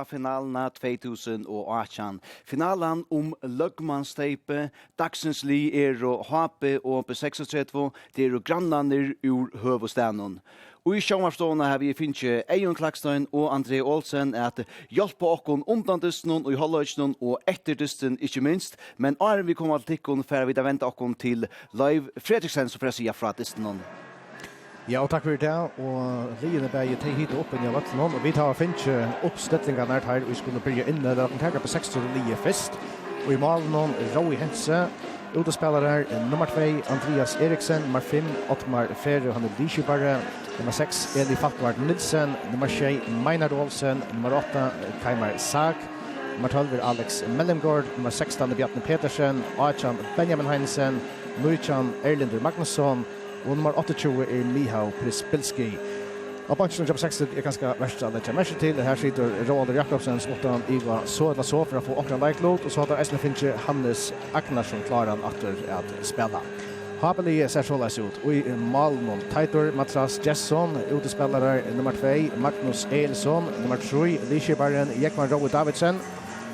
finalen 2018. Finalen Løgmannsteipe, dagsens li HP og P36, det grannander ur høvestanen. Og I sjåmarstående har vi finnet Eion Klakstein og André Olsen at hjelpe okkon undan dysten og I halvøysnen og etter dysten ikke minst. Men vi kommer til tikkun for vi da vente okkon til Live Fredriksen som får sida fra dysten. Ja, og takk for det. Og liene bare til hit opp inn I vattnet. Og vi tar finne oppstettingene her. Vi skulle begynne inne. Det er på 6-9 først. Og I malen Roy Hense. Utespelare nummer 2 Andreas Eriksen, nummer 5 Ottmar Ferre, han Lysjøberre, nummer 6 Eli Falkvart Nilsen, nummer 6 Meinar Olsen, nummer 8 Kaimar Sag, nummer 12 Alex Mellengård, nummer 16 Bjarne Petersen, 18 Benjamin Heinsen, 19 Erlinder Magnusson og nummer 28 Mihau Prispilski. Och punchen jobb 60 är ganska värst att lägga märke till. Här sitter Roald Jakobsen utan Iva Södla så för att få åkra likelot och så har Esne Finche Hannes Agnarsson klarar att spela. Habeli ser så läs ut. Och I Malmö Titor Matras Jesson utespelare nummer 2 Magnus Elsson, nummer 3 Lisjebergen Jekman Rowe Davidsen,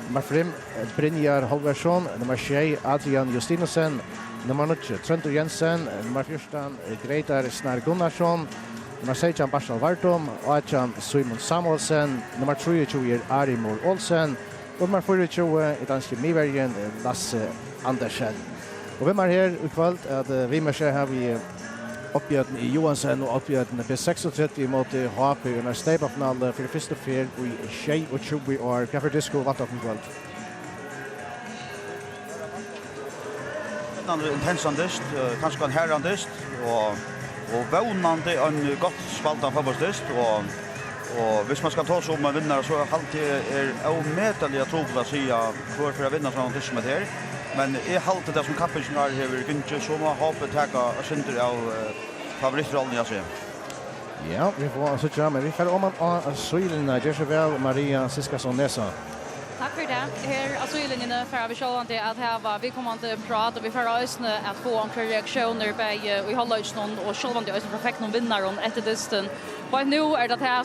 nummer 5 Brynjar Holversson, nummer 6 Adrian Justinosen, nummer 9 Trønder Jensen, nummer 14 Gretar Snar Gunnarsson, nummer 16 Barsal Vartum, 18 Simon Samuelsen, nummer 23 Arimor Olsen, og nummer 24 I danske Mivergen Lasse Andersen. Og hvem her I kveld at vi med seg her vi oppgjøten I Johansen og oppgjøten P36 mot HP under Steipa-finale for første fyr I 26 år. Hva for disco vant opp I kveld? Intensandist, kanskje en herrandist, og vånande en godt spaltan fotballstist og hvis man skal ta så om en vinner så alltid omedellig att tro att säga för att vinna sån som det här men är halt det som kappen har inte så må hoppa ta center av favoritrollen jag ser. Ja, vi får så tjänar vi får om att Sweden Jezebel Maria Siskason Nessa. Tack för det. Här asyllinjen för vi ska inte att här vi kommer inte prata vi får ösna att få en reaktioner på vi håller ju någon och själva det är perfekt någon vinnare efter dysten. Vad nu är det här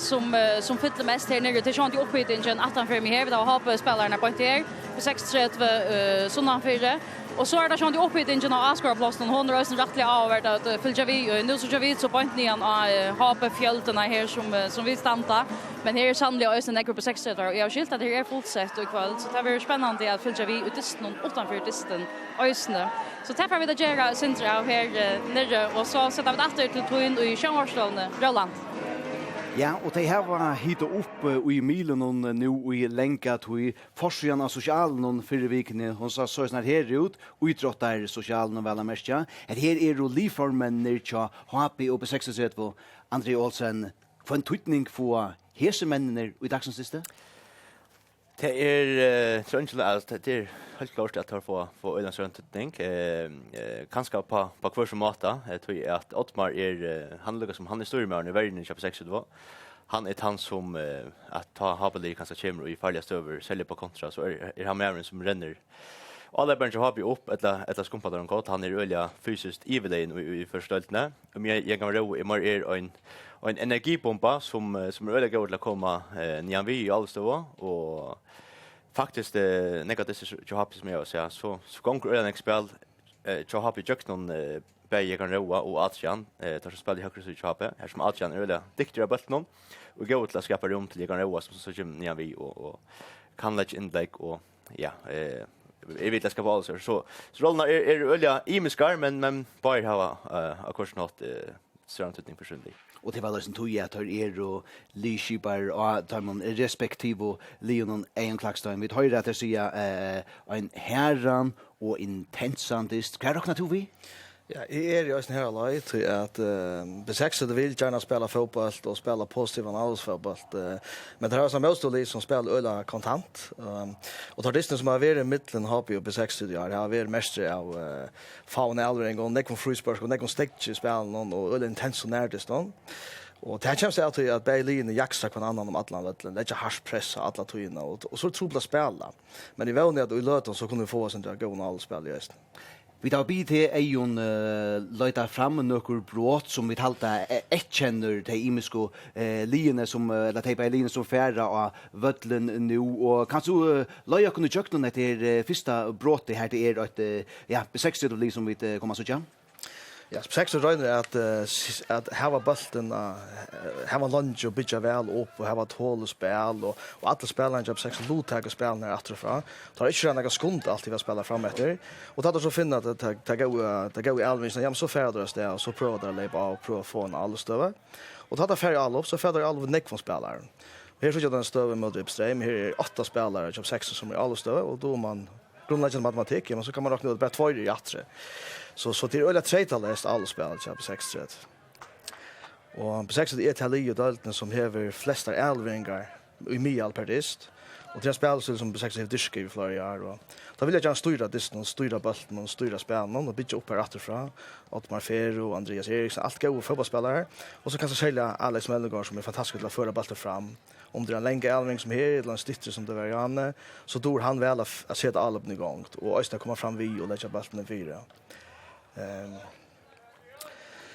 som fyller mest här nere till sånt uppe I den 18 för mig här vi har på spelarna på här på 6:30 såna fyra. Och så är det sånt uppe I den Oscar Bloston 100 rättliga avvärd att fylla vi nu så vi så på nian HP fjälten här som vi stannar men här är sannolikt ösen näker på 6:30 och jag har skilt att det är fullt sett och kväll så det blir spännande att fylla vi utifrån utanför dysten ösne så tar vi det göra centra av här nere och så sätter vi åter till Twin och I Sjönvarstående Roland. Ja, og de har hittet opp I milen og nå I lenket og I forsiden av sosialen og fyrre vikene. Hun sa så snart her ut, utrottar sosialen og vel og mest. Her jo livformen til HP og P36, André Olsen. For en tøytning for hese mennene I dagsens siste? Det tror inte att det helt klart att jag får en sån tøytning. Kanske på hver som måte. Jeg tror at Ottmar han lukkar som han stormøren I verden I 26. Han han som att ta Habeli kanske kommer I farliga stöver sälja på kontra så han med som renner. Alla börjar ha vi upp ett skumpa där gott han öliga fysiskt Evelyn I förstöltne. Om jag kan ro I mer en energipumpa som öliga går till att komma nian vi I allstå och faktiskt negativt jag har som jag säger så går en expel jag har ju jukt någon jag kan roa och Adrian tar så spel I högre så jag här som Adrian öliga dikter bulten någon och går till att skapa rum till jag kan roa så gym nian vi och kan lägga in like och ja jag vet att ska vara så rollerna öliga I miskar men bara ha a kurs något strandtutning försynlig. Og det var liksom tog at her og Lyskybar og tar man respektive Leonon Eion Klakstein. Vi tar at jeg sier en herran og intensantist. Hva råkna tog vi? Ja, jag ju också här alla till att besexa det vill gärna spela fotboll och spela positiv analysfotboll. Men det har som mest som spelar öla kontant. Och tar distans som har varit I mitten HP och besexa det har varit mästare av faun Elring och Nick von Frysburg och Nick von Stick spelen och öla intentionärt då. Och det känns alltid att Berlin och jaxa på en annan om Atlant. Det är harsh press alla tog och så trubbla spela. Men I vånade att I löten så kunde vi få oss inte att gå all spel just. Vi tar bit till Ejon löjtar fram några brott som vi halta känner till imisko liene som eller tejpa liene som färra av vötlen nu och kanske löja kunde kökna till första brottet här till ett ja besexet av som vi kommer så tjän. Ja, speciellt röjner att här var bulten här var lunch och bitcha väl upp och här var tål och spel och alla spelarna jobb sex lottag och spel när återifrån. Tar inte några skund alltid att spela fram efter. Och då så finna att det går i Alvins när jag så färdas det och så provar det leba och prova få en allstöva. Och då färdig all så färdig all neck från spelaren. Här så gör den stöva mot Uppström. Här är 8 spelare jobb sex som är allstöva och då man grundläggande matematik men så kan man räkna ut bara 2 i åtre. Så det är öliga tretalest alla spel på 6 rätt. Och på 6 är det och Dalton som häver flesta älvingar i Mial per dist. Och det spelar som på 6 är disk i flera år och då vill jag gärna styra disten och styra bulten och styra spelen och bygga upp här återifrån. Otmar Ferro, Andreas Eriksson, allt goda fotbollsspelare och så kan jag sälja Alex Mellegård som är fantastisk att föra bulten fram. Om det är en länge älving som här eller en stitter som det var Janne så dår han väl att sätta alla upp igång och Öster kommer fram vi och lägga bulten i 4.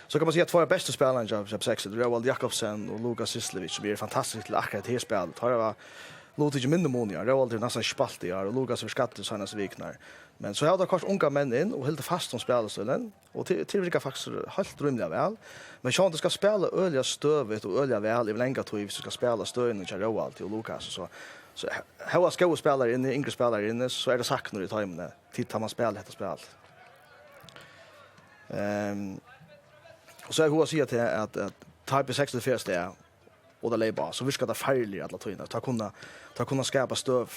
Så kan man säga att 2 bästa spelarna i Job 6 är Roald Jakobsen och Lukas Sislevic som är fantastiskt till akkurat det här spelet. Har jag låtit ju mindre måniga. Roald är nästan spalt i år och Lukas är skattat så hennes viknar. Men så har det kanske unga män in och helt fast som spelarställen och tillrika faktiskt helt rymliga väl. Men Sean det ska spela öliga stövet och öliga väl i länga tid så ska spela stöden och Roald och Lukas så här ska spelare in i yngre spelare inne så är det sagt när det tar med tittar man spela detta spel. Och så är hur säger till att type 64 är och det leba så vi ska ta färlig alla tydna ta kunna skapa stöv.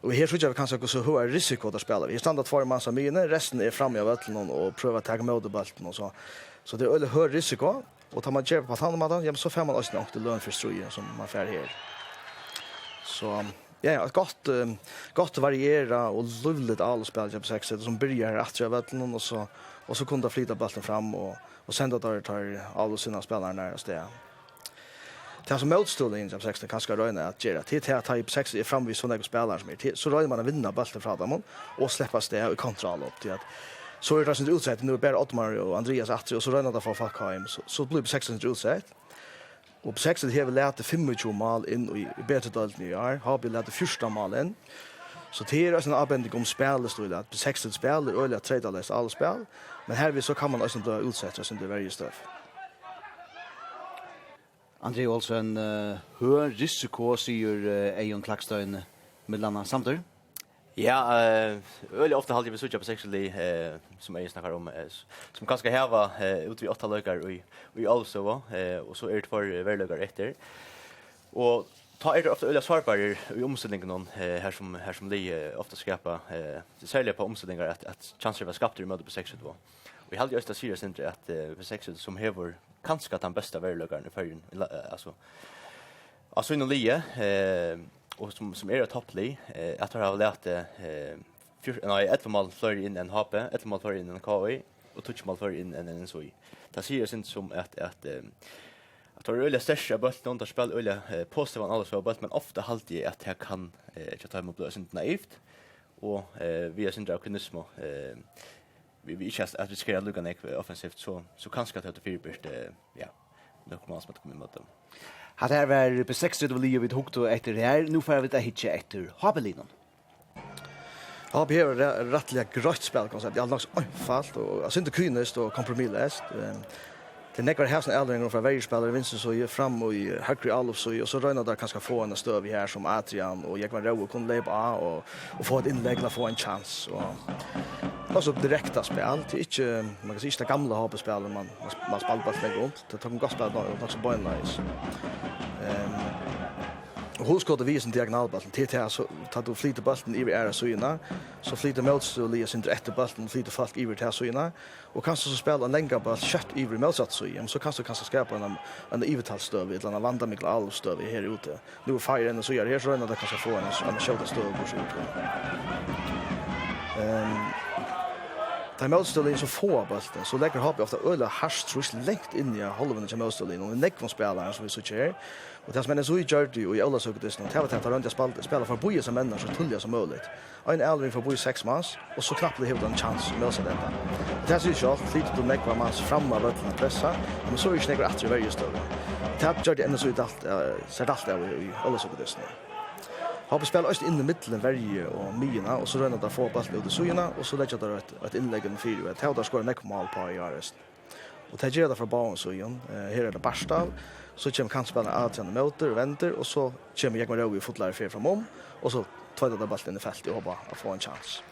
Och här så jag kanske också så hur risiko att spela. Vi standard för massa mine resten är framme av vattnen och pröva att ta emot bulten och så det är öle hör risiko och tar man köpa på handmaten ja så får man också något lön för ströjen som man får här. Så ja, gott variera och lulligt all spel på 6 som börjar efter vattnen och så kunde flytta bollen fram och sända där tar alla sina spelare närast det. Det som motståndaren i 6 kanske röna att göra till att typ 6 är framvis såna spelare som är så rönar man att vinna bollen från dem och släppa det i kontroll upp till att så är det sånt utsatt nu bara Otmar och Andreas Atri och så rönar det för Falkheim så blir 6 utsatt. Och på 6 har vi lärt 25 mål in i bättre delen i år. Har vi lärt 4 mål in. Så det är en avbändning om spelstil att på 6 spel är öliga tredjedels alla spel. Men här så kan man också inte utsätta sig till varje stöv. André Olsen, hur risiko säger Ejon Klackstein mellan samtidigt? Ja, öliga ofta håller vi så på sexually som jag snackar om som kanske här var ut vid 8 lökar i also och så är det för värlökar efter. Och ta är det ofta öliga svarbarer i omställningen här som de ofta skapar särskilt på omställningar att chanser var skapta i möte på 6 då. Och jag hade just att säga inte att på 6 som häver kanske den bästa värlökaren i förrän alltså inom lie och som är topplig att har lärt ett mål för in en HP, ett mål för in en KI och touch mål för in en SOI. Det ser ju inte som att det är öliga största bulten under spel öliga positiva alla så bult men ofta alltid att jag kan inte ta emot blås inte naivt och vi är syndra optimism vi just att vi ska lugga ner offensivt så kanske att det förbäst ja det kommer att komma mot dem. Hade här var på 6 av Leo vid Hukto efter det här. Nu får vi det hitcha efter Habelinon. Ja, vi har rättliga grönt spelkoncept. Det är alldeles einfalt och alltså inte kynest och kompromisslöst. Det nekvar här som äldre från varje spelare vinner så ju fram och i högre all och så rönar där kanske få en stöv här som Adrian och jag var ro och kunde leva och få ett inlägg och få en chans och alltså direkta spel till inte man kan säga det gamla hoppspel man spelar bara lägga runt det tar en gott spel och också boy nice. Och hur ska det visa en diagonalbollen till så tar du flyter bollen i är så inna så flyter motståndaren sin efter bollen flyter fast i till så inna och kanske så spela en längre boll shot i motsatt så så kanske skapa en evitalstöv eller en vanda med all stöv här ute. Nu fire in så gör här så det kanske få en shot stöv och så ut. tar motståndaren så få bulten så lägger Happy ofta öla harsh trus längt in i halvan av motståndaren och neck från spelaren som vi så kör. Och det som är så i Jordi och i alla så det snart har att runt spela för boje som människor så tulliga som möjligt. En Elvin för boje 6 mans och så knappt det en chans med så detta. Det är så short lite då neck var mans fram av att pressa men så är ju snägare att varje större. Tap Jordi ändå så ut allt så allt i alla så det snart. Har spelat öst in i mitten varje och mina och så rönnar där få bollen ut i sojorna och så lägger där ett inlägg i fyra. Det har skor neck mål på i årest. Och det ger det för bauen så igen. Här är det Barstav. Så kommer kan spela Adrian motor vänster och så kommer jag med i fotlar för från och så tar det bollen i fält och hoppa att få en chans.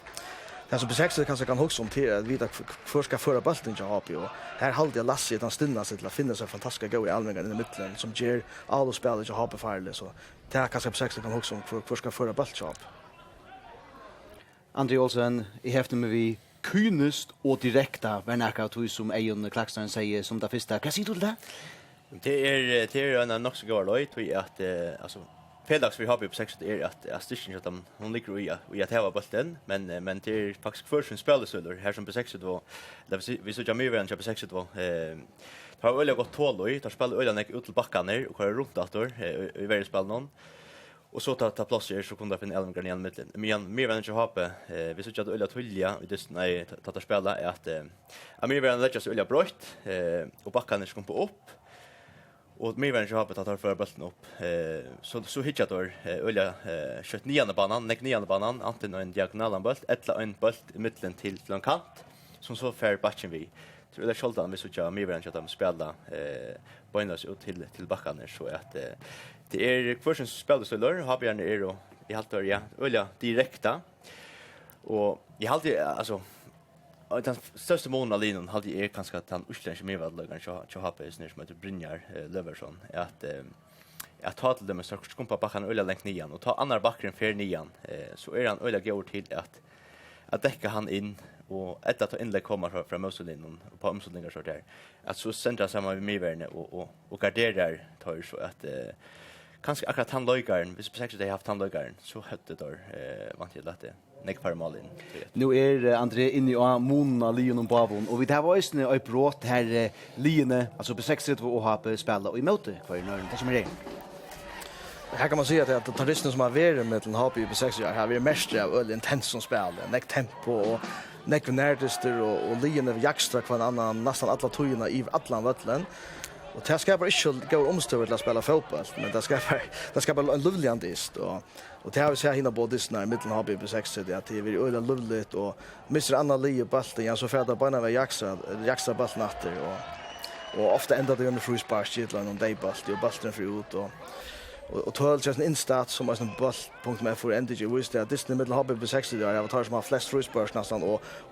Det som på sex kanske kan huxa om till att vita för ska föra bollen till HP och här håller jag Lasse utan stinna sig till att finna så fantastiska go i allmänna i mitten som ger alla spelare till HP farligt så det här kanske på sex kan huxa om för ska föra bollen till HP. André Olsen, I häfte med vi kynest och direkta värnaka tog som Eion Klaxton säger som det första. Vad säger du det? Det är en nog så god löjt vi att alltså Felix vi har på 6 är att styrkan att hon ligger i att häva bollen men det är faktiskt först en spelare här som på 6 då där vi så jammer vi på 6 då har väl gått tål och tar spelar ölen ut till backarna och kör runt dator i varje spel någon och så ta plats så kunde det finna Elmgren igen mitten men mer än HP vi så att öla tulja i det nej ta spela är att mer än lägga så öla brott och backarna ska komma upp och mer än jag har tagit för bollen upp så hittat då öliga kött niande banan antingen en diagonal boll eller en boll i mitten till en kant som så fair batchen vi så det skall vi så jag mer än jag spela bonus ut till backarna så att det är första spelare har vi är då I halt då ja öliga direkta och I halt alltså den största månaden hade jag kanske att han utländska medvärden så har på snär som heter Brynjar Löversson att jag tar till dem så skumpa backan öliga längt nian och ta andra backen för nian så är han öliga går till att täcka han in och ett att inlägg kommer från Moselin och på omsådningar så där att så centra samma med medvärden och garderar tar så att kanske akkurat han löjgaren hvis på sex det har haft han löjgaren så hette då vant jag att det nek par mål in. Nu är André inne i Mona Lion och Bavon och vi har varit inne i brott här Liene alltså på 6 och har spelat och i möte för Norden det som är det. Här kan man se att terroristen som har varit med den HP på 6 år har vi mest av intens som spelar, nek tempo och nek närdister och Liene jagstra kvar annan nästan alla tojerna i Atlanten. Och det ska bara inte gå omstövet att spela fotboll, men det ska bara en lovlig andist och det har vi sett hinna både när mitten har blivit 60 det att det är öle lovligt och missar Anna Lie bollen ja så färda bara när jaxa bollen efter och ofta ändar det under fruspark skitlan om day boll och bollen för ut och tål just en instat som är en boll.f för NDG visste att det mitten har blivit 60 det har varit som har flest fruspark nästan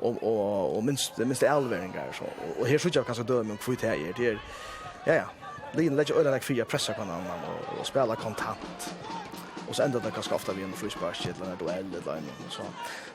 och minst elveringar så och här så jag kanske dö med kvitt här det är ja. Lin lägger ölen fria pressa på någon annan och spela kontant. Och så ändrar det ganska ofta vid en frispark eller en duell eller något så.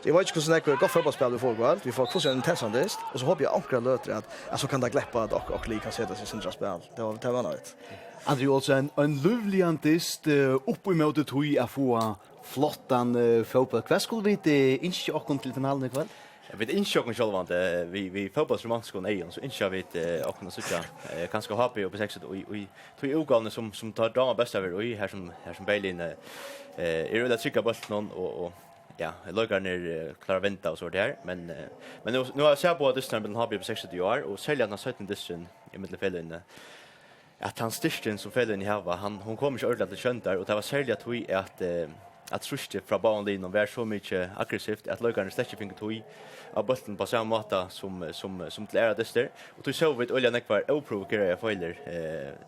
Så jag vet inte hur det går fotbollsspel vi får gå allt. Vi får kursen intensivt och så hoppas jag ankra löter att alltså kan det gläppa att och Lee kan sätta sig i sin spel. Det var nöjt. André Olsen en lovlig antist upp i mötet tog att få flottan fotboll. Vad skulle vi inte åka till finalen ikväll? Jag vet inte om själva inte vi fotbollsromantiska Eion så inte vet och kunna sitta kanske ha på 6 och i ogående som tar dama bäst över och här som Bailin är det trycka bollen och ja luggar ner klara vänta och så där men nu har jag sett på att det har blivit 60 år och sälja den 17 edition i mittenfällen att han styrsten som fällen i hava hon kommer inte ordentligt skönt där och det var sälja tog att truschte fra banen och var så mycket aggressivt att luggarna släcker fick tog av bollen på samma måte som till ära dyster och då så vid oljan kvar oprovokerade fejler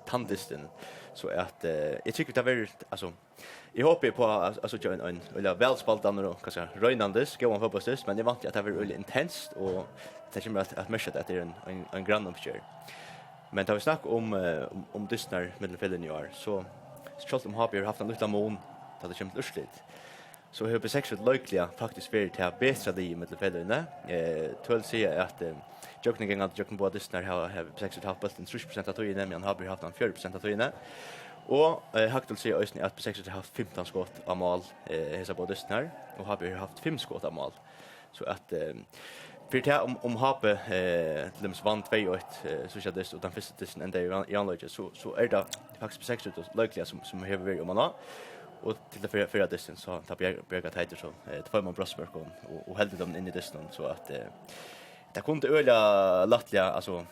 tandisten så att jag tycker det var alltså jag hoppas på alltså en eller välspaltande och kanske röjnandes gå on fotbollsdist men det var inte att det var väldigt intensivt och det kommer att mesha att det är en grand uppkör men då vi snackar om dystnar mittenfällen i år så trots de har haft en liten mån att det kommer urslit. Så hur besexet lökliga faktiskt varit till att bättra det i mittenfällarna. Tål säga att jokningen att jokken på dystnar har besexet haft bollen 30% av tiden men har haft en 40% av tiden. Och Haktel säger också att besexet har haft 15 skott av mål hesa på dystnar och har haft 5 skott av mål. Så att för det om Hape Lims vann 2-1 så ska det utan första tiden ända i anlägget så är det faktiskt på 6 ut lökliga som har varit om man har och till det förra distans så tar Björga Tejter så två man Brosberg och hällde dem in i distans så att det kunde öliga lattliga alltså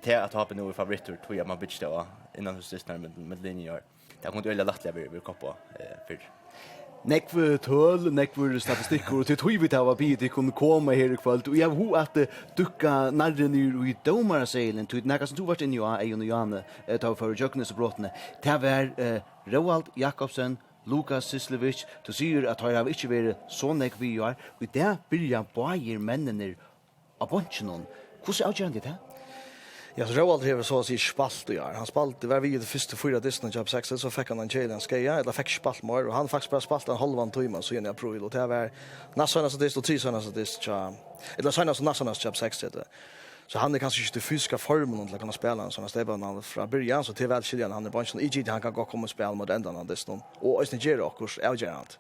till att Hape nu favoriter tror jag man bitch då innan huset med linjer. Det kunde öliga lattliga vi koppa för Nekve tøl, nekve statistikker, og til tog vi til å bide kunne komme her i kveld. Og jeg har at dukka nærre nyr i domaraseilen, til nekka som to vært inn i Eion og Janne, ta for Jøknes og Bråtene. Det var Roald Jakobsen, Lukas Sislevic, du sier at han har ikke vært så nekve vi gjør, og det blir bare mennene av bunchen. Hvordan avgjørende det? Ja, så Roald har så att säga spalt i år. Han spalt, det var vi det första 4 distan job 6 så fick han en challenge skeja eller fick spalt mer och han faktiskt bara spalt en halvan timme så igen jag prov och det var nästan så det stod 3 såna så det så eller såna så nästan job 6 det. Så han är kanske inte fysiska formen att kunna spela en sån stäban från början så till väl skiljan han är bara sån EG han kan gå komma och spela mot ändan av distan och ösn Nigeria också Algerant.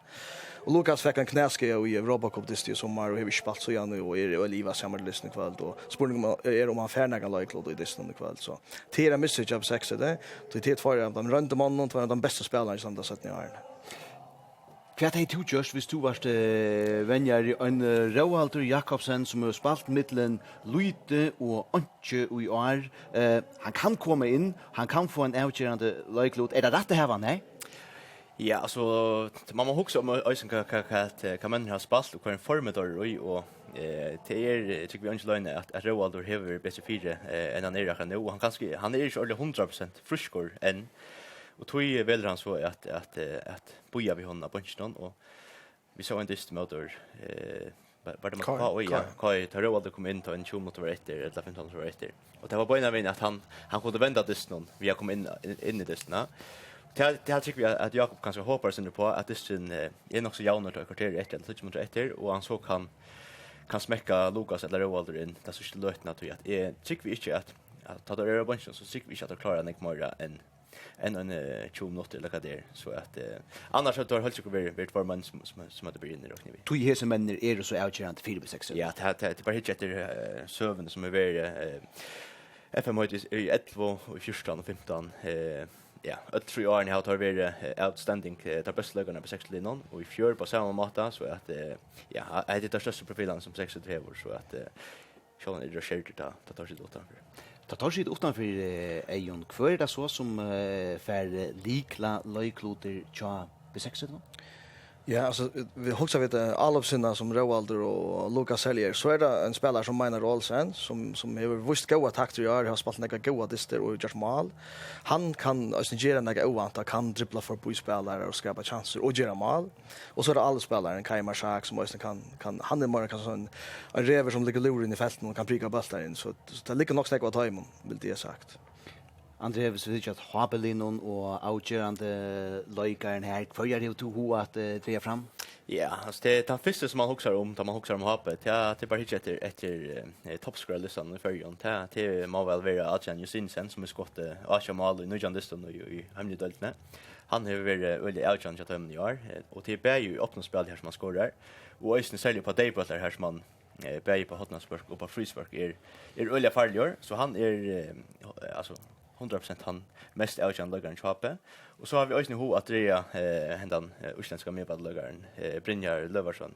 Och Lukas fick en knäske i Europa Cup det sommar och har vi spelat så igen och är Oliva sammanlösning kväll då spårningen är om han färnaga like i det stund kväll så till en message av 6 det till för de runt mannen och de bästa spelarna som det sett ni har. Hva er du gjørs hvis du varst venner en Roald Jakobsen som har spalt mittelen Luite og Antje i år. Han kan komme inn, han kan få en avgjørende løyklot. Er det rett det her, nei? Ja, alltså man må huska om ösen kan man ha spalt och kan formedor och det tycker vi inte löna att Roald har bättre 4 än han är nu och han är ju 100% friskor än och tog väl han så att boja vi honom på bunchen och vi såg en dist motor var det man var ja Kai Roald kom in till en 20 motor efter eller 15 motor efter och det var bara när vi att han kunde vända distan vi har kommit in i distan. Det tycker vi att Jakob kanske hoppar sig på att det är nog så jävligt att kvarter ett eller 20 minuter efter och han så kan smäcka Lukas eller Roald in det så skulle lötna att tycker vi inte att ta det över bunchen så tycker vi inte att klara en mer än 20 minuter eller vad det är så att annars så tar helt säkert för man som att det blir inne och ni vet. Tog hese männer är det så avgörande 4-6. Ja, det bara hit efter serven som är väldigt FM i 11 och 14 och 15 ja, ett 3 år ni har tagit över outstanding tar bäst läggarna på 6 linjen och i fjör på samma måta så att ja, är det största profilen som 63 år så att själva är det skärtigt att ta sig utanför. Det tar sig utanför Eion. Hva er det så som får likla løykloter tja B6 nå? Ja, alltså vi också vet Alopsina som Roald och Lukas säljer så är det en spelare som Maina Rolsen som har visst goda takter har spelat några goda dister och gjort mål. Han kan göra några ovanta kan dribbla för boyspelare och skapa chanser och göra mål. Och så är det alla spelare en Kai Marshak som också kan han är mer kan sån en rever som ligger luren i fälten och kan pricka bollar in så det ligger nog snägt vad timon vill det sagt. André, hvis vi ikke at Habelinon og avgjørende løykeren her, hva er det to at dreie fram? Ja, alltså det den första som man huxar om där man huxar om Hape det bara hit efter toppscorerlistan i förjon det må väl vara Adrian Jusinsen som är skott Asha Mal i Nujan Diston i Hamnedaltne. Han har varit väldigt outchallenge att hem i år och det är ju öppna spel här som man skorar och ösnen säljer på daybottler här som man bäj på hotnarspark och på freespark är öliga farligor så han är alltså 100% han mest outchallenge lagaren Hape. Och så har vi också nu att det händan utländska medbadlagaren Brynjar Lövarsson.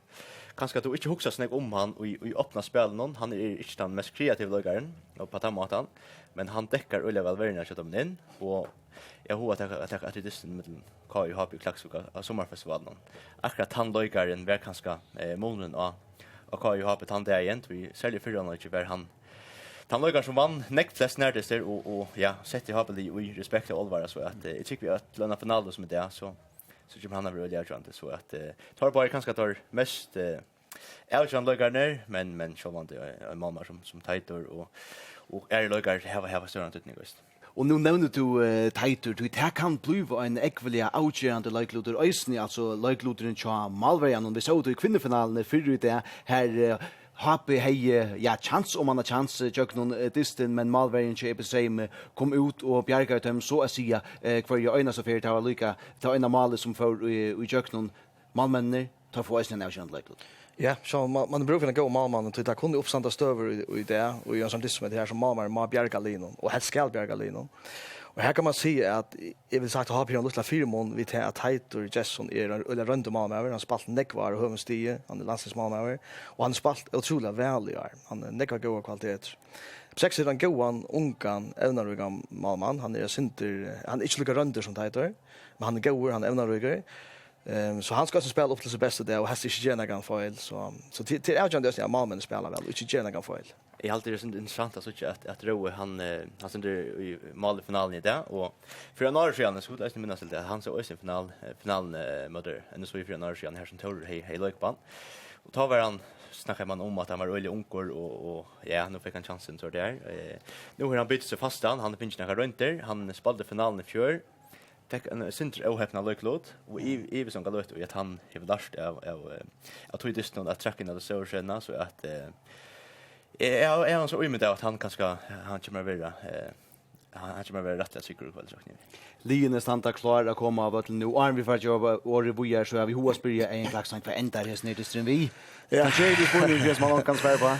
Kanske att du inte huxar snägg om han och i öppna spel någon. Han är inte den mest kreativa lagaren och på tamatan, men han täcker öliga väl värna så de in och jag hoppas att det är med Kai Hape Klaxvik av sommarfestivalen. Akkurat han lagaren var kanske månen och Kai Hape han där igen vi säljer för honom inte var han lagar som vann näkt flest närdister och ja, sett i Habeli i respekt till allvara så att jag tycker vi att Lönna Fernaldo som är det så kommer han att bli avgörande så att tar bara kanske tar mest avgörande lagar ner men så var det en mamma som tajtor och är lagar have större antydning just. Og nu nevner du Teitur, det kan bli en ekvelia avgjørende løykloter øysene, altså løykloteren tja Malverjan, vi så det i kvinnefinalen før det her Hape hei chans om man har chans jag någon distan men Malverjan che på kom ut och bjärgar dem så att säga kvar ju ena så för ta lika ta en mal som för i jag någon malmänner ta få en avgörande løyklot. Ja, så man brukar gå malman och det kunde uppstå stöver i det och gör som det som det här som mamma bjärga linon och helst ska bjärga linon. Och här kan man se att jag vill sagt ha på en liten firmon vi tar att Heitor Jesson eller runt om över han spalt neckvar och hövenstie han är landslagsman och han spalt otroligt väl i år. Han neckvar goda kvaliteter. Sex är den goan ungan evnarugam malman han är synter han är inte lika runder som Heitor men han är god han evnarugare. Så han ska spela upp till sitt bästa där och har inte gärna gått fel så till Eljan det är malmen spelar väl inte gärna gått fel. Jag alltid är så intressant att Roe han sitter i målfinalen i det och för en år sedan så det är minst det han så i finalen möter en så i för en år sedan här som tror hej Lökban och tar varann snackar man om att han var öliga onkor och ja nu fick han chansen så där nu har han bytt sig fast han finns några runt där han spelade finalen i fjör fick en center ohäpna löklåt och i som galot och att han har lärt av tog det någon att tracka när det så skedde så att är han så ymmet att han kanske han kommer vara han kommer vara rätt att cykla på så knä. Lien är stanta klar att komma av till nu arm vi för jobba och rebuja så har vi hos börja en slags för ända här nere i Strömvi. Ja, det är för nu som man kan svara på.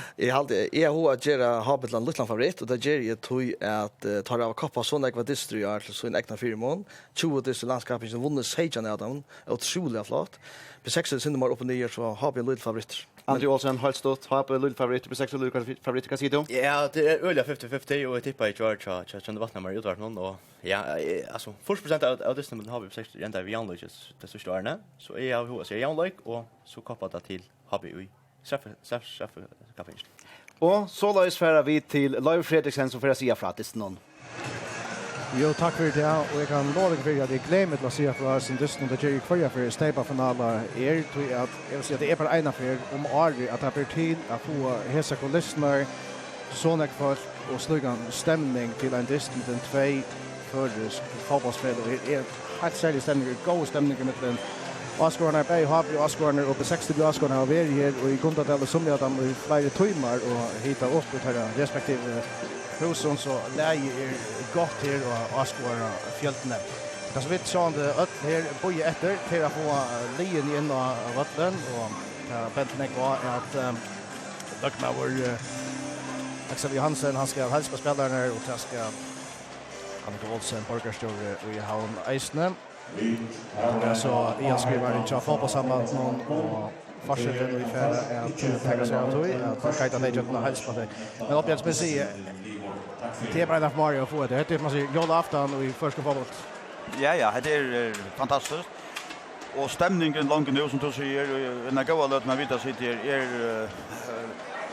Jag har att göra Habitland Lutland favorit och det ger ju tog att ta av koppa såna vad distrikt till så en äkta firmon. 20 det landskapet som vunnit sejan av dem. Otroligt flott. På 6 synd mer upp och ner så har vi en liten favorit. Andrew Olsen har stått har på lite favorit på 6 lite favorit kan sitta. Ja, det är öliga 50-50 och jag tippar i George Chan vattnar mer utvart någon och ja, alltså 40% av det som har vi på 6 ända vi Jan det så står det. Så är jag hur så Jan och så kopplat det till har vi Chef kaffin. Och så lås färra vi till Live Fredriksen som för att säga fratis någon. Jo, tack för det och jag kan lova dig att jag glömmer att säga för oss sen det är kvar för steppa finaler tror jag att jag vill säga det är bara en affär om Ari att det blir tid att få hesa lyssnar såna kvar och sluga stämning till en distant den 2 för fotbollsspelare är helt särskild stämning god stämning med den Oscarna på har vi Oscarna upp på 60 Oscarna har varit här och i kontakter som jag att de flera timmar och hitta upp på det respektive husen så läge är gott här och Oscarna fjältene. Det så vitt sån det att här boje efter till att få lien in och vatten och Bentnek var att Luckmauer Axel Johansson han ska hälsa på spelarna och jag ska Annika Olsen Borgarstore och i Havn Eisne. Så jag skriver en chef på samband och fortsätter vi för att ta sig av att kajta ner till hälsa på det. Men uppåt med sig det är bara Mario får det. Det man säger jolla afton och i första fallet. Ja, det är fantastiskt. Och stämningen långt nu som du säger en goda låt man vita sitter är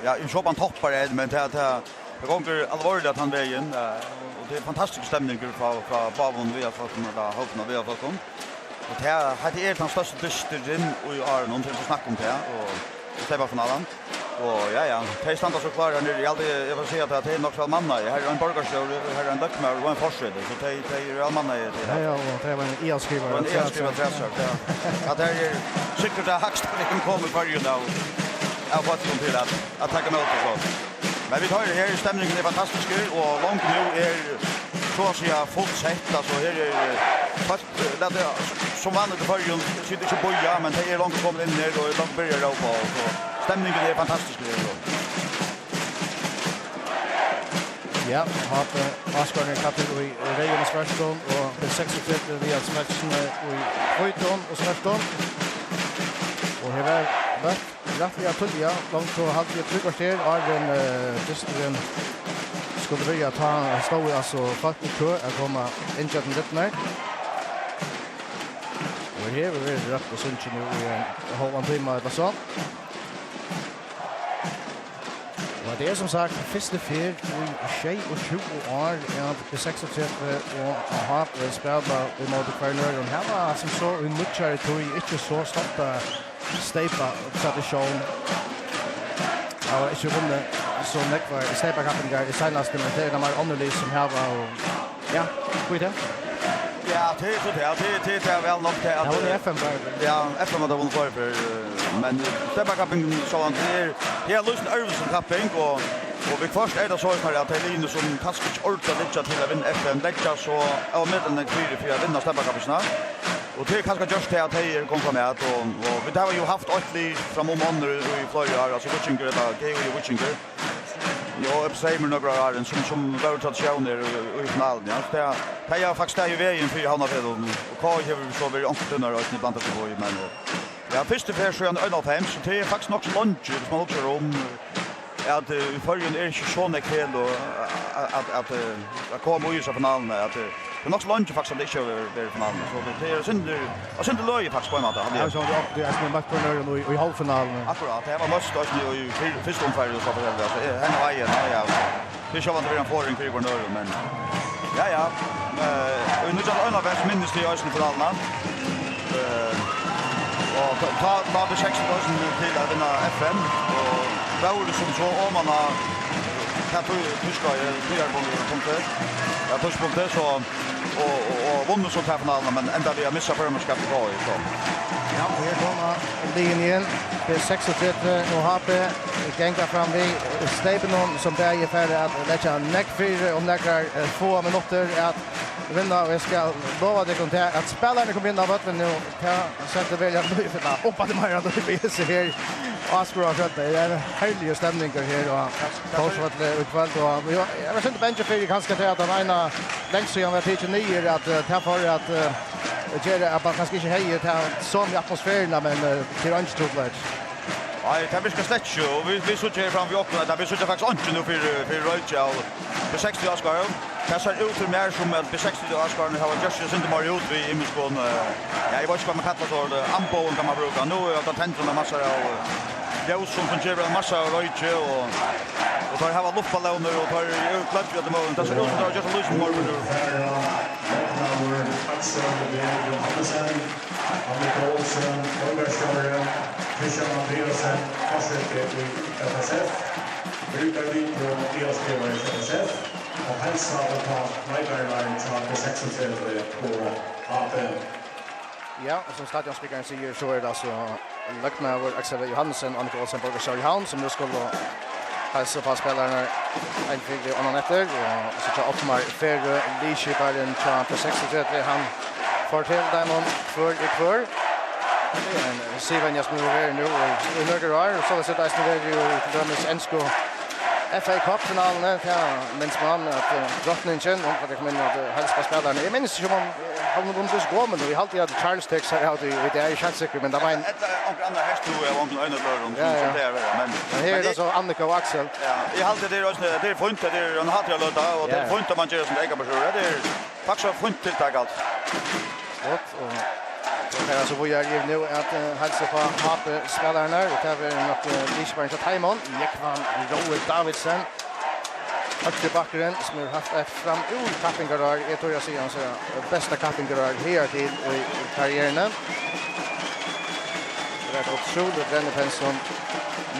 ja, en shoppan toppar det men det gånger allvarligt att han vägen och det är fantastisk stämning från Bavon vi har fått några hoppna vi har fått kom. Och det är den största dysterin och i är någonting som snackar om det och släppa finalen. Och ja, det standar så klar här nu. Jag vill säga att det är nog så manna. Här är en Borgarstore, här är en Luckmauer och en Forsred. Så det är all manna i det. Ja, och det var en e-skrivare. En e-skrivare träffar. Ja, det är säkert att Hackstpoliken kommer för ju då. Jag har fått till att ta emot och så. Men vi tar det här stämningen är fantastisk och långt nu är så att säga fullt sett. Alltså här är fast det som vanligt för ju sitter inte boja men det är långt kommit in där och långt börjar då på så stämningen är fantastisk det då. Ja, har Oscar kapten i Rejon Svartstone och på 63 via matchen i Høyton och Svartstone. Och här är rätt via Tullia långt så hade vi tryckar till Arden Distrin skulle börja ta stå alltså faktiskt kör att komma in till den där. Och här är det rätt på sunchen nu i halvan timme eller så. Och det är som sagt första fyr i 20 år på 36 och har spelat i mot Kvarnör och här var som så en mycket tror inte så stoppa Steipa tradition. Ja, inte vunnit så mycket var Steipa kappen där i senaste men det är de annorlunda som här var och ja, hur är det? Ja, det är väl nog det att FN ja, FN var vunnit för men Steipa kappen så han det är lust över kappen och vi först är det så att det är Linus som taskigt orkar lite till att vinna FN lägga så av med den 4 för att vinna Steipa kappen. Och det kanske just det att det kom fram att och vi har ju haft åtlig fram om andra i Florida alltså Witchinger det är ju Witchinger. Ja, uppsäger några år som var traditioner i finalen. Ja, det är faktiskt där ju vägen för Hanna Fred och Kai har så väl annorlunda och inte blandat på men ja, första versionen av 5 så det är faktiskt nog så lunch som man också om att i förrjun är inte så nekvel och att komma ut i finalen att det är nog så lunch faktiskt det är över finalen så det är synd löje faktiskt på en måte. Ja, så det är som matchen i halvfinalen. Akkurat, det var måste då i första omgången så för det så han var igen ja. Det ska vara redan för en krig men ja. Och nu så andra vem minst i östra finalen. Och ta det 60 000 till att vinna FN och var det som så om man har tyska punkter. Ja, punkter så och vunnit så finalen men ända vi har missat förmästerskapet då så. Ja, här kommer linjen. Det är 36 och HP gänga fram vid Stepenon som bär färdig att lägga neckfyr om några få minuter att vinna och jag ska lova dig att spelarna kommer vinna vatten nu och sätter väl att nu för upp att man då vi ser här Oscar har fått det är härliga stämningar här och Torsvall utkväll och jag vet inte bench för ganska det att den ena längst så jag vet inte ni att ta för att göra att man kanske inte hejer till som i atmosfären men till inte trubbel. Nej, det blir slett ju och vi så tjej fram vi också att vi så faktiskt inte nu för Röja och för 60 Oscar. Det ser ut för mer som att för 60 Oscar har just inte mer ut vi i Muskon. Ja, jag vet inte vad man kallar så det ambo kan man bruka. Nu är det tänt en massa av ljus som fungerar en massa Röja och tar här luftballoner och tar utlägg att det måste det ser ut som just lose more for Christian Andreasen, Forsvete i FSF. Brukar vi på delspelare i FSF. Och hälsa och ta Leiberlein som 36 på APN. Ja, och som stadionspikaren säger så är det alltså Löknauer, Axel Johansen, Annika Olsen, Borger Sjöjhavn som nu skulle hälsa på spelarna en fyrlig annan efter. Och så tar Ottmar Ferre, Lischiparen, 36, han får till dem för i kvör. En Sivan just nu är nu i några år så det sitter där ju till dömes Ensko FA Cup-finalen men man att drottningen och det kommer att hälsa spelarna. Jag minns ju om de just går men vi alltid hade Charles Tex här ute i det är chansäker men det var en andra häst tror jag onkel Einar som där men här är det så Annika och Axel. Ja, I halt det är fint det är en hade jag låta och det är fint man gör som egen person. Det är faktiskt fint tilltag allt. Och det är så vi är ju nu att hälsa på HP-spelarna och det är något Lischberg till Taimon, Jekvan Roel Davidsen. Högre backaren som har haft ett fram ur kappingar jag tror jag säger så bästa kappingar här till i karriären. Det är otroligt Rennepensson.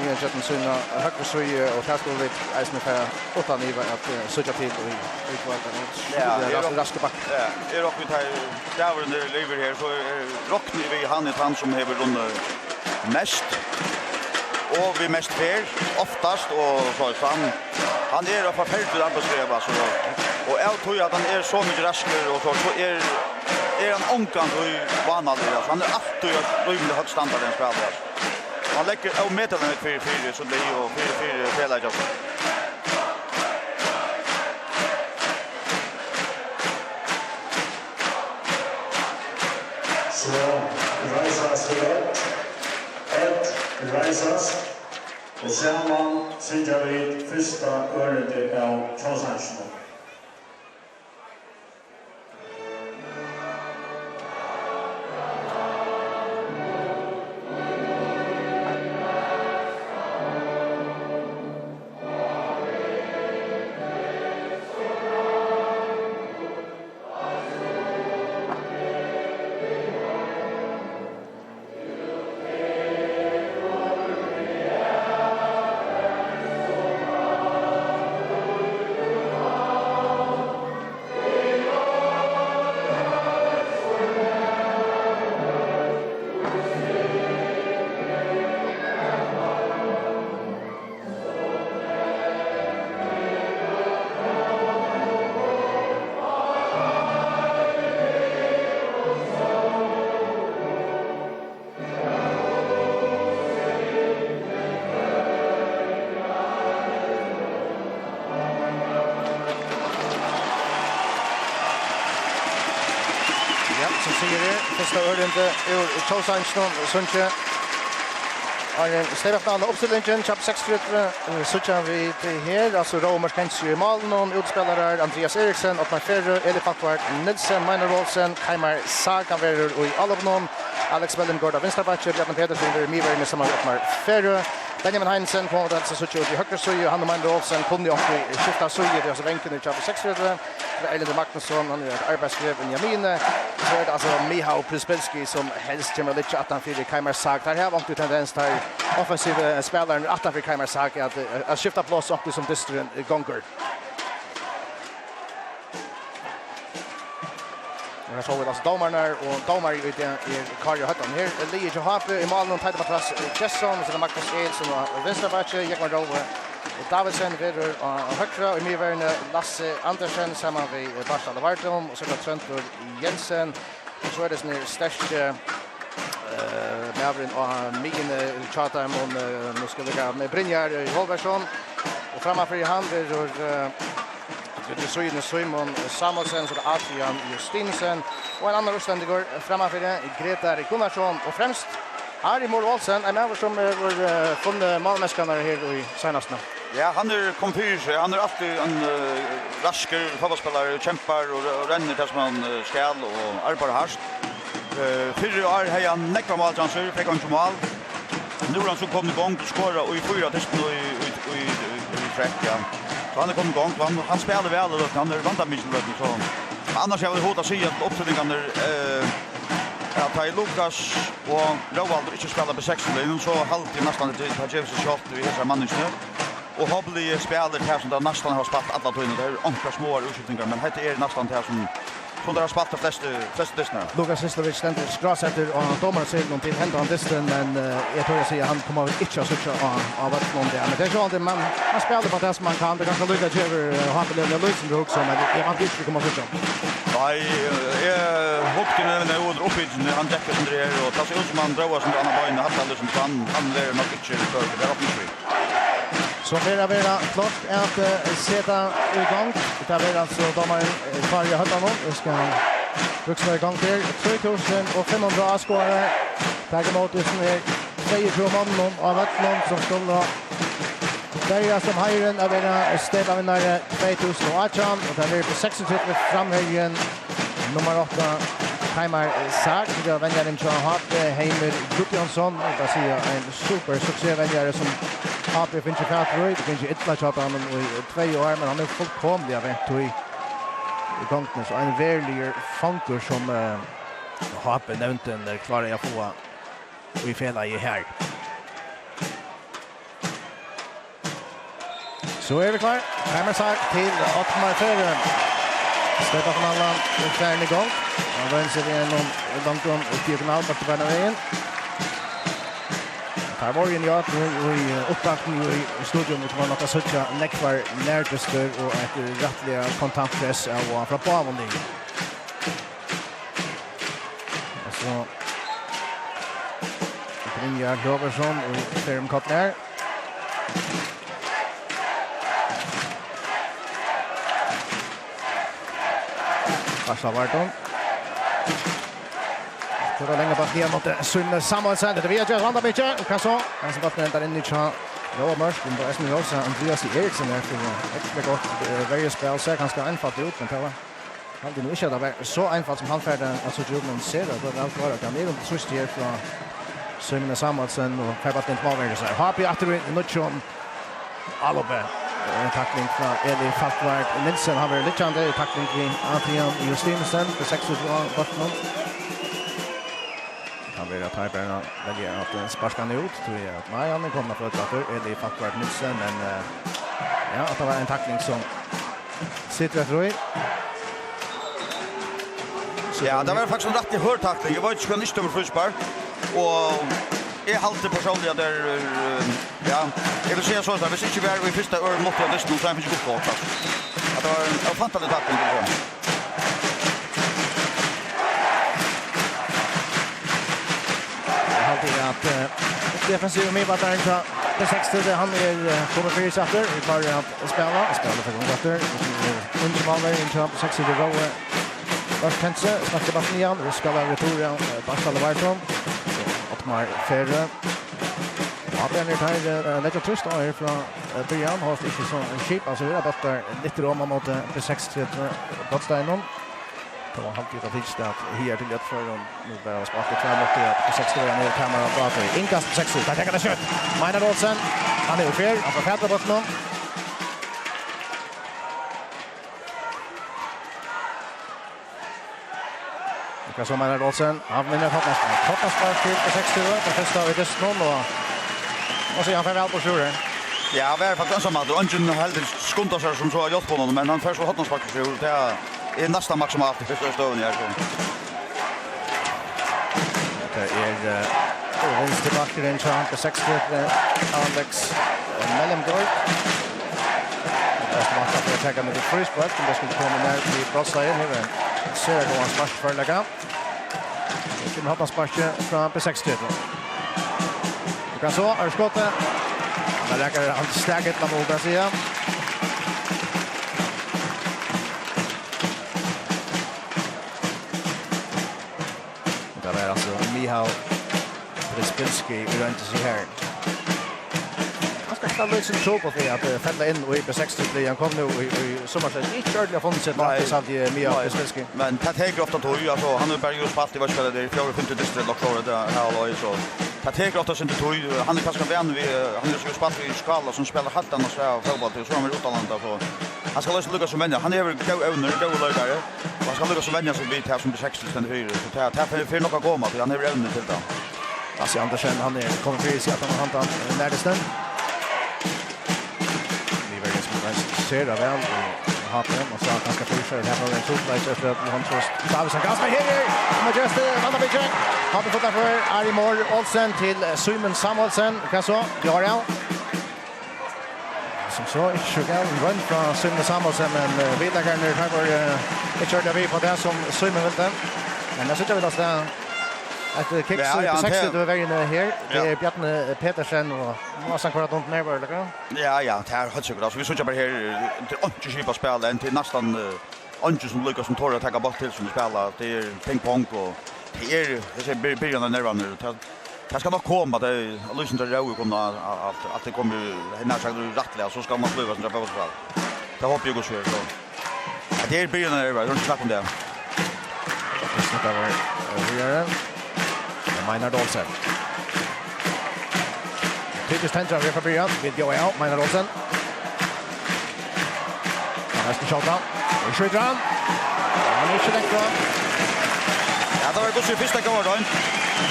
Nya Jetten Sunna högre söje och Kaskovit Eisner åtta niva att söka till i kvalten. Ja, raska back. Ja, är rock här där var det lever här så rock vi han som har vunnit mest. Och vi mest fair oftast och så han är av förfärligt arbetsgivare så och jag tror att han är så mycket raskare och så är han onkant och vanlig han är alltid rymlig hög standard den spelare. Han lägger av meterna för så det är ju för spelare också. Så Reisas Reisas och samman synger vi första öret av Trollhättan. som säger det. Första örende ur Tjåsansson, Sunche. Arjen Stefan uppställningen chap 6-3 Sucha vi till här alltså Romer Kensju i mål utspelare Andreas Eriksen och Ferro Elefantwart Nilsen Minor Olsen Kaimar Sagan verer och i alla av dem Alex Bellengård av vänsterbacken Björn Pedersen verer med med samma med Ferro Benjamin Heinsen på den så Sucha i höger så han och Minor Olsen kunde ju också skifta så det alltså vänken i chap 6-3 Elin Magnusson han är arbetsgrev i Jamine så är det alltså Mihał Przyspelski som helst kommer lite att han för Kaimar Sagan här har varit tendens till offensiva spelaren att för Kaimar Saga att skifta plats också som distren gånger. Och så vill alltså domar i det Karl Hutton här Lee Johape i mål och tajta pass Jesson så Marcus Elsson och vänsterback Jakob Rowe Davidsen vidare och högra i midvärne Lasse Andersen samman med Barca Lavartom och så Tröntor Jensen och så är det sån största Mavrin och Migin Chatham och nu ska vi gå med Brynjar Holversson och framför i hand det så in Simon Samuelsen så Adrian Justinsen och en annan russländigår framför det Greta Gunnarsson och främst Harry Olsen en av som var från Malmöskarna här i senaste. Ja, han kompyr, han alltid en rasker fotbollsspelare, kämpar och ränner till som han skall och arbetar hårt. Fyrre år har han nekva målchanser, fikk han ikke mål. Nu har han så kommet igång til skåra og i 4 testen og i trekk, ja. Så han kommet igång, han spelar väl och han vantar mycket så. Annars jag vill hota sig att uppsättningen att ta Lukas och Roald inte spelar på 16 så halvtid nästan till på James shot vi har mannen nu. Och Hobbly spelar här som där nästan har spelat alla tiden där ankar små utskjutningar men det är nästan här som där har spelat flest distnar. Lukas Istovic ständer skrassätter och domaren säger någon till händer han disten men jag tror jag säger han kommer inte att switcha av att någon där men det är så att man spelar på det som man kan det kanske Luka Jever har på den lösen också men jag har inte kommer att switcha. Nej, hukten är under uppbyggnaden han jäktar som det är och tar sig ut som han drar som andra bein har han liksom han är nog inte för det är uppbyggnaden. Så blir det klart att sätta igång. Det blir alltså domaren Karl Hutton och ska vuxna igång till 3500 skårare. Tager mot det som är 2 mannen av Vattland som skulle börja som höjren av en städvinnare 2018 och det är på 36 framhöjen nummer 8 Kaimar Sack. Det vänjer den John Hart Heimer Gudjonsson och det ser en super succéväljare som Happy finns ju fast Roy, det finns ju ett match på honom i 2 år men han är fullkomlig av ett i gången så en verklig funker som Happy nämnt den klarar jag få och i fela i här. Så är vi klar. Kaimar Sack till Ottmar Ferren. Stefan från Allan är färdig igång. Han vänster igenom långt om diagonal bort på vägen. Här var ju en jakt i uppbackning i studion som var något att söka nekvar närtester och ett rättliga kontantpress av från Pavonning. Och så Brynjar Robertson och Ferm Kottner. Passa Varton. Så länge bak ner mot Sunne Samuelsen. Det vet jag randa mycket. Kan så. Han som vattnar där inne i chat. Roa Mörsk och Esmin Rosa Andreas Eriksen där för extra gott varje spel så ganska enkelt ut men det var aldrig nog inte det så enkelt som han färdade alltså Jordan ser det allt var att han är runt switch här från Sunne Samuelsen och Perbat inte mål så här. Happy att det Nutchon Alobe en tackling från Eli Falkvart Nilsen har varit lite andra tackling kring Adrian Justinsen för 6 botten. Han vill att Hyperna väljer att sparska ner ut tror jag att nej han kommer för att Eli Falkvart Nilsen men ja att det var en tackling som sitter rätt Roy. Ja, det var faktiskt en rätt hård tackling. Jag var inte skulle inte över frispark och är halvt personligt där ja, jag vill säga så att hvis inte vi är i första år mot det så är det inte gott på. Att det var en fantastisk tackling det. Jag hade att defensiv med vad inte det 60 han är kommer för sig efter vi tar att spela för gång efter under mål där in på 60 row Lars Tense snackar bara igen. Vi ska vara retorian. Barstad Varton. Ottmar Ferre. Ja, det är här lägger tröst då här från början har det inte sån chip alltså vi har bara lite om mot P6 Gottsteinen. Det var halvtid av hitch att här till ett för nu bara sparka två mot P6 då ner kameran bra för inkast P6 där tänker det kött. Maynard Olsen han är fair han får fälla bort någon. Det som Maynard Olsen han vinner hoppas till P6 då det första vi just någon och så han får väl på sjuren. Ja, vi är faktiskt som att ungen helt skundar sig som så har gjort på honom, men han först har någon spark för det är nästan maximalt i första stövningen här så. Det är vänsterbacken i chans på 60 Alex Mellengård. Det ska vara för att ta med det first break, det skulle komma ner i brottsliden nu. Så det var en spark för lägga. Det kommer hoppas spark från P6. Kan så, är skottet. Men lägger han stärket på båda sidan. Det är alltså Mihal Prispinski i runt sig här. Han ska ställa ut sin tro på för att fälla in och i B60 han kom nu i sommarsäsongen. Inte ordentligt har funnit sig att av Mihal Prispinski. Men det här ofta tog ju alltså han är bara just fast i vad spelar det 4-5 distrikt och det här var så. Det här ofta sen tog han är kanske vän vi han är ju spalt i skala som spelar helt annat så fotboll så han är utomlands så. Han ska lyckas som vänner. Han är väl go lögare. Han ska lyckas som vänner som vi tar som B60 ständer för så det för några gånger att han är evne till det. Alltså Andersen han är kommer för sig att han har närdesten. Vi vill ju se det väl hatten och så att han ska fortsätta här på en shotlight efter att han först Davidsen ganska här Majesty han har byggt har fått för Ari Moore Olsen till Simon Samuelsen kan så gör han som så Sugar run från Simon Samuelsen men vi lägger ner här var det körde vi på det som Simon ville men jag sitter väl där att kicks på 60 då är inne här det är Bjarne Petersen och Måsan kvar runt ner eller ja det här har så så vi såg bara här till inte skipa spela en till nästan inte som Lucas som tar att ta bort till som spelar det är pingpong och det är jag ser början av nervarna nu det ska nog komma det lyssna till det kommer att det kommer när jag rättliga så ska man flyga som på spel det hoppas jag går så det är början av nervarna runt snack om det det snackar vi gör Maynard Olsen. Typiskt tänkte vi för början. Vi går out. Maynard Olsen. Nästa shotdown. Och skjuter han. Han är inte längre. Ja, det var ju första gången.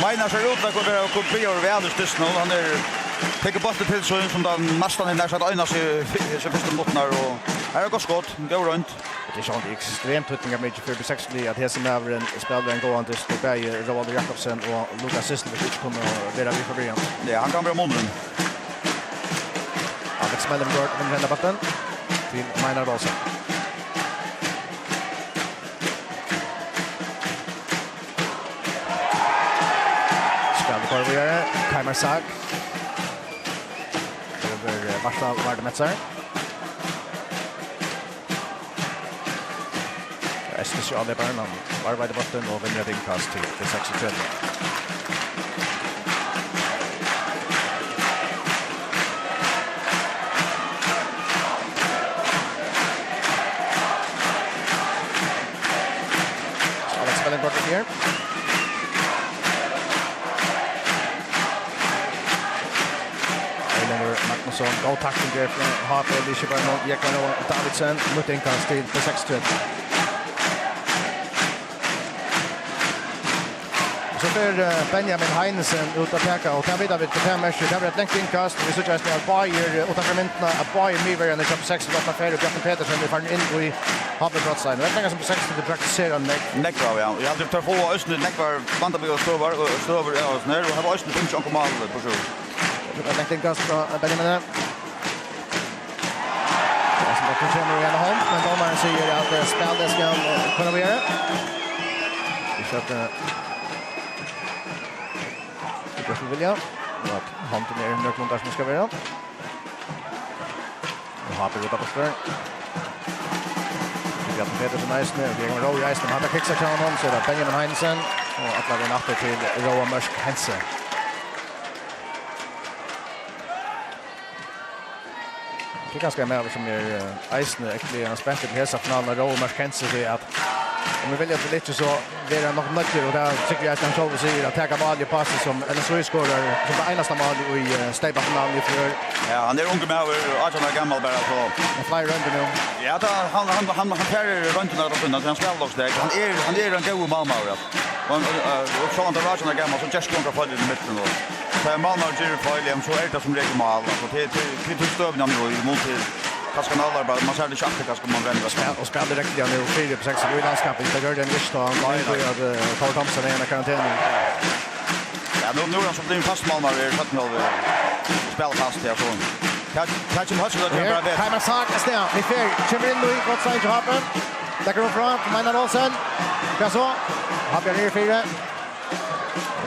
Maynard ser ut att vara kopier av Väderstys nu. Han är tänker bort till så som den nästan är så att ena sig första bottnar och här går skott. Går runt. Det är sånt extremt tutningar med för B6 att Hesen Avren spelar en gående Storberg, Roald Jakobsen och Lukas Sislovic inte kommer att vara vid för början. Ja, han kan bli munnen. Alex Mellengård med hela batten till Maynard Olsen. Spelar på vidare. Kaimer Sag. Över Varstad Vardemetzer. Estes Jarle Bernam var vid botten och vinner inkast till B63. Alex Mellengård här. Magnusson, go tackling där från Harper, Lisheberg, Jekman och Davidsen mot inkast till B63. Så för Benjamin Heinesen ut att täcka och kan vidare vid 5 matcher. Det blir ett längt inkast. Vi såg just att Bayer utanför minterna att Bayer Miver i köp 6 och 8 och Bjarne Petersen vi får in i Havrebrottsline. Det är pengar som på 6 till praktisera Neckvar ja. Jag hade tar få östen Neckvar vanta på stöver ja snär och har östen finns också mal på så. Det är längt inkast från Benjamin. Ja, så det kommer i alla hand men domaren säger att spelet ska kunna vara. Vi köper det skulle vilja att han till ner under kontra som ska vara. Och har på utav förstör. Bjarne Petersen Eisne, og Bjørn Rowe Eisne, han har kikset til honom, så det Benjamin Heinsen, og Atla vi natter til Roa Mørsk Hense. Det är ganska med som Eisne, egentlig han spente til hesa finalen av Roa Mørsk Hense, det at om vi vill att det lite så det är nog mycket och där tycker jag att han själv säger att ta mål i passen som LSU skorar som det enaste mål i Steibafinalen i fjör. Ja, han är ung med och är gammal bara så. Han flyr runt nu. Ja, han färger runt när han spelar också där. Han är en god målmål. Och så han där Rajan gammal så just kommer för i mitten då. Så målmål ger fel så är det som regel mål. Så det är stövna nu i mot Kaskanalar bara man ser det chans att man vänder och spelar direkt igen och 4 på 6 i landskapet. Det gör den just då. Han går att Carl Thompson i karantän. Ja, nu är han som blir fast mål när satt med spel fast där så. Kanske måste det bara vet. Timer sak är där. Vi får kommer in nu gott side hoppen. Där går fram Magnus Olsen. Ja så. Har vi ner 4.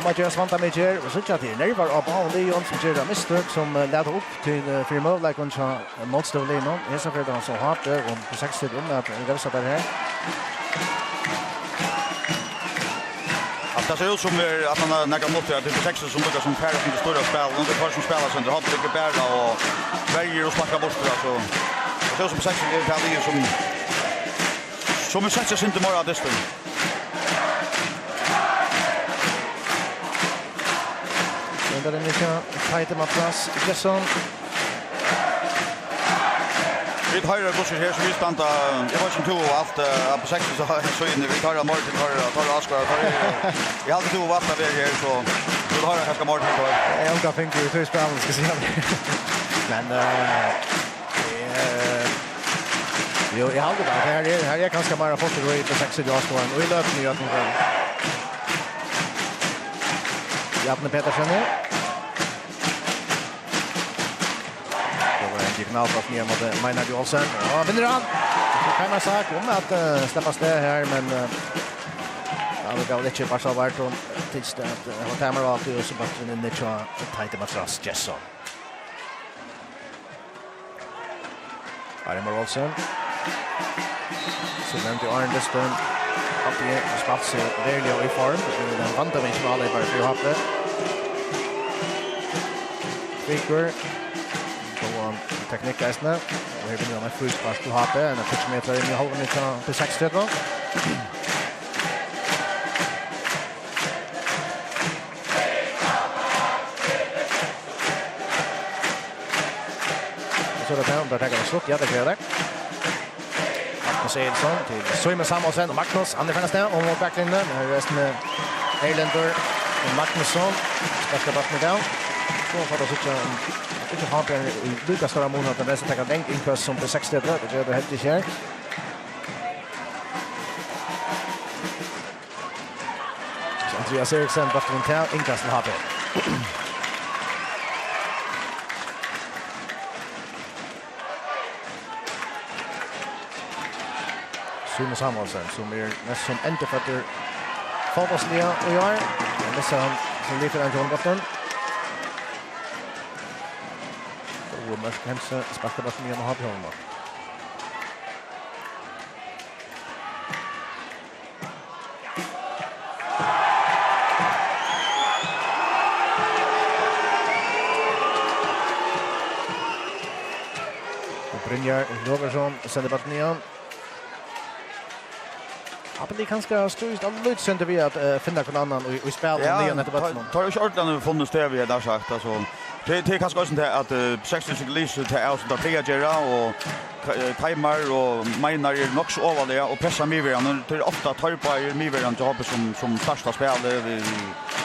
Man just vanta med här och så att det nervar av all det Jons som gör misstag som leder upp till för mål like on motstånd Lennon. Det är så för så hårt och på 60 att det så där här. Att det ser ut som att han har några mot att det är 60 som brukar som färre som det stora spel och det kvar som spelar sen det har inte bära och väljer att sparka bort det så. Det ser ut som 60 det är som 60 inte mer av det spel. Där är Mika Peter Matras Jesson. Vi tar ju bussen här som vi stanta. Jag var som två och allt på 6 så inne vi tar Martin tar Oskar tar. Jag hade två vattna väg här så då har jag ganska Martin på. Jag ska tänka ut hur spelarna ska se. Men jo, jag hade det här är ganska bara fått det i på 6 idag så och i löpning gör det. Bjarne Petersen här. Signal på ner mot Magnus Olsen. Ja, vinner han. Så kan man säga om att släppas det här men ja, det går lite bara så vart hon tills det att han tar mig alltid och så bara in det så tajt Matras Jesson. Magnus Olsen. Så vem till Arndeston. Alltid spats väldigt i form. Den vantar vi inte alla bara för hoppet. Speaker. Och teknik Eisne. Och här vinner han ett frispark till HP. En 6 meter in i halvan till 60 då. Så det där tar han slott. Ja, det gör det. Magnus Edson till Simon Samuelsen och Magnus. Han är fast där och mot backlinjen. Här är resten med Eilander och Magnusson. Ska bort med down. Så får det sitta inte har en lika stora månad att nästan ta en inkast som på 60 det gör det helt inte här. Så Andreas Eriksson efter en tär inkast har det. Simon Samuelsen som är nästan inte för att fotbollsliga och jag nästan som lite en John och Mörsk Hense sparkar bara som igen och har på honom. Och Brynjar Loversson sänder bara nian. Ja, men det kanske stort alldeles sen det vi att finna någon annan och spela nian efter vatten. Tar ju short den funnits där vi har sagt alltså. Det är kanske också det att 60 cyklister till oss där Tegera och Kaimar och Meinar är nog så över det och pressa Mivian det är ofta tar på Mivian jobb som första spelare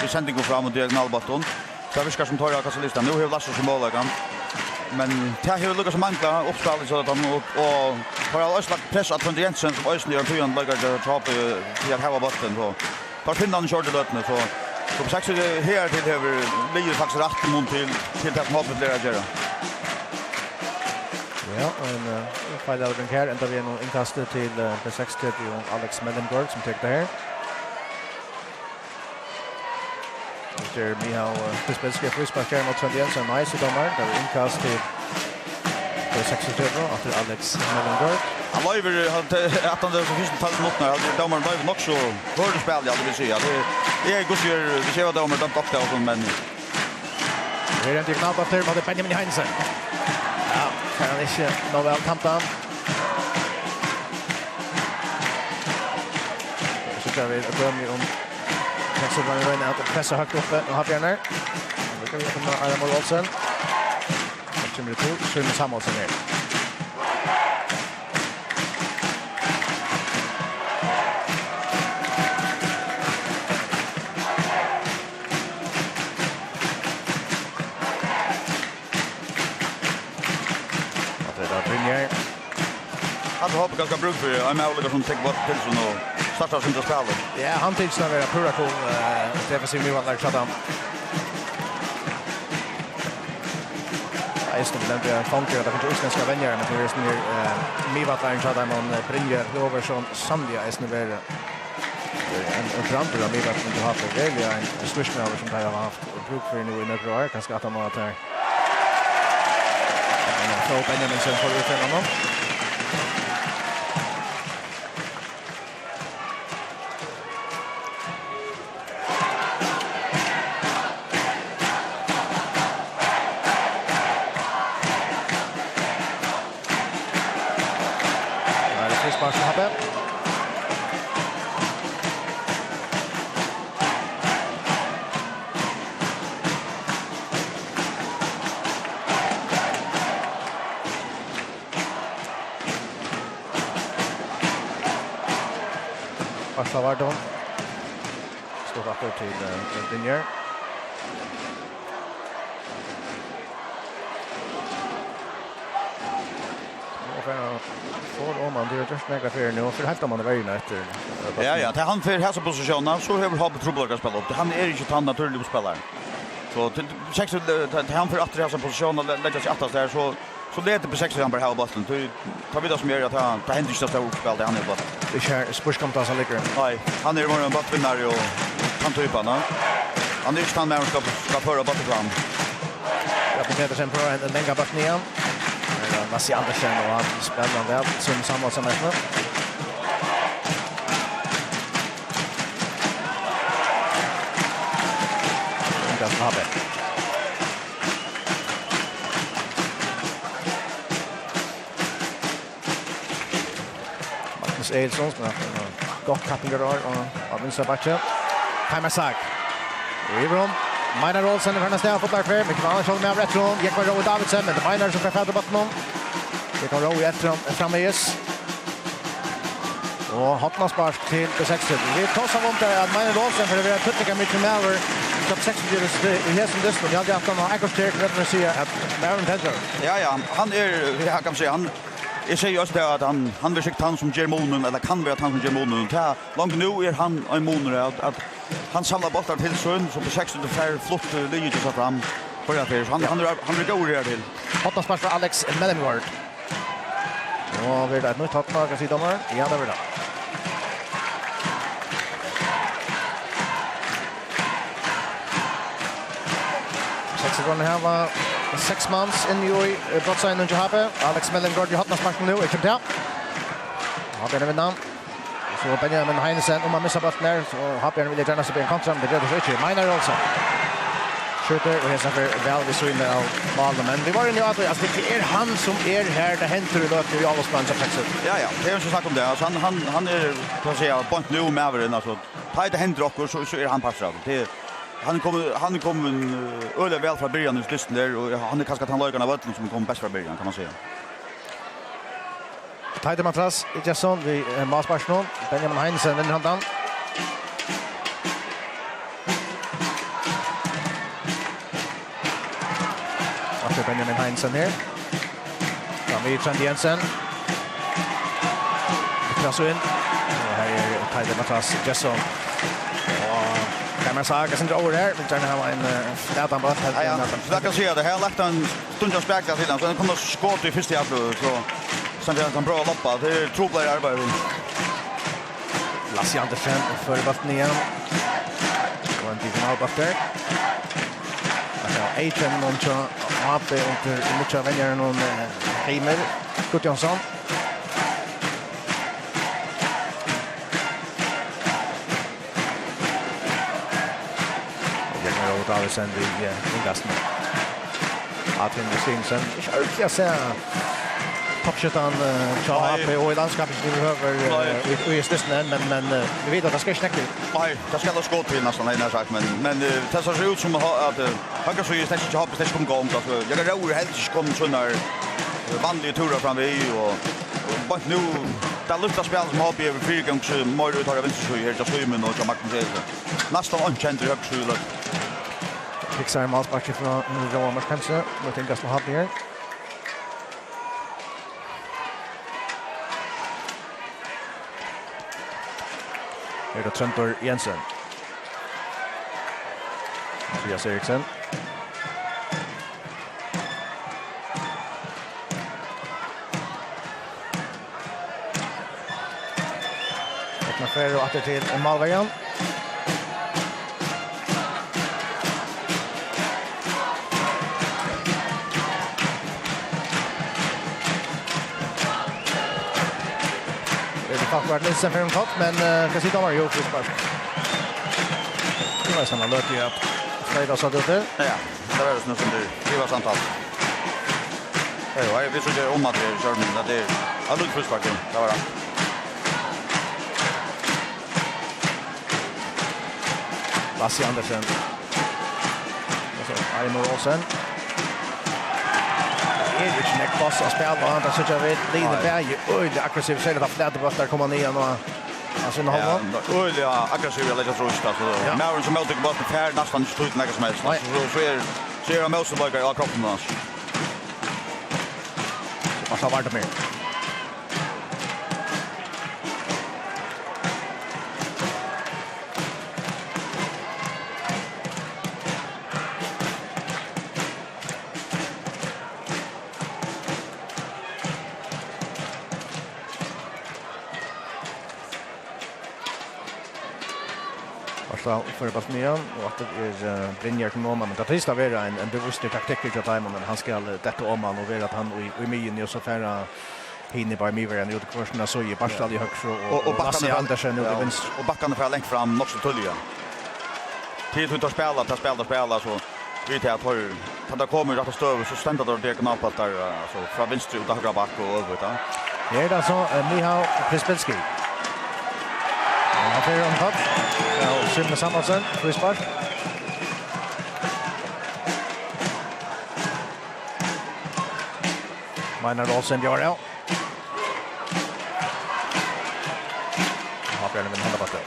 vi sänder gå fram och diagonalbaton. Så vi ska som tar jag listan nu har Lasse som målare men det har Lucas Mankla uppspelat så att han och har alltså lagt press att från Jensen som Östen gör tygen lägger det jobb till att ha botten så tar finna en short löpne så på 6 här till över ligger faktiskt rätt mot till att hoppet lära göra. Ja, en fall av den här ända vi en inkast till P60 och Alex Mellengård som tar det här. Det är Mihal Krispelski frisparkar mot Trond Jensen, nice i domar. Det är inkast till Nummer 36 efter Alex Mellengård. Han var ju att han det så finns det tal mot när det domaren var nog så hör det spel jag vill säga. Det är gosjer det ser vad domaren dömt upp där och men Det är inte knappt efter med Benjamin Heinsen. Ja, kan han inte nå väl kampen. Så kör vi ett döm om Texas var inne att pressa högt uppe och har Björner. Det kan vi komma Armor Olsen. Kommer det på Schön Samuelsson ner. Han har ganska bruk för en möjlighet som tar bort pilsen och startar sin spel. Ja, han tycks när vara pura cool defensiv nu alla chatta. Jag står väl inte funker att det inte ska vänja men det är ju Mivat där chatta man Brynjer över som Sandvia är snöver. En framtid av Mivat som du har för väl en swishman som har haft bruk för nu i några år kanske att han har där. Så Benjamin sen får vi till honom. Vardon. Står varför till Brynjer. Får om man det just mega för nu för helt om man är väl efter. Ja, det han för häsa positionen så har vi har trubbel att spela upp. Han är inte han naturlig spelare. Så till 6 han för att häsa positionen lägger sig attast där så det är på 6 han bara har bollen. Ta vidare som gör att han tar händer just att spela det han är bara. Det kör spurskomta så ligger. Nej, han är ju en bottvinnare och han tar upp han. Han är ju stand med ska föra botten fram. Jag försöker sen på en längre bort igen. Lasse Andersen och han spelar väl som samma som nästan. Det ska ha det. Magnus Eilsson som har gott kappingar och av Vinstra Batche. Heimersak. Rivron. Meinar Olsen i första stället fotboll för mycket annars håller med av Retron. Gick med Roy Davidsen men det Meinar som får fälla botten. Det kan Roy efter framvis. Och Hotna spark till B60. Vi tar så vant att Meinar Olsen för det är tuttiga mycket mer över top 6 i hästen dess och jag hade haft någon akostek rätt att säga att Baron Tedder. Ja, han är jag kan säga han jag säger just det att han vill skicka han som Germonen eller kan vara han som Germonen. Ta långt nu är han en månad att han samlar bollar till Sund som på 6 och fär flott ligger så fram för det här. Han vill gå där till. Hotna spark för Alex Mellengård. Och vi har ett nytt hopplag att sitta med. Ja, det är det. Sexsekunder här var 6 mans in i brottsignen och Johabe. Alex Mellengård i Hotna spark nu. Inte där. Ja, det är vinnan. Så Benjamin Heinsen om man missar bollen där så har han vill gärna se på en kontra men det gör det inte. Meinar Olsen. Skjuter och hälsar för väl vi så in av Malmö men vi var ju nu att alltså det är han som är här det händer i löpet i Alosman så faktiskt. Ja, det är ju så sagt om det. Alltså han är kan säga point nu med över alltså. Ta det händer också så är han passad. Det han kommer öle väl från början just där och han är kanske att han lagarna vatten som kommer bäst från början kan man säga. Tajde matras i Jason vi Masparsnon Benjamin Heinsen vinner handan. Efter Benjamin Heinsen här. Fram i Trent Jensen. Klasso in. Och här är Tajde matras Jason. Kan man säga att det är över här. Vi tar ha en flätan bort. Ja, så där kan se det här lagt en stundens bäcka till han så han kommer skott i första halvlek så sen det är en bra loppa. Det är trubbel i arbetet. Lasse Andersen för bollen igen. Och en diagonal bort där. Alltså Aiden Moncho Hape under mycket vänjaren och Heimer Gudjonsson. Davidsen vid ingasten. Att Stinsen. Jag ser toppskyttan Chape och i landskapet vi behöver i stösten men vi vet att det ska snacka. Nej, det ska skott till nästan när sagt men det ser ut som att han så just inte har bestämt gå om så jag rör helt kom så när vanliga turer fram vi och bara nu där luktar spel som har över 4 gånger mer ut har vänster så här så men och Magnus Elsen. Nästan okänd i högskolan. Fixar Malsback från Romas kanske. Jag tänker att ha här. Är det Tröntor Jensen. Mattias Eriksen. Öppnar för och åter till Malvägen. Faktiskt Nilsen för en kort men kan sitta var ju frispark. Det var såna lökigt att Frida sa det där. Ja, det var det som det var samtal. Ja, jag vet inte om att det kör men det är alldeles frispark det var det. Lasse Andersen. Och så Aino Olsen. Erik Schneck pass och spel var han så jag vet Line Berg öde aggressiv så det fläder bort där kommer ner och alltså en halva öde aggressiv eller så så men som möter bort för nästan inte ut något som helst så är det måste vara all kroppen då vad har varit med för Basmian och att det är Brynjar till mål men det trista vara en bevisst taktik till Diamond men han ska detta om han och vara att han i myen och så färra hinner bara med en ut kursen så i Barstad i högst och Lasse Andersen ut i vänster och backarna för längt fram nog så tulliga. Tid att spela så vet jag att det kommer att stöv så ständer det knappt att där så från vänster ut högra back och över där. Ja, det är så Mihal Prispelski. Han får en tapp. Ja, Simon Samuelsen, frispark. Magnus Olsen gör det. Har Björn med hända backen.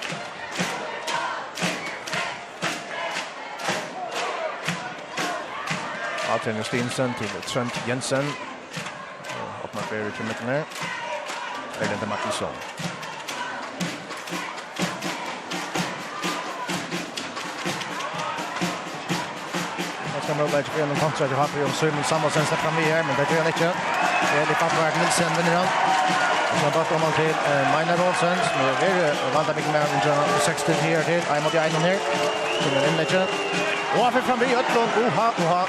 Adrian Stinsen till Trent Jensen. Öppnar Berry till mitten här. Eller Martinsson. Möjlighet för en kontra till Happy och Simon Samuelsen släpper fram här men det gör han inte. Det är lite Patrik Nilsen vinner han. Och så bara om han till Magnus Olsen som är vant mycket mer än 60 här till. Jag måste in här. Så är det inte. Och han får fram vid Ötlund. Oha.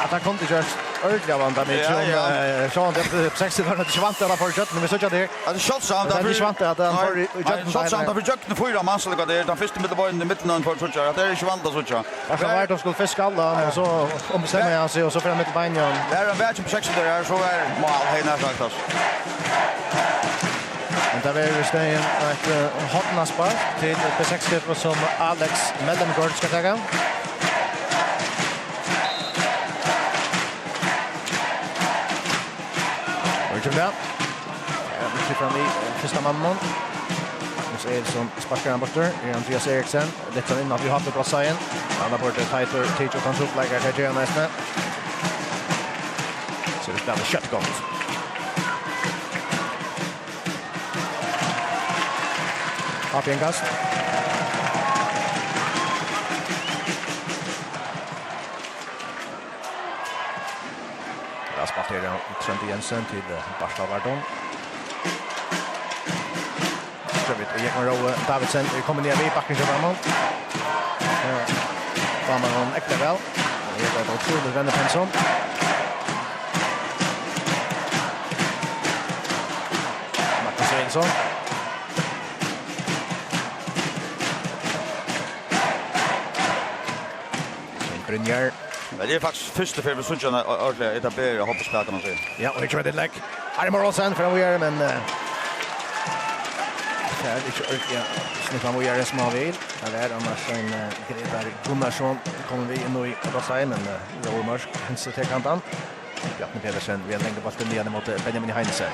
Att han kom till just ordentligt vant med Sean det 60 var det svant alla för Jötten men vi såg det. Ja, det shot sound där. Det svant att han för Jötten. Shot sound för Jötten fyra man så det den första med var i mitten för så det är svant så tjå. Jag kan vara då skulle fiska alla och så ombestämmer jag sig och så fram med Benjan. Där är en batch på 60 där så är mål hela sagt oss. Men där är det stegen ett hotnaspar till P60 som Alex Mellengård ska ta. Ja, vi fram i första mannen. Så är det som sparkar han bort där. Andreas Eriksen. Lite in att vi har på plats igen. Han har bort tighter teacher control like att göra nästa. Så det spelar shotgun. Upp en kast. Spatterar Trent Jensen till Barstad Vardon. Så vet jag kan Davidsen kommer ner vid backen så framåt. man honom äkta väl. Det är ett otroligt vändepensum. Marcus Svensson. Brynjar. Det är faktiskt första för Sundsjön ordentligt etablera hoppspel kan man säga. Ja, och jag vet det like. Armor Olsen för vi är men ja, snittar vi är som vi vill. Det är annars en Gretar Gunnarsson kommer vi in i på sidan men Roar Mörsk hänser till kanten. Bjarne Pedersen vi längre bollen ner mot Benjamin Heinze.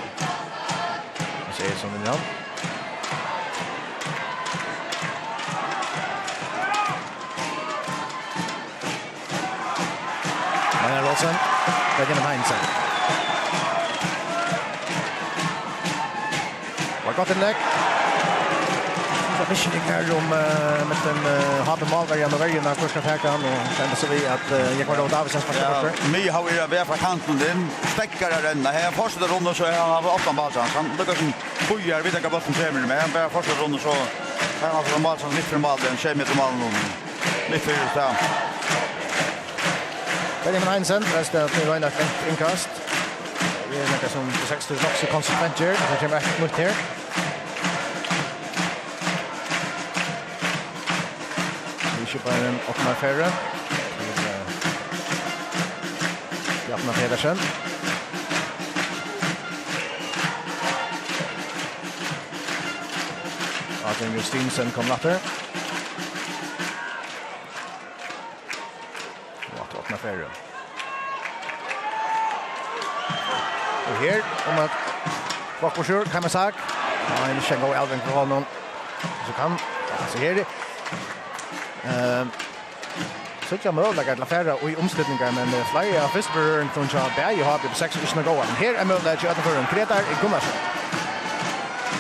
Vi ser som den. Magnus Olsen, Benjamin Heinze. Var gott inlägg. Så visioning här om med den Habe Malberg och Värjena första attacken och kände så vi att Jakob David Davidsson första Ja, mig har vi där från kanten den stäckare den här första rundan så han har åtta bollar han lyckas bojar vid att bollen kommer med han bara första rundan så han har från bollen som lite för mål den schemat till mål nu. Lite för så. Benjamin Heinze, resten av Reinhard inkast. Det är något som på 60 också konsekvent gör. Det kommer ett mot här. Vi köper en Ottmar Ferre. Bjarne Pedersen. Adrian Justinsen kom latter. Ottmar Ferre. Och här om att Bakborsur kan man sagt. Ja, en skänga och Alvin för honom. Så kan så här det. Så jag möjliga att Ferre och i omställningar men flyer Fisburn från Charles Berg har på 6 år gå. Här är möjligt att för en Gretar Gunnarsson.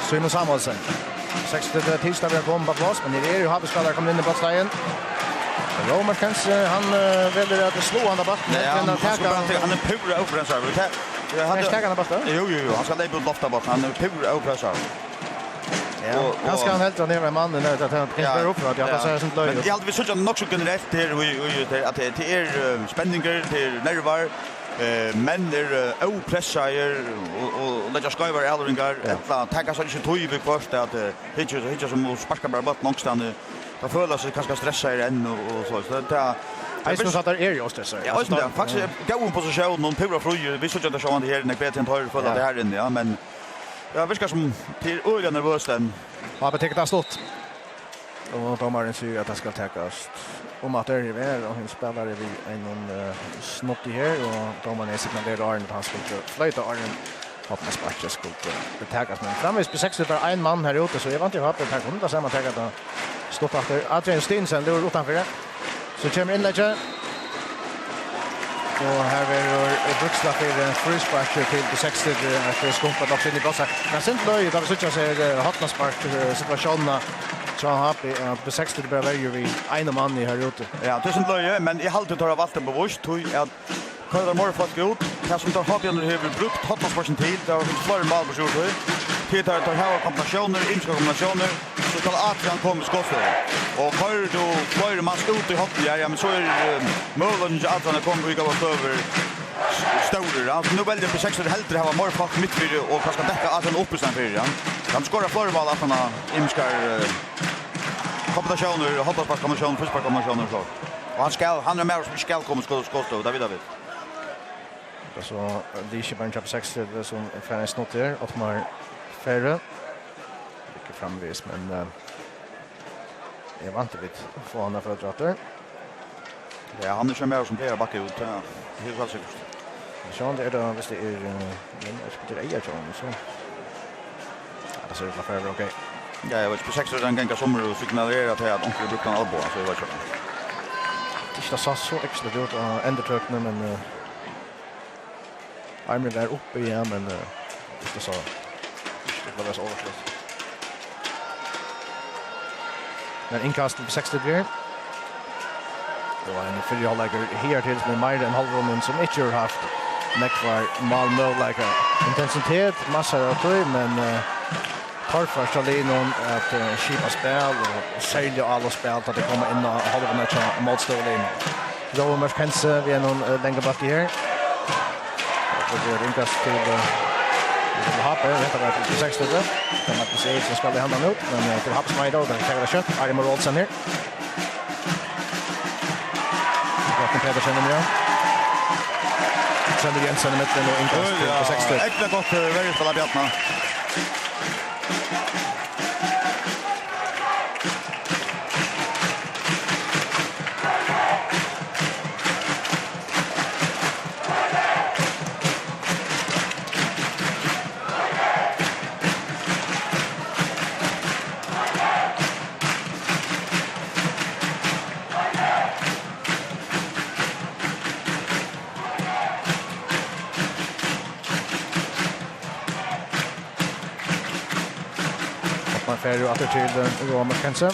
Simon Samuelsen. 60 tisdag vi har kommit på plats men det är ju har spelare kommer in i platslägen. Roman kanske han väljer att slå andra backen men han är pura upp den så här. Han har backen. Jo, han ska lägga upp lofta bort. Han är pura upp så här. Ja, han ska han helt dra ner mannen där att han kan spela upp för att jag passar sånt löj. Men jag hade vi så nog så generellt till att det är spänningar till nervar. Men är opressar och lägga skriver äldringar att tagga så inte tog vi först att hitcha som sparkar bara bort någonstans. Då följer sig kanske stressar än och så det Eisen satt där är ju stressar. Ja, det faktiskt gå en position någon pura fru vi såg att det så han här när bättre än tar för det här inne ja men jag viskar som till öliga nervös den. Har betäckt det stått. Och domaren säger att det ska täckas. Om att det är väl och han spelar vi en snott i här och domaren är signalerar att han ska flytta Arnen hoppas på att det ska betäckas men framvis på 60 för en man här ute så jag vant ju hoppas att han kommer samma täckat att stoppa efter Adrian Stinsen då utanför det. Så kommer inlägget. Och här är det Bruksla för frispark till 60 att skumpat också in i bossen. Men sen löj där så ser Hatnarspark situationen så happy på 60 det behöver ju vi en man i här ute. Ja, det är inte löj men i halvtid tar jag valt en bevist tog att köra mer folk ut. Kanske inte har Fabian över brukt Hatnarsparken till där har flera mål på sjön. Peter tar här kombinationer, inska kombinationer. Så ska Adrian komma skottet. Och kör då flera man ut i hockey ja men så är målen att Adrian kommer vi gå över stora. Alltså nu väldigt på 60 helt det har mer folk mitt för och kanske täcka Adrian upp sen för ja. Han skorar flera mål att han inskar kombinationer, hoppas kombinationer, frispark kombinationer så. Och han är med som ska komma skottet och David. Så det är bara en chap 60 som fan snott där att man Ferre. Mycket framvis men jag var inte vet få han för att dra där. Ja, han är ju mer som blir backa ut. Ja, det är så säkert. Så det är då visst det är jag skulle säga så. Ja, det ser ut att vara okej. Ja, jag vet på 6 den gången sommar och signalerar att jag inte brukar en albo så jag vet inte. Det är så extra gjort och ändetryckna men Armen där uppe igen men det så det var så överskott. Men inkast på 60 blir. Och en fyra hållare här till med mer än halvrummen som inte har haft nekvar Malmö like intensitet massa av tid men torrförsta linon att skipa spel och sälja alla spel att det kommer in och håller med till motståndaren. Då måste Pense vi någon längre bak här. Och det ringas till Happe, vet jag till 60 där. Kan man se så ska det hända nu, men till Happe som idag där tar det kött. Arimo Rolsen här. Gott Pedersen nu. Sen det Jensen med den och inkast till 60. Äckla gott väldigt spela Bjartna. Färre åter till Romer kanske. Och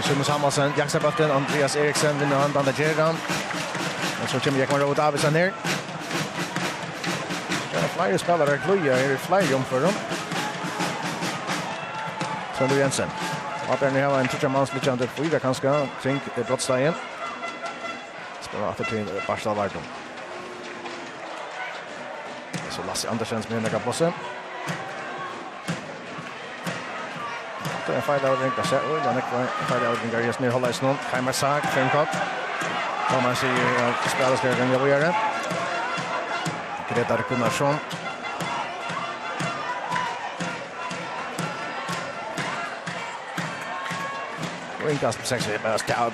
Simon Samuelsen, Jacksabatten, Andreas Eriksen vinner han där Gerdan. Och så kommer Jackman Road Davidson ner. Det är flera spelare Gloja är flera om för dem. Sander Jensen. Vapen nu har en tjejmans lite under 4 kanske kring brottslagen. Spelar åter till Barstad Vardon. Så Lasse Andersen som är bossen. Det är en fejl av ringa sig. Och den är fejl av ringa just nu håller snön. Heimer Sag, Femkott. Då man ser att spelar ska gå vidare. Gretar Gunnarsson. Inkast på 6 men stad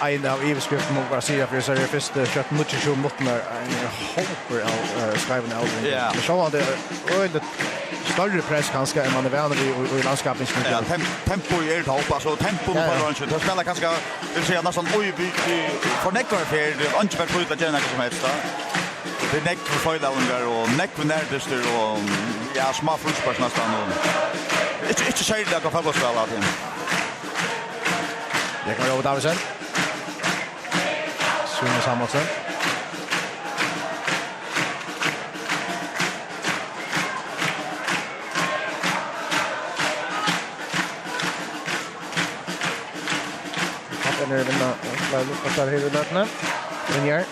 en av Iveskriften mot Brasilien för så är det första kött mycket så mot när en hopper av skriven Eldring. Men så var det väldigt större press kanske än man är van vid i landskapet. Ja, tempo är det hoppas så tempo på lunchen. Det spelar kanske vill säga nästan oj vi för neckar för det inte för att göra något som helst. Det neck för följdaungar och neck med närdister och ja små fotboll nästan och inte säger det att få spela att Jag kan Robert Davidsen. Simon Samuelsen. Kappen är vinna. Lukas där hela löpna. Linjer.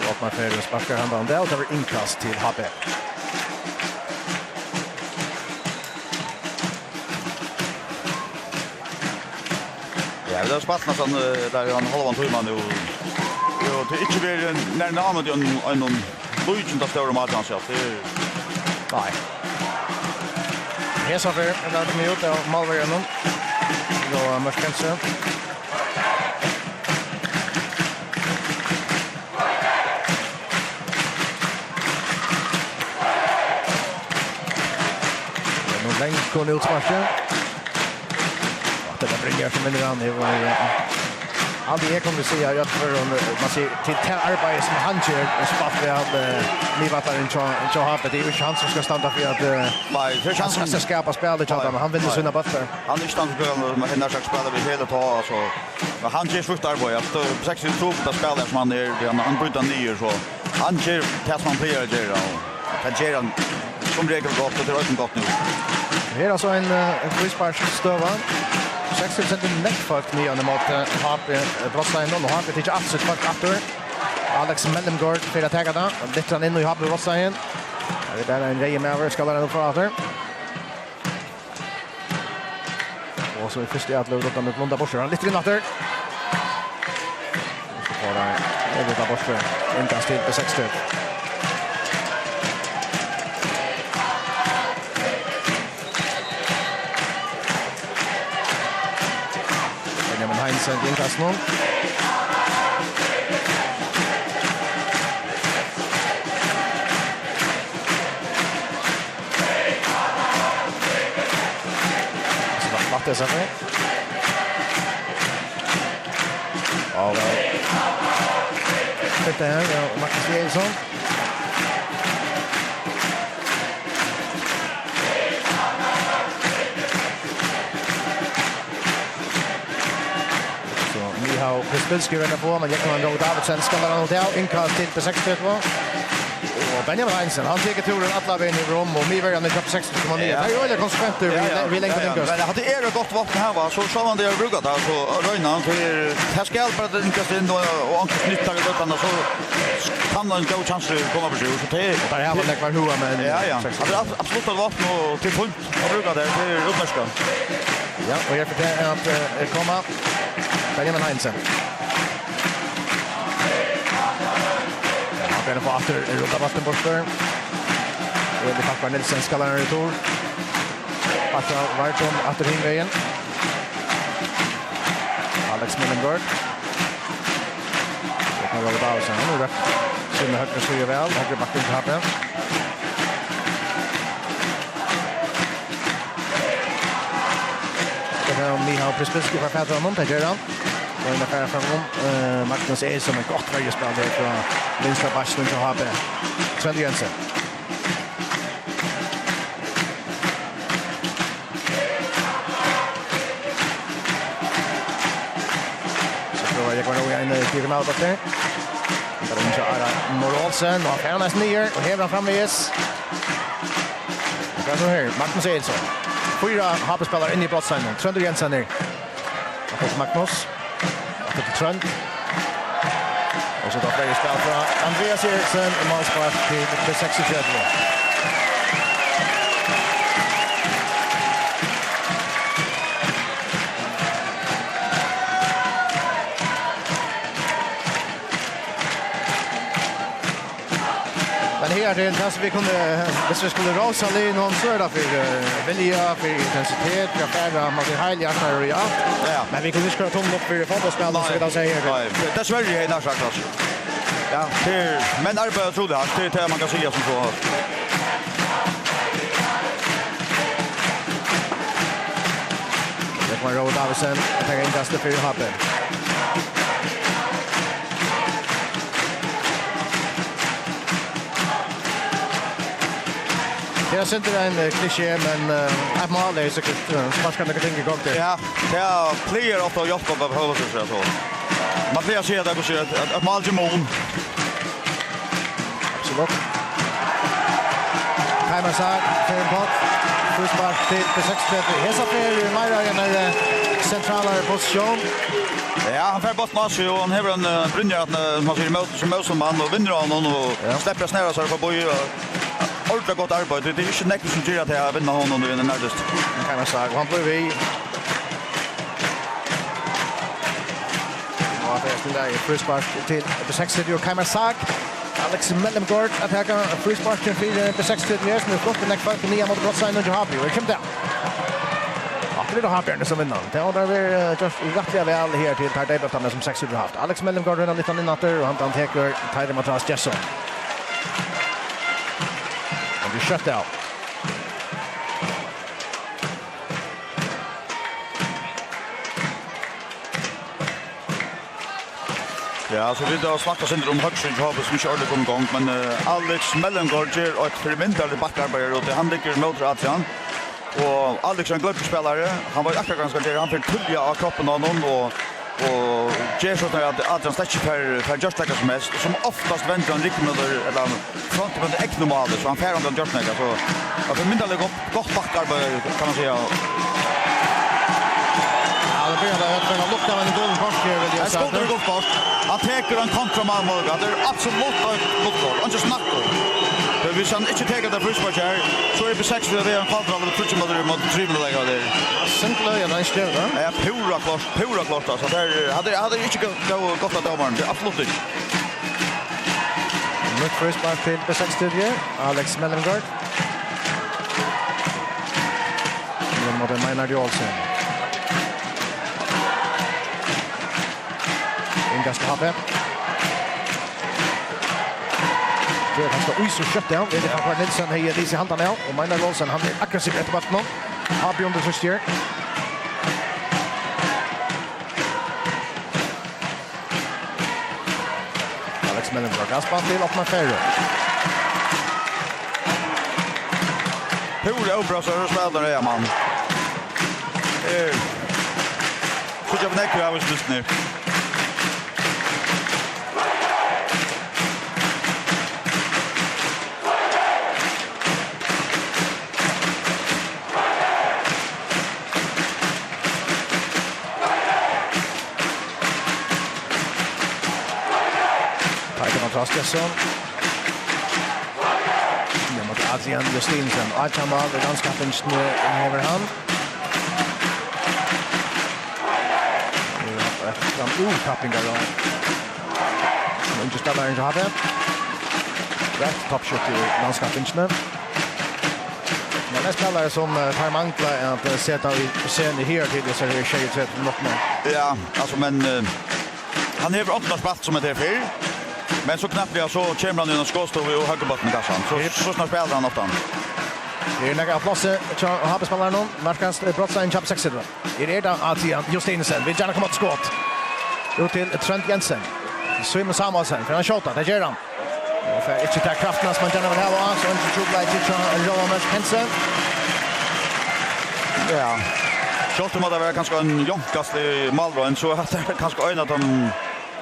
Vaknar för sparkar han där och tar inkast till HP. Ja, det har spalt nästan där han halvan timme nu. Jo, det är inte väl när namnet en Luigi där står med hans själv. Nej. Här så för en minut och Malvern nu. Då Markensen. Nu länge går ut smashen. Det bringar som en annan det var aldrig jag kommer säga jag för man ser till arbete som han gör och spattar av Livataren så har det ju chans att ska stanna för att nej han ska skapa spel det men han vill sina buttar. Han är stand för med hennes spelare vi hela ta så han ger fullt arbete att 62 på spelare som han är han bryter ner så han ger Tasman player ger och kan ge han som regel gott det är inte gott nu. Här är så en frispark stöva 60% neckfuck med den mot HP Brottstein och HP inte absolut fuck efter Alex Mellengård för att ta den lite in i HP Brottstein. Det är en rej med ska vara för åter. Och så är första att låta med Blonda Borser han lite natter. Så får det Blonda Borser inkast till på 60. Heinz och inkast nu. Så vad fattar jag så här? Ja, det här är Marcus Jensson. Prispilski räddar på, men Jekman Rowe Davidsen ska vara något där. Inkast till på 6-2. Och Benjamin Heinsen, han tycker turen alla vägen i rum och Miver han är 6 kommer ner. Det är ju väldigt konsekvent vi längtar den kurs. Men hade det gott vapen här va så sa man det har brukat alltså Röjnan för här ska hjälpa att inkast in och ankast nytta i utan så kan han gå chans att komma på så det där har man lägger hur men ja. Det absolut ett vapen och till punkt att bruka det till uppmärksam. Ja, och jag förtäller att komma Benjamin Heinsen. Han får efter runda vatten borster. Och det tappar Nilsen skallar en retur. Passa Vartom efter hingvägen. Alex Millengård. Det kan vara Bausen. Han är rätt. Sinne högre styr väl. Högre backen till happen. Det är Mihal Prispilski för Fädra honom. Det gör han. Och den där framom Magnus är som en gott vägespelare från vänstra backen till Habe. Sven Jensen. Så tror jag går nog in i diagonal bort där. Där är Ara Moralsen och han är ner och häver framvis. Det är så här Magnus Eriksson. 4 Habe-spelare in i brottsscenen. Sven Jensen ner. Och Magnus. Till Trent. Och så tar Fredrik spel från Andreas Eriksson och målspark till 63. Men här är det kanske vi kunde, hvis vi skulle rasa lite någon så är det för vilja, för intensitet, för färra, man blir helhjärtare och ja. Men vi kunde inte köra tom upp för fotbollsspelare så vi kan säga det. Det är Sverige i nästa klass. Ja, men arbetet tror det här, det är man kan säga som så här. Det kommer Rowe Davidsen, jag tänker inte att för Habe. Jag syns inte en kliché, men ett mål är säkert sparskande ting igång till. Ja, det är player ofta och hjälp av huvudet så så. Man får se det också att mål till mål. Absolut. Timer sag för en pot. Fullspark till 6-3. Hesa för Myra i en centrala position. Ja, han får bort Massi och han har en Brynjar att man ser emot som man och vinner honom och släpper snära så för boy. Ordentligt gott arbete. Det är inte näkt som gör att jag vinner honom nu i den närmast. Kan man säga. Han blir vi. Ja, det är den där frispark till 6-3 och kan man säga. Alex Mellengård attackar frispark till 4-6 years med flott den kvar till 9 mot brottsscenen och Habe. Och kom där. Ja, det är Habe som vinner. Det har vi just rättliga väl här till Per Debatten som 6 har haft. Alex Mellengård vinner lite innatter och han tar Tyler Matras Jesson. And you shut out. Ja, så vi då snackar sen om Högsjön har vi inte ordentligt kommit igång, men Alex Mellengård gör ett experimentalt backarbete och han ligger mot Adrian. Och Alex är en glömd spelare. Han var akkurat ganska där. Han fick tulja av kroppen av någon och ger så att Adrian släcker för just like som mest som oftast väntar han riktigt eller fronten på det eknomale så han färrar den just like så att för mindre gott backarbete kan man säga. Det blir att kunna lukta med en golden kort här vill jag säga. Han skjuter gott kort. Han tar en kontramål. Det är absolut ett gott kort. Han just snackar. För hvis han inte tar det frispark här så är det 6 det är en kontroll och touch mot 3 minuter där. Simpelt jag nice där va? Ja, pura klart alltså. Där hade inte gått att domaren. Det är absolut inte. Nytt frispark till 6-3. Alex Mellengård. Nu mot Maynard Olsen. Ingas till Habe. Det är ganska oj så kött där. Det är Frank Nilsson här i Lise handen nu och Maynard Olsen han är aggressiv efter backen. Habe under först här. Alex Mellengård gaspan till öppna färre. Hur obra så är spelare är man. Så jag vet inte hur jag vill lyssna nu. Rastesson. Ja, mot Adrian Justinsen. Archamal, det ganska finst nu över han. Nu har fram tappingar då. Men just där inte hade. Rätt toppshot i landskapsfinchen. Men det spelare som tar mankla att sätta i scenen här till så är tjejer till något mer. Ja, alltså men han är inte spalt som det är för. Men så knappt jag så kommer han in och skåstov och högerbotten i kassan. Så snart spelar han ofta. Det är några platser och har spelar någon. Markans brottsline chap 6. Det är där Adrian Justinsen vill gärna komma till skott. Ut till Trent Jensen. Simon Samuelsen för han skjuter. Det gör han. För inte ta kraften som man gärna vill ha så inte tror jag att Roman Hansen. Ja. Skottet måste vara ganska en jonkast i Malrön så att det kanske en av dem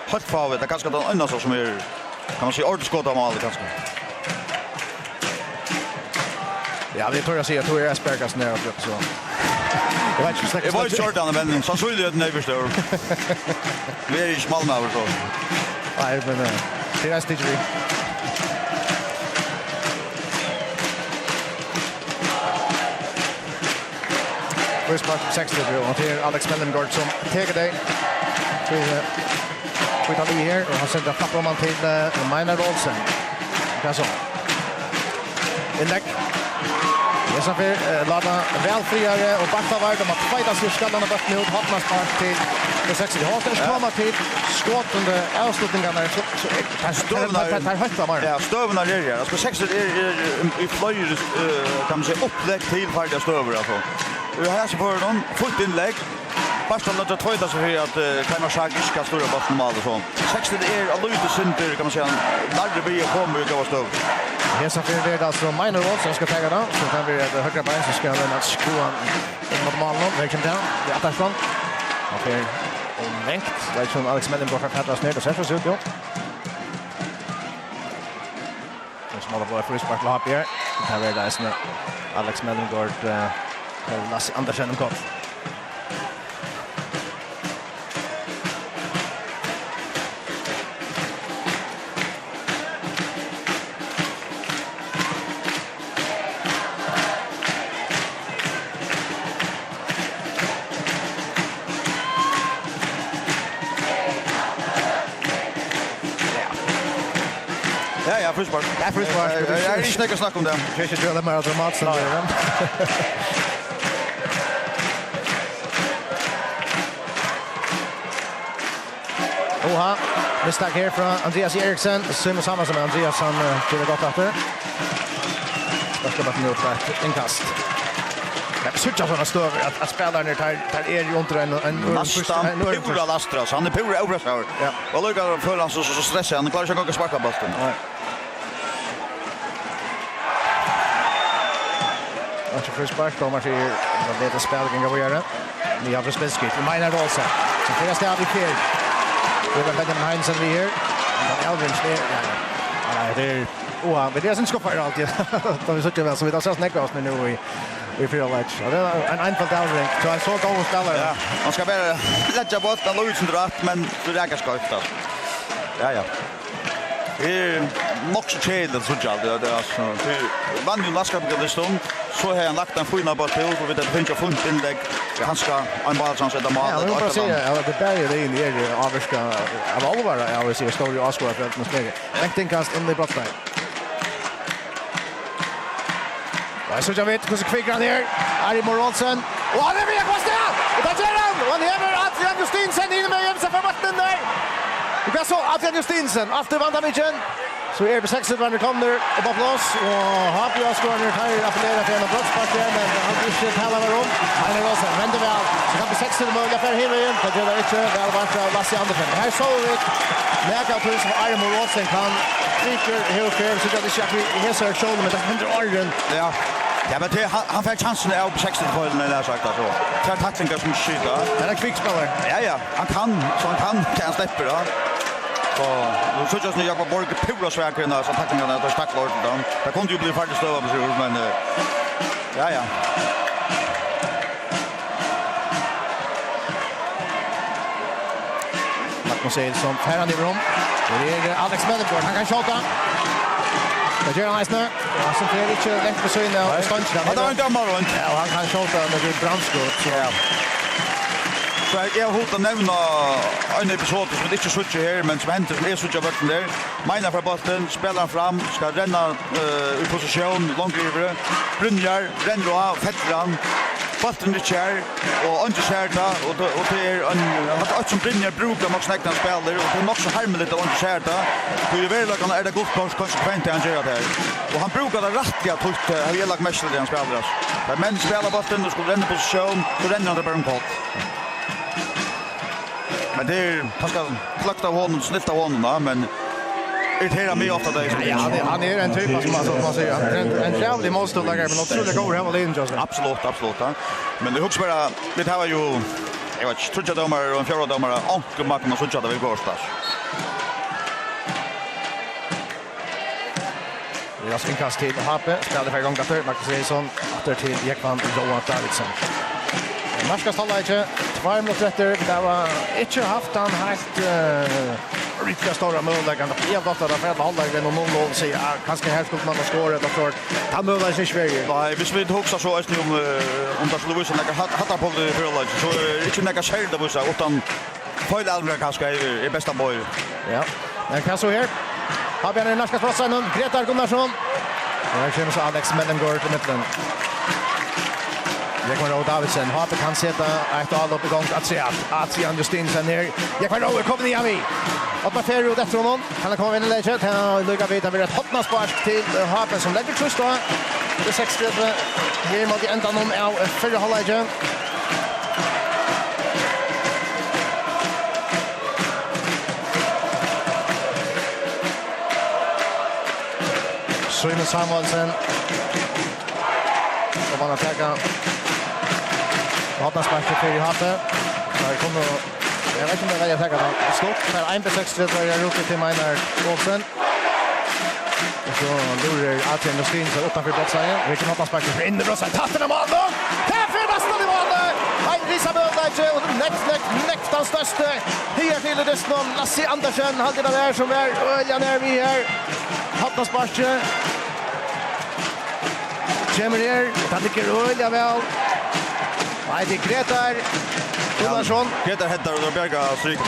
helt kvar det kanske den enda så som är kan man säga ordskott av målet kanske. Ja, det tror jag tror Aspergas ner upp så. Jag vet inte snackar. Det var ju Jordan men så skulle det nöjstor. Vi är i Malmö så. Nej, men det är stiger vi. Frispark 60 och till Alex Mellengård som teger dig. Vi tar det här och han sänder flappar man till Maynard Olsen. Det är så. Inlägg. Det är så för Lada välfriare och backavard om att fighta sig skallarna bort nu. Hatman spark till det 60. Det har ställt komma till skott under avslutningarna. Ja, stövna är det. Alltså 60 är i flöjer kan man säga upplägg till färdiga stöver alltså. Vi har så för någon fullt inlägg. Fast han låter tvåta så här att Kaimar Sagic ska störa bakom mål och så. 60 är alldeles center kan man säga. Larre blir kommer ju gå stå. Här så för det alltså Minor Olsen ska ta det då. Så kan vi det högra ben så ska han att skruva mot målen. Vi kan down. Det är attackan. Okej. Och längt. Right från Alex Mellengård för att ner och sätter sig ut ja. Det smallar bara frispark lopp här. Det här är det Alex Mellengård Lasse Andersen om kort. Ja, frispark. Ja, frispark. Jag är inte snacka snack om det. Jag ska göra det mer dramatiskt än det. Oha, misstag här från Andreas Eriksson. Simon samma som Andreas han kunde gått efter. Jag ska bara nu för ett inkast. Jag switchar såna stöver att spela ner tar är ju under en nästan pura Lastras. Han är pura överraskad. Ja. Och lukar för han så stressar han klarar sig att sparka bollen. Ja. Och så frispark kommer till det spelgång av göra. Ni har Spelskit. Maynard Olsen. Så första av i fjärde. Det var Benjamin Heinsen vi här. Men Elvin Schleer. Nej, det är men det är sen skapar alltid. Då vi söker väl så vi tar så snäcka oss nu i fyra match. Det är en enfald avring. Så jag såg gången spelare. Ja, man ska bara lägga bort den Luisen dratt men det räcker skott. Ja. Det är nog så tjejligt så jag det är alltså. Vann ju Laskapgården så har han lagt en fina boll till och vi det finns ju fullt inlägg. Han ska en boll som sätter mål. Ja, jag vill säga det börjar det in i avska av allvar. Jag vill se story Oscar för att måste lägga. Längtinkast in i brottspel. Så jag vet hur så kvickar han här. Ari Morolsen. Och han är med på stan. Och där gör han. Och han häver Adrian Justinsen in med Jensen för vatten där. Det blir så Adrian Justinsen efter Vandamigen. Så är det 6 runder kommer på plats och Happy Oscar här appellerar för en brottspark men han vill inte tala med dem. Han är också vänder väl. Så kan bli 6 möjliga för hela igen. Det gör det inte väl vart av Lasse Andersen. Här så vi märker att som Ari Morolsen kan trycker helt fel så det ska vi hälsa show med den andra åren. Ja. Ja, men han fick chansen av 60 poäng när jag sagt alltså. Tar tacklingar som skjuter. Han är kvickspelare. Ja. Han kan släppa det. Så nu så just nu Jakob Borg pura sväker när så tacklingarna då stack lort då. Det kunde ju bli färdigt stöva på sig men ja. Rasmus Eilsson. Färran i rum. Det är Alex Mellegård. Han kan skjuta. Det gör han nästan. Ja, så det är inte lätt för sig nu. Han har en gammal runt. Ja, och han kan skjuta med ett brandskott. Ja. Så jag har hotat nämna en episod som inte switcher här, men som händer som är switcher verkligen där. Meina för bollen, spelar fram, ska renna i position, långt över. Brynjar, renner av, fettran. Bollen är kär och inte kärta och det är att som Brynjar brukar nog snäckna spelare och det är nog så harmligt att inte kärta. För ju väl kan är det gott konsekvent han gör det. Och han brukar det rättliga tutt har jag lagt mest det han spelar. Men spelar bollen och ska renna i position, så renner han det bara en kort. Men det är ganska klart av honom, snitt av honom, men irriterar mig ofta det. Ja, han är en typ som man säger. En jävlig motståndare, men otroligt god här in just. Absolut. Ja. Men det hooks bara, det här var ju jag vet inte, tror domare och en fjärde domare och man kan så vi går stars. Jag ska inkast till Happe, spelar för gång efter Marcus Eriksson, åter till Ekman Johan Davidsson. Marska Stallage, 2 minuter efter, det var inte haft han helt riktigt stora möjligheter. Jag har dottat för att hålla den och någon säger kanske här skulle man ha skåret och klart. Han möjligheter sig Sverige. Nej, hvis vi också så är om det skulle vara några hattar på det för lag så är inte några skärda bussar utan för allra kanske är bästa boy. Ja. Men kan så här. Har vi en norska platsen Gretar Gunnarsson. Och här kommer så Alex Mellengård i mitten. Ekman Rowe Davidsen, Hape kan sätta ett all upp igång att se Justinsen ner. Ekman Rowe kommer ner vi. Att man färger ut efter honom. Kan han komma in i läget. Han lyckas vita vid ett hotnaspark till Hape som lägger trust då. Det är 6-3. Här mot ändan om förra halvleken. Simon Samuelsen. Och man attackar. Hotna sparkar för Hape. Där kommer jag vet inte vad jag tänker på. Stopp för 1-6 tror jag rotar till Meinar Olsen. Och så lurar Adrian Justin så utanför boxen. Vilken hotna sparkar för in i bröstet. Tatten av mål då. Här för nästan i mål. Ein Risaböldage och next den största. Här till det snön Lasse Andersen hade det där som är öliga när vi här. Hotna sparkar. Kemmer det ligger öliga väl. Nej, det är Gretar Gunnarsson. Gretar heter och Björga stryker.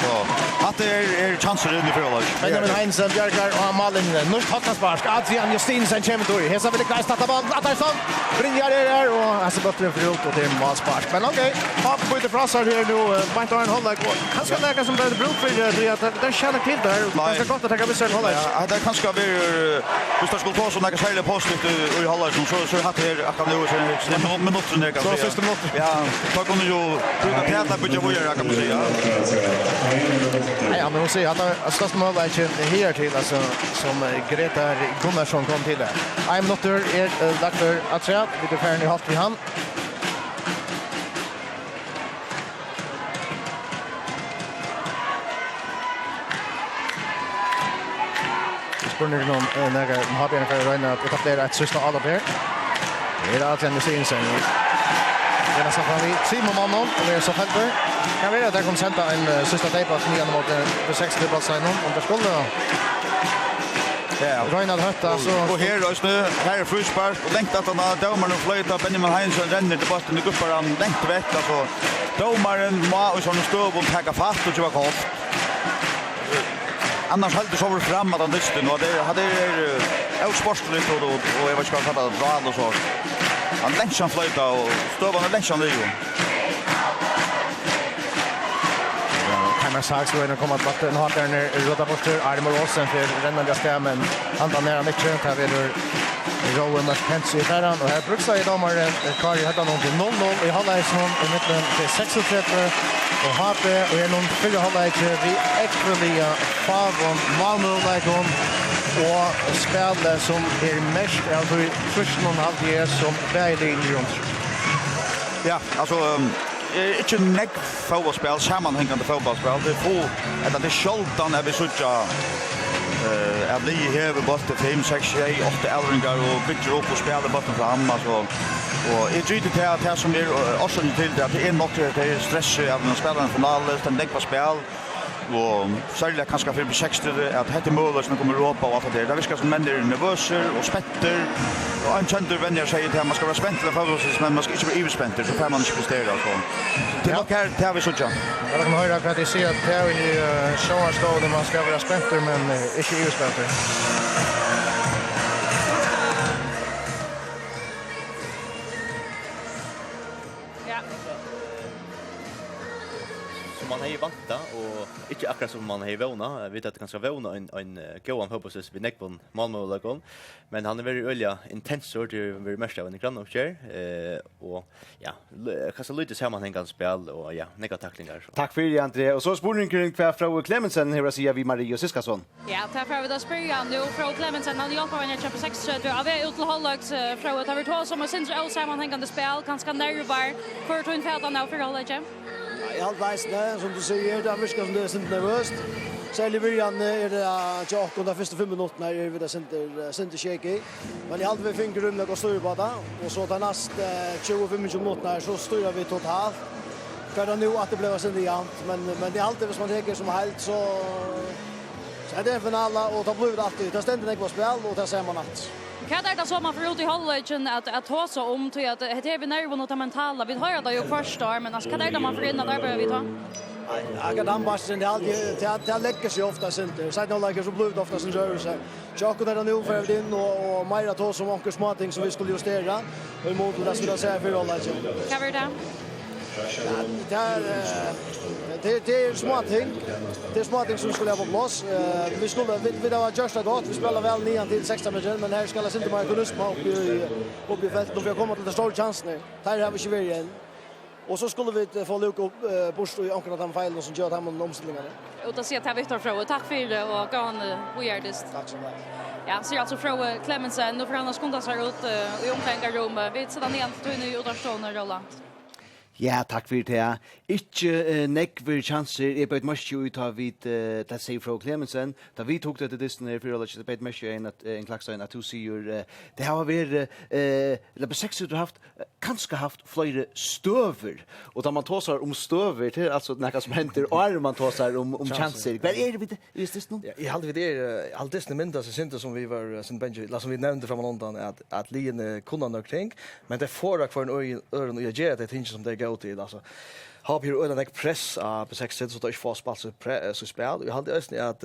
Så att det är chanser in i förlag. Benjamin Heinsen, Björgar och Malin. Norsk Hottasparsk. Adrian Justinsen kommer då. Hesa vill inte starta ball. Attersson. Brynjar är där och alltså bättre för ut och det är Malspark. Men okej. Hape på det frassar här nu. Vart har en hålla. Han ska lägga som bättre bruk för att den känner till där. Det ska gott att ta vissa hålla. Ja, det kanske ska bli just skulle ta som några skäl positivt i hålla så har det att kan nu så minuter ner kan. Så sista minut. Ja, då kommer ju täta på jag kan säga. Ja, men hon säger att största målet är här till alltså som Gretar Gunnarsson kom till det. I'm not there Dr. Atreat with the fairly hot vid han. Spurningen om när har vi en för Röna att etablera ett sista alla här. Det är Adrian Justinsen. Det är nästan vi Simon Mannen och det är så fälter. Kan vi det där kommer sända en sista tejp att nian mot för 60 på sig någon om det skulle. Ja, Reinhard Hötta så och här just nu här är frispark och längt att han domaren flöjtar Benjamin Heinsen renner till bollen i guppar han längt veck alltså domaren må och sån stöv och ta fast och ju var kort. Annars höll det så fram att han visste och det hade outsportligt och jag vet inte vad det var och så. Han längt han flöjtar och stövarna längt han det ju. Kammer Sags går in och kommer att vatten har där ner röda borster Armor Olsen för rennande stämmen han tar ner mycket här vill Rowan Lars Pence i färran och här brukar ju domaren Kari hade någon till 0-0 i halvleken i mitten till 36 och Hape och är någon fyra halvleken vi ekvaliga Favon Malmö-lägon och spelar som är mest av först någon halvdel som väl runt. Ja, alltså inte neck fotbollsspel, sammanhängande fotbollsspel. Det får att det skjultan är vi såcha att bli här vid botten 5 6 8 äldringar och bygger upp och spelar botten fram alltså och det är ju det som är också till det är något det är stress av när spelarna final den neck på spel och särskilt kanske för B60 att hette mål som kommer råpa och allt det där. Det viskar som män är nervösa och spetter. Och en känner vänner säger att man ska vara spänd eller förlås men man ska inte vara överspänd så får man inte prestera så. Till och här tar vi så tjän. Jag kan höra att det ser att det är i showstående man ska vara spänd men inte överspänd. Man har ju vanta och inte akkurat som man har våna. Jag vet att det kanske våna en gåan förpåses vid Neckbon Malmö-lagon. Men han är väldigt öliga intensor till väldigt mest av en grannomkär. Och ja, kanske lite sammanhängande spel och ja, nega tacklingar. Tack för det, André. Och så spårningen kvar från Clemensen här att säga vid Marie Siskason. Ja, tack för det spyrjan nu från Clemensen. Han hjälper henne att köpa 6 av är ut till hållet från att ha varit två som syns all sammanhängande spel. Ganska nervar för att in fältan av för hållet. I halvvägs som du säger, det virker som det är inte nervöst. Särskilt i början är det Jakob de första 5 minuterna är det inte shaky. Men i halvvägs finner rummet och styr på det. Och så tar nästa 25 minuter så styr vi totalt. För det nu att det blev sen igen. Men det är alltid, hvis man tänker som helt så är det en final och tar blivit alltid. Det ständigt på spel och det ser man allt. Vad är det så man får ut i hållet att ta så om till att det är vi nerven och ta mentala. Vi har det ju först då, men alltså, vad är det man får in att där vi ta? Jag kan anpassa det alltid det lägger sig ofta inte. Så det lägger så blivit ofta sen rör sig. Jakob där nu för in och Maira tog som onkel smarting som vi skulle justera. Och emot det skulle jag säga för hållet. Cover det. Det är smarting. Det är smarting som skulle ha på plats. Vi det var just gott. Vi spelar väl 9 till 16 minuter men här ska det inte mer kunna upp i fältet och vi har kommit till den stora chansen. Här har vi inte varit igen. Och så skulle vi få luka upp bort i ankrat av feilen som gör att han omställningarna. Och då ser jag Victor Frå. Tack för det och gå on weirdest. Tack så mycket. Ja, så alltså Frå Clemensen nu för han har skundat sig ut i omklädningsrummet. Vi sitter ner till nu utanstående Roland. Ja, tack för det. Ikke nekver chanser er på et mørkje ut av vid, let's say, fra Clemensen. Da vi tok det til dysten her, for det er på et mørkje en klakstein at du sier, det har vært, eller på 6 har haft, kanskje haft flere støver. Og da man tåsar om støver til, altså nekka som henter, og man tåsar om chanser. Hva er det vid dysten? Jag hade vid det allt det mynda så synte som vi var sen Benji, som vi nämnde från London att Lien kunde nog kring, men det får för en öron och jag ger det inte som det går till alltså. Har vi ju en press på 6 så det är för så spel. Jag hade ösn att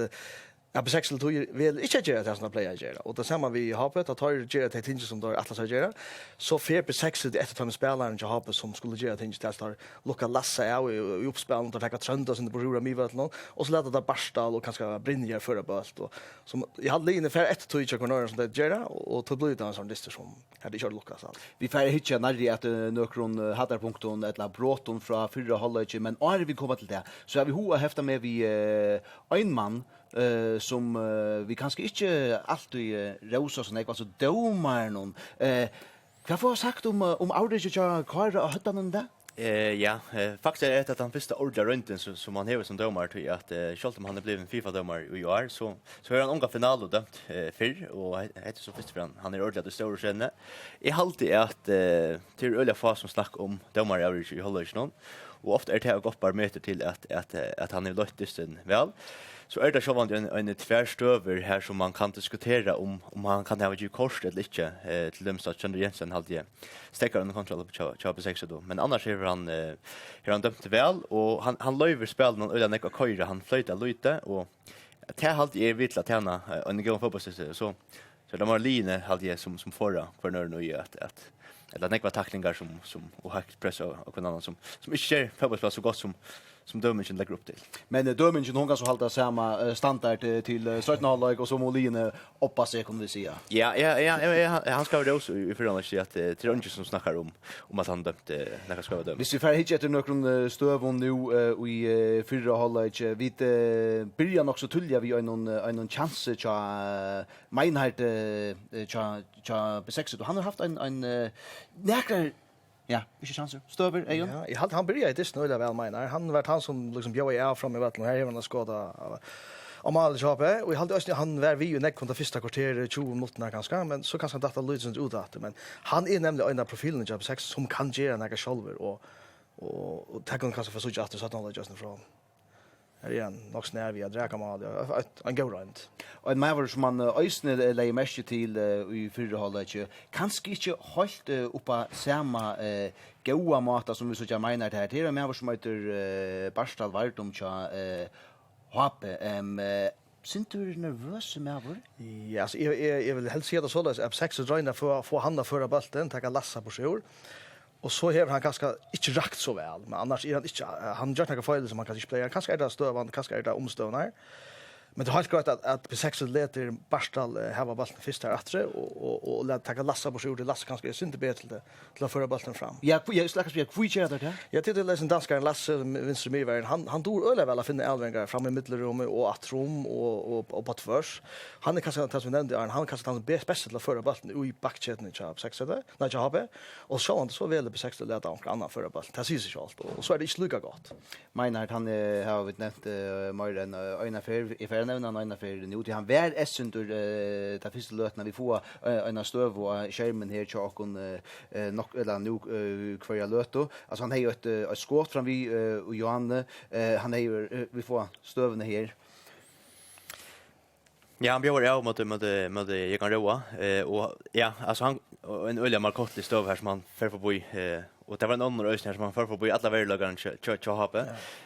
på 6 tog vill inte göra det såna player och det samma vi har på att ta göra det ting som då Atlas har göra. Så för på 6 det efter att spelaren jag har som skulle göra ting där står lucka lassa och i uppspel och ta trenda sen på Rura Mivat någon och så låta det barsta och kanske brinja förra bult och som jag hade inne för ett tog jag corner som det göra och tog bli det som det som hade kört lucka så. Vi får hitcha när att nökron hade punkten eller broton från förra halvlek men är vi kommer till det så har vi hoa häfta med vi en man som vi kanske inte alltid rosa så nej alltså domar någon vad får sagt om Audrich och Karl och hade någon där Ja, faktiskt är det att han första ordla runt som han har som domare till att själv om han har blivit en FIFA-domare i år så är han unga final och dömt för och heter så först för han är ordla det stora skenne. I alltid att till öliga fas som snack om domare Audrich i Holland någon och ofta är det gott parameter till att han är lagt dysten väl. Så är det så vanligt en tvärstöver här som man kan diskutera om han kan ha ju kort eller inte till dem så att Chandra Jensen hade stäcker under kontroll på Chapa 6 då men annars är han dömt väl och han löver spel någon eller några köra han flöjtar lite och det hade är vitt att henne en gång på så de har Line hade som förra för när nu att eller några tacklingar som och högt press och annan som inte ser fotbollsplats så gott som dömingen lägger upp till. Men dömingen hon kan så hålla samma standard till 17 halvlek och så Moline uppa sig kan vi säga. Ja, han ska väl också i förhållande till att Trondheim som snackar om att han dömt när han ska vara dömd. Hvis vi får hit efter någon stövon nu i förra halvlek vi börjar också tulja vi en chans att Meinhardt cha B6 han har haft en näkrar ja, vilka chanser? Stöver Ejon? Ja, han började det snöda väl menar. Han var han som liksom bjöd i fram i vattnet här han skåda om all jobbet och jag hade ösn han var vi ju näck kontra första kvarter 20 minuter ganska men så kanske han detta lydsent ut att men han är nämligen en av profilen i jobb 6 som kan göra några själver och ta kan kanske för så att han just ifrån. Här är en nog snär vi att dräka mal. En god rent. Og en maver som man øysene leier mest til i fyrreholdet, kanskje ikke holdt oppa samme goda måter som vi så ikke mener det her. Det er en maver som heter Barstal Vardum til Hape. Sind du nervøs maver? Ja, alltså jag vill helst se det så att sex dröjna för få handa föra bollen, ta lassa på sjön. Och så har han kanske inte rakt så väl, men annars är han inte han gör några fel som man kanske spelar. Kanske är det stövan, kanske är det omstövnar. Men det har helt klart att P6 leter Barstal hava bollen först här attre och låt ta lassa på sjön. Lassa kanske är inte bättre till att föra bollen fram. Ja, jag slags vi kvitter där. Jag tycker det är en danskare Lasse vänster mittvägen. Han dår öle väl att finna Elvengar fram i mittelrummet och attrum och på tvärs. Han är kanske tas vi nämnde han kanske han bäst till att föra bollen i backchecken i chap 6 där. När jag har och så han så väl P6 leta någon annan föra bollen. Det ser sig allt och så är det inte lika gott. Meinhard han har vi nämnt mer än en affär nevna en affär nu till han vär essendur ta första lötna vi får en stöv och skärmen här till och nok eller nu kvar jag löto alltså han har ju ett skott fram vi och Johanne han är ju vi får stövna här. Ja, han bjöd av mot jag kan roa och ja, alltså han en Ölja Markottli stöv här som han för förbi och det var en annan ösnär som han för förbi alla värlagaren Church Hape.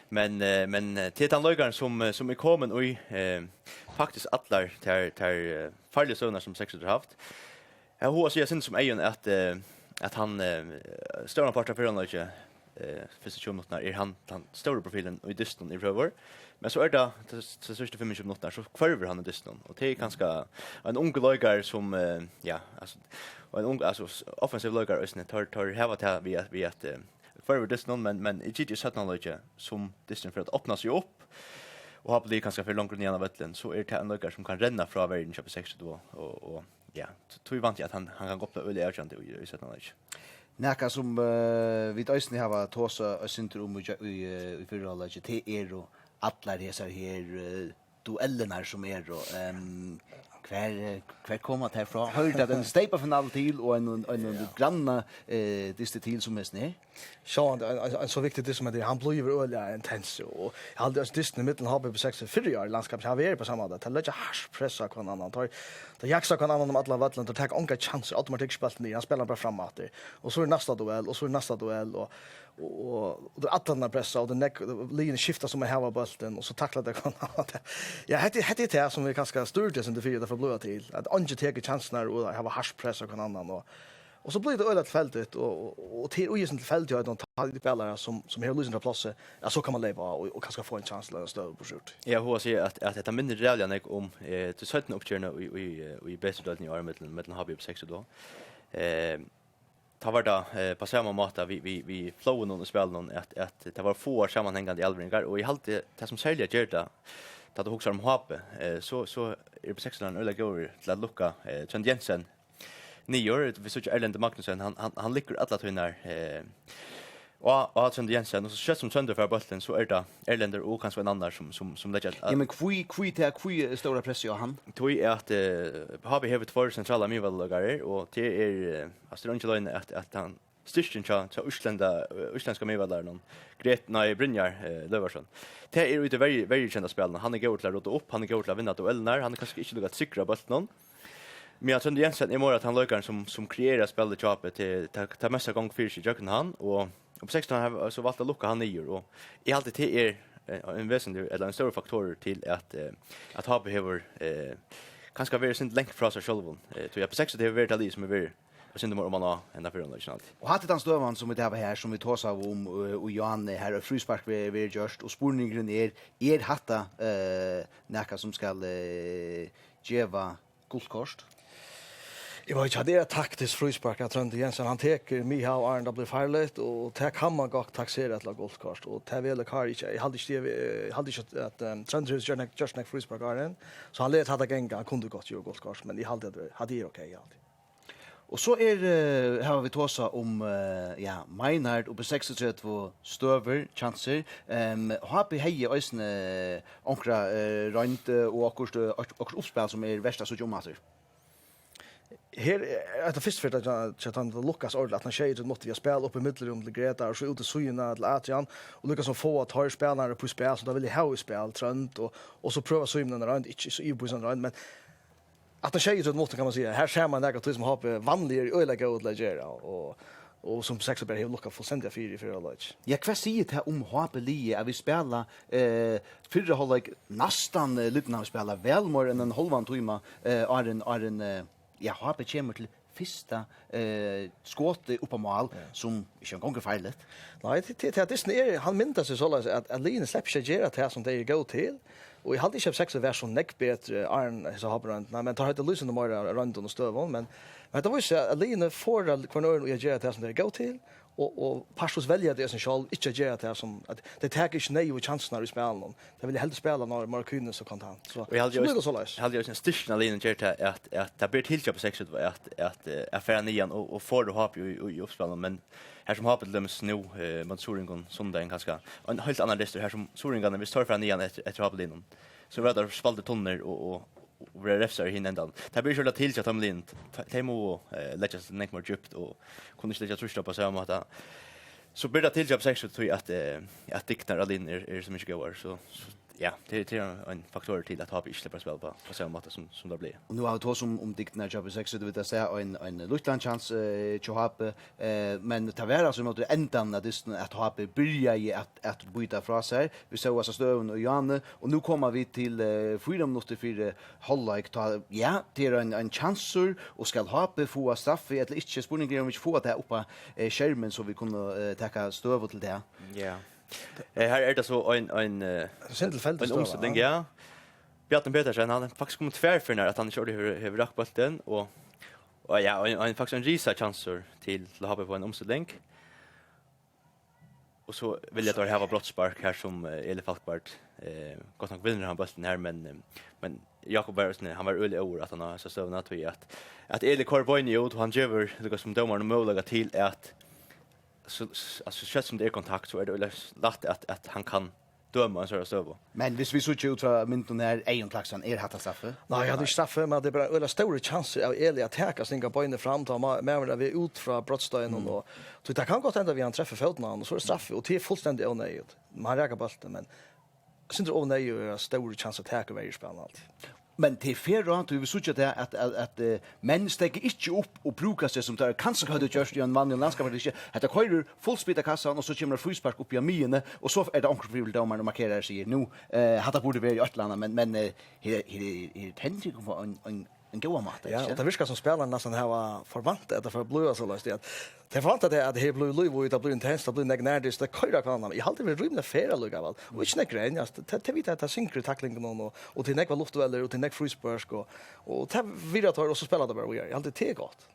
Men till han lögaren som är kommen och faktiskt alla till farliga söner som 600 haft. Jag hoppas jag syns som egen att han stora parter för honom inte första 20 minuterna är han stora profilen och i dysten i pröver. Men så är det så sista 5 minuter så kvarvar han i dysten och det är ganska en ung lögare som ja alltså och en ung alltså offensiv lögare ösnet tar hava till vi att kvarvar dysten men i GT sätter han lögare som dysten för att öppna sig upp och har blivit ganska för långt ner i vattnet så är det en lögare som kan renna från världen köpa 6 då och ja tror vi vant att han kan koppla öl i urgent i sätter han lögare. Näka som vi ösnen har tåsa syndrom i fyrhållet till er alla dessa här duellerna som är och kvar kommer det härifrån. Hörde den stepa final till och en granna diste till som är snä. Så så viktigt det som är det han blir öliga intens och hade alltså disten i mitten har på 6 4 år landskap har vi på samma där. Det lägger harsh pressa på annan tar. Det jaxar kan annan alla vattnet och ta onka chans automatiskt spelten han spelar bara framåt där. Och så är nästa duell och så är nästa duell och det attarna pressa och den linjen skiftar som har var bollen och så tacklar det kan. Ja, det det som vi kanske styrde sen det för för blåa till att inte ta chansen och ha harsh pressa kan annan och så blir det ölat fältet och till ojen till fältet jag de spelare som har lösen på platsen ja så kan man leva och kanske få en chans att stå på skjut. Jag hoppas att det mindre reellt än om till 17 uppkörna i bästa delen i år mellan Habi på 6 då. Ta var det på samma måte vi flow någon och spela någon att det var få sammanhängande elvringar och i allt det som säljer gör det att det också om Hape så är det på 6 land eller går till att lucka Trond Jensen 9 år vi såg Erlend Magnusson han lyckas alla tunnar och Trond Jensen och så kött som sönder för bollen så är det Erlender och kanske en annan som lägger ja men kvi stora press jag han tror jag att har vi två centrala midvallagare och det är Astronjolin att han styrken till utländska midvallare någon Gretna Brynjar Lövarsson. Det är ute väldigt kända spelarna. Han är god till att rota upp, han är god till att vinna duellerna, han är kanske inte lyckats cykla bollen. Men jag tror Jensen är mer att han lökar som kreerar spelet köpet till ta mesta gång för sig jöken han och på 16 har så valt att lucka han nio och i allt det är en väsentlig eller en stor faktor till att ha behöver kanske vara sent länk för sig själv. Så jag på 16 det är väldigt ali som är väldigt och sen om man har ända för originalt. Och hade den stövan som vi har här som vi tås av om och Johan här och fruspark vi just och spårningen är hatta näka som ska geva guldkort. Jag vet inte, det är taktiskt frispark att Trond Jensen han teker mig här och Arne blir farligt och det kan man gott taxera till guldkort och det vill Kar inte. Jag hade inte att Trond Jensen just neck frispark Arne så han lät hade gänga han kunde gott göra guldkort men hade det okej alltid. Och så är har vi tåsa om Meinhard och på 62 stöver chanser. Har vi heje ösne onkra runt och akkurat uppspel som är värsta så jomater. Her är det först för att han Lucas ordentligt att han tjejer måste vi spela upp i mittrum till Greta och så ut i Sujuna till Adrian och Lucas som får att ha spelare på spel så då vill ha spel trönt och så pröva Sujuna runt inte så i på sån runt men att han tjejer måste kan man säga här ser man något som har vanliga öliga god lägera och som sex bara lucka fullständigt för alla. Ja, vad säger det om Hapelie att vi spelar förra halvlek nästan lite när vi spelar väl mer än en halvan timme är en ja, Hape kommer till första skottet upp på mål som inte en gång fejlet. Nej, det han minns sig så att Line släpper sig göra det som det går till. Och jag hade inte sex att vara så näck bättre Arn så har runt. Men tar inte lysen de mer runt och stövon men det var ju att Line får kvarnör och göra det som det går till. Och Pastos väljer det som själv inte göra det som att det tar inte nej och chansen i spelet. Det vill hellre spela när Marcus så kontant. Så jag hade ju en styrna linje till att det blir tillköp på sexet att affären igen och får du ha i uppspelen men här som har på döms nu mot Soringon söndagen ganska en helt annan list här som Soringon vi står för igen efter har linjen. Så var det spaltade tonner och refsar in ändan. Det blir själva tillköp om linjen. Temo lägga sig ner mer djupt och kunde inte lägga trösta på samma att så blir det tillköp sexet tror jag att diktar Alin är så mycket går så ja, det är en faktor till att ha inte släppa spel på samma sätt som det blir. Och nu har vi tagit om dikterna jobb 6 det vill jag säga en Luftland chans till Hape men det var alltså mot ändan att Hape börja i att byta från sig. Vi såg alltså Stövn och Janne och nu kommer vi till 4 minuter för halvlek ja, det är en chansur och ska Hape få straff eller inte spurningen om vi får det uppa skärmen så vi kunde ta Stöv till det. Ja. Här är det så en omställning, ja. Bjarten Petersen, han faktiskt kommit tvärför när att han körde över rackbollen och ja, en faktiskt en risa chanser till att ha på en omställning. Och så vill jag då ha brottspark här som Eli Falkbart gott nog vinner han bollen här men Jakob Bergsson han var öle år att han har så stövna till att Eli Corboini och han ger det som domaren möjliga till att så alltså känns som det är kontakt så är det lätt att han kan döma en sån stöv. Men hvis vi så ut från mynten här Ejonklaxan hatta straffe. Nej, jag hade straffe men det är bara öle stora chanser av Eli att täcka stinka på in fram ta med vi ut från brottsstöden och så det kan gå ända vi han träffar foten och så är det straffe och det är fullständigt onödigt. Man räcker bollen men syns det onödigt är stora chanser att täcka varje spel allt. Men det är fair att vi såg att män stäcker inte upp och brukar sig som där kanske hade gjort i en vanlig landskap eller inte. Att det körer fullspita kassan och så kommer det frispark upp i mine och så är det onkel vill domaren och markerar sig nu. Hade borde vara i Östland men här tänker jag på en goda mat. Ja, det viskar som spelarna nästan har förväntat att det för blåa så löst det. Det förväntat att det blir liv och det blir intensivt, det blir nägnärdist, det köra kan man. Jag hade väl rymna färra lugga väl. Och inte nägren, ja, det vet att det synker tacklingen och till näkva luftdueller och till näk frispark och ta vidare tar och så spelar det bara vi är. Jag hade det gott.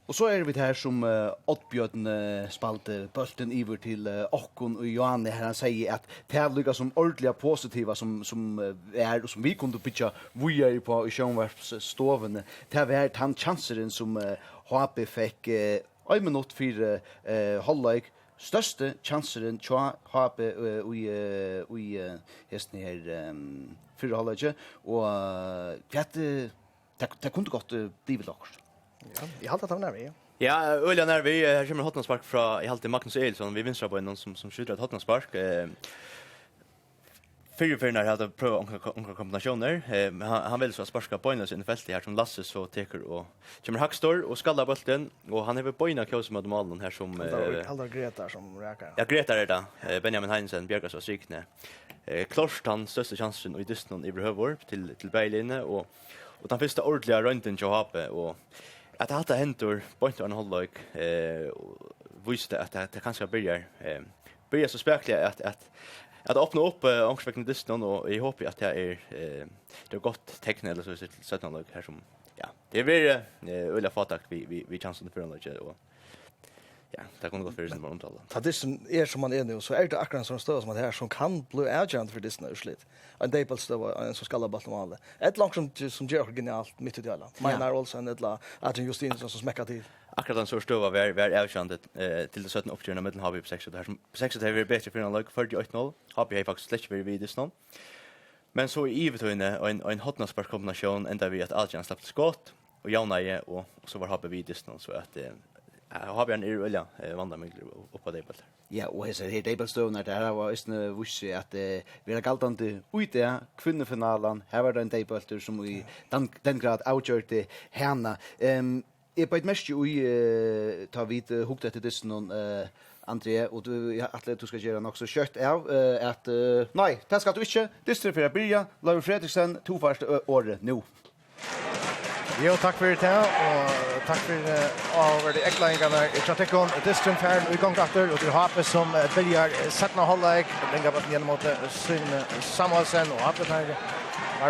Och så är vi här som Oddbjörn spalte bulten iver till Okkon och Johanne här han säger att tävlingar som ordentliga positiva som är och som vi kunde pitcha vi är på i Sjönvarpsstoven. Det här var han chanseren som HP fick en minut för halvlek största chanseren tror HP i hästen här för halvlek och det kunde gått blivit också. Ja, jag hade tagit nervi. Ja, Ölja nervi här kommer Hotnarspark från i halvtid Magnus Elsson vi vinstra på någon som skjuter ett Hotnarspark. För när hade prövat några kombinationer. Han vill så sparka på in i fältet här som Lasse så teker och kommer hackstor och skallar bollen och han har på ina kurs med målen här som Haldar Greta som räkar. Ja, Greta är det. Benjamin Heinsen Björkas och Sykne. Klart han största chansen i Dyston i Brövor till Berlinne och den första ordentliga runden till HP och att det hade hänt på inte en halvlek visste att det kanske börjar så spökliga att öppna upp ångsväcken Dyston och i hopp att det är gott tecken eller så till 17 här som ja det blir Ulla Fatak vi chansen för en och ja, det kommer gå för sin omtala. Ta det som man är nu så är det akkurat som stöd som det här som kan bli agent för Disney urslit. En debel stöd en så skalla baltomale. Ett långt som gör genialt mitt i alla. Minar Olsen eller Adrian Justinsson som smäckar till. Akkurat den så stöd var agent till det 17 uppgörna mellan HB på 6 det här som 6 det är bättre för en lag 48-0. HB har faktiskt släckt vid Disney. Men så i Ivetöjne en Hotnarspark kombination ända vi att Adrian släppte skott. och jauna och så var Habe vidistan så att Habe är öliga vandrar mig upp på det på. Ja, och så här Debelstone där var istne wusse att vi har galtande ute kvinnefinalen. Här var det en Debelter som i den grad outgjorde henne. Jag på ett mest ju tar vi hukt efter det någon André och du du ska göra något så kött av att nej, det ska du inte. Det är för att börja. Laura Fredriksen två första året nu. Jo, tack för det och tack för över de äcklingarna i trafikon. Distance här vi går efter och du har som börjar sätta halvlek lägga på genom mot Sune Samuelsen och att det här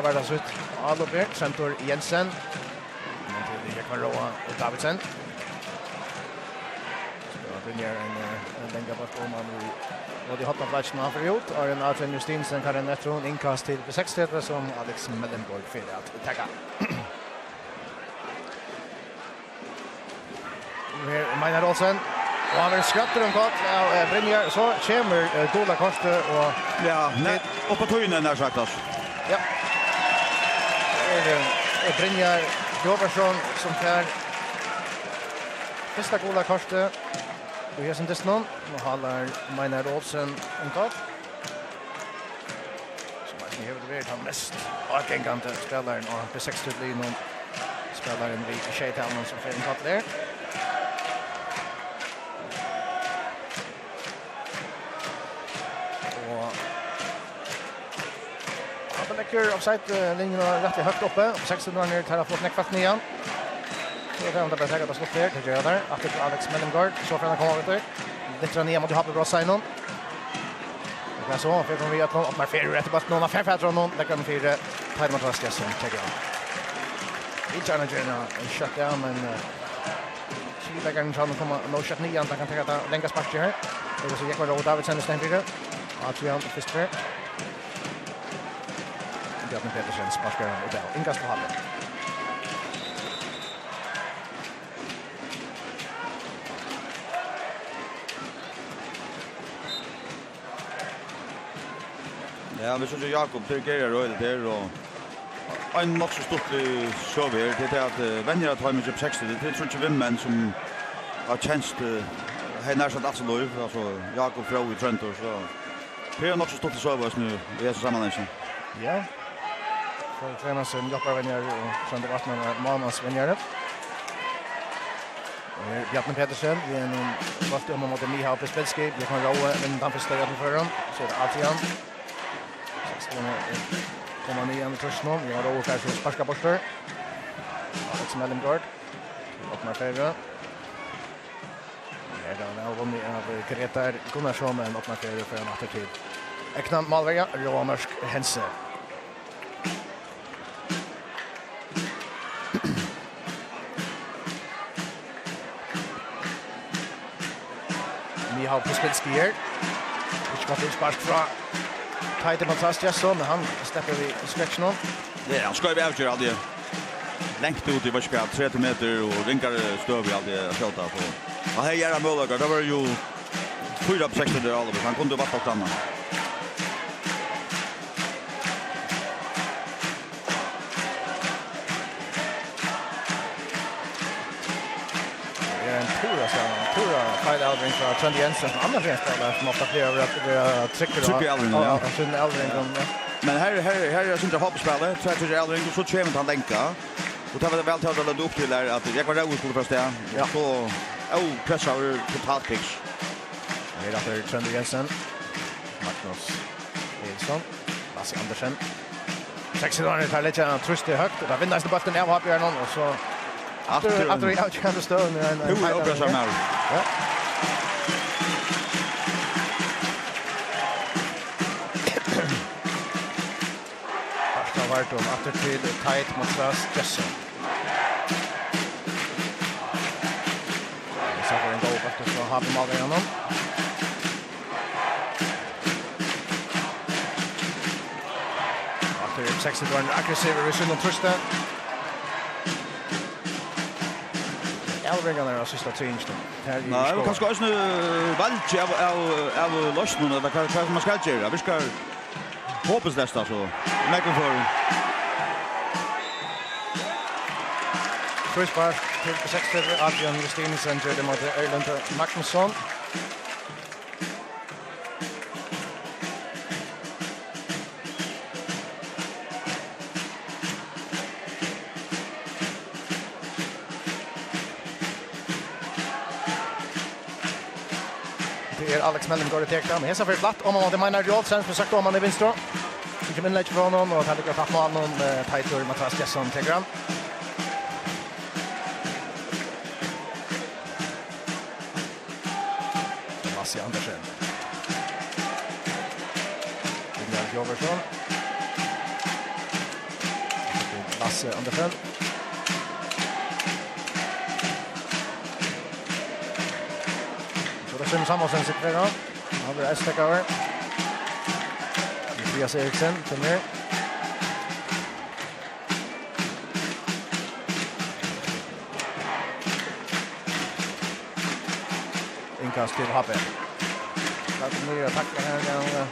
var det så ut. Albert Center Jensen. Men det kan Roa och Davidsen. Så börjar en lägga på man och de har tagit platsen av förut och en Adrian Justinsen kan en netron inkast till 6-3 som Alex Mellenborg för att tagga. Här Magnus Olsen och han skrattar om kort och Brynjar så kommer Dola Koste och ja, upp på tynen där sagt alltså. Ja. Det Brynjar Jovarsson som tar första Dola Koste och här sen dessutom och håller Magnus Olsen om kort. Så man ser det vet han mest och gängande spelaren och på 60-linjen spelaren vid Shaytown som får en kort där. Läcker offside-linjen rätt högt uppe. 16 ner till att få knäckt nian. Så det är inte bara att slå där. Det gör där. Att Alex Mellenborg så får han komma ut. Lite ner mot Habe bra sign-on. Det är så. För vi att någon mer fair rätt bort någon av fem från någon. Läcker med 4. Timer Raskas som checkar. Interna en shutdown men Chile kan han komma no shot nian. Han kan ta det länga spark här. Det så gick väl Davidsen stämmer vidare. Adrian först för Bjarne Petersen sparkar och där. Inkast på hallen. Ja, vi syns Jakob dirigerar röret där och en nog så stort server det är att vänjer att ha med upp 60 det tror inte vem som har tjänst här nästan absolut alltså Jakob Frau i Trent och så. Det är nog så stort server nu i så sammanhang. Ja. Så tränar sen jobbar vänner och sen det vart med Mamas vänner. Bjarne Petersen vi är någon vart om mot Mihal Pespelski jag kan roa men han förstår att för dem så det Adrian. Så kommer ni igen först nu vi har roa kanske sparka bort för Alex Mellenborg och Marfera. Det är då vann av Gretar Gunnarsson men och Marfera för en attityd. Eknan Malvega Romarsk Hense. Mihal Pespelski här. Vi ska få spark från Tighter Fantastisk så men han släpper vi stretch nu. Ja, han ska ju avgöra aldrig. Längt ut i varska 30 meter och rinkar stöv i aldrig att skjuta på. Och här är han möjligare. Det var ju 4 på 60 där alla. Han kunde vara på annan. Kyle Aldring från Trent Jensen. Andra spelare som ofta fler att trycker Aldring. Ja, Aldring. Men här är inte hoppspelare. Så här Aldring så tjänar han länka. Och det var väl till att upp till där att jag var där skulle första. Ja. Så pressar totalt pitch. Det är därför Trent Jensen. Magnus Nilsson. Lasse Andersen. 60 dagar tar lite trust i högt. Där vinner nästa bollen av Habe någon och så After jag kan stå nu en pressar mer. Ja. Första vart om att till tight mot Klaus Jesse. Så får en goal efter så har vi mål igenom. After 60 var en aggressiv revision och trusta. Aldring är sista change då. Nej, vi kan ska nu valge av lösningen eller vad man ska göra. Vi ska hoppas nästa så. Lägger för frispark till 6 Adrian Justinsen gjorde mot Erlend Magnusson. Alex Mellem går det tekta, men hesa för platt om man det menar Jolsen för sagt om man är vänster. Inte vinner inte från någon och hade gått att mål någon Titor Mattias Jesson Tegram. Lasse Andersen. William Joversson. Lasse Andersen. Som Samuelsen sitter där. Han har Estek över. Mattias Eriksen till mer. Inkast till Happe. Där kommer nya tacklar här.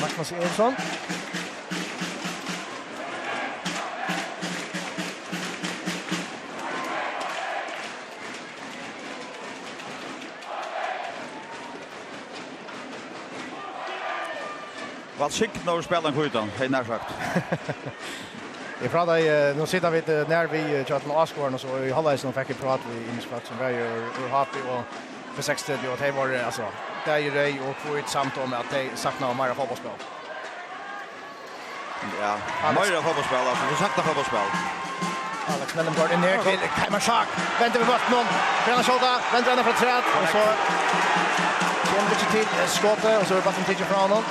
Magnus Eriksson. Vad skick när spelar skjutan, hej när sagt. Jag pratar nu sitter vi när vi chatten Oscar och så i halvvägs som fick prata vi inspelning som var ju happy och för 60 och det var alltså det är ju det och kvart samt om att det saknar mer fotbollsspel. Ja, mer fotbollsspel alltså, det saknar fotbollsspel. Alex Mellem går in ner till Kaimar Schack. Väntar vi bort någon. Bränna skjuta, väntar ända för träd och så kommer det till skottet och så är det bara som tidigt från honom.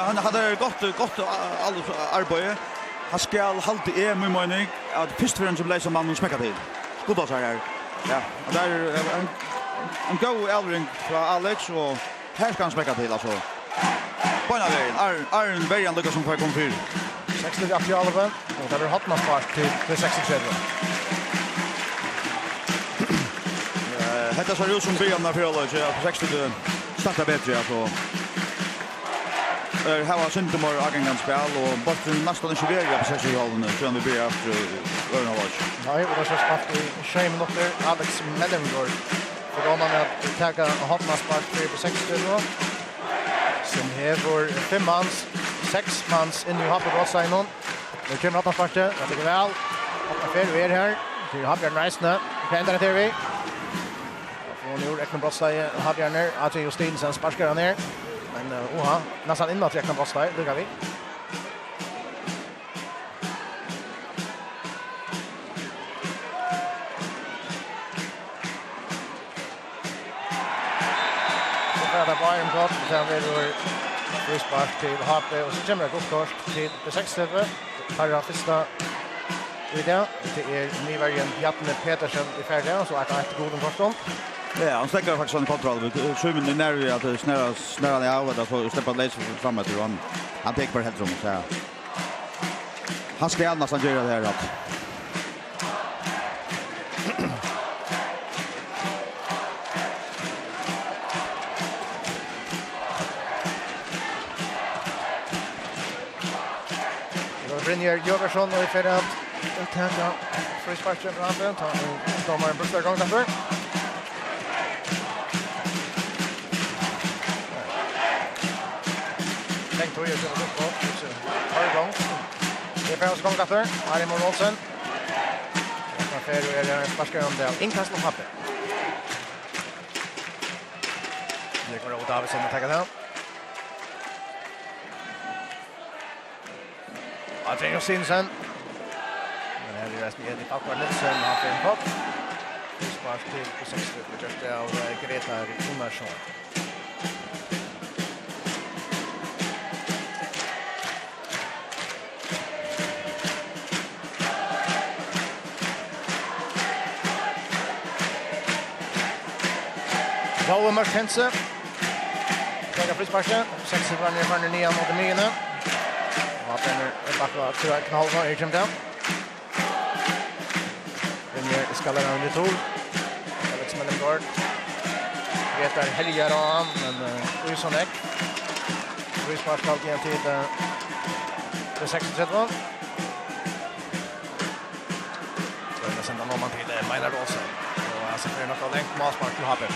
Han hade gott arbete. Han ska alltid med mening att först för en som läser man och smäcka till. Skottar så här. Ja, och där en go Elring från Alex och här ska han smäcka till alltså. På en väg. Arn Bergen Lucas som får komma fyr. 60 i Alven och där har Hattman spark till 63. Detta ser ut som början av förhållandet på 60 startar bättre alltså. Här var Sintemor Agengans spel och bort nästan inte vägar på 60-hållen nu så vi börjar efter Örna Watch. Nej, och det så spart i 6 minuter Alex Mellengård för då man att ta Hattman spark på 60 då. Sen här 5 mans 6 mans in i Happy Rossa någon. Det kommer att sparka. Jag tycker väl. Att det är här. Det har Björn Reisner. Kan ändra det vi. Och nu räknar Rossa har Björn att Justinsen sparkar ner. Men nästan inåt räknar Rossa. Det går vi. Så där Bayern gott. Sen vill vi frispark till Happe och så kommer det gott kort till 60. Förra första idé. Det är nyvärjen Jatne Petersen i färdig och så är det ett goden förstånd. Ja, han stäcker faktiskt en kontroll. Sjumen är nära att det snära ner av och så släpper läs framåt till han. Han tar på helt rum så här. Han ska nästan göra det här rätt. Brynjar Joversson och i färdig att uttändra frisparken på handen. Domaren bussar igång därför. Tänk då gör det upp. Har igång. Det är färdig igång därför. Här är Mål Olsen. Och färdig är det sparskar om det. Inkast på Happe. Det går åt Davidsson att tagga den. Adrian Justinsen. Men här är resten i Packar Nilsson har för en pott. Spark till på 60 för just det av Greta Gunnarsson. Joel Martense. Tackar frisparken. 60 var ner för 9 mot 9. Och den är backa tror jag knallvar i Kempen. Den är skallar under tol. Alex Mellengård. Vet är helgar av men Usonek. Frispark alltid en tid för 63. sända någon till Maynard Olsen. Och alltså för något längt målspark till Happe.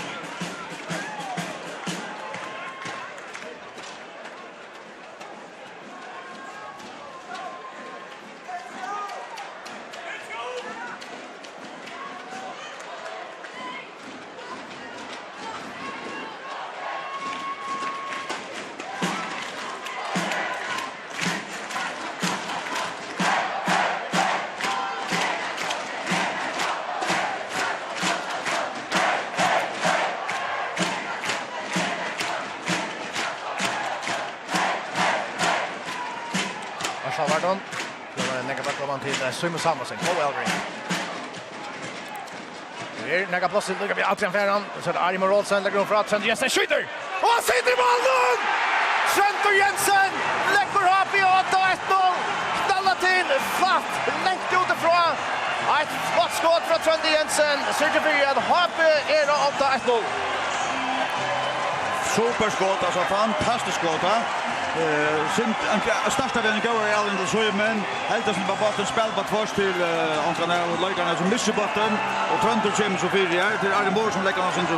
Vardon. Det var en negativ komman till Simon Samuelsen. Cole Elgren. Det är negativ plats till vi Adrian Ferran. Så är det Arimo Rolsen lägger för att Trent Jensen skjuter. Och han sitter i bollen! Trent Jensen lägger upp i 8-1-0. Knallar till flatt. Längt utifrån. Ett flott skott från Trent Jensen. Sergio Fyrjad Happe är då 8-1-0. Superskott, alltså fantastiskt skott, va? Sint starta den går i Allen så men helt som var botten spel på tvås till Anton och Legarna som missar botten och Trönter James så för det till Arne Moore som lägger hans in så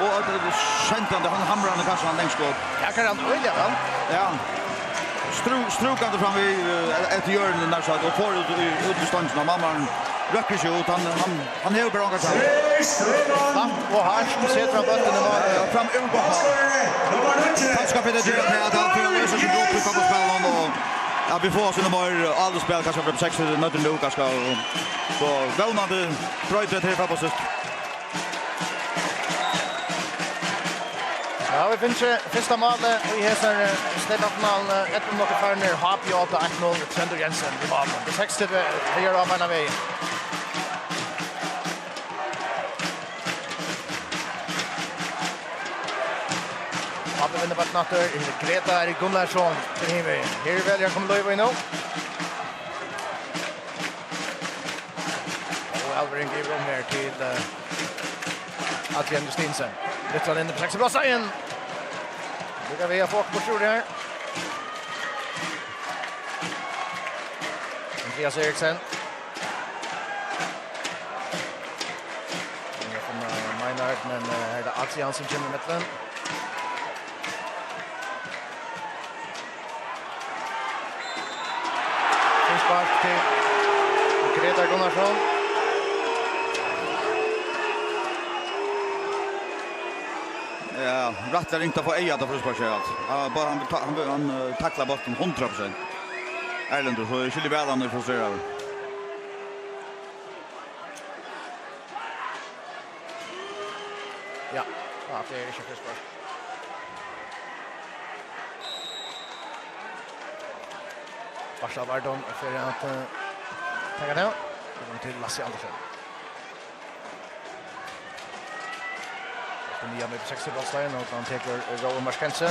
och att det skäntande han hamrar den kassan han längst skott. Jag kan han öliga väl. Ja. Strukade fram i ett hörn där så att och får ut distansen av mamman röcker sig ut han är bra gått. Och här ser fram botten fram han ska bli det att han får lösa sig upp på spelen och ja vi får såna mer alla spel kanske från 6 till Nötter Lucas ska så välnande tröjt till på sist. Ja, vi finner första målet i häsar Stefan ett mot Farner Happy 8-1-0 Trent Jensen i mål. Det 60 det gör av en väg. Happy vinner på natter. Greta Gunnarsson till himmel. Här väl jag kommer då in nu. Och Alvering ger rum här till Adrian Justinsen. Det tar in på 6 plats igen. Nu kan vi ha folk på tror det här. Andreas Eriksen. Det är från Maynard, men här är det Adrian som kommer med den. Spark till Greta Gunnarsson. Ja, rattlar inte på eja då för sparkerat. Bara han tacklar botten 100%. Erlend så är skulle väl han frustrerad. Ja, det är inte försvar. Varsågod Vardon för att ta det. Och till Lasse Andersson. Den nya med 60 bollsline och han tar Rowan Marskensen.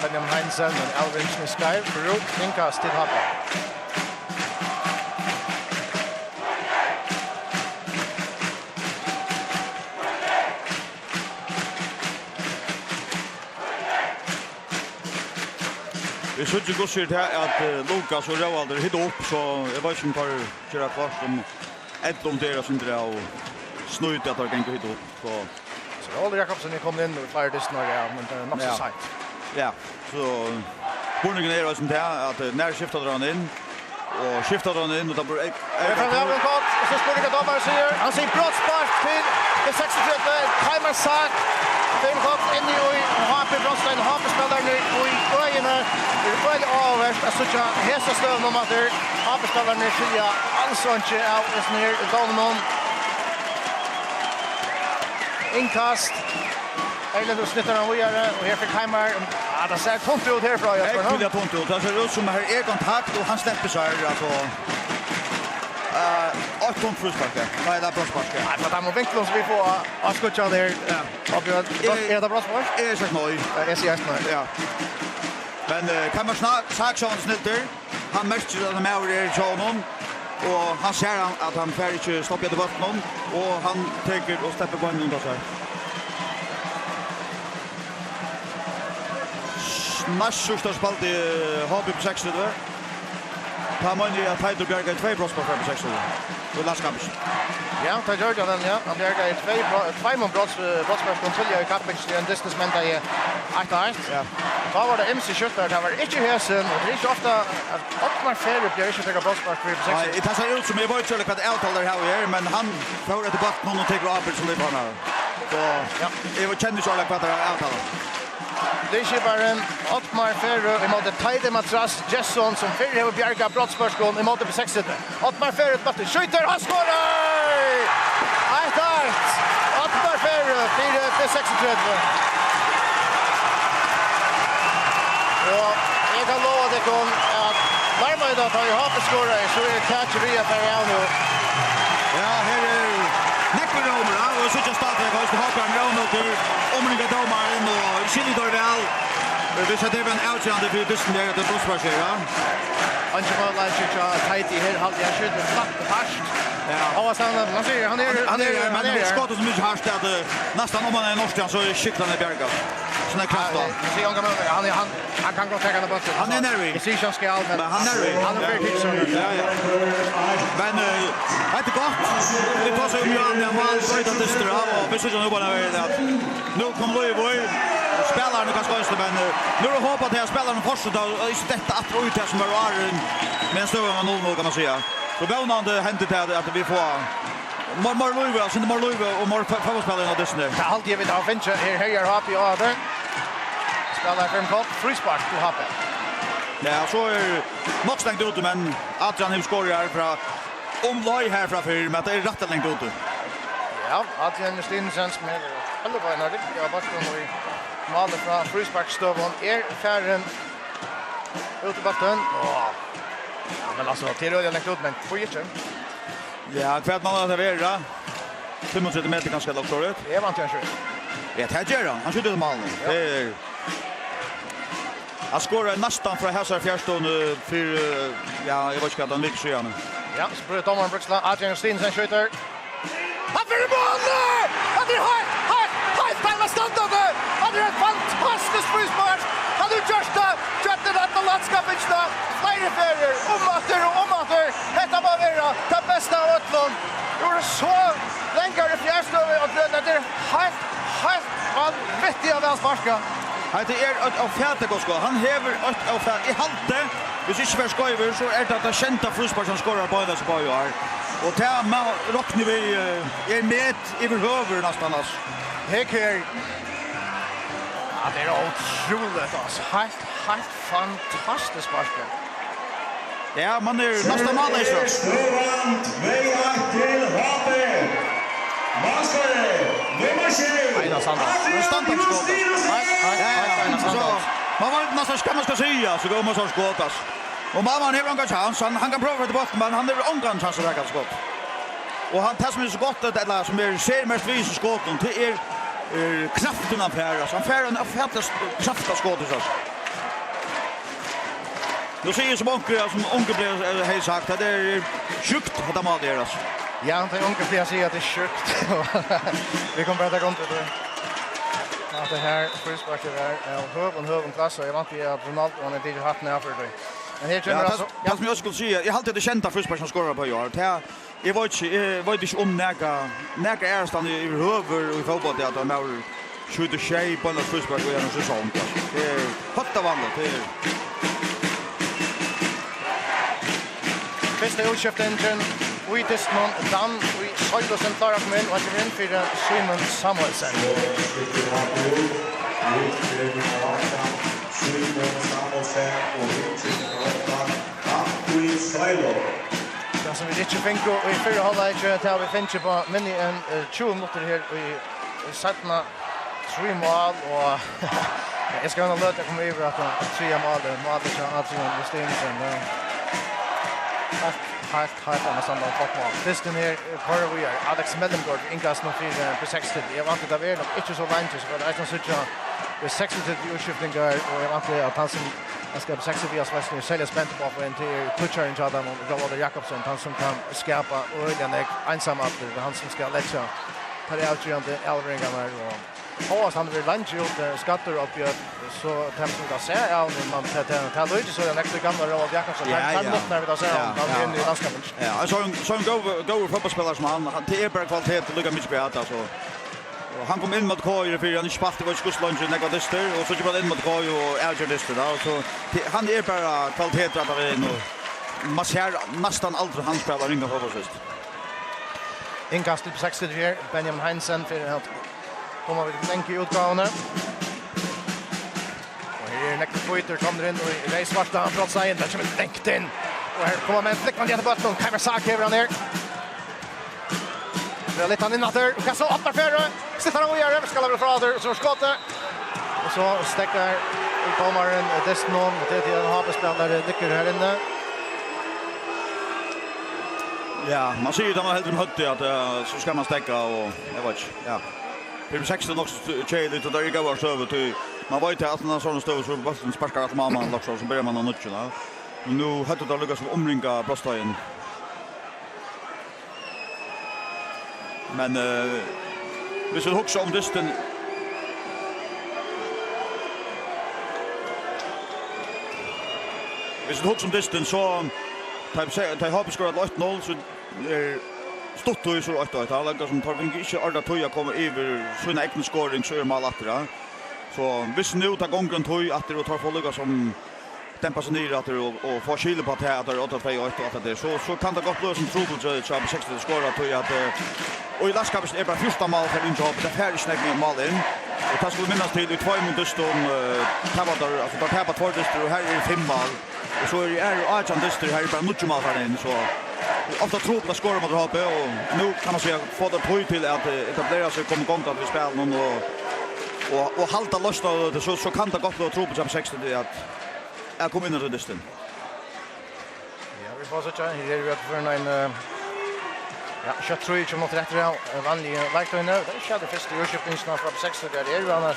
Benjamin Heinsen och Alvin Sky för ut inkast till Happe. Vi såg ju gott ut här att Lucas och Roalder hit upp så jag vet inte hur köra kvart om ett om deras inte och snöjt att det kan hit upp så Roalder Jakobsen kom in och fired this men det är nog så sagt. Ja, så spurningen är som det är att när skiftar han in och skiftar han in och då blir och så spurningen domaren säger han säger brottspark till det 63 timer sack. Det går in i Happe Bronsstein Happe spelar nu i öarna. Det är väl avvärst att söka hästa stöv om att Happe spelar nu fria alltså inte out is near Dolman. Inkast. Eller snittar han vidare och här fick Heimar. Ja, det ser tomt ut härifrån. Jag tror det tomt ut. Det ser ut som här är kontakt och han släpper sig alltså. Och tomt frispark. Nej, det är brottspark. Nej, för att han vinklar så vi får avskotcha där. Ja. Är det brottspark? Är så nöjd. Jag ser just nu. Ja. Men kan man snart sagt så snitt där. Han märker att han är i showen. och han ser att han får inte stoppa det vatten och han tar och släpper på en under så här. Nästa spalt i HB på 60 där. Ta man ju att Heider Björga 2 brottsmål på 60. Och landskamp. Ja, ta Jordan den ja. Han Björga 2 mål brottsmål kontroll i kappen i en distansment där är 8-1. Ja. Då var det MC Schutter, det var inte häsen och det är inte ofta att man färre blir inte ta brottsmål på 60. Nej, det tar ut som jag var inte så att outholder här men han får det tillbaka någon och tar upp så lite här. Så ja, jag var känner så att det är outholder. Det är bara en Ottmar Ferro emot ett Tide Matras Jesson som förr har bjärga brottspörsgån emot på 60. Ottmar Ferro batter skjuter och skorar! Ottmar Ferro 4-36. Och jag kan lova det kom att närmare då tar ju Hape skorar så är det catcheria för nu. Ja, här är Nekveromer och så just startar jag också Hape nu till omringa domaren och Chili väl. Vi ska det en outjande för dysten där det brottsspörsgån, ja. Anche Malai Chicha tight här halt jag skjuter fast fast. Ja. Och sen man ser han är men det skottet som mycket harst att nästan om man är norskan så är skicklarna Bjärga. Såna kraft då. Vi ser han kan gå ta den bollen. Han är nervig. Det ser ju ska men han är nervig. Han är väldigt så. Ja. Men det gott. Det tar sig ju an mål så det distra och vi ser nu bara att nu kommer Löjborg spelar nu kanske just men nu är det hopp att jag spelar den första och inte detta att ut här som är men så var man 0-0 kan man säga. Så vånande hänt det att vi får Marlöjborg alltså Marlöjborg och Mar fotbollsspelare och Disney. Det allt jag vet av Fincher här Happy över. Spelar för en kort frispark till Happy. Ja, så är nog stängt ut men Adrian har skorat från Löj här framför men det är rätt längt ut. Ja, Adrian Stensen med alla på en riktig backen och målet från frisparkstövon färren ut i backen. Men alltså till röda längt ut men får ju inte. Ja, kvart man har det 35 meter ganska långt tror jag. Det är vant jag kör. Ja, det gör han. Han skjuter mål nu. Det är han skorar nästan från Hässar fjärstånd för ja, jag vet inte att han lyckas igen. Ja, så börjar domaren Bruksland. Adrian Stensen skjuter. Han får mål! Han är tajma standard! Han är ett fantastiskt frispark! Han har gjort det att landskapet snart. Flera färger, om att detta var det bästa av Ötlund. Gjorde så längre fjärstånd och det är helt vanvettigt av välsparska. Det är ett av Fätegosko. Han häver ett av Fäte i halte. Hvis ikke for skøyver, så er det at det kjente frispark som skårer på det som på jo her. Og det råkner vi med i behøver nesten. Hek her. Ja, det er utroligt. Helt fantastisk spark. Ja, man er nesten malleis. Storvand, veier til Hape. Maskere, Vimmerskjell. Einar Sandals. Man var nästan ska man ska säga så går man så skottas. Och mamma har ingen chans. Han kan prova det bort men han har ingen chans att räcka skott. Och han tar så gott att eller som är ser mest vis skott och det är kraften av här så han får en färdast krafta skott så. Nu ser ju som onkel blir helt sagt att det är sjukt att de har det alltså. Ja, han tar onkel blir säga att det är sjukt. Vi kommer bara ta kontot det. Att det här frisparket är hög klass och jag vant i att Ronaldo han är inte haft när för det. Men här kommer alltså jag som jag skulle säga jag har alltid det kända frispark som skorar på år. Jag vet inte om näka är stand i över i fotboll det att han har skjuter tjej på en frispark och en säsong. Det är hotta vanligt det är. Bästa utskiften vi test någon dan vi sålde oss en klara kom in och att vi in för Simon Samuelsen. Ja, som vi inte fänker och i förra halvlek tar vi fänker på minni en 20 minuter här i sattna 3 mål och jag ska nog låta komma över att 3 mål till Adrian Stensen. Helt annan samman fotboll. Distan här kvar vi är Alex Mellengård ingas nog för 60. Jag vant det där inte så långt så det är så det 60 utskiftningar och jag vant att han som Jag ska på 6 via Sverige sälja spänt på för en till toucharen till Adam och Roald Jakobsen han som kan skapa öligen ensam att det han som ska lägga ta det ut igen till Elringarna och han vill lunch ut skatter upp ju så tempot att se man tar det ut så den extra gamla Roald Jakobsen kan nog när vi då ser han in i landskapet. Ja, så en go fotbollsspelare som han det är bara kvalitet att lucka mycket bättre alltså. Han kom in mot Koy för han spalt var skusslunge när det stör och så gick han in mot Koy och Elger det då så han är bara kvalitet att det är nu. Man ser nästan aldrig han spelar ringa fotbollsist. Inkast på 64 Benjamin Heinsen för att komma vid länk i utgåvorna. Och här nästa fighter kommer in och i svarta han från sig där som länkt in. Och här kommer man flickar ner på botten kan man säga över ner. Det är lite han innan där och kastar upp för sitter han och gör ska väl frader så skottet. Och så stäcker domaren Desnon och det är en hapspelare lyckas här inne. Ja, man ser ju att man helt hött att så ska man stäcka och jag vet inte. Ja. Det 16 också tjejligt och där gick över över till man vet att när såna står så bara sparkar att man också så börjar man att nutcha. Nu hade det lyckats omringa bröststagen. Men vi ska huxa om dysten. Vi ska huxa om dysten så tar har skorat 8-0 så stått och så att det alla som tar inte alla toja kommer över sina egna scoring så är mål attra. Så visst nu tar gången toj att det tar förluga som dämpa sig ner att och få skilja på att det är 8-2 och att det så kan det gå plus en trubbel så på 60 skora toj att och i landskapet är bara första mål för inte upp det här snägg med mål in. Och tas skulle minnas till 2 minuter stund tappar alltså då tappar 2 dyster och här är 5 mål. Och så är det Arjan dyster här är bara mycket mål här in så ofta tror på skora mot HP och nu kan man säga få det på till att etablera sig komma igång att vi spelar någon och halta loss då så kan det gott att tro på 60 att jag kommer in i dysten. Ja, vi får så tjän här är vi för en ja, jag tror inte mot rätt vanlig verkligen nu. Det är det första Jönköpingssna från 60 där är ju annars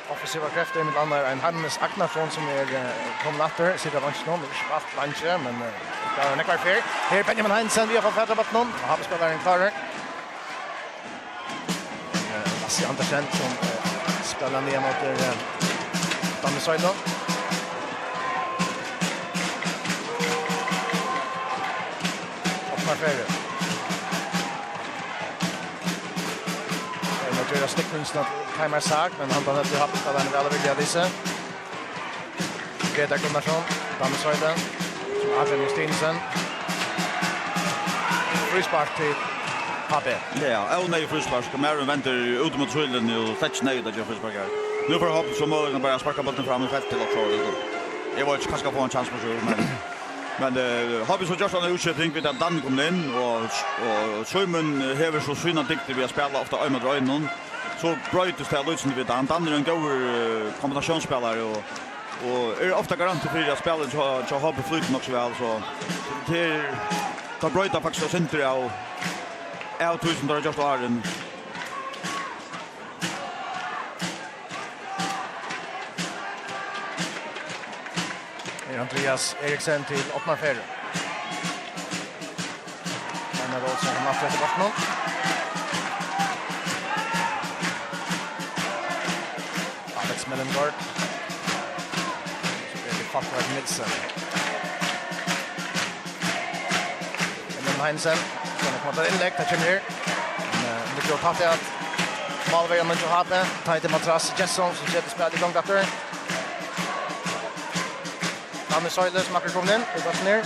offensiva krafter med andra en Hannes Agnarsson som är kom natter sitter vars någon det är fast lunch men det är en kvar fair. Här Benjamin Heinsen vi har fått fatta någon och har spelat en klar. Lasse Andersen som spelar ner mot Danne Söjdon. Marfere. Det är stickkunsten att Kaimar Sark, men han tar inte haft att han väl vill göra dessa. Greta Gunnarsson, Danne Söjden, Adrian Justinsen. Frispark till HP. Ja, och nej frispark. Kommer väntar ut mot Sjölen och touch nej där jag frispark. Nu får HP som möjligen bara sparka bollen fram i fält till också. Jag vill kanske få en chans på så men har vi så just en utsättning vid att Dan kom in och Sjömen häver så syna dikter vi har spelat ofta ömma dröjnon så bröt det lösningen vid Dan är en god kombinationsspelare och är ofta garant för att spela så har beflyten också väl så det tar bröt faktiskt center och är 1000 där just Arden. Andreas Eriksen till Ottmar Ferre. Men det också har matchat bort någon. Alex Mellengård. Så är det Fattar Nilsson. Men Heinsen kan komma till inlägg, tar ner. Men det går tatt att Malvejan inte har det. Tar inte matras Jesson som sätter spel i gång där. Danne Söjle som akkurat kom in, det går ner.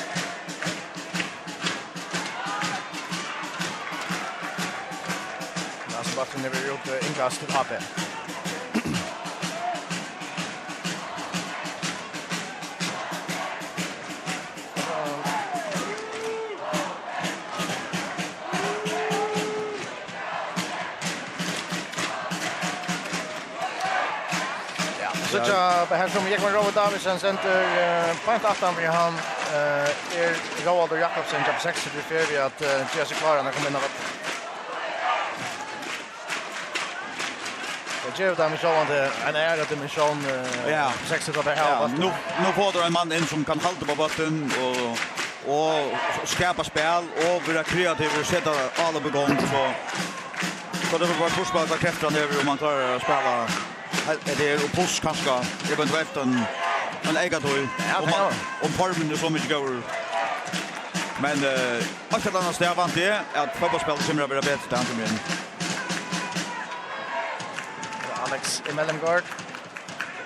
Alltså bara när vi gjort inkast till HP. Så här som Ekman Robert Davidsen center point 8 för han Roald Jakobsen på 64 vi att Jesse Klara när kommer in av Det ger dem en ära dimension Ja. 6 av det här. Nu får du en man in som kan hålla på botten och skapa spel och vara kreativ och sätta alla på gång så det var fotboll där kraften över om man klarar att spela det är plus kanske eventuellt en egen då om formen är så mycket går. Men att det annars det vant det att fotbollsspel kommer att vara bättre än som igen. Alex Mellengård.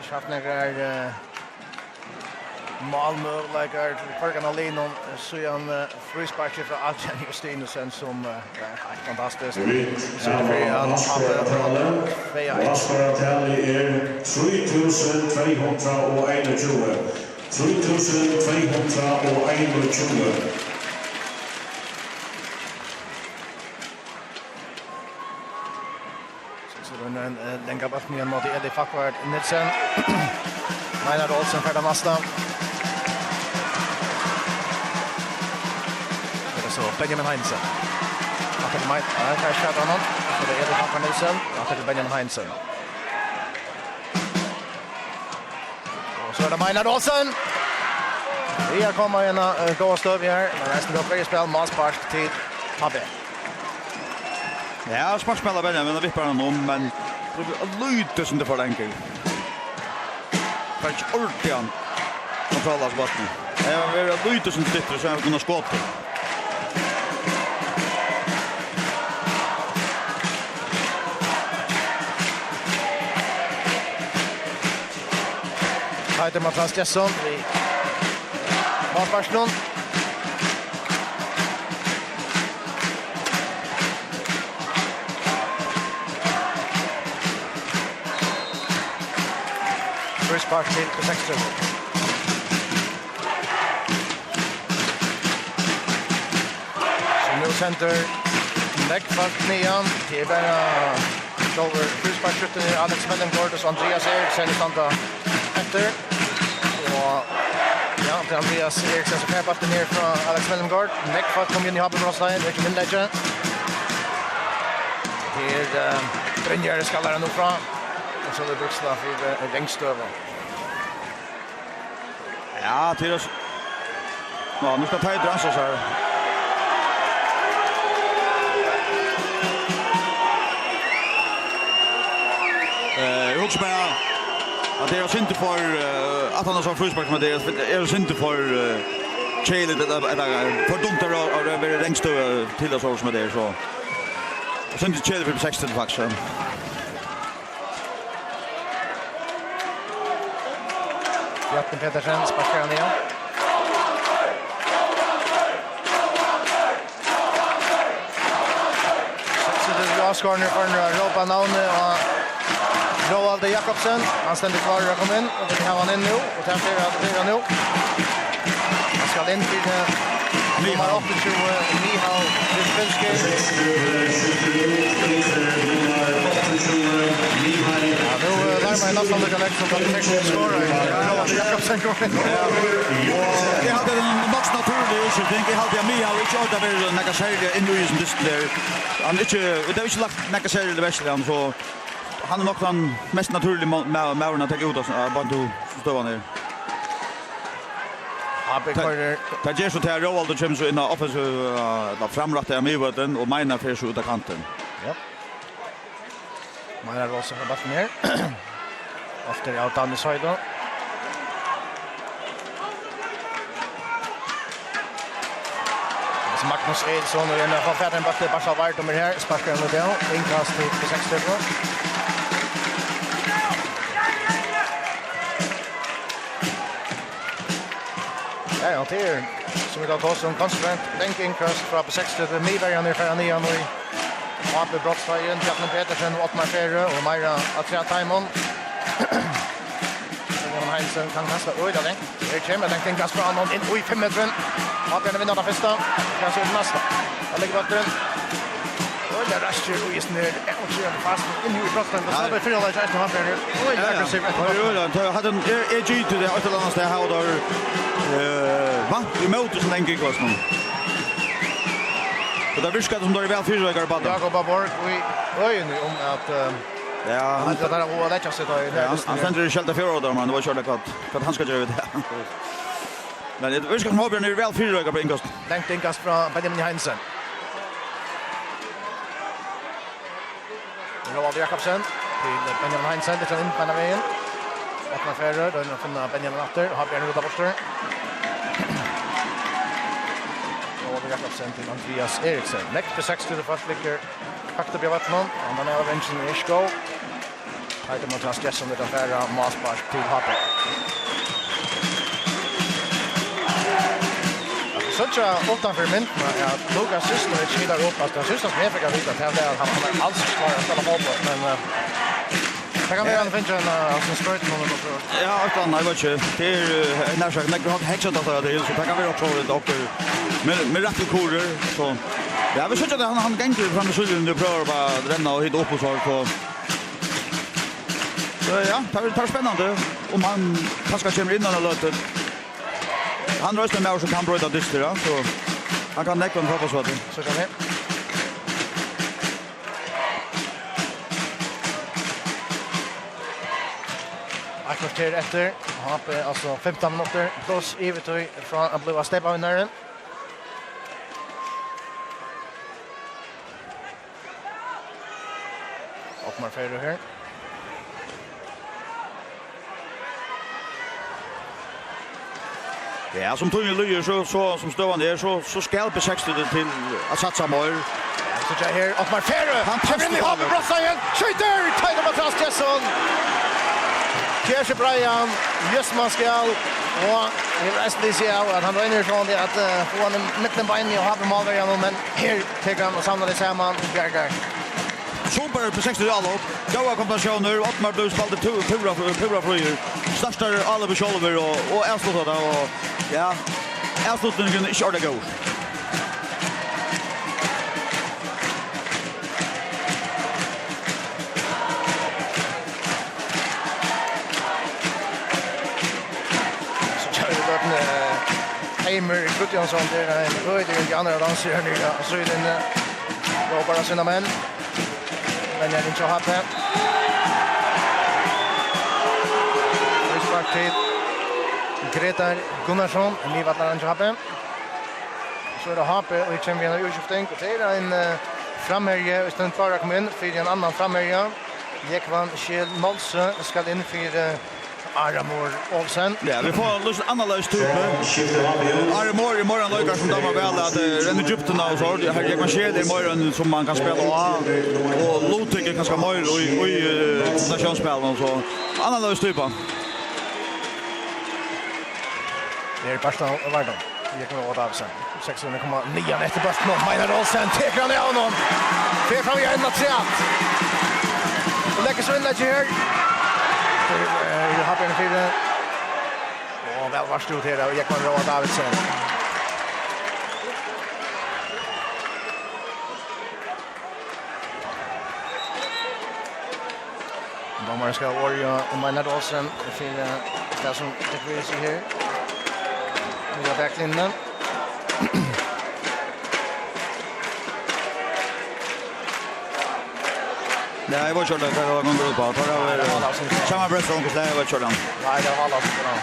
Schaffner Malmö lägger Bergen Allinon så en frispark från Aljan Justinusen som är fantastiskt. Så det är att Vassförantali är 3221. 3221. En länka bort med mot Eddie Fackvart Nilsen. Maynard Olsen för den mesta. Det är så Benjamin Heinsen. Att det Maynard kan köra honom. Så det är Eddie Fackvart Nilsen. Att det Benjamin Heinsen. Och så är det Maynard Olsen. Vi har kommit in och gå stöv här. Men resten av varje spel målspark till Tabbe. Ja, sparkspelar Benjamin och vippar honom, men det blir lite som det för enkelt. Kanske ordentligt kontrollas botten. Det är lite som det så jag kunna skåta. Heiter Matras Jesson i Målsparkslund. Frispark till på 16. Så nu center Neckfalt nian till bara shoulder frispark skjuter Alex Mellengård och Andreas Eriksen i standa efter. Och ja, det Andreas Eriksen som knäpar upp ner från Alex Mellengård. Neckfalt kommer in i Habenbrossline, det är inte minlägge. Det är Brynjar skallaren nog från. Och så det Bruxla för Rengstöver. Ja, till oss. Ja, nu ska ta ett rans oss här. Jag också med att det är inte för att han har så frispark med det är inte för Chile det för dumt att vara Rengstöver till oss med det så. Sen det Chile för 16 faktiskt. Jatten Petersen sparkar ner. Så det är Oscar för Ropa Naune och Roald Jakobsen. Han ständer kvar och kommer in. Och det har han in nu. Och det är nu. Han ska in till nummer 28, Mihal Ryspinski. Ja, nu lär man nästan lycka lätt som att det är skåra. Jakobsen kommer in. Det hade en max naturlig utskiftning. Jag hade Mihal inte åt att vara några serier in i som det han inte det är inte lagt några serier det bästa så han är nog den mest naturliga mären att ta ut oss bara du står ner. Det ger så till Roald och James in offensiv framrätta Mivöden och Maynard för så ut av kanten. Ja. Maynard också har bort ner. Efter out on the side då. Magnus Edsson och en av färden bort Barca Vart kommer här sparkar mot det. Inkast till 60 då. Ja, det är som vi tar oss som konsekvent länkinkast från 60 till Midbergen i färjan igen och i Ape Brottsveien, Jatten Petersen, Ottmar Ferre och Maira Atria Taimon. Benjamin Heinsen kan kasta öjda länk. Det kommer länk inkast från honom in i 5 metren. Ape är vinnarna första. Kanske ut nästa. Där ligger vatten. Och det rastar och just ner. Och så fast in i brotten. Och så har vi fyra lätt efter Ape. Och det aggressivt. Jag hade en EG till det Österlands där här då. Va? Vi möter som länge kvar nu. Och där viskar som då är väl fyra på. Jakob Borg vi öjn om att Ja, Han ska där och lägga sig då. han sänder skälta för order man, det var körde vad han ska göra det. Men det viskar som Håbjörn är väl fyra på inkast. Längt inkast från Benjamin Heinsen. Roald Jakobsen till Benjamin Heinsen, det är in på vägen. Öppnar färre, då finner Benjamin Atter, har Björn Roda borster. Roald Jakobsen till Andreas Eriksen. Läkt för 60 det först ligger Kakta Björvatnon, och den är av Engine Ishko. Här kan man ta stressen med den färre Maspark till Happe. Sådär utanför mynten är att Lukas Systovic hittar upp att han syns att mer fick vita till att han har alls klarat att spela fotboll, men det kan vi ändå finna en skört någon då. Ja, utan jag vet inte. Det är när jag lägger häxat att det så kan vi också det och med rätt korer så ja, vi ser att han gänger fram med syllen och prövar bara renna och hit upp och så ja, det är spännande om han kanske kommer in och låter han röstar med så kan bryta distira så han kan näcka på så att så kan vi. Akkurat efter har alltså 15 minuter plus Evertoy från att bli step av vinnaren. Och man färre här. ja, som Tony Lyr så som stövande är så ska be 60 till att satsa mer. Så jag här och man färre. Han kommer in i havet brossa igen. Skjuter! Tajda Matras Jesson. Kjærse Brian, Jösman skall och det resten det ser att han var inne från det att få en mittenbein i och ha på målvägen men här tar han och samlar det samman Bjärgar. Super på 60 alla upp. Goda kombinationer, Ottmar Blues spelade pura fröjer. Startar alla på shoulder och avslutar det och ja, avslutningen är inte ordentligt god. Eimer Gudjonsson där en höjder i andra danser här nu så är den då bara sina män. Men jag inte har det. Respekt till Greta Gunnarsson, ni vad han har. Så är det Happe och i champion Josefting och det är en framhärje istället för att komma in för en annan framhärje. Jekvan Kjell Molse ska in för Aramor Olsen. Ja, vi får lust analys typ. Aramor i morgon lukar som damer väl att den Egypten och så här jag kan se det i morgon som man kan spela och Lotik kan ska mer i nationsspel och så. Analys typ. Det är första vardagen. Jag kan vara där sen. 6,9 efter bäst någon. Maynard Olsen tar han av honom. Fer fram igen att se att. Och lägger så in där här. Jag har en fyra. Och väl varst ut här och jag kan vara Davidsen. Domaren ska orga Maynard Olsen för det som det vill se här. Nu är backlinnen. Nej, jag var kört det var någon grupp på. Det var samma bröst om det var kört den. Nej, det var alla som var.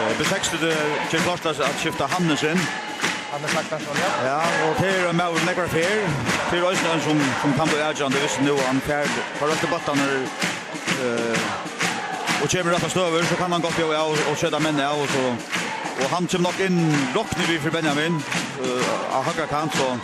Det besäkste det till klart att skifta Hannesen. Hannes Lacknarsson, ja. Ja, och det är med några fler. Till Östern som kan bli agent det visst nu han färd för att debatten och kommer rätt stöver så kan han gå på och köra män och så och han kommer nog in rockni vi för Benjamin av högra kant så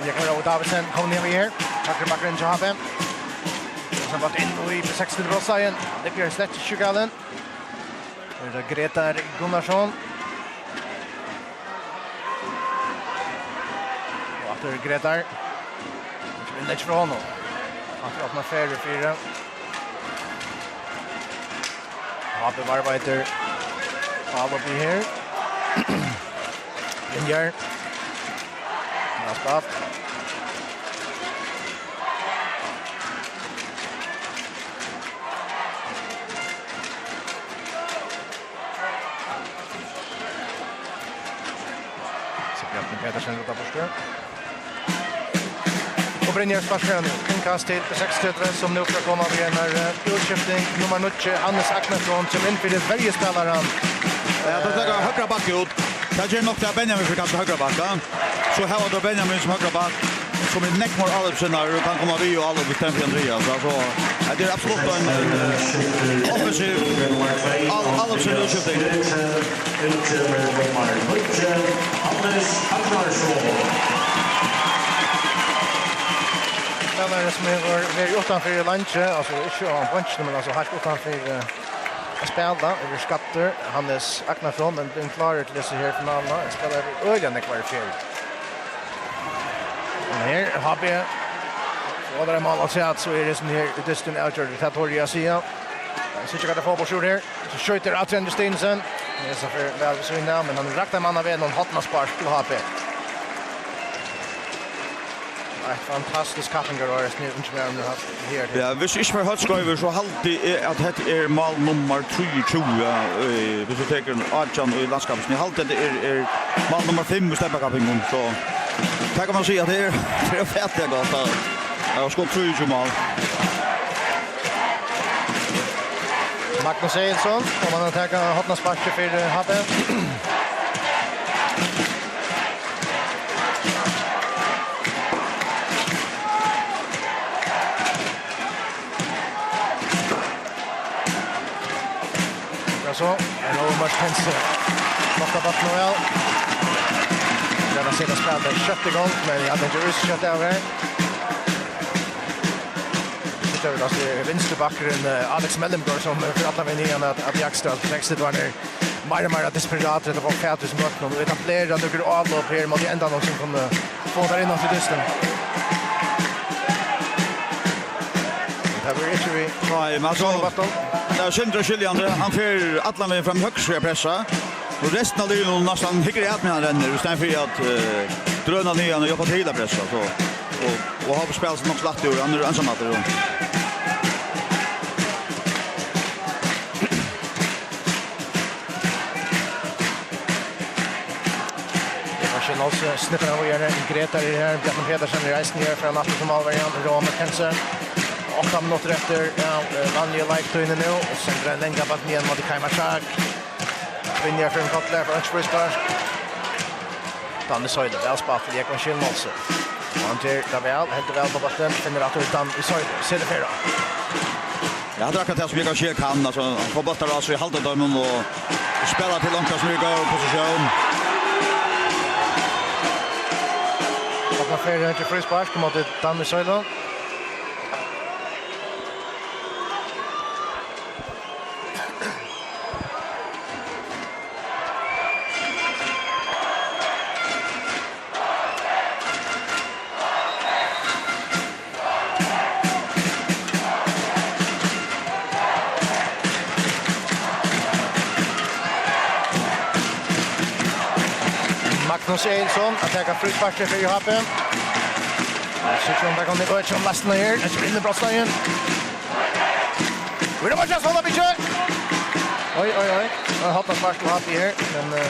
Jag kommer att Davidsen kommer ner här. Tackar backen till Habe. Sen vart in i 60 brossa igen. Det blir slett 20 gallen. Det är Greta Gunnarsson. Och efter Greta. Det är lätt för honom. Han öppnar färre fyra. Habe varvajter. Habe blir här. Linjar. Raspaft. Bjarni Pedersen rutar först. Och Brynjar sparkar nu. Inkast till 6-3 som nu ska komma vid en utskiftning. Nummer 9, Hannes Aknesson som in för det Sverige-spelaren. Ja, då tar högra back ut. Det är nog där Benjamin för kanske högra back. Så här var då Benjamin som högra back. Som är Neckmore Alvsen och kan komma vi och alla bestämt Andreas. Alltså, det är absolut en offensiv Alvsen utskiftning. Spelare som är utanför lunchen, alltså inte av bunchen men alltså helt utanför spela över skatter. Hannes Aknarsson men den klarar till sig här finalen. Spelar ögonen kvar i fjärde. Här har vi och där mål alltså att så är det som här distant outer territoria sia. Så tycker jag det får på skjut här. Så skjuter Alexander Stensen. Det är så för väl så innan men han räknar man av någon hotna spark till HP. Ett fantastiskt Kattinger och nu inte mer nu här. Ja, hvis ikke for Høtskøyver så halte at dette er mål nummer 23 hvis du teker Arjan i landskapsen. Jeg halte det mål nummer 5 i Steppakappingen. Så det kan man si at det er fett det godt. Jeg har skått 23 mål. Magnus Eilsson, om man har tagit hotna sparket för Habbe. Så, en Omar Spencer. Lockar bort Noel. Denna sida spelet kött igång, men jag hade inte kött över. Sitter vi alltså i vänsterbacken Alex Mellemgård som för alla med nian att Jackstad. Nextet var ner. Mer desperat det var Petrus mot och etablerade några avlopp här mot ända någon som kunde få där inåt i dysten. Det var inte vi. Nej, men så där Sindre Skiljande, han får alla med fram högsta pressa. Och resten av det nästan hyggligt att han renner istället för att dröna ner och jobba till pressa så och har spelat som något slatt ur andra ensam att det. Också snipper av göra Greta i här Bjarni Pedersen i reisen ner från natten som allvarligen Roman Kensen 8 minuter efter Vanja Like inne nu och sen drar en längre bak ner mot Kajmarchak Vinjar för en kottler för Önsbergsberg Danne Söjde väl spatt till Ekman Kjellmålse han till Davel helt väl på botten finner att det Dan i Söjde ser det för då Ja, det kan tas som jag kan alltså på botten alltså i halta dömen och spela till långt som går position Öppnar för till frispark mot Danne Söjde Magnus Eilsson attackar frisparken för Johappen. Sitter om där kan det gå som lasten här. Det är inne brottslagen. Vill det vara just hålla bitte? Oj. Han har hoppat fast och haft här men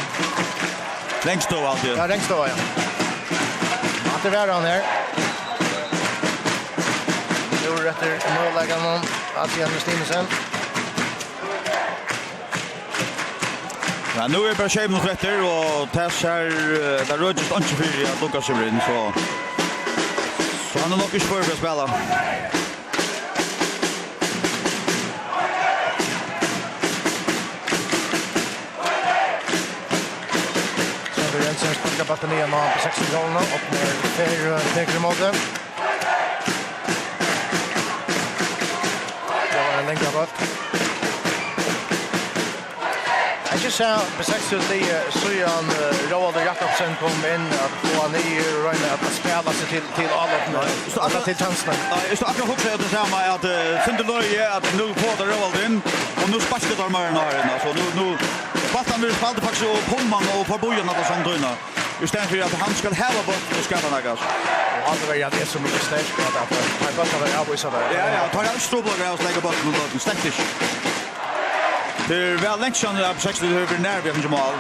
längst då alltid. Ja, längst då ja. Att det var han här. Nu efter målläggan någon att igen Stensen. Ja, nu är bara 20 minuter efter och Tess här där rör just inte för att Lukas sig in så han är nog inte för att spela. Så det är en som ska batta ner på 60 gångerna och ner för målet. Det var en längre bort. Jag just sa på 60 så Jan Roald Jakobsen kom in att få ner och röna att spela sig till alla så till chansen. Ja, just akkurat också att det samma att Sindelöje att nu får det Roald in och nu sparkar de mer när så nu fattar vi spalta faktiskt och Pomman och på bojen att sånt då. Just därför att han ska häva bort och skapa något. Och han var det som mycket stärkt att han bara var avvisad där. Ja, tar han stroblar och lägger bort mot ständigt. Det är väl längst sedan på 60 över när vi har mål.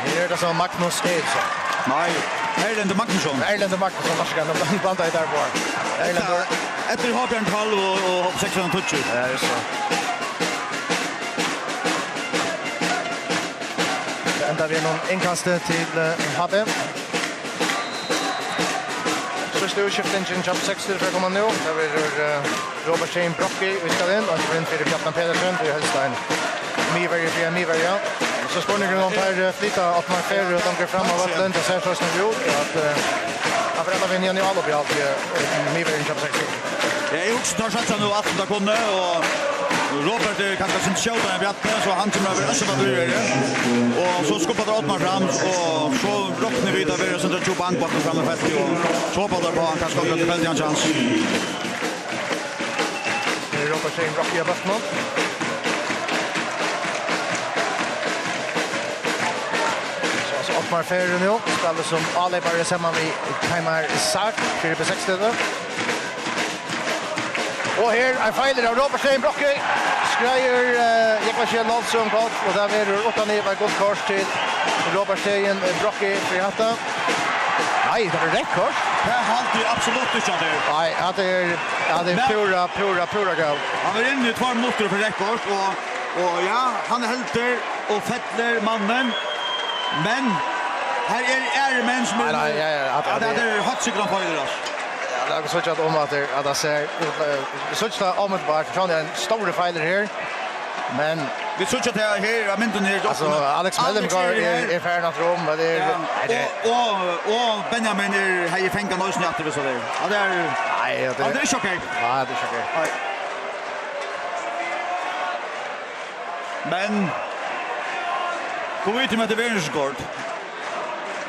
Här är det så Magnus Eilsson. Nej, Erlend Magnusson. Erlend Magnusson, varsågod. De blandar i där på. Erlend. Efter Habjörn Tall och 620. Ja, just så. Det enda vi någon inkastet till Habbe. Första utskiftningen jobb 60 för komma nu. Där blir Robert Shane Brockie vi ska in och in för Bjartan Pedersen i Hellstein. Miver ja. Så spårningen någon här flytta att man fer och de går fram av Atlant och ser först nu att Avrela vinner ju alla på allt Miver i jobb 60. Jag också tar chansen nu att ta kunde och Robert kanske sin show där Bjartan så han kommer över så vad du och så skopar Ottmar fram och så rocknar vi där vidare så där Joe Bank bakom fram med fält och så på där på han kanske kommer till väldigt chans. Robert Shane Brockie Bastman. Ottmar Ferrer nu spelar som alla bara samman vi timer Sark för på 60. Och här är fejler av Robert Shane Brockie. Skrejer Ekvashel Nolsson gott och där är det 8-9 var gott kors till Robert Shane Brockie för hatta. Nej, det är rätt kors. Det har du absolut inte det. Nej, det är pura gal. Han är inne i 2 minuter för rekord och ja, han helter och fettler mannen. Men här är män som det är hot cykeln på det. Ja, det har så att om att det ser så att om att bara tror jag en stor fighter här. Men vi såg att det här men den är alltså Alex Mellemgaard är färd att rum men det och Benjamin är här i fängan och snätter så där. Ja det är nej det är okej. Ja, det är okej. Men kom vi till med det Vänerskort.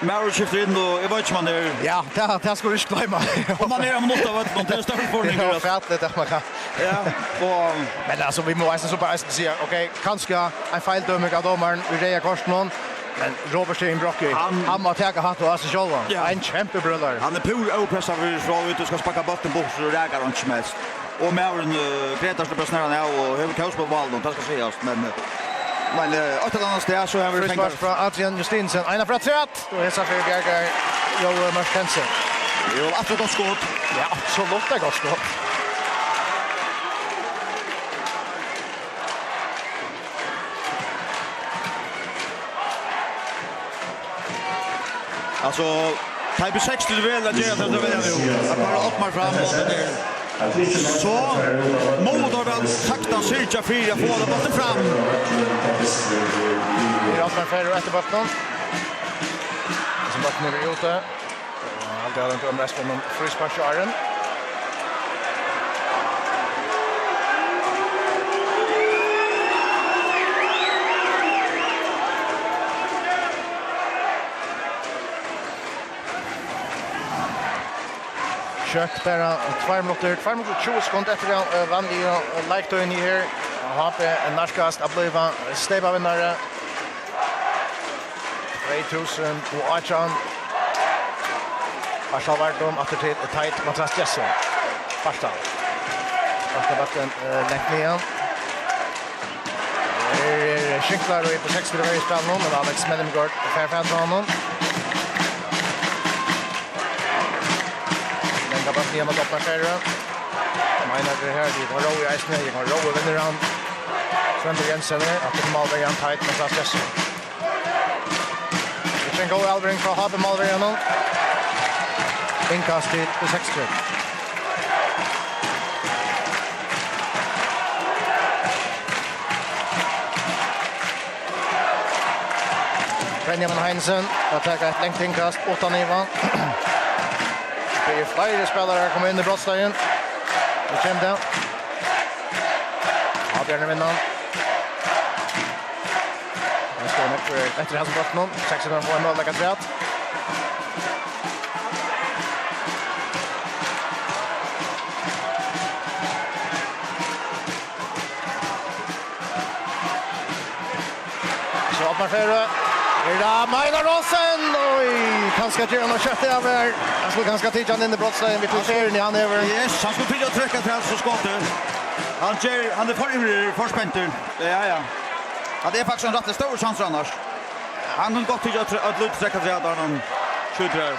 Mauro skiftar in och jag vet inte man är. Ja, det ska du inte glömma. Om man är om något av något det står för dig. Ja, färdigt att man kan. Ja, och men alltså vi måste så bara säga okej, kanske en feildömning av domaren i Rea Korsnon. Men Robert Shane Brockie, han må ta hatt och alltså själva. En kämpebröllare. Han är pur opressad för ut och ska spacka botten bort så rägar han inte mest. Och Mauro Gretas på snäran och har kaos på vallen, det ska sägas men åt ett annat steg så har vi tänkt från Adrian Justinsen. Ena för att se att då är så för Bjärgar Joel Marstensen. Jo, absolut gott skott. Ja, absolut gott skott. Alltså, typ 60 du vill att göra det vill jag nu. Att bara Ottmar fram och det där. Så Modor väl sakta syrka fyra får det botten fram. Det är Ottmar Ferrer efter botten. Som botten är ute. Han har inte om resten om frisparksjaren. Kött bara 2 minuter 20 sekunder efter vanliga liketöjning här. HP en narskast att bli stäva vinnare. 2000 och Achan. Varsågod vart efter till tight kontrast Jesse. Första backen lätt ner. Schinklar och på 60 i spel nu med Alex Mellemgaard för honom. Bara ner mot Ottmar Ferrer. Menar det här det var Roy Eisner, jag har Roy vinner han. Svante Jensen att det mål var tight med Saskas. Vi kan gå Alvering för Habe Malveriano. Inkast till 60. Benjamin Heinsen attackar ett längt inkast 8-9. Det är flera spelare kommer in i brottslagen. Det kommer det. Avgörande vinnaren. Han står med efter hans brottmål. 600 får en mål lägga trätt. Så Ottmar Ferrer. Ida Meinar Rosen och kanske göra något kött över. Han skulle ganska titta in i brottsligheten vid Ferrer han över. Yes, han skulle titta och trycka till så skottet. Han är för spänter. Ja. Ja, det är faktiskt en rätt stor chans annars. Han har gått till att trycka till honom. Skjuter.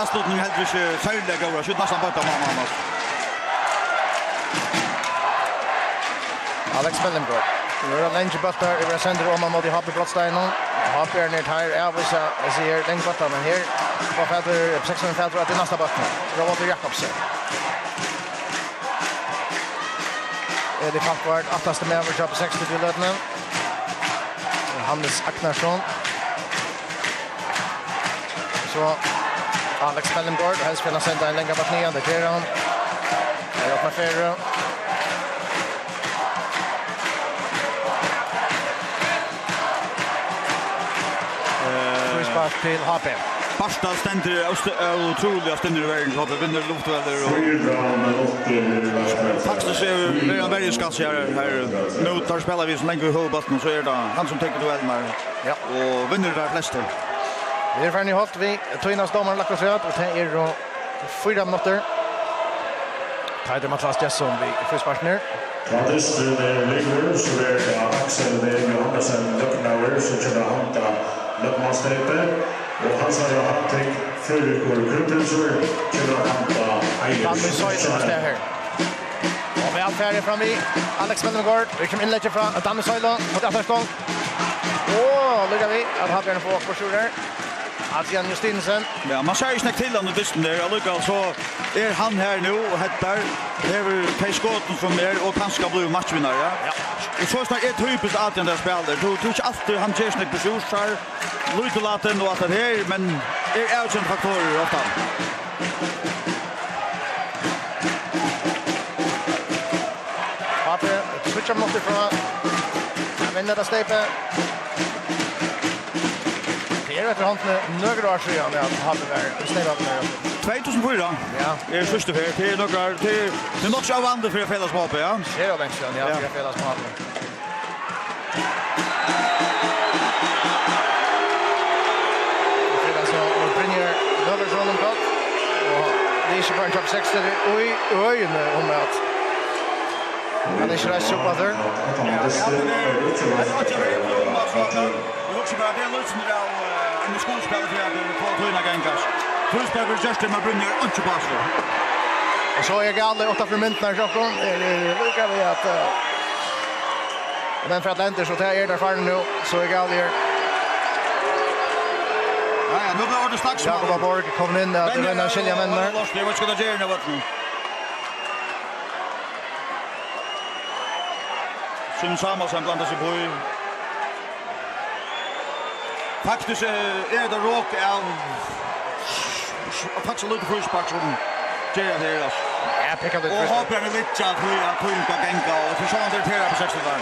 Avslutning helt inte särskilt går. Skjuter nästan bort mamma. Alex Mellemgård. Nu är länge buttar över center om mot Happy Brottstein. Happy är ner här. Avisa ser länge buttar men här på fältet 600 fältet att det nästa button. Robert Jakobsen. Det Falkvard attaste med över på 60 till lötnen. Hannes Aknarsson. Så Alex Mellemgård har spelat sända en längre bort ner. Det kräver han. Jag öppnar för frispark till HP. Fasta ständer otroliga ständer i världen. HP vinner luftväder och faktiskt är det en väldigt skatt här. Nu tar spelar vi så länge vi håller bollen så är det han som tänker duellen ja. Och vinner där flesta. Vi är färdig hållt vi Tøynas domaren lagt oss röd och det är 4 minuter. Tider Matlas Jesson vid frisparkner. Vadisten ligger så är det Axel Johansen Löknauer som kör hanta Lökmanstejpe och han sa jag att tänk Fredrik och Krupensur kör hanta Danny Soile står här. Och vi är färdiga fram vid Alex Mellemgård. Vi kommer inlägga från Danny Soile mot Atterstång. Lycka vi att ha björn på korsor Adrian Justinsen. Ja, man säger snäckt till honom dysten där. Alltså så är han här nu och hettar. Det är Kajskotten som är och kanske blir matchvinnare. Ja. Och så är det typiskt att den där spelar. Du tror inte alltid han ger snäckt beslutar. Lite laten och allt det här, men är outkänd faktorer ofta. Hape switchar mot ifrån. Vinner det Steipe. Det är efter hand några år sedan att Hape var Steipe med. 2004. Ja. Är första för det är några det är nog så avande för Fellas Hape, ja. Det är länge sedan jag för Fellas Hape. Översson om kort. Och det är ju bara en topp 6 oj om att han är så super där. Det looks bara det looks nu in the school spel för att få tuna gängas. Först behöver Justin Mabrunner inte passa. Och så är Galle 8 för minuter så kom. Det lukar vi att men för Atlanter så tar är där far nu så är Galle. Ja, nu blir det strax. Jakob Borg kommer in där den här skilja männen. Det var ska det göra nu vad nu. Som samma som blandar sig på. Faktiskt är det rock av faktiskt lite för spark som Jerry här. Ja, pickar det. Och hoppar det lite att vi kan gänga och så han det här på 60 dagar.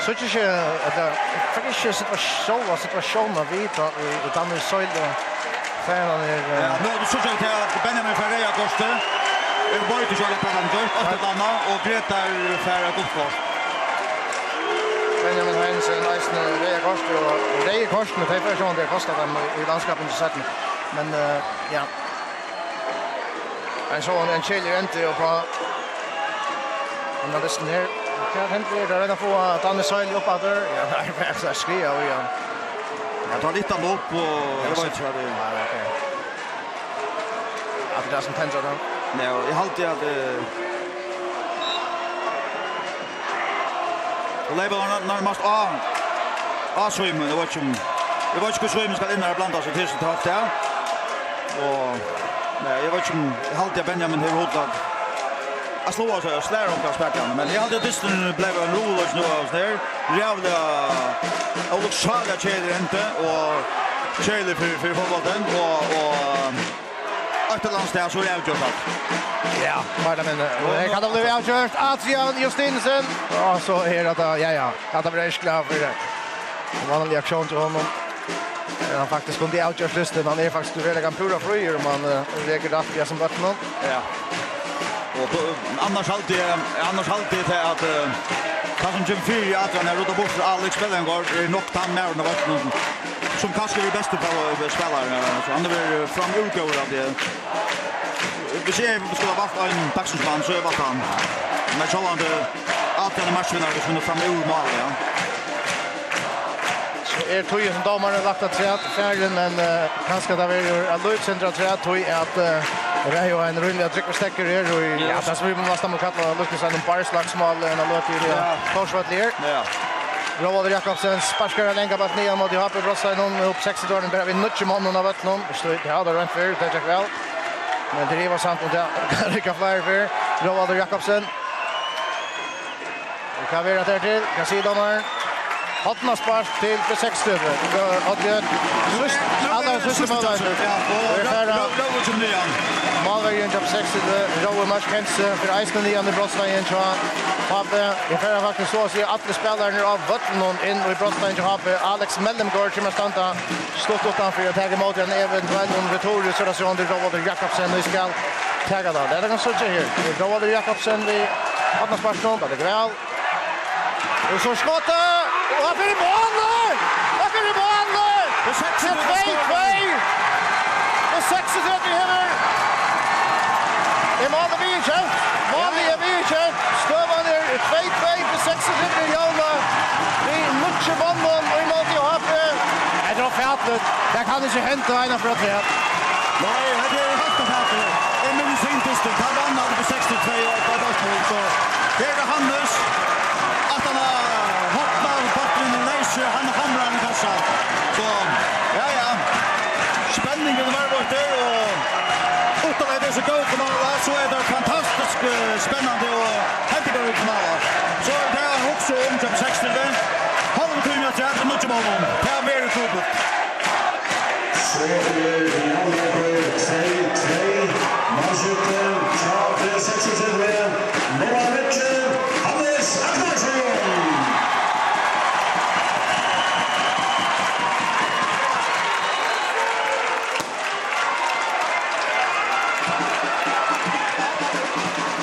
Så det är faktiskt situationen vi tar i Danny Soile. Fan är ja, nu det så att Benjamin Ferreira Costa är boy till Jola Palantor och Anna och Greta Ferreira Costa. Benjamin Hansen Eisner Ferreira Costa och det är Costa med första det kostar dem i landskapen så sätten. Men ja. En sån en chili inte och på den här kan händer det redan få Danny Soile upp där. Ja, det är så skria och igen. Jag tar lite upp och det var inte så det. Att det som tänder då. Nej, jag hållte att och Leibon närmast svimmen, det var inte hur svimmen ska in där blanda sig till så tack där. Och nej, jag vet inte, jag hållte Benjamin här hotat. Jag slår oss och slår om spärren, men jag hade distan blev en rollers nu av där. Jävla och look saga Chile inte och Chile för fotbollen och Atlantis där så är det utgjort. Ja, bara men det kan bli utgjort. Adrian Justinsen. Och så är det ja. Att det blir klar för det. Vanlig aktion till honom. Han faktiskt kom till outjustlistan. Han är faktiskt väldigt pura fröjer om man lägger det att som vatten. Ja. Och annars alltid det att kanske Jim Fury att han är rota bort Alex Mellengård är nog han med när vatten som kanske är bästa på spelare så han är fram utgåva av det. vi ser vi skulle ha valt en dagsmann så valt han. Men så han det matchvinnare som fram ur mål ja. Tojen som domaren lagt att säga färgen men kanske det är en löt central träd tog att det är ju en rullande tryck och stäcker här och ja så vi måste man kalla Lucas en parslagsmål en löt i det Korsvattler. Ja. Roald Jakobsen sparkar länga bort ner mot Johape Brossa någon upp 60 år där vi nutcher mannen av ett någon så det hade rent för det gick väl. Men det var sant och där Rickard Flyer för Roald Jakobsen. Det kan vara där till kan se domaren. Hotna spark till på 60. Och det alla systematiskt. Malvern jobb 60 Rowe Markense för Iceland i andra brottslingen så har jag för faktiskt så ser alla spelarna av vattnon in i brottslingen har Alex Mellemgård som stanta stått utanför att ta emot en eventuell retur så där så under Roald Jakobsen nu ska ta det där. Det kan så här. Roald Jakobsen vi hotna spark då det väl. Och så skottet och han är i mål! Han är i mål! Det är 2-2! Och 36 över. Det är mål vi inte. Mål vi inte. Stövan är 2-2 för 36 i Jalma. Vi nutcher bonden och i mål till Happe. Det är färdigt. Det kan inte hända ena för att det. Nej, det är helt färdigt. En minut inte. Han vann på 62 och på Dortmund så det är Hannes. Han hamrar i kassan. Så, ja. Spänningen var bort där och utan att det så går för alla så är det fantastiskt spännande och häftigt ut för alla. Så det är också om till 60. Har vi kunnat göra det mycket mål. Det är mer trubbel. Så är det Jalmar 3-3. Marschuttel, Charles 66. Noah Mitchell, Hannes Aknarsson.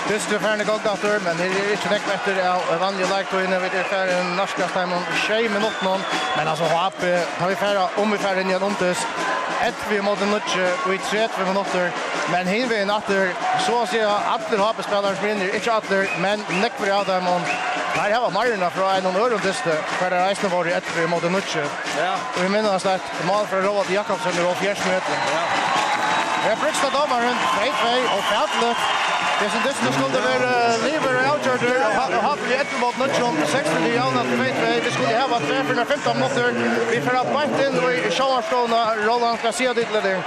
Christer Ferne Gogdator, men det är inte näkt efter av vanliga lagtog innan vi är en norska stämman 6 minuter. Men alltså Hape har vi färra om vi färra in igen omtys. Vi mot en nutche och i 3 minuter. Men hin vi natter så att säga alla Hape spelare vinner, inte alla, men näkt för av dem. Här har Marina från en örontyste för det resten var det 1 mot en nutche. Ja. Och vi minns att mål för Roald Jakobsen och 4 meter. Ja. Jag fruktar domaren 2-2 och färdigt. Det är det skulle vara Lever Outer och har vi ett mot Nutchon 60 i Jalna vi skulle ha varit 415 minuter. Vi får att bite in i Showerstone Roland Garcia dit där.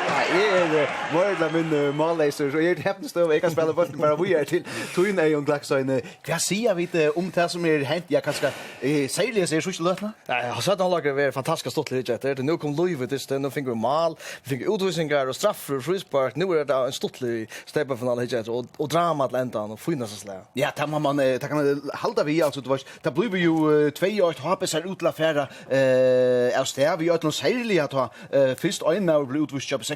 Nej, var min målläser så är det häpnast jag kan spela bollen bara vi är till Tune är en glax så en vad säger vi det om det som är hänt jag kanske säger så så lätt. Nej, har sett han lagar fantastiskt stort lite det nu kom Louis det nu fick vi mål. Vi fick utvisningar och straff för frispark. Nu är det en stort step från alla hit och drama att ända och finna så slä. Ja, man det kan hålla vi alltså det var det blev ju 2 år hoppas är utla färra är vi gör något särskilt att ha först en now blue utvisning 60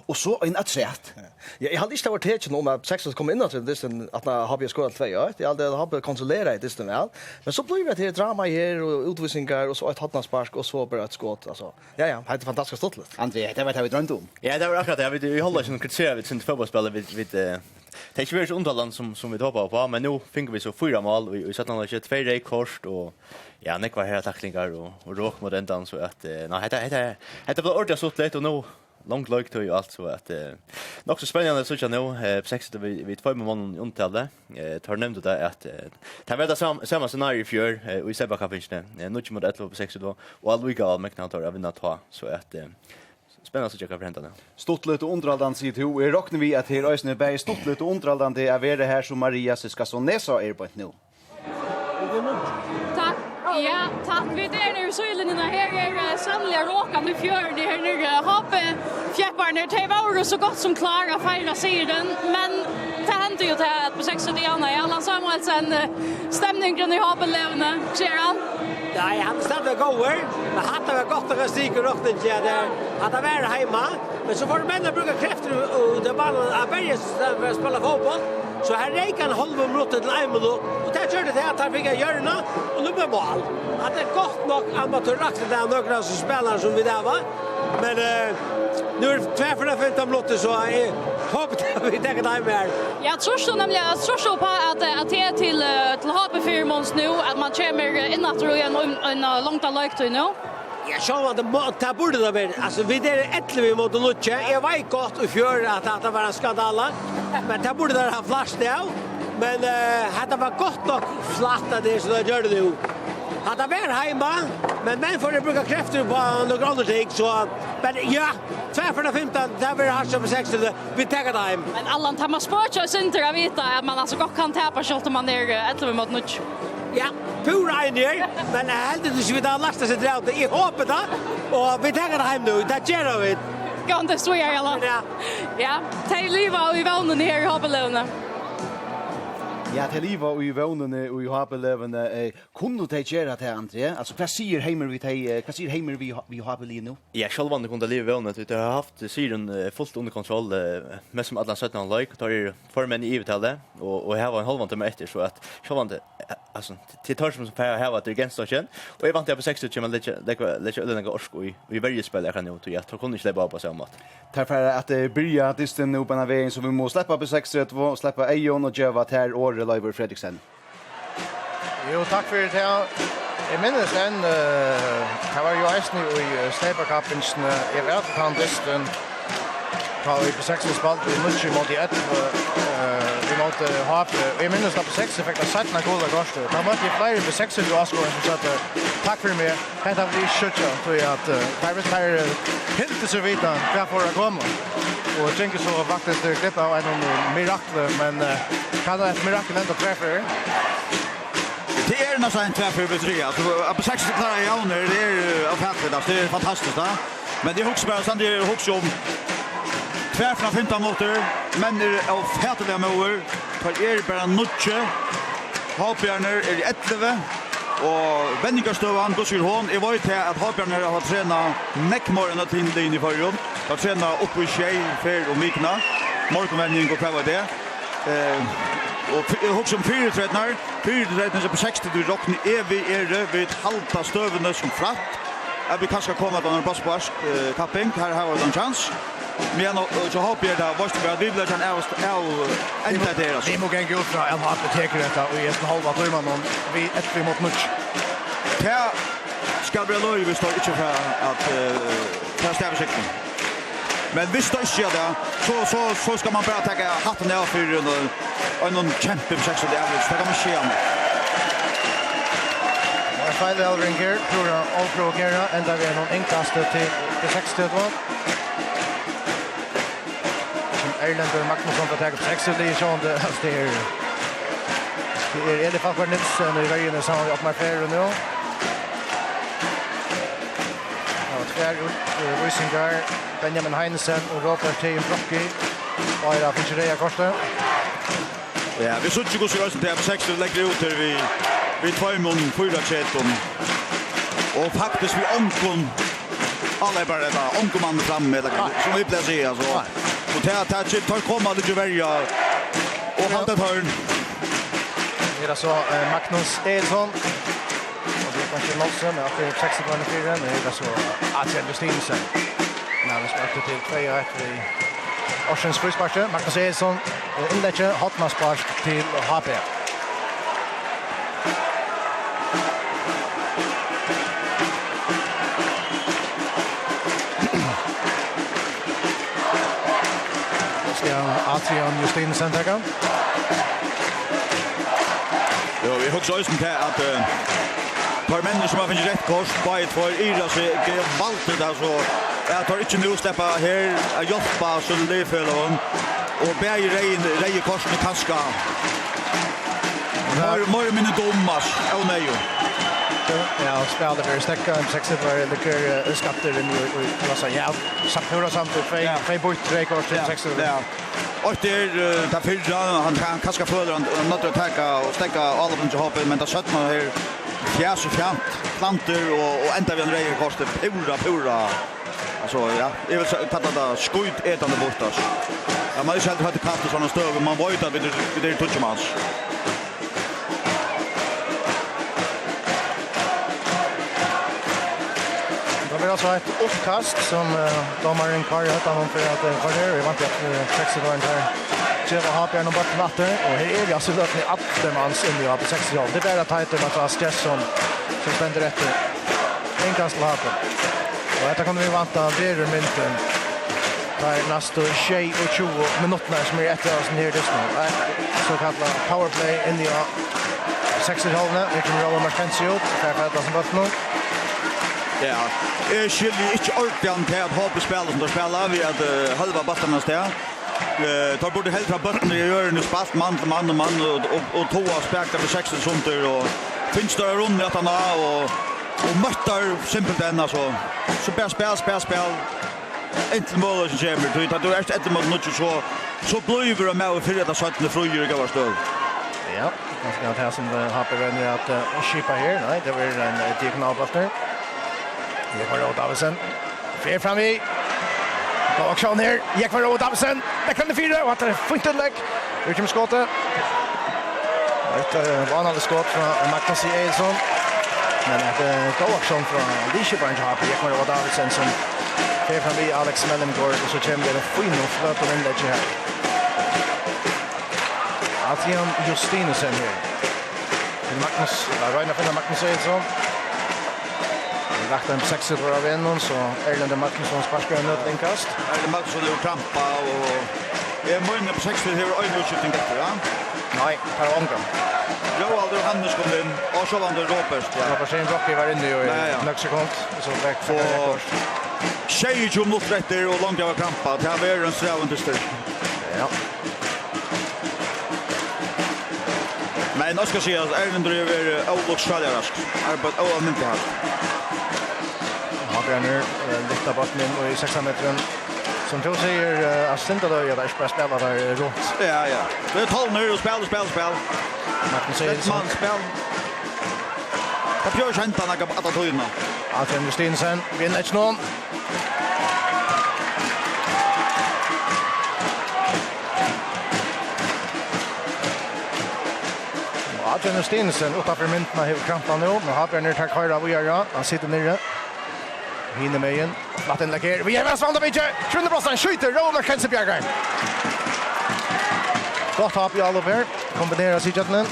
och så en atsätt. Ja, jag hade inte varit helt om att 60 kom in till det att har vi skårat 2 år. Jag hade har kontrollerat det väl. Men så blev det drama här och utvisningar och så ett hotnarspark och så bara ett skott alltså. Ja, det är fantastiskt stort. André, det vet jag vi drömde om. Ja, det var akkurat det. Vi håller som kritiserar vi sin fotbollsspelare vid det är inte väldigt underland som vi hoppar på, men nu fick vi så 4 mål och vi satt några 2 rekord och ja, det var här tacklingar och råk mot ändan så att nej, det var ordentligt så lätt och nu långt lågt och allt så att nog så spännande så jag nu 60 vi 2 månader untalde tar nämnt det att det var det samma scenario för och i Sebba kapinne nu mot 11 på 60 då och Alviga McNaughton har vunnit 2 så att spännande så jag kan förhända det. Stottlet och underhållande sitt ho är rocknar vi att här ösne berg stottlet och underhållande är det här som Maria Siskason Nessa är på nu. Tack. Ja, tack. Vi är nu så illen här är sannliga råkan i fjörden här nu Hape fjäpparna det var så gott som klara fejla sidan men det hände ju det på 60 Diana i alla Samuelsen stämningen i Hape levna ser han. Nej, han startade goer. Men hade var gott att stiga rakt in där. Hade varit hemma, men så får männen bruka krafter och det ballen är bäst att spela fotboll. Så här räkan halva minuter till 1 minut och det körde det att han fick görna och nu blir mål. Att det gott nog amatörrakt där några som spelar som vi där va. Men nu är det 2 för 15 minuter så hoppas vi tar det här. Jag tror så på att det är till HP-firmons nu att man kommer in att en långt lökt nu. Jag såg att det borde det vara. Alltså vi är 11 mot Lucha. Jag vet gott i fjör att det var en skandal. Men det borde det ha flasht det. Men det var gott nog slatta det så det gör det nu. Hade var hemma, men får det bruka krafter på några andra ting så men ja, 2:15 där blir det som 60. Vi tar det hem. Men Allan tar man sport så inte jag vet att man alltså gott kan täpa skott om man är 11 mot Lucha. Ja, pura in här, men helt det vi där lasta sig dra i hoppet då. Och vi tar det hem nu. Det gör vi. Kan det svära alla. Ja, till liva och vi vånar här i Happelöna. Ja, til liva og i vånene og i Hapeløvene, kunne de gjøre det, André? Altså, hva sier Heimer vi Hapeløvene nå? Ja, självande kunde liva vånene. Vi har haft syren fullt under kontroll, mest som alla 17 like, tar formen iivtallet, och här var en halvvant med efter, så att självande, alltså, till tar som färre här var det genstorchen, och jag vant jag på 60 så man lägger öllena orsk och i varje spel jag kan nu, så jag kunde inte släppa på samma sätt. Därför att börja disten nu på den vägen så vi måste släppa på 60 och släppa Eion och Jeva till Åre Leiber Fredriksen. Jo, tack för det här. Jag minns den, det var ju Eisny i Sleiberkappens i världskandisten. Tar vi på 60 spalt i Nutschi mot i 1. Vi måtte ha, jag minns att på 60 fick jag satt några goda koster. Da måtte jag flera på 60 i Asgården som sa tack för mig. Det har blivit skjutja, tror jag att det här inte så vita kvar för att komma. Och jag tänker så faktiskt det klippa av en mirakel, men kan det ett mirakel ändå träffa? Det är nästan en tvärförbetry. Alltså på 60 klarar jag under det är avhämtat. Det är fantastiskt va. Men det hooks bara sen det hooks om tvär från 15 motor, men det av färdiga mål. För bara nutche. Hoppjärner är 11 och Benningarstövan går skulle hon. Jag var ju till att Hoppjärner har tränat neckmorgon till linjen i förrjun. Har tränat upp i tjej för och mikna. Morgonvändning och kvar det. Och också om 4-13 så på 60 du rockar vi ett halta stövande som fratt. Att vi kanske kommer på en bossbask tapping. Här har vi en chans. Men så hoppas jag att måste vi blir kan ända där så. Vi må gå ut från en halv teker detta och i en halva timme någon vi ett mot match. Ja, ska bli loj vi står inte för att stäva sig. Men visst då är det så ska man bara ta hatten av för någon champion sex och det är så kan man se om. Rafael Elringer tror jag Gera ända vi någon enklast till 60 då. Erlander Magnusson att ta på 60 det är så det är i alla fall för Nilsson i vägen så har upp med färre nu. Ja, tvär Wiesinger, Benjamin Heinsen och Robert T. Brocki. Bara Fincheria Costa. Ja, vi såg ju så att det är 60 lägger ut där vi tar mån 4-13. Och faktiskt vi omkom alla bara där omkom fram med som vi blir se alltså. Och tar komma det ju välja och hålla ett hörn. Det är så Magnus Edson. Och det är kanske Nolsen med att det är 60 på 4. Men det är så Adrian Justinsen. När vi sparkar till 2-1 i Orsens frispark. Magnus Edson inlägger hotmarspark till HP. Adrian Justinsen tackar. Ja, vi har också östen till att par människor som har finnit rätt kors på ett för Ira så är valtet där så jag tar inte nu släppa här att jobba så det är för dem och bäj reje kors med kaska. Mer minne dommas. Oh nej. Ja, spelade för stäcka en 60 för lyckor skatter i vad säger jag. Sapura samt för bort 3 kors 60. Ja. Och det där fyra han kan kaska för han inte attacka och stäcka alla av dem hoppar men där sätter man här fjärs och fjant planter och ända vid en reje kors pura. Alltså ja, jag vill kalla det skjut ätande bortas. Ja, man är helt katt såna stöv man vet att det är touchmans. Så vi har alltså ett uppkast som domaren Kari hötta någon för att Kari vi vant att 60 var här. Tjeva har på någon bort vatten och här är vi alltså att ni Attermans in i på 60 håll. Det är bara tajt att vara Stresson som ständer rätt. En kast lappen. Och detta kan vi vanta vidare mynten. Tar nästa 20 minuter som är efter oss ner just nu. Så kallar powerplay in i 60 hållna. Vi kommer rolla Markensio för att det som bort nu. Ja, jag skulle inte orka till att hoppa spela som de spelar. Vi hade halva batterna steg. Tar borde helt från botten i öronen spalt man till man och två aspekter för 60 sekunder och finns där runt att han och möter simpelt än alltså så bara spel inte mål som kommer du är ett mot något så blir det med för att sätta det fröjer går stöd. Ja, kanske att här som hoppar vänner att skipa här. Nej, det var en diagonalbuster. Det var Rod Davison. Fer fram i. Då action här. Gick för Rod Davison. Det kan det fyra och att det fint inlägg. Ut med skottet. Ett vanligt skott från Magnus Eilsson. Men det går action från Alicia Branch har på gick för Rod Davison som fer fram i Alex Mellengård och så kommer det fint och flöt och inlägg här. Adrian Justinesen här. Magnus, Rainer från Magnus Eilsson. Lagt en 6 år av en så Erlend Magnusson sparkar en nödlinkast. Erlend Magnusson är trampa och är möjligen på 6 år har en utskjutning efter, ja? Nej, per omgång. Roald och Hannes kom in och så vann Råpers. Ja, Råpers är en block i varje och i sekund. Så väck för rekord. Tjej ju mot rätter och långt av trampa. Det här var en strävande styr. Ja. Men jag ska säga att Erlend driver Oloksfälljarask. Arbetar oavmynt här. Björner lyfter botten in i 6 metern. Som du säger, assistenten då är där spelar där runt. Ja. Det är 12 nu och spel. Martin säger man spel. Det gör inte han att ta in. Adrian Justinsen vinner ett någon. Adrian Justinsen utanför mynten har krampan nu. Men har Björner tar kvar av Ujaga. Han sitter nere. Hinner med igen. Latten lägger. Vi är med Svandavic. Trundebrossan skjuter. Roman Kensebjergar. Gott hopp i Oliver. Kombinerar sig jätten.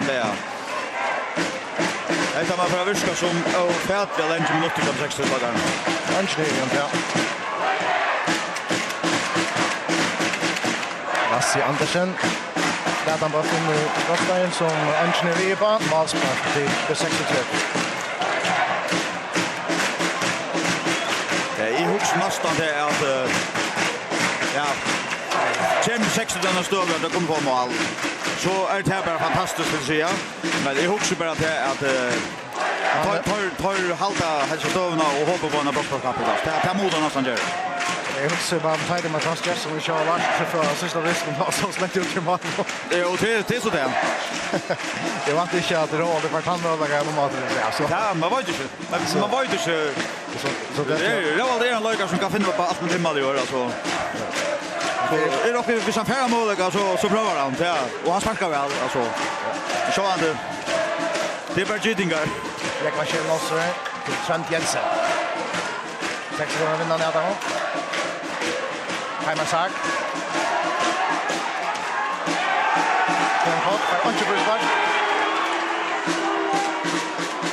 Ja. Det är man för att viska som färdliga länge minuter på 60 dagar. Anschnögen, ja. Lassi Andersen. Där han bara finner Rottweil som Anschnö Reba. Malspark till 63. I hooks nästan det är att ja. Jem 60 denna stövel det kommer på mål. Så är det här bara fantastiskt att säga. Men i hooks bara att tar halta hälsa stövna och hoppa på en brottskapp idag. Det är moden nästan gör. Jag hoppas bara med tajden med Transkjess som vi kör lagt för sista risken har så släppt ut i maten. Det är så det. Det var inte att råd det var tandmördare med maten. Ja, man var ju inte. Man var ju inte så det är en lökare som kan finna på allt med timmar gör alltså. Så är det uppe vid samfärra måliga så prövar han ja och han sparkar väl alltså. Så han det är bara Gittingar. Jag kan köra loss till Trent Jensen. 6 gånger vinner ni där. Heimer Sark. Den hot för Anchebruch.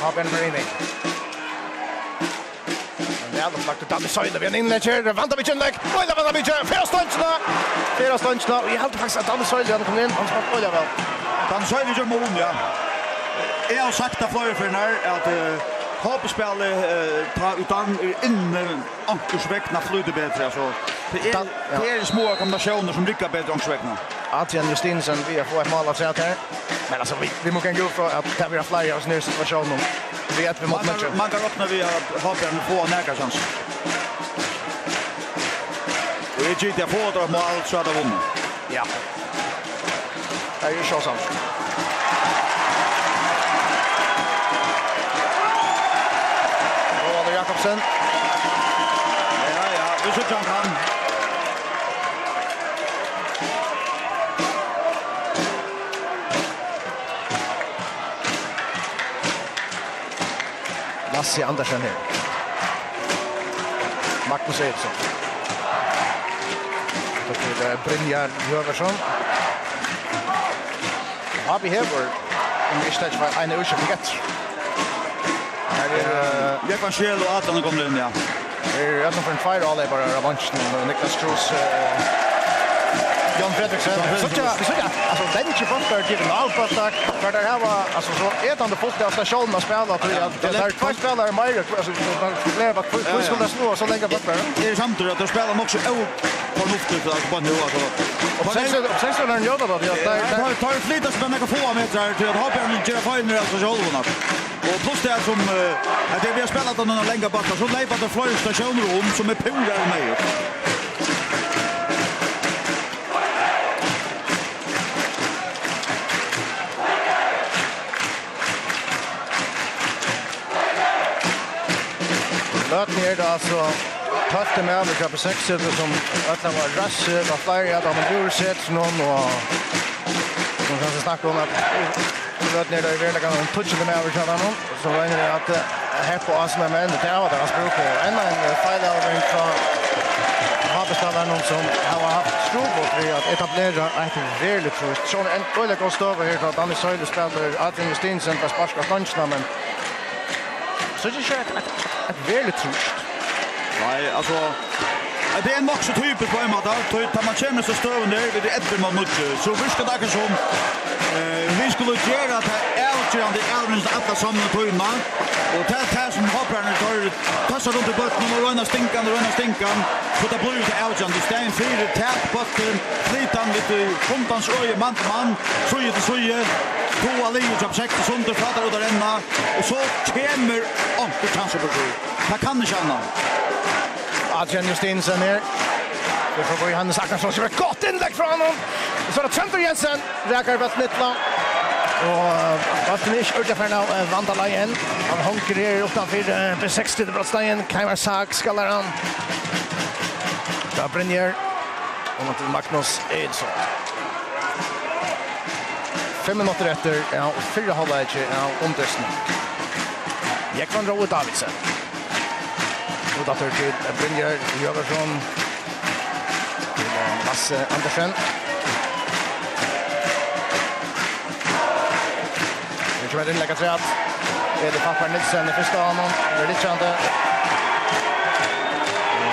Haben Marini. Ja, då flakte Dan Söyle vi in där. Vandavic inlägg. Vandavic Fyra stundsna. Vi hade faktiskt att Dan Söyle hade kommit in. Han ska spela väl. Dan Söyle gör mål ja. Jag har sagt att flöjer för när att hoppspel ta utan in ankursväckna flyter bättre så det är små kombinationer som rycker bättre ankursväckna. Adrian Justinsen vi har fått ett mål att säga här. Men alltså vi måste gå för att ta våra flyger oss ner i situationen. Vi är mot matchen. Man kan öppna vi har på nära chans. Och det gick jag på då mål så hade vunnit. Ja. Det är ju så sant. Jakobsen. Ja, vi ser han. Lasse Andersen här. Magnus Eriksson. Så till Brynjar Jöversson. Har vi här vår istället för en ursäkt. Jag kan själv och att han kommer in, ja. Jag som för en fire all bara revanschen och Niklas Kroos Jan Fredriksson. Så ja, alltså den inte fattar till en avpassning för det här var alltså så ätande fotboll av stationen att spela tror jag. Det är två spelare mer alltså det var hur skulle det slå så länge bort. Det är samtidigt att de spelar också förnuftigt på nu alltså. Och sen så när han gör det där tar flyttas med några få meter till att hoppa in i final alltså själva. Och plus det som att det vi har spelat på några längre backar så lever det flyg stationrum som är polar med. Löt ner då alltså tackte med över på 6 som att var rass var flera av de ursett någon och som kanske snackar om att löt ner där väl kan toucha den över så någon så var det att här på Arsenal men det var det spel på en final över från Habestallen någon som har haft strubbel för att etablera ett väldigt först så en väldigt god stov här att Anders Söyle spelar Adrian Justinsen på sparska stanna men så det är ett väldigt trust. Nej, alltså det är en också typiskt på en måte. Tar man känner sig stövande vid det efter man mycket. Så vi ska dagen som vi skulle göra att ältrande älvrens alla samman tøyna. Och det här som hoppar när tassar runt i botten och röna stinkan. Så det blir det ältrande. Sten fyra tät botten. Flitan lite kontans öje man till man. Söje till söje. Två alier som 60 sunder fladdar ut där ända. Och så kommer inte chanser på det. Det kan inte annat. Adrian Justinsen här. Det får gå Hannes Ackarsson som ett gott inlägg från honom. Så är det Trenter Jensen. Räkar på Snittla. Och Basten är inte för nu Vandala igen. Han honker här utanför på 60 brottstegen. Kaimar Saak skallar han. Där Brynjer. Och till Magnus Eriksson. 5 minuter efter. Ja, 4 halvlek ja, omdösten. Jekvan Roe Davidsen. Och dator till Brynjer Jöversson. Till Lasse Andersen. Nu kommer det inlägga träd. Det är det Pappar Nilsen i första honom. Det är lite kände.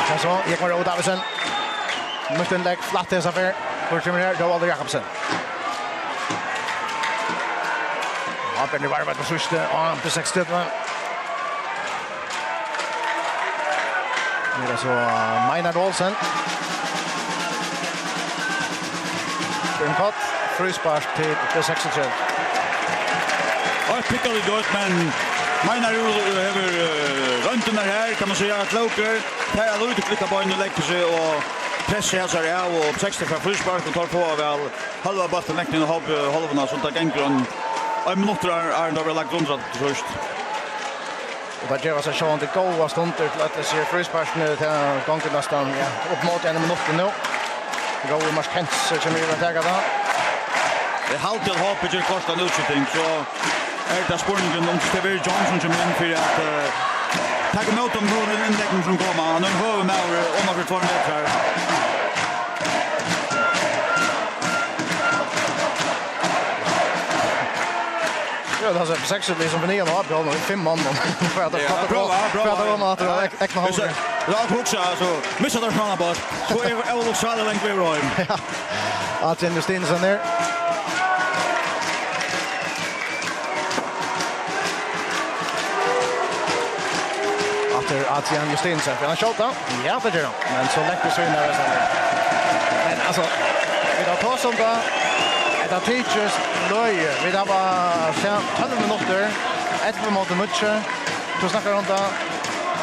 Sen så, Jekvan Roe Davidsen. Måste inlägg, flatt ens affär. Först kommer här, Joel Jakobsen. Appen i varvet på sista och på 60. Nu är så Maynard Olsen. En kort frispark till på 63. Och pickar det gott men Maynard över runt den här kan man säga att Loker här har ute klicka på en lägger sig och pressar sig här och 60 för frispark och tar på väl halva bollen lägger och halva sånt där gänggrund. En minut är det väl lagt runt först. Och där gör sig Sean det goda stunder till att det ser frisparken ut här gången nästan upp mot en minut nu. Det går Mars Kent som är att ta det. Det halt till hopp i Costa Nutriting så är det spårningen om Steve Johnson som in för att ta emot dem hur den inläggen som kommer. Han har hör med om för 2 meter. Ja, det har sett 6 liksom på 9 och har hållit 5 man för att det bra att det äkta håll. Ja, också alltså missar där från bort. Så är Olof Sutherland kvar Roy. Ja. Adrian Justinsen där. Efter Adrian Justinsen för han skjuter. Ja, det gör han. Men så läcker så in där sen. Men alltså vi tar som då det teachers löje. Vi har bara 12 minuter. Ett på mot Mutsche. Så snackar runt där.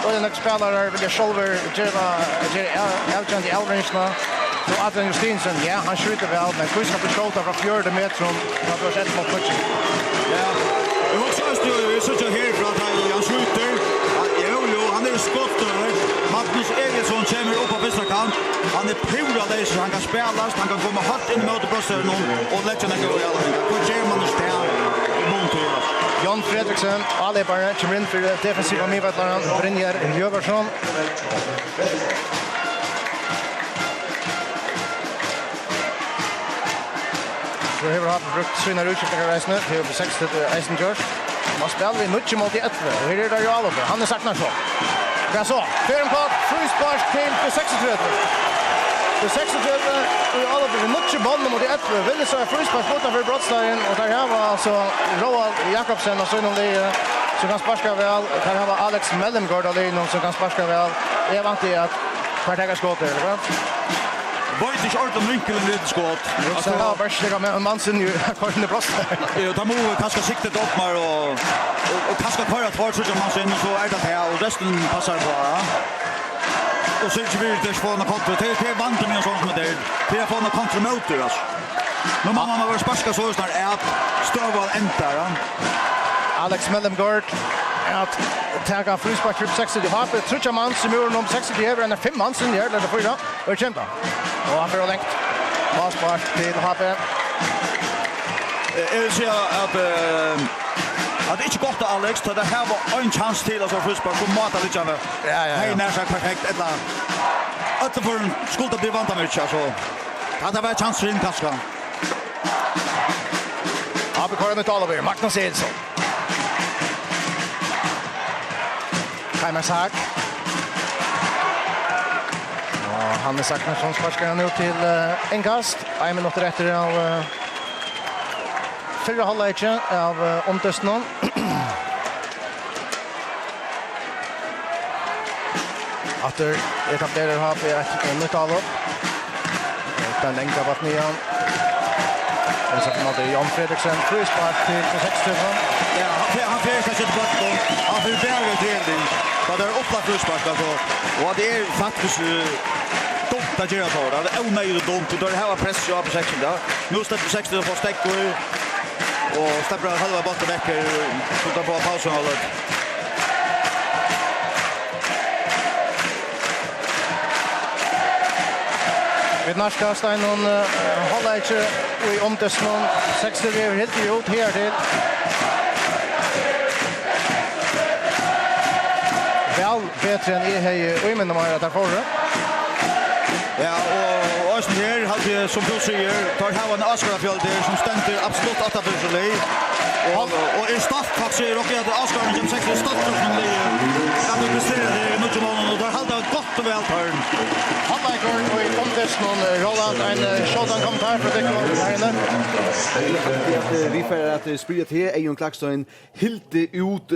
Och den spelare vill jag shoulder Elgent i Elringsna. Så Adrian Justinsen, ja, han skjuter väl, men Chris ska skjuta från 4 meter från att ett mot Mutsche. Ja. Det var så att jag här för att han skjuter. Han är skott över. Magnus Eriksson kommer upp på västra kant. Han är pura så han kan spelas. Han kan komma hårt in mot bröstet och lägga den gå i alla. På German är ställ. till. Jan Fredriksen, Alebare, kommer in för defensiva medvärlaren, Brynjar Jöversson. Så har vi brukt sina utskiftningar reisene til 60 Eisengers. Man spiller vi mycket mot i 11, og her det jo alle. Han Saknarsson. Det så, Fehrenpott, frispark til 36. Det 36 och alla blir mycket boll mot i 11. Vill så frispark utanför brottslinen och där här var alltså Roald Jakobsen och så någon där som kan sparka väl. Där har var Alex Mellemgård och någon som kan sparka väl. Jag vant det att kvartäga skott eller vad? Voit ikke ordentlig vinkel en liten skott. Så har Bergsliga med en man sin ju kort i bröst. De må kanskje siktet opp mer og kanskje kører tvær så man sin så det her og resten passar på. Och så är det inte för någon kontra till vanten med sånt med det. Det är för någon kontra mot det alltså. Men man har varit sparska så snart är att Stövall ändrar. Alex Mellemgård att ta frispark för 60 i Hape. Trutcha man som gör nummer 60 över en 5 man sen gör det för idag. Och kämpa. Och han får längt. Passpark till Hape. Jag ser att det är inte gott Alex, så det här var en chans till att få frispark på mata lite av. Ja. Hej när så perfekt ett land. Att för skulle bli vant med så. Det var en chans för in kanske. Hape kör med Oliver, Magnus Edson. Kaimarsak. Och han är Saknarsson sparskar nu till en kast. 1 minut efter av förra halvleken av omtestningen. Efter etablerar Hape ett nytt avlopp. Den längtar bort nian. Och så kommer det Jan Fredriksen frispark till 60. Ja, han får kanske inte bort dem. Han får bära till. Så det är upplagt frispark alltså. Och det är faktiskt dumt att göra så. Det är onödigt dumt. Då det här var press på 60 där. Nu släpper 60 på stäckor. Och släpper halva bollen väcker. Puttar på pausen hållet. Vid norska Steinon halvlek i omtestningen. 60 är helt ut här till. Väl bättre än är här i men de har där förra. Ja, och Östen här hade som du säger tar här en Askarafjäll där som ständer absolut att för sig. Och är staff faktiskt och att Askarn som 60 staff från det. Att det blir det mycket mål och där håller gott och väl turn. Halvleikor i omtestningen Roland en shotgun kommentar för det här inne. Vi får att sprida till Ejon Klackstein hilte ut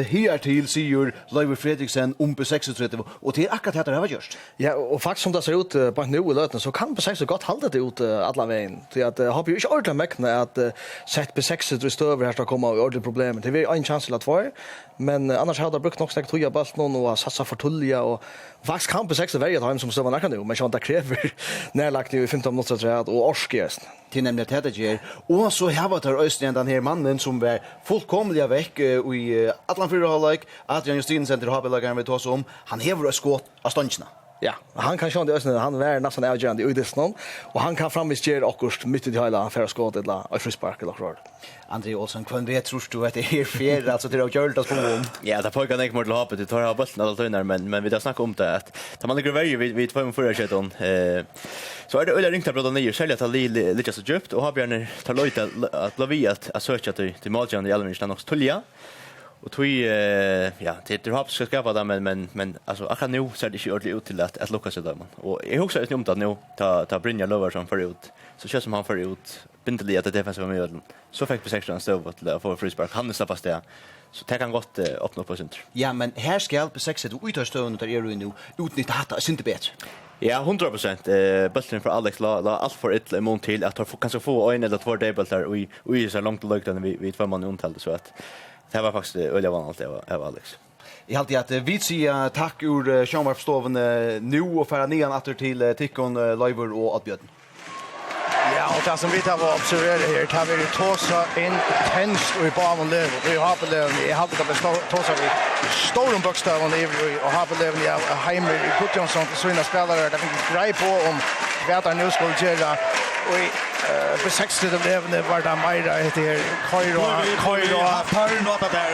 här till Sigur Leiver Fredriksen på 36 och det är akkurat det har gjort. Ja, och faktiskt som det ser ut på nu i löten så kan på 60 gott hålla det ut alla vägen. Till att har ju inte ordentligt mäkna att sätt på 60 stöver här ska komma och ordentligt problem. Det är en chans till att få. Men annars hade jag brukt nog snäckt toja bast någon och satsa för tulja och faktiskt kan på 60 varje time som stövar näka nu men sånt kräver närlagt i 15 minuter tror jag och orskest. Till nämligen det ger och så har vi där Östen den här mannen som var fullkomligt veck i Atlanfjord halvlek Adrian Justinsen till Habelagen vi tar oss om han häver ett skott av ståndsna. Ja, han kan sjå det Östen han var nästan avgörande i det någon och han kan framvisgera akkurat mitt i hela för skott eller frispark eller så. André Olsson, kvän vet tror du att det är fel alltså till att göra det på om. Ja, det pojkar inte mot Hape det tar ha bollen alla tränar men vi har snackat om det att tar man grejer vi två förra säsongen så är det öle ringt att ner sälja till lite så djupt och har Björn tar lite att Lavia att söka till Maljan i Elvinstein också tulja. Och tui ja, det Hape ska skapa där men alltså akkurat nu ser det inte ordentligt ut till att lucka sig där man. Och jag också är inte om att nu ta Brynjar Löver som för ut. Så känns som han för ut bindelig att det defensiva medlen. Så fick på 16 stöv till att få frispark. Han är släppas det. Så det kan gott öppna på center. Ja, men här ska på 6 och utöstående där är du nu utnyttja hata synte bättre. Ja, 100%. Bulten för Alex la allt för ett emot till att han kanske få en eller två debultar och i så långt lugnt vi två man untalde så att det var faktiskt öliga vanligt det var Alex. Jag hade att vi säger tack ur Sjömarfstoven nu och för nian åter till Tickon Leiver och Adbjörn. Ja, och det som vi tar att observera här, tar vi tåsa intenst och i bavan löv. Vi har på löv, jag hade det tåsa vi stora bokstaven och har på löv i Heimer i Gudjonsson till sina spelare. Det finns grej på om vad han nu skulle göra Oj, på 60 det blev det var det Maira heter Kairo. Tar något där.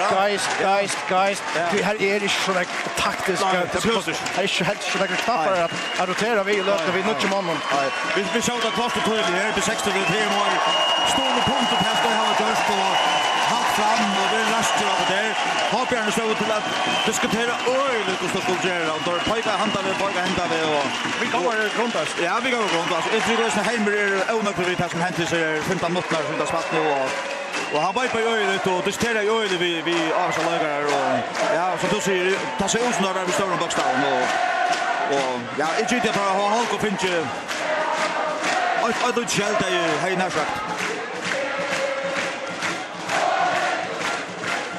Geist. Det här är inte så taktiskt. Här är helt så där knappar att rotera vi löper vi nåt mannen. Vi såg det klart och tydligt här på 60 det är mål. Står på punkten här ska ha törst och halt fram och det rastar av där. Hoppjarna stod till att diskutera öligt och så skulle göra och då pojkar handlar vi och vi går runt. Ja, vi går runt. Jag tror det är hemmer är onödigt det som hänt sig 15 minuter som det spalt nu och han var på öligt och diskuterar öligt vi avslutar lagar och ja, så då ser ta sig ut när vi står på bokstaven och ja, jag tycker att ha Hulk och Finch I don't shall that hej näsagt.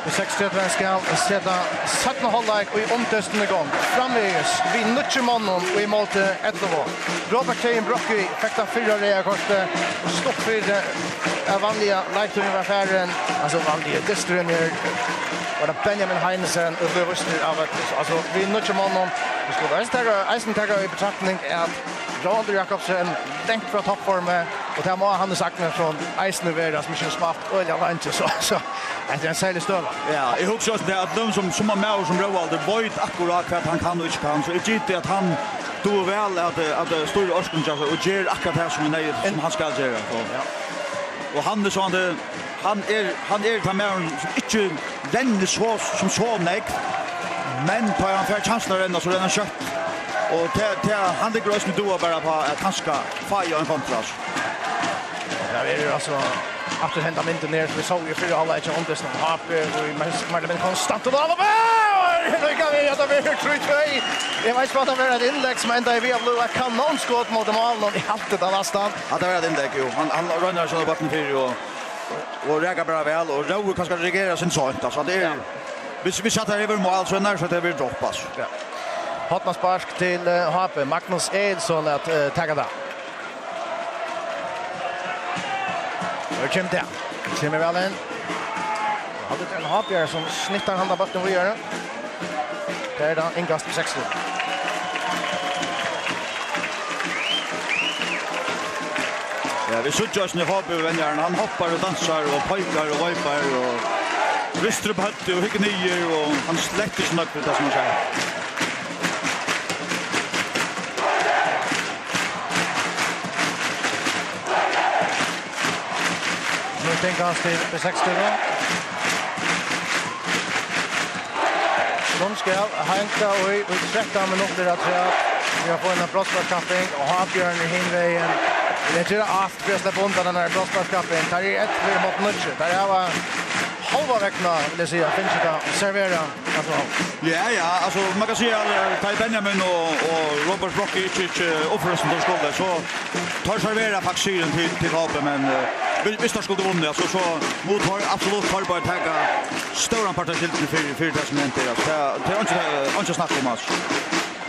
Det 60 ska sätta sätta halvlek och i omtesten igång. Framvägs vi nutcher mannen och i mål 1-2. Robert Tein Brocky fick ta 4 rea kortet och stopp för vanliga Leipzig affären. Alltså vanliga distribuer och det Benjamin Heinsen och det visste av att alltså vi nutcher mannen. Vi skulle Eisenberger i betraktning att Jan Jakobsen tänkt för toppformen och det har han sagt från Eisenberger som inte smart och jag var inte så det är en särskild stöv. Ja, jag hoppas också att de som har med och som Roald vet akkurat vad han kan och inte kan. Så jag tycker att han då väl att stora Östkunskap och ger akkurat det som han ska göra. Och han är så han är ta med som inte vänder så näck. Men tar han för chansen att renna så redan kött. Och han ligger också då bara på att han ska fire en kontrast. Ja, det är alltså att det händer inte ner så vi såg ju för alla inte om det snart happy och men konstant och alla nu kan vi att det blir 3-2. Jag vet vad det var ett inlägg som ända vi har blåa kanonskott mot mål och i allt det nästan. Ja, det var ett inlägg ju. Han runnar så bakom för och räcker bara väl och då kan ska reagera sen så inte så det är vi satt över mål så när så det blir droppas. Ja. Hotman spark till HP Magnus Edsson att tagga där. Och kommer väl in. Hade det en Hapjär som snittar handa botten vi gör. Det är då inkast på 60. Ja, vi såg just nu Hapjär han hoppar och dansar och pojkar och vipar och rister på hatt och hyggnier och han släcker så mycket det som man säger. Tänker han till 60 då. De ska hänga och i 13 minuter att vi har fått en brottsparkapping och Hapjörn i hinvägen. Det tror jag att vi har släppt undan den här brottsparkappingen. Det är 1-4 mot Nutche. Det är halva veckorna vill jag säga. Finns det att servera. Ja, alltså man kan säga att Benjamin och Robert Brocky inte offrar som de skulle så tar servera faktiskt till vapen men visst har skulle vunnit så mot har absolut har bara tagga stora parter till för det som inte det är inte snack om oss.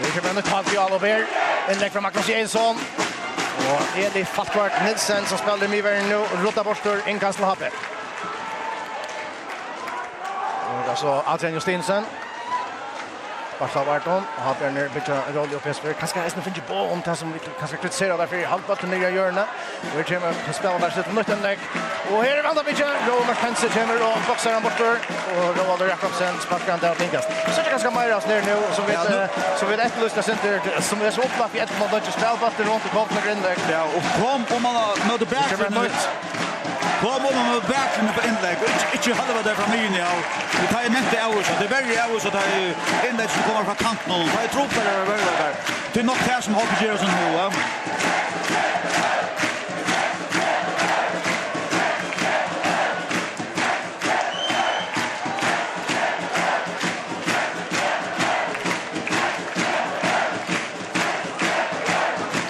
Det kommer att ta till Oliver inlägg från Magnus Jensson och Eli Falkvart Nilsen som spelar med värn nu rotar borstor inkast till Happe. Och alltså Adrian Justinsen Barsa Barton och har ner bitte roll upp för kanske är det finns ju på om det som vi kanske kritiserar därför i halvbotten nya hjörna. Vi kommer att spela där sitter mot en lägg. Och här är vända bitte Roman Hansen kommer och boxar han bort och Roald Jakobsen sparkar där inkast. Så det ganska mer ner nu som vi ett lust center som är så upplagt i ett mot att spela bollen runt och kommer in där. Ja, och kom man möter back. Kom on backen på inlägg. Inte hade varit där från linjen. Vi tar en inte av så det är väldigt av så där inlägg som kommer från kanten och jag tror på det väldigt där. Det är nog här som har Jerry som nu.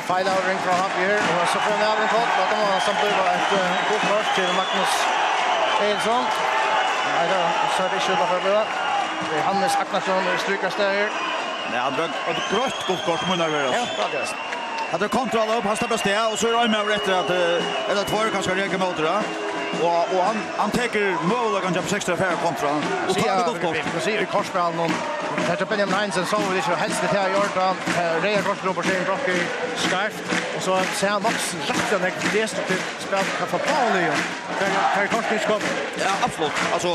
Final ring från Hampir och så får Alvin Kott och de har samtidigt ett gott kort till Magnus Edsson. Nej då, så det skulle vara bra. Det är Hannes Aknarsson strykast där. Nej, han drar ett grått gott kort mun över oss. Ja, faktiskt. Hade kontroll upp, han stappar steg och så är han med efter att eller två kanske reka mot det. Och han tar mål och kan jump 6 för kontra. Och tar det gott kort. Vi ser i korsspel någon Petter Benjamin Heinsen så vi ikke helst til Jordan. Reier Korsgrop og Shane Brocky skarpt. Og så ser han nok rett og slett destruktivt spill kan få Pauli. Kan Korsgrop komme? Ja, absolut. Alltså,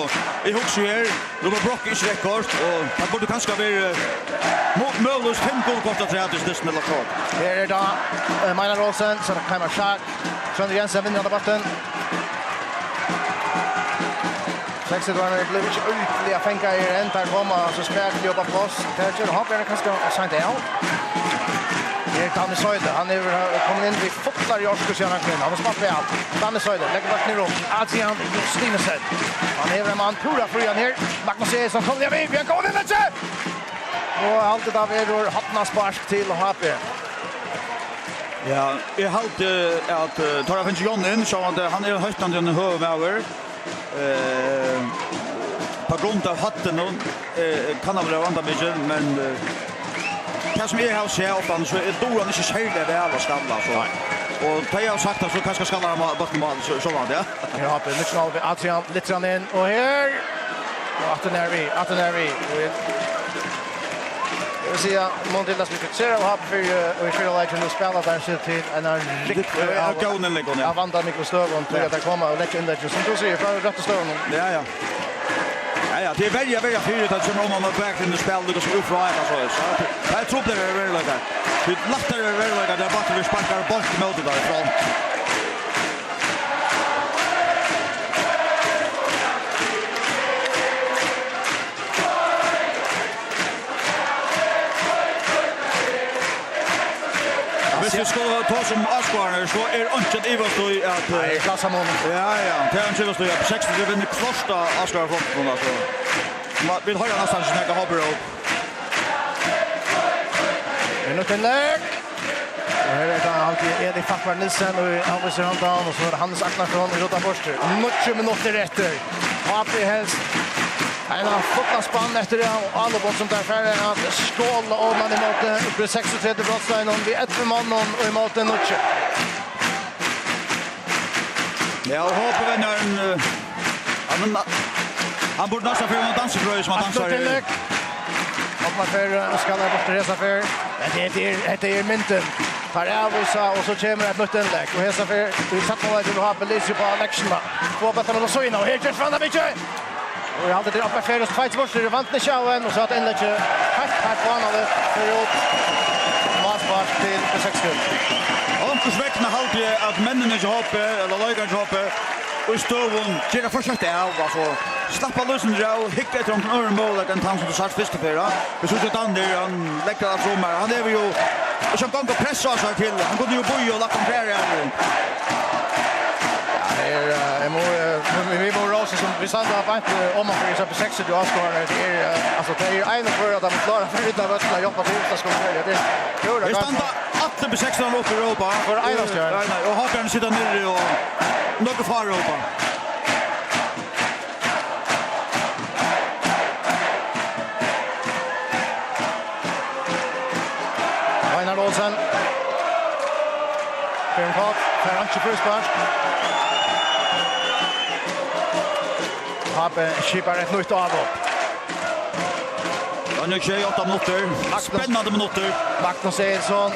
I husker ju här, Robert Brock är inte rekord och han borde kanske vara möjligast 5 guldkort att träda till snälla kort. Här är då Meinar Olsen, så det kommer Schack. Trond Jensen vinner debatten. Sexet var det blev inte uttliga fänka i en där komma så spelar de jobba på oss. Det gör Hopper kanske sent out. Danne Søyde, han kommer inn i fotlar i Årskursen han har smakt ved alt. Danne Søyde, legger bak ned rom. Adrian Stinesen. Han en mann pura fri han her. Magnus Eriksson, kom igjen, vi har gått inn ikke! Og alltid av hattna sparsk til HP. Ja, jag halte att Tara finns John in så att han är högtande under högväver. På grund av hatten kan han väl vänta mycket men det som har sett så är Doran inte särskilt väl att skalla så. Och det jag har sagt så kanske skallar han bottenmål så var det. Jag har på Luciano Adrian Littran in och här att den är vi. Jag ser Montilla som kritiserar och har för Legend och spelar där så till en riktigt av andra mikrostövon tror jag att komma och Legend som du ser för rätt stövon. Ja. Ja, det är väldigt fyrt att som om man verkligen spelar det så uppfra så. Jag tror det är väldigt lätt. Det lättare är väldigt lätt att bara vi sparkar bort mot det därifrån. Hvis vi skal ta som avskvarner, så ikke Ivast i at... Nei, klassamon. Ja. Det ikke Ivast i at 60 det vinner klosta avskvarnerflotten, altså. Vi har nesten ikke snakket hopper opp. Nok en lek. Og her det alltid Erik Fackvar Nilsen og avviser handan, og så det Hannes Aknarsson i Rotta Forster. 90 minutter etter. HP helst. En av fotlandspann efter det och Alobot som där färre att skåla och man emot uppe 36 brottstein och vi ett för mannen och emot en notch. Ja, och hoppas vännaren han borde nästan för en dansfröj som han dansar. Och man för ska där bort resa för. Det är mynten. Tar avvisa och så kommer ett nytt inlägg och hesa för vi satt på att ha Belize på Alexandra. Två battlar och så in och helt rätt fram där mycket. Och jag hade det uppe för oss fightsborster i vant med showen och så att ända inte helt på andra för ut. Masspark till 60. Och väckna halt att männen inte hoppar eller lägger inte hoppar. Och stövon tjänar försökt av alltså slappa lösen då hicka från Örnmål att han som satt första förra. Vi såg att han lägger att romar. Han är ju och som gång och pressa sig till. Han går ju boja och lacka där. Vi var också som vi sa att om man för exempel 60 du avskar det är alltså det är en för att de klarar för utan att jag jobbar till att ska det. Det stannar att det 60 upp i Europa för Einstein. Och har kan sitta ner och något far Europa. Meinar Olsen. Björn Kott, för Anche Fröspark. Habe skipar ett nytt avlopp. Han är 28 minuter. Spännande minuter. Magnus Eriksson.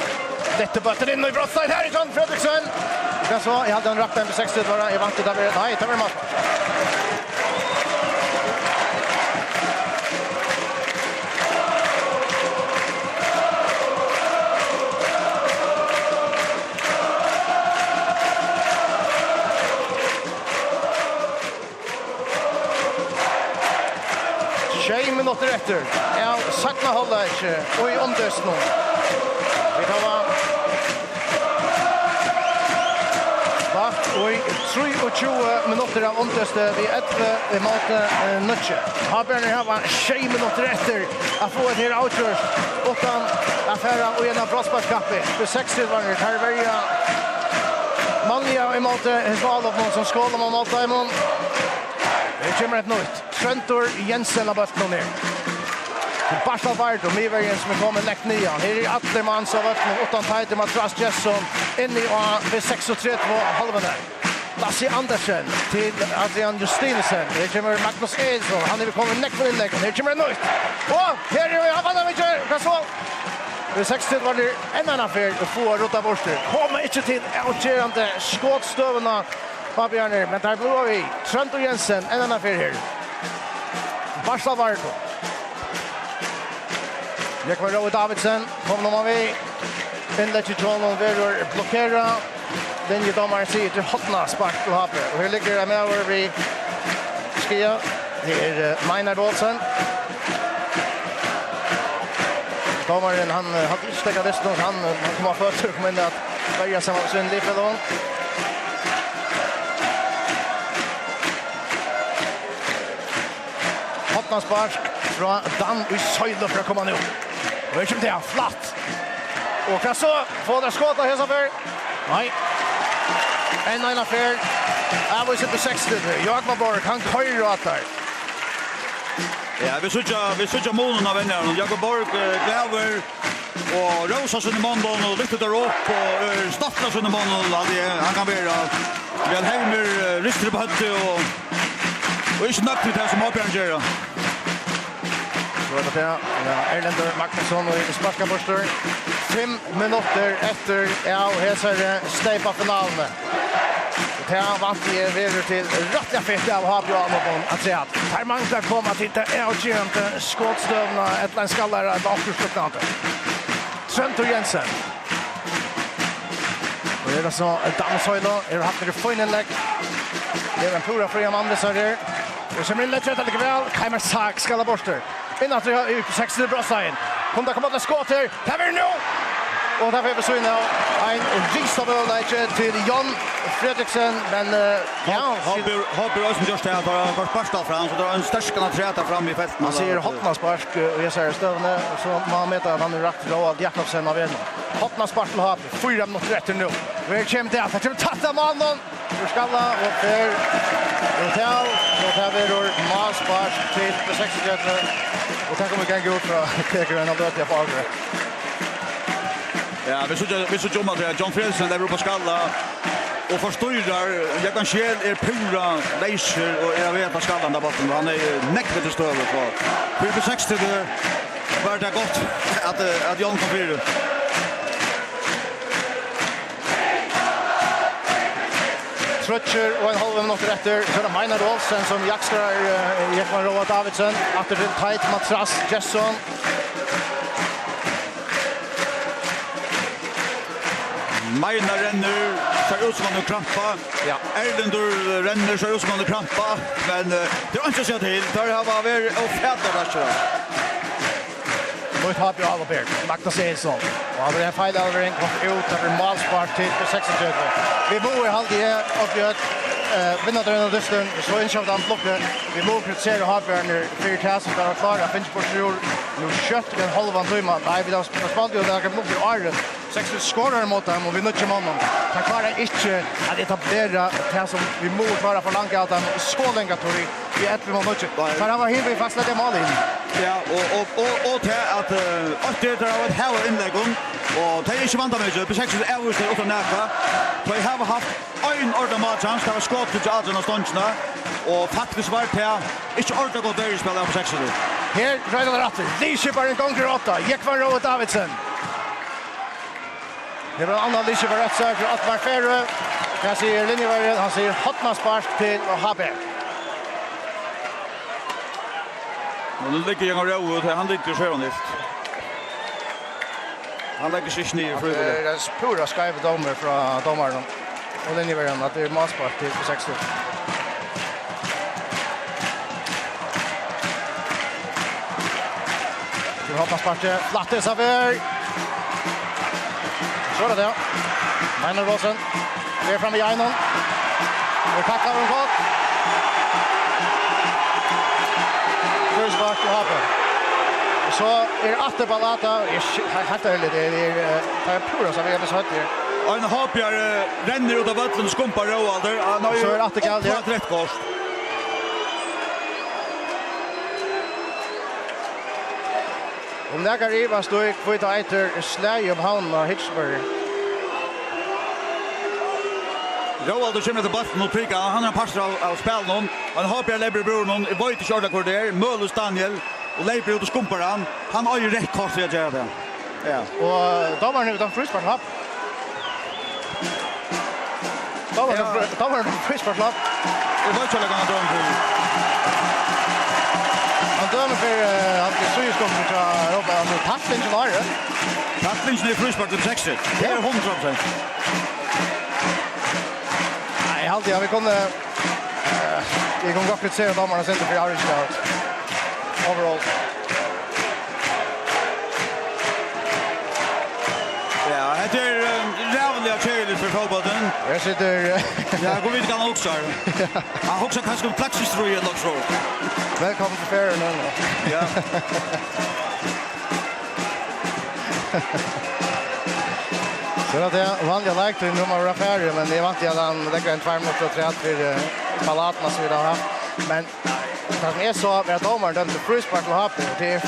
Detta böter in i brottstein här ifrån Fredriksson. Det så, jag hade en rakt på 60 bara. Jag vant det där. Nej, det var match. Minuter efter. Ja, sakna hålla inte och i omdöst nu. Vi tar va. Och i 23 minuter av omdöst vi ett emot Nutche. Har Berner här var 6 minuter efter att få en hel outrush utan affära och en av brottsparskappet. För 60 var det här varje manliga emot Hesvalov som skålar man mot Daimon. Det kommer ett nytt. Trentor Jensen har bort ner. Barsta Vard och Mivergen som kommer läckt nian. Här är Atlerman som har varit utan tajt med Matras Jesson in i A för 36 på halva där. Lasse Andersen till Adrian Justinsen. Här kommer Magnus Edsson. Han är kommit näck för inlägg. Här kommer Nöjt. Och här är Havanovic. Kaså. Det 60 var det en annan affär att få rota borster. Kommer inte till outgerande skåtstövna Fabianer. Men där blir vi. Trent och Jensen, en annan affär här. Barsa Varto. Jekvar Rowe Davidsen. Kommer man vi. Inlägg till Trollon. Veror blockera. Den ju domaren säger till Hotna spark till Happe. Och här ligger det med över vid Skia. Det är Maynard Olsen. Domaren han hade inte stäckat dessutom. Han kommer fötter och kommer in att börja samma svindlig för dem. Hotna spark från Dan i Söjle för att komma nu. Och här kommer det flatt. Och Krasso får det skott av hälsa för. Nej. En affär. Jag var på 60. Jakob Borg kan köra åt där. Ja, vi söker målen av vänner. Jakob Borg gläver och Rosa sin månden och lyfter där upp och startar sin månden. Han kan vara väl Heimer rister på hötte och inte nökt till det som Håbjörn gör. Så är det där. Erlander Magnusson och sparkar borster. 5 minuter efter hälsar stejpa finalen. Det här vant vi vidare till rättliga fett av Habjörn att säga att här manglar komma till det outgerande skåtstövna ett eller skallare av avkursluktande. Trent och Jensen. Och det är så Damsöjlo. Är det haft det finnelägg. Det är en pura fria mandesar här. Och så minnet rätt lite väl. Kaimer Sack skallar borster. Innan att vi har ut på 60 bröstsagen. Kommer det skott här. Här är det nu. Och där får vi så in en ristavöl till Jan Fredriksen. Men ja, Hopper Östen just det. Har gått första fram så drar en störskande träta fram i fältet. Man ser Hotna spark och jag ser stövne. Så man vet att han är rakt Roald Jakobsen av en. Hotna spark till Hop. 4 minuter efter nu. Vi kommer till att det kommer tatta mannen. För skalla och för Hotel. Och här är det Malspark till 60. Och sen kommer vi gå ut för att peka en av dödliga fagre. Ja, vi så jobbar det John Fredriksen där på skalla och förstårar jag kan själ pura leisure och jag vet att skallan där botten han är näcket till stövet på 60 det var det gott att John kom för. Trutcher och en halv minut efter så är det Maynard Olsen som jaxar Jekvar Rowe Davidsen efter det tight matras Jesson. Maynard renner ser ut som han krampa. Ja, Erlander renner ser ut som han krampa, men det har inte sett till. Där har varit och fäder där. Nu tar vi alla bär. Magnus Edsson. Och det är fel över en kom ut över målspark till 66. Vi bor i halvtid och gör vinner den dysten så inköpt han blockar. Vi bor kritisera Habjörn för kassen där klara finns på sjur. Nu kött en halvan timme. Nej, vi har spelat ju där kan blockar Arden. 60 skorar mot dem och vi nötter mannen. Han klarar inte att etablera det som vi måste vara för långt att han så länge tror vi ett vi måste. För han var helt vid fast det mål in. Ja, och till att det har ett hela inlägg och det är inte vant med på 60 är utan näka. Så jag har haft en ordentlig matchans där var skott till Adrian och Stonchna och faktiskt var det inte ordentligt gott där i spelet på 60. Här drar det rätt. Lischipar en gånger 8. Jekvar Rowe Davidsen. Det var en annan Lischipar rätt så för att var färre. Jag ser linjevärden. Han säger Hotna spark till Habbe. Och nu ligger jag Rowe. Han ligger själv nytt. Han lägger sig ner för det. Det är pura skriva domar från domaren. Och linjevärden att det är matspark till 60. Vi hoppas sparket. Flattes av er. Så är det. Maynard Olsen. Vi är framme i Einon. Vi tacklar en kort. Försvart och Happe. Så är det Atterballata. Det är pura som vi har besökt här. En Habjörn renner ut av vattnet och skumpar Roalder. Han har ju uppåt rätt kors. Om det kan rivas då är kvitt eiter slag om havn och Hitchburg. Roald kommer till bollen och prickar. Han har en pass av spelen. Han har på Leiber bror någon. I var inte körda kvar där. Mölus Daniel och Leiber ut och skumpar han. Han har ju rätt kort för att göra det. Ja. Och domaren utan frispark lapp. Domaren frispark lapp. Det var inte så länge han dömde till. Han dömer för att det så just kommer till Robert han tackling som har det. Tacklingen är frispark till 6. Det är 100%. Nej, alltid vi kommer gå kritisera domarna sen för Ariska. Overall. Ja, det är rävliga tjejligt för fotbollen. Jag sitter... Ja, går vidare kan också. Han också kanske en plaxistroje eller så. Välkommen till färgen nu. Ja. Så att jag vanliga lagt in nummer av färgen, men det är vant att han lägger en 2 minuter och 3 för palaterna som vi har haft. Men det som är så att domaren dömde frispark och hopp. Det är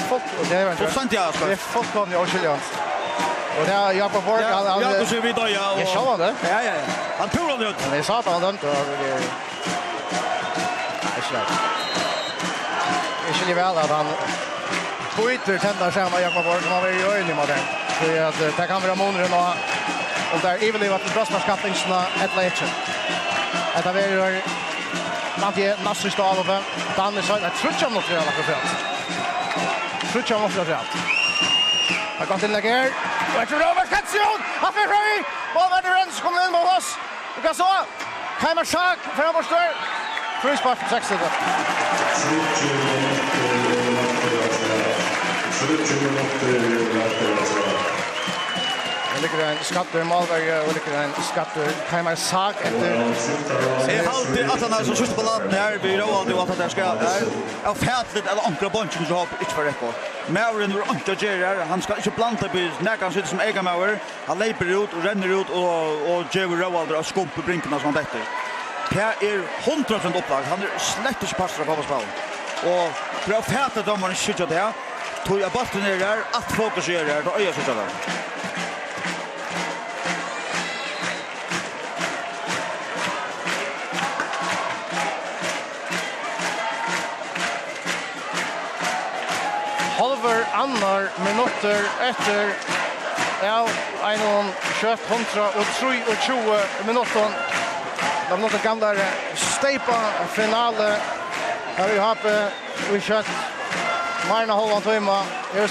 fullkomligt oskiljant. Och det är Jakob Borg. Jakob ser vi då, ja. Jag såg det. Ja. Han tog den ut. Men det är så att han dömde. Det är slett. Det är väl att han byter tändar samma Jakob Borg som har varit i öjning med den. Så att det kan vara månaden och där överlevat till bröstmarskappingsna ett läge. Det är Matje Nasserstav och Dan är så jag tror jag måste göra det för allt. Jag kan tillägga här. Och jag tror över Katsion. Affer Frey. Bollen kommer in mot oss. Du kan så. Kaimar Sak framåt där. Frispark 6. Det ligger en skatter Malberg och ligger en skatter Kaimar Sak efter. Det är alltid att han är så sist på laden här. Vi Roald och allt det där ska där. Av färdligt eller ankra bunchen så har inte för rätt på. Mauren ur ankra Gerard. Han ska inte blanda på när han sitter som egen Mauer. Han leper ut och renner ut och Jerry Roald och skumpar brinkarna som detta. Det är 100% upplag. Han är slett inte passar på spel. Och för att fäta domaren skjuter det här. Tog jag bollen ner där, att fokusera då öjar sig där. Halver annar minuter efter en kött kontra och 23 minuter. De något gamla steipa finale. Här vi har vi kött Marna Holland Tøyma,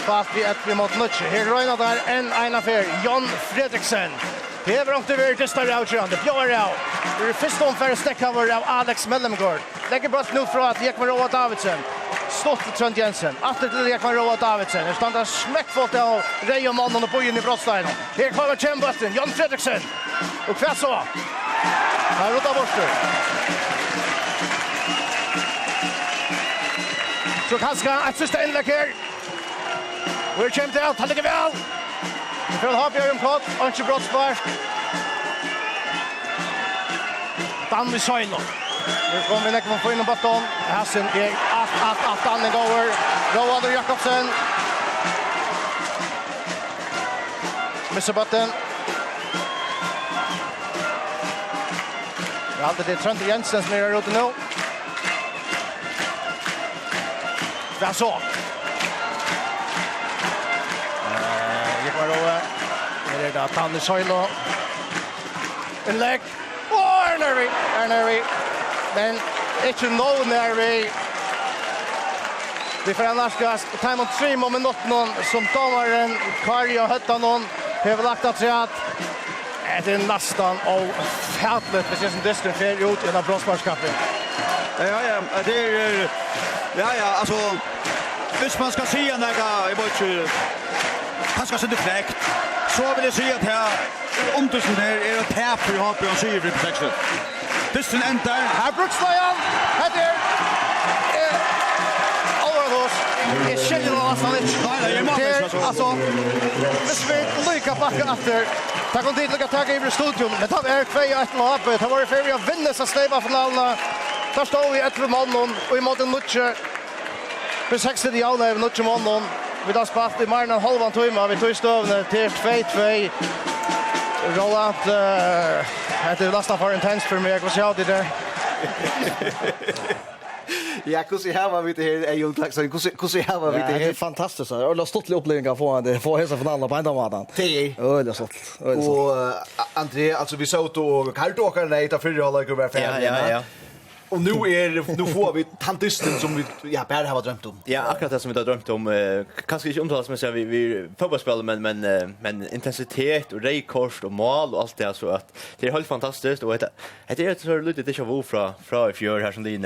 spalt vi ett mot Nutche. Her røyna der en affär, Jon Fredriksen. Det er brått over til større avkjørende, Bjørn Rau. Det er første omfærre stekkhaver av Alex Mellemgård. Legger brått nå fra at Jekman Roa Davidsen. Stått til Trond Jensen. Atter til Jekman Roa Davidsen. Her standa smekkfullt av Rei og mannen og bojen i brottsteinen. Her kommer kjembøtten, Jon Fredriksen. Og hva så? Her Rodda Borster. Så kanskje et siste innlegg her. Hvor kommer det alt? Han ligger vel. Vi får ha Bjørn Kott, og ikke brottspark. Danny Søylo. Nu kommer vi nekker på innom baton. Hassen er at Danny går. Roald Jakobsen. Misser batten. Det er alltid det Trønte Jensen som er ute nå. Det er så. Roa. Her er det Danny Søylo. En legg. Er nervi. Men ikke noe nervi. Vi får annars ta imot 3 minutter som dommeren Kari og Høttanon har lagt at seg at det er nesten og fætlet hvis jeg som disken fer ut i denne brottsparskapen. Ja, det är alltså hvis man ska säga några i bort han ska sitta fläkt så vill jag säga att här undersen där är ett tap för HP och syr för sex. Disken enter här Brukslöjan heter Alvardos är skiljer nästan inte. Alltså det är lika backa efter. Ta kom dit lika tag i studion. Men ta är 2-1 mål upp. Det var för att vinna så släva finalen. Där står vi ett mannen och i mot Nutche. För 60 i alla Nutche mannen. Vi har spalt i Marna halvan timme. Vi tog stövne till 2-2. Roland, det är nästan för intensivt för mig. Vad säger du där? Ja, hur ser här vi det här är ju tack så hur ser här vi det Det är här. fantastiskt. Jag har stått upplevelse att få hälsa finalen på ända maten. Det är Det är sånt. och André, alltså vi såg då Karltåkar nej ta förra halvlek över färdig. Ja. Och nu får vi tantisten som vi bara har drömt om. Ja, akkurat det som vi har drömt om. Kanske inte omtalas med sig vi fotbollsspel men intensitet och rejkost och mål och allt det så att det är helt fantastiskt och det är så lite det jag var från i fjör här som din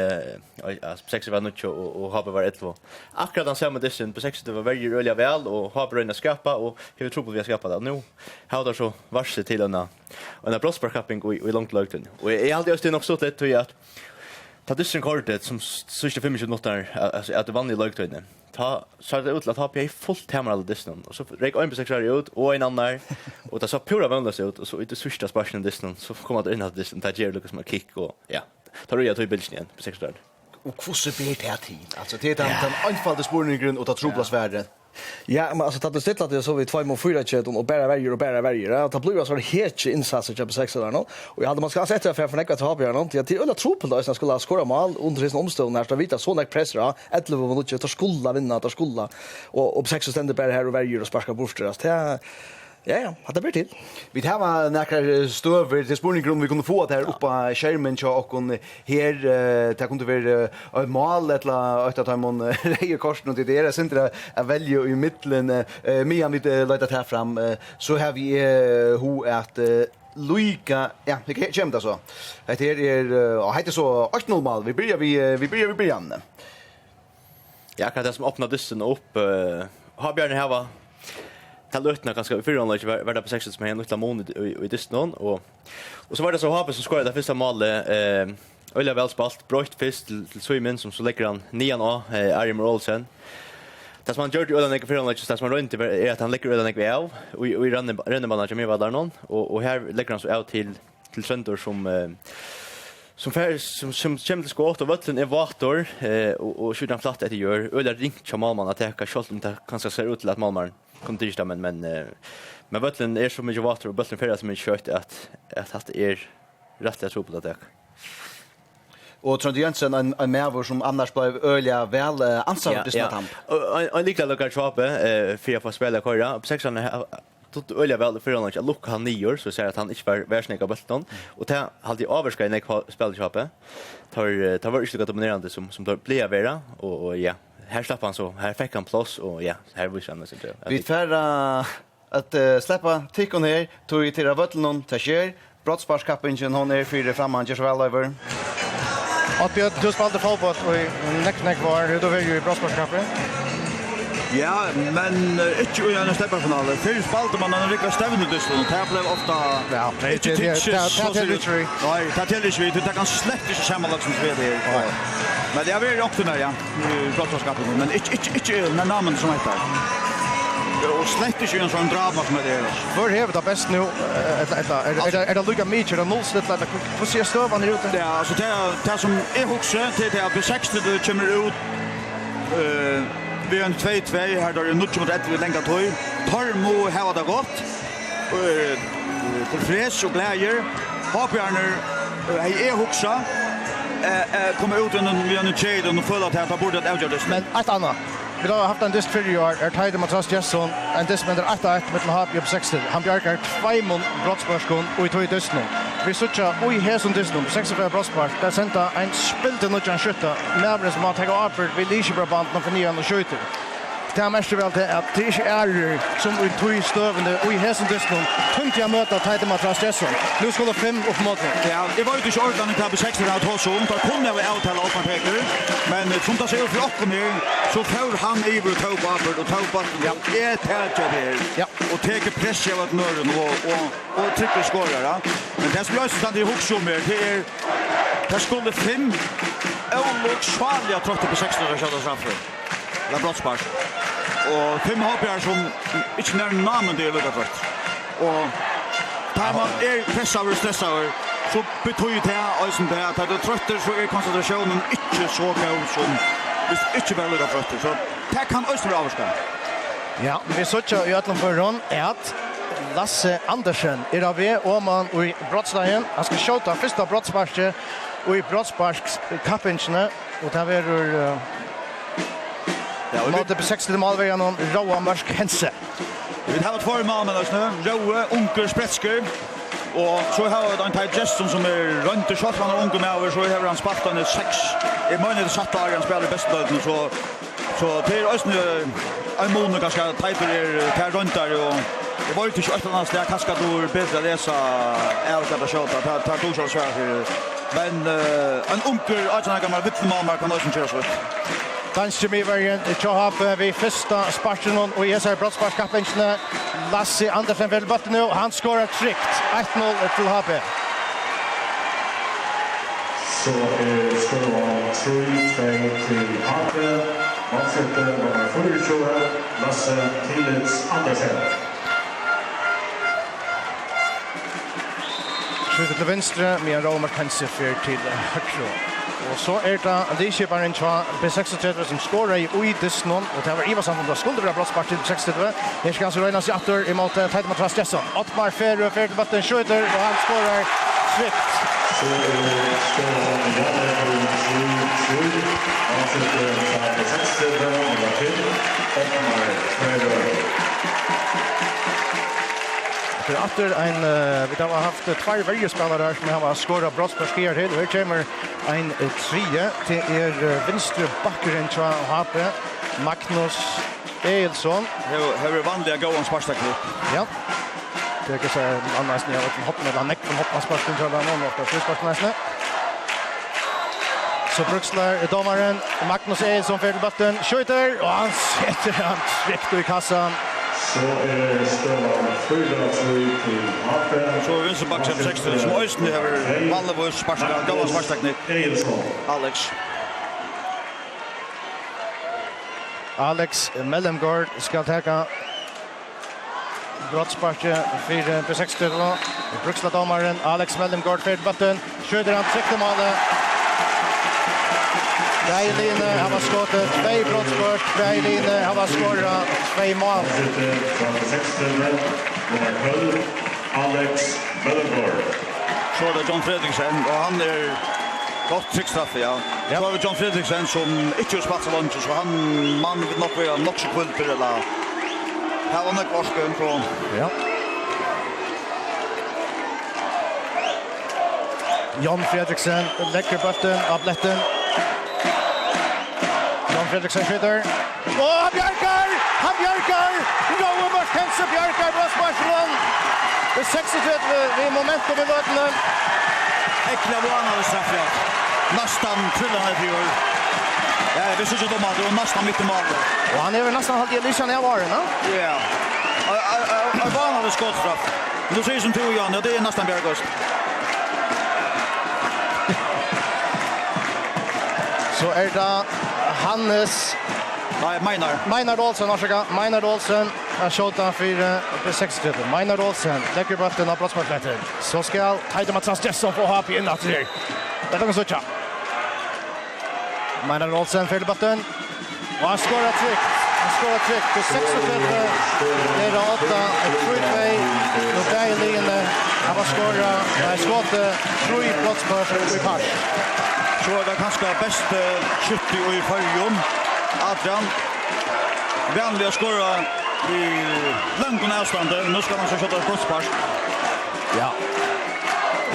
6 var nucho och har var 1-2. Akkurat den samma dissen på 6 det var väldigt roliga väl och har börjat skapa och hur tror på vi ska skapa det nu. Har det så varse till en brottsparkapping i långt lögten. Och jag hade just nog så det att ta dyssen kortet som sista 5 minuter alltså att det vann i lögtöjne. Ta så det ut att ha på fullt tema all dyssen och så räck en på 6 ut och en annan och det så pura vändas ut och så ut det sista sparken dyssen så kommer det in att dyssen ta ger Lucas med kick och ja. Tar du jag till bilden igen på 6 där. Och hur så blir det här tid? Alltså det är den anfallde spårningen och ta troblas värde. Ja, men alltså att det att så vi 2-4 chat och bara väljer. Att det blir så helt insatser på 6 där nu. Och jag hade man ska sätta för näka att ha på något. Jag till tro på det så skulle skora mål under sin omstånd när det vita så näck pressar 11 minuter att skulle vinna att skulle och på 6 ständer bara här och väljer och sparka bort det. Ja, hade blir till. Vi har några stöver till spårningen vi kunde få det här uppe på skärmen och här det kunde vara ett mål eller att man lägger korsen och det är inte att välja i mitten men vi lägger det här fram så har vi att Luika, ja, det kommer det så. Det är så 8-0 mål. Vi börjar. Ja, kan det som öppnar dyssen upp har Björn här var ta lötna ganska för hon lägger värda på 6 som är en utla månad i dyssen och så var det så Habe som skorade det första målet Ölla väl spalt bröt fist till Swimin som så lägger han 9 Arim Rolsen. Det som han gör Ölla lägger för hon lägger så som han inte är att han lägger Ölla lägger av och i ränner banan som var där någon och här lägger han så out till center som kommer till skott och vatten är vator och skjuter han platt att det gör Ölla ringt till målman att täcka skott inte kanske ser ut till att målman kommer till men vatten är så mycket vator och vatten färdas så mycket kött att det är rätt att tro på det. Och Trond Jensen en mervor som annars blev öliga väl ansvarig till tamp. Och likadant Lukas Schwabe för att få spela köra på 6 tot öliga väl för honom att lucka han 9 så säger att han inte var värsnägga bulten och det hade avska i spelköpet tar var inte dominerande som då blev vara och ja här slapp han så här fick han plats och ja här vill han sig. Vi färra att släppa tickon här tog vi till Vattnon Tasher Brottsparskappen hon är för framan just väl över. Att du spelade fotboll och näck var då var ju i Brottsparskappen. Ja, men inte i en stepparfinal. Förr spelade man en riktig stävnudist och det blev ofta ja, det är nej, det är inte det kan slett inte samma lag som spelar här. Men det är väl också när ja, Brottsparskappen men inte när namnen som heter. Och slett inte en sån drama som det är. För här det bäst nu är det Luka Mitch eller nollsnitt eller får se stövan ut. Ja, alltså det som är huxa till det på 60 det kommer ut vi är en 2-2 här då är det mot ett länga tøy. Tarmo har det gott. Till fräs och glädje. Hopjarner är huxa kommer ut under en tjej och följer att det borde att avgöras. Men ett annat. Vi har haft en disk för år. Tider Matras Jesson en disk med 8-1 med Habe på 60. Han bjärkar 2 mål brottsparskon och i 2 dysten. Vi söker oj här som dysten 64 brottspark. Där sända en spill till Nutjan Skytta. Närmare som har tagit avfört vid Lisebraband för 9 och skjuter. Det är mest väl det att det inte är som i 2 stövande och i här som dysten. Tungt jag möta Tider Matras Jesson. Nu skulle 5 upp mot. Ja, det var ju inte ordentligt att på 60 att ha så ont. Det kunde vi avtala upp med Peter. Men som det ser ut för åkken här så får han iver och tog avfört och tog backen. Ja, det är det. Ja, och teker press av att nörren och trycker skårar. Men det som jag stannar i huxummer det skulle 5 och svalliga trottar på 60 och köra framför. La brottspark. Och 5 hoppar som inte när namnen det lukar först. Och tar man pressar och stressar så betyder det alltså det att det tröttar så är koncentrationen inte så god som hvis inte bara lukar först. Så det kan också bli avskärm. Ja, vi söker i ötlen för Ron att Lasse Andersen av Åman och i brottsdagen. Han ska skjuta första brottsparket och i brottsparkskappingarna och det är mot det 60 målvägen om Roa Mörsk Hense. Vi har två mål med oss nu. Roa Onker Spretsker. Och så har vi en Ty Gesson som är runt och skott från Onker med så har han spaltat en 6. I månaden det satt där han spelar bäst nu så det är också en månad ganska tajter är runt där och det var inte så att han där kaskador bättre läsa är att skjuta tar då så här. Men en Onker att han kan vittna kan också köra så. Danskemivergen i Tjohap vid första sparken och i SR brottssparkskappingarna. Lasse Andersen vill botten nu. Han skorar tryggt. 1-0 till HP. Så scoreline 3-2 till HP. Målsätter nummer 4, Lasse Tillits Andersen. Skjuter till venstre med en Romer Kense för till höger. Och så är det Adishibaren Tja B36 som skorar i Oidisnon och det var Ivarsson som skulle vara brottspark till 60. Här ska han så röjnas i attor emot Tejde Matras Jesson. Ottmar Ferro och Ferro Batten skjuter och han skorar tryggt. Så För efter en vi har haft två väljespelare som har skorat brottsparker till. Här kommer en trea till vänstre backen till HP Magnus Eilsson. Här är vanliga gåan sparkstacklipp. Ja. Det kan säga annars ni har hoppat med han från hoppassparken till någon och frisparken. Så Brukslar domaren Magnus Eilsson för botten skjuter och han sätter han direkt i kassan. Så stövar 4-2 till HP. Så vänsterback 60 som Östen har Vallevås sparkar gåan sparkstacklipp. Alex Mellemgård ska ta brottsparket för P60. Bruksla-domaren Alex Mellemgård för botten. Skjuter han tryckte målet. Beiline har skottet 2 brottspark. Beiline har skorat 2 mål. Alex Mellemgård. Så är det John Fredriksen och han är gott tryckstraff, ja. Så har vi John Fredriksen som inte har spatsat lunch så man vill nog vara nog så kvult eller här var nog varsken från. Ja. John Fredriksen läcker botten av blätten. John Fredriksen skjuter. Och han bjärkar! Roa Mörsk Hense bjärkar brottsparken. Det 63 vid momentum i vattnet. Äckla vana straff, ja. Nästan trillande till år. Ja, det syns ju domaren, det var nästan mitt i målet. Och han är väl nästan halvt lyssnande av varen, va? Ja. Jag vanade skottstraff. Du säger som tog Jan, ja, det är nästan Björgård. Så är det Hannes... Nej, Meinar Olsen, varsågod. Meinar Olsen är skjuta för B60. Meinar Olsen lägger botten av brottsparkletter. Så ska Tejde Matras Jesson få HP in att det. Det kan söka. Meinar Olsen för botten. Och han skorar tryck. På 36 är det 8. Ett 3-2. Och Beiline har skorat. Skottet 3 brottspark i pass. Så är det kanske bäst skytt i färgen. Adrian. Vänliga skora i långt avstånd. Nu ska man så skjuta brottspark. Ja.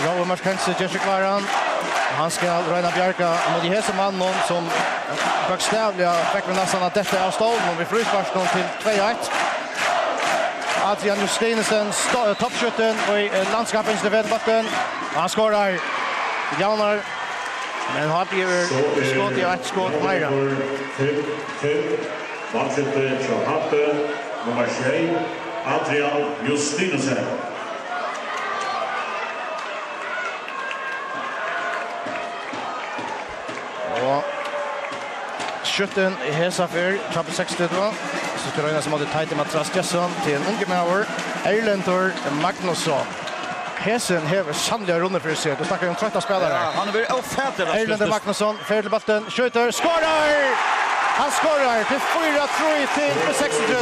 Roa Mörsk Hense Jessica Varan. Han ska röna bjärka mot Hese mannen som bokstavliga fick vi nästan att detta är stålen och vi frisparken till 2-1. Adrian Justinesen toppskytten och i landskapens vedbotten. Han skorar. Janar. Men har blivit skott i ett skott mer. Målsätter från Happe, nummer 3, Adrian Justinesen. Och skytten i Hesafer, trappar 60 då. Så ska röjna som hade Tejde Matras Jesson till en unge mauer, Erlendur Magnusson. Hesen hever sannliga runder för sig. Då snackar vi om trötta spelare. Ja, han är väl ofärdig. Erlendur Magnusson, Ferdelbatten, skjuter, skorar! Han skorar till 4-3 till 63.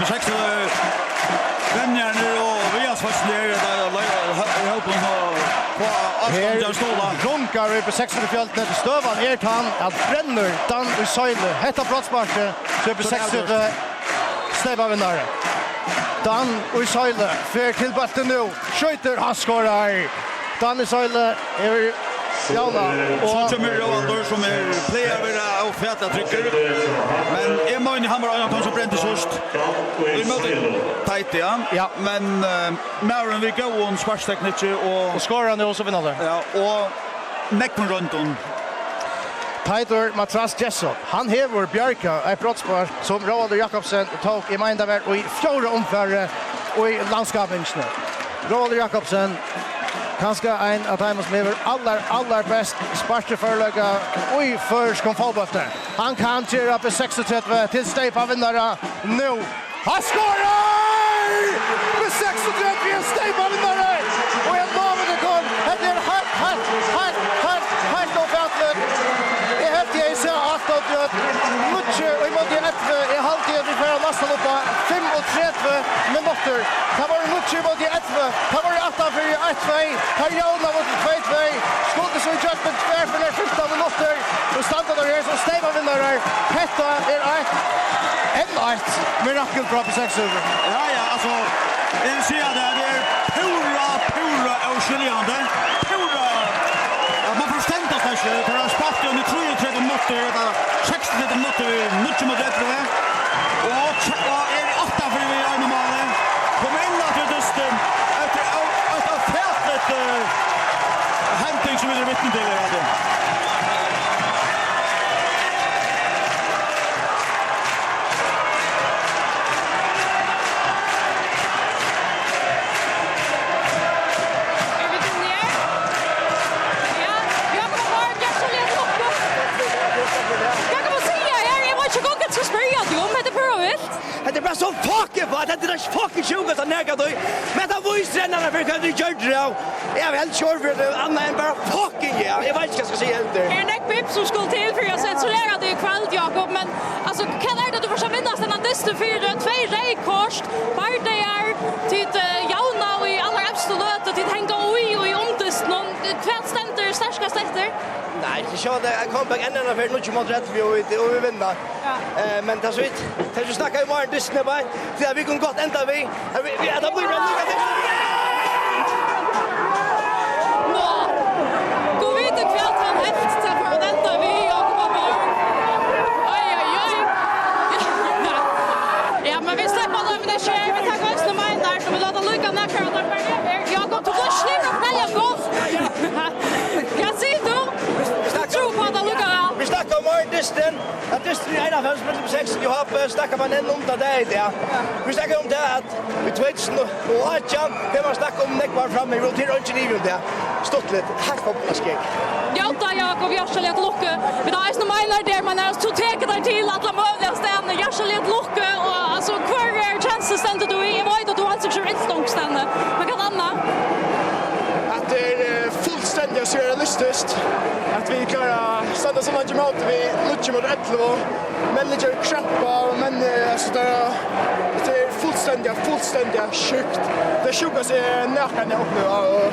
på 6 vänner och vi har fått ner där hjälp på avstånd ståla. Runkar vi på 600 fjältet. Stövan han att bränner Dan och Söjle. Hetta brottsparke så på 600 snäva vinnare. Dan och Söjle för till bollen nu. Skjuter han skorar. Dan och Söjle är Jalla och så mer Ronaldo som är player vara och fäta trycker. Men är man i Hammarby han som bränt först. Vi möter tight ja. Men Maren vi går on sparksteknik och skorar nu också vinnare. Ja och necken runt om. Tighter Matras Jessop. Han hever Björka ett brottspar som Roald Jakobsen tog i Mindaver och i fjärde omfärre och i landskapsvinsten. Roald Jakobsen kanske en av dem som lever allar bäst sparkeförlägga oj först kom fallbollen. Han kan köra på 36 till Stefan vinnare nu. Han skorar! Med 36 Stefan vinnare. Och en mål det kom. Det är helt ofattligt. Det helt jag ser att det mycket och mot det är halvtid vi får nästan upp 35 minuter. Det var mycket mot det det var 8 för 1-2. Här Jonna mot 2-2. Skottet så just på 2 för 15 minuter. Så stannar det så Stefan vinnare. Detta är ett mirakel på 6 över. Ja alltså en ser det är pura oskiljande. Man förstår inte kanske för att spela under 33 minuter eller 60 minuter mycket med det. Och är 8 för vi är normalt. Kommer in till dysten efter ett fältet hämtning som vi är vittne till det. Det är bara så fucking vad det är fucking sjukt att närga då. Men det var ju tränarna för att göra det. Jag vill helt sure för det andra än bara fucking ja. Jag vet inte vad jag ska säga inte. Är det Pip som skulle till för jag censurerar det kvällt Jakob men alltså kan det du får så vinna den andra 4-2 rekord. Vart det är till Jauna och i alla absolut till hänga och i omtest någon kvällständer starkaste efter. Nej, det kör det comeback ända för mycket mot rätt vi vinner. Men det så vitt. Det snackar ju mer Disney bara. Det vi kan gott ända vi. Vi är där blir det lika det. Gå vidare kvällt från helt till för ända vi Jakob bara. Oj. Ja, men vi släpper dem det kör vi tar oss till mig där så vi låter Luca näka och där. Jakob tog oss slippa välja gott. Jag ser du. Tro på det Luca. Vi snackar om Disney. Att det är en av hans på 6 jag har snackar man en om det där. Vi snackar om det att vi twitch och Achan det var snack om neckbar framme vi till inte livet där. Stått lite här på plaskig. Ja då Jakob jag ska leta lucka. Men det är så menar där man är så täcker där till att la mövliga stanna. Jag ska leta lucka och alltså kvar är chansen ständer du i vad att du har sig ett stång stanna. Men kan Anna att det är fullständigt surrealistiskt att vi klarar stanna som man gemot vi lutar mot 11 men det är krappa men alltså det är fullständigt sjukt. Det sjukaste är näkan upp nu och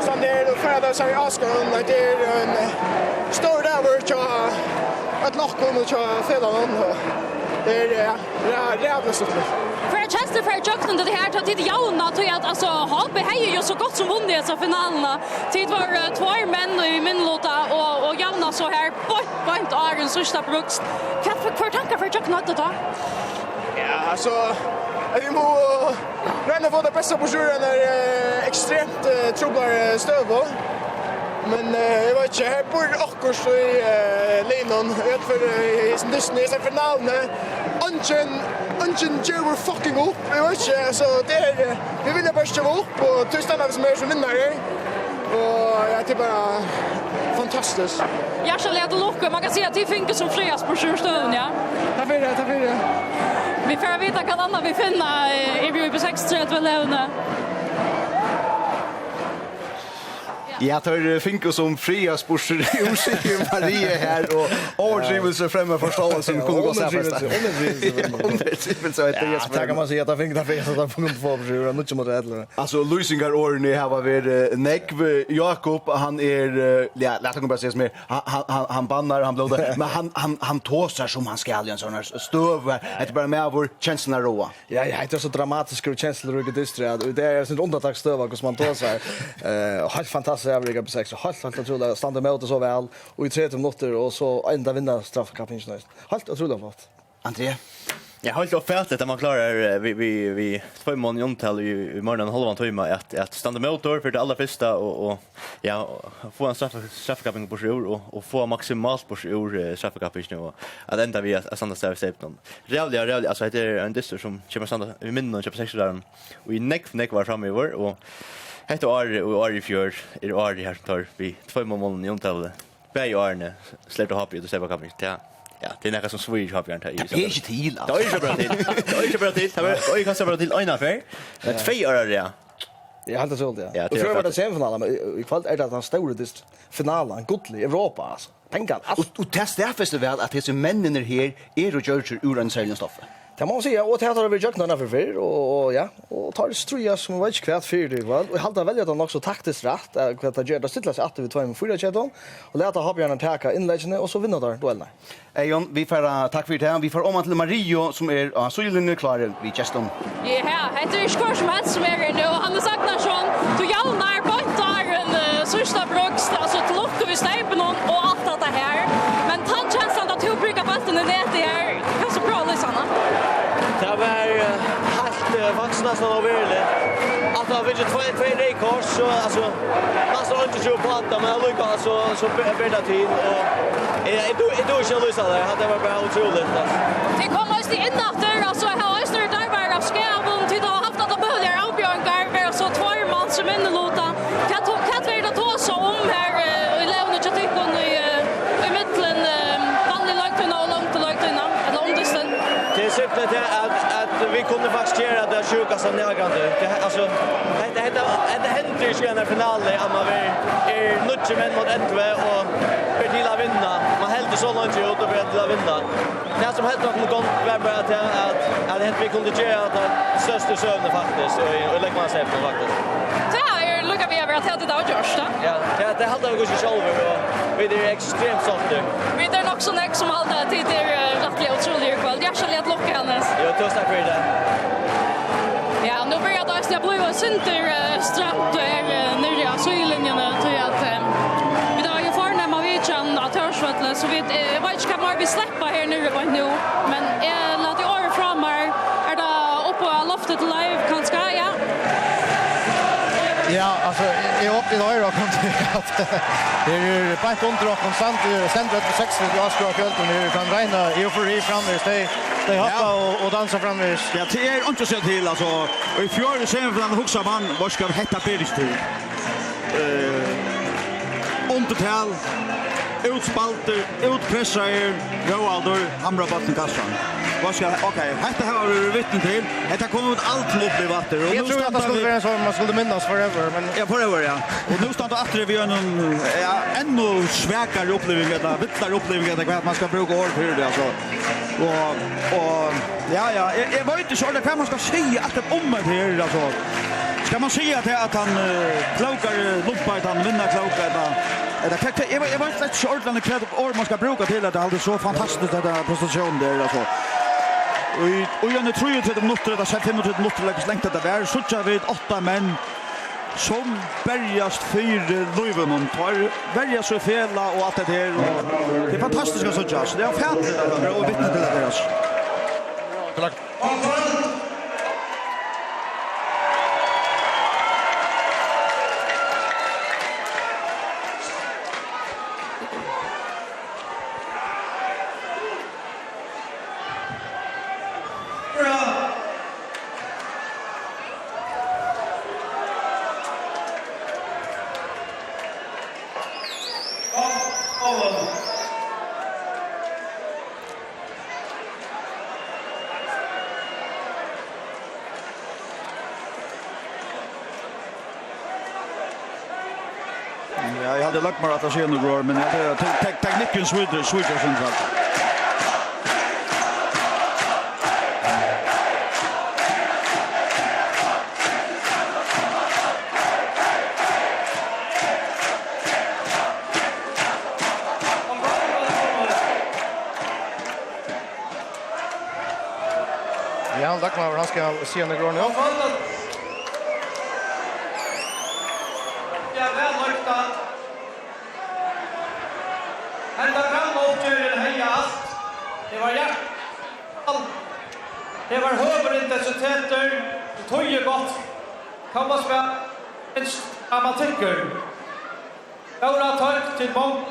sen det är förra så är Oscar och det är en stor där så att lock kommer att fälla någon. Det är jävla så. för Chester för Jackson det här tar till Jauna till att alltså Halbe hejer ju så gott som vunnit så finalerna. Tid var 2 män i minlåta och Jauna så här på inte Arjen sista bruks. Kan för tankar för Jackson att ta? Ja, alltså vi må ränna på det bästa på juren är extremt trubbar stöv. Men jag vet inte, här bor akkurat så i linan för Disney sen finalen. Ungen gör fucking upp. Jag vet inte, så det är vi vinner bara stå upp och tystarna som är som vinnare. Och jag tycker bara fantastiskt. Jag ska leta lucka. Man kan se att det finns som fräs på sjurstön, ja. Ta för det. Vi får veta kan Anna vi finna i på 6-3 Leone. Jag tar finko som fria sporser ursäkter Maria här och overdrivelse framme förståelse som kunde gå så här fast. Så det kan man säga att jag fick därför så att få på för mycket mot det. Alltså Luisingar ordning här var vi Nekv Jakob han ja låt mig bara säga mer han bannar han blodar men han tåsar som han ska en sån här stöv det bara med vår känsla roa. Ja, det är så dramatiskt och känslor och distrat och det är sånt undantagsstöv som man tåsar. Helt fantastiskt övriga på 6 helt otroligt standa med det så väl och i 30 minuter och så ända vinna straffkappen. Helt otroligt flott. André Jag har inte uppfattat att man klarar vi 2 månader omtal i morgon en halvan timme att stanna motor för det allra första och ja få en straffkapping på sjur och få maximalt på sjur straffkapping nu och att ända vi att stanna service på. Reellt alltså det är en distor som kommer stanna i minnen och köpa 6 där och i neck var framme i år och heter år i fjör är år här tar vi 2 månader omtal. Bäj Arne släppte hoppa ut och se vad kapping. Ja, det är något som Swedish har gjort här i. Det är inte till alltså. Det är inte bra till. Jag kan säga bra till en affär. Det 2 år det. Jag har inte sålt det. Ja, och för var det semifinalen men i fall är det att han stod i finalen godlig Europa alltså. Tänk och testa festival att det är männen här är och George ur en säljstoff. Det måste säga och det har vi gjort några för och ja och tar det struja som var inte kvart för det väl och hålla välja att också taktiskt rätt att det gör det stilla sig att vi 2-4 chaton och låta hoppjarna ta inläggen och så vinner där duellen. Ejon vi får tack för det. Vi får om till Mario som är så gyllene klar vi geston. Ja, det är skor som helst som är nu. Han har sagt nation till Jalnar Bontar en sista brukst alltså till luft vi steipen och allt det här. Men tantjänsten att hur brukar bollen i det här. Hur så bra Lisanna. Det var helt vaxna som var väl. Att det var 2 rekord så alltså nästan inte så på att men Lucas så bättre tid och det då så Luisa där hade var bara otroligt. Det kommer just in efter alltså här är det där bara av skärmen till har haft att börja avgörande där så 2 man som in låta. Kan det då så om här i Leone Chatikon i mitten vanlig långt och långt eller om det sen. Det är simpelt att vi kunde faktiskt göra det sjuka som närgående. Alltså det händer ju i finalen att man är nutche men mot Entve och för till att vinna. Man hällde så långt ut och för till att vinna. Det som helt något gång var bara att vi kunde göra det största sövne faktiskt och lägga man sig på faktiskt. Ja, look at me över att det där görs då. Ja, det hade vi kanske själva och vi är extremt sånt. Vi är nog så näck som alltid till det rättliga otroligt kväll. Jag ska leta locka hennes. Jag tusen tack för det. Ja, nu börjar det att bli en center stramt där nere i asyllinjen till att vi då ju förnämma Vichan att hörsvettle så vi vet inte kan man vi släppa här nere på nu men låt det år framåt är det uppe på loftet live kanske ja. Ja, alltså jag upp i dag då kan att det är på ett under och konstant centret på 6 vid Astra fält och nu kan regna eufori framvis det hoppa och dansa framvis. Ja, det är inte så till alltså och i fjärde semifinalen huxar man vad ska hetta Felix till. Omtal utspalter utpressar Roaldur hamrar bollen kassan. Vad ska okej, detta har vi vittne till. Detta kommer ut allt mot i vatten och jag tror att det skulle vara så man skulle minnas forever men ja forever ja. Och nu står det att vi har en ännu svagare upplevelse där vittlar upplevelse där man ska bruka ord för det alltså. Och ja jag var inte så det kan man ska säga att det om det här alltså. Ska man säga att han klokar lumpar att han vinner klokar jag var inte så ordentligt klädd och man ska bruka till att det är så fantastiskt att det prestation där alltså. Och jag tror ju till de minuter det 35 minuter läggs längt det där så jag vet 8 män som bärjas för Löven tar bärjas så fela och allt det här och det är fantastiska så just det är färdigt och vittne till det alltså. Tack. Ja, jag hade lagt mig att se några men tekniken switcher centralt. Ja, Dagmar, han ska se när går nu. Ja, väl lukta. Ända fram och till heja allt. Det var hjärt. Det var höverintensitetter. Det tog ju gott. Kan man spela en dramatiker. Laura tog till mång.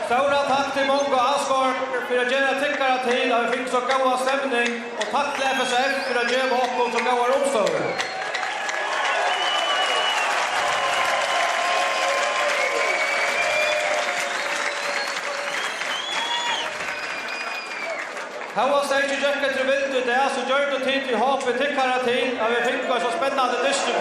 Stora tack till Mongo Asgård för att göra tyckare till att vi fick så goda stämning och tack till FSF för att göra bakom så goda uppstår. Här var stage Jacka till vinter där så gör det tid till hopp och tyckare till att vi fick så spännande distrikt.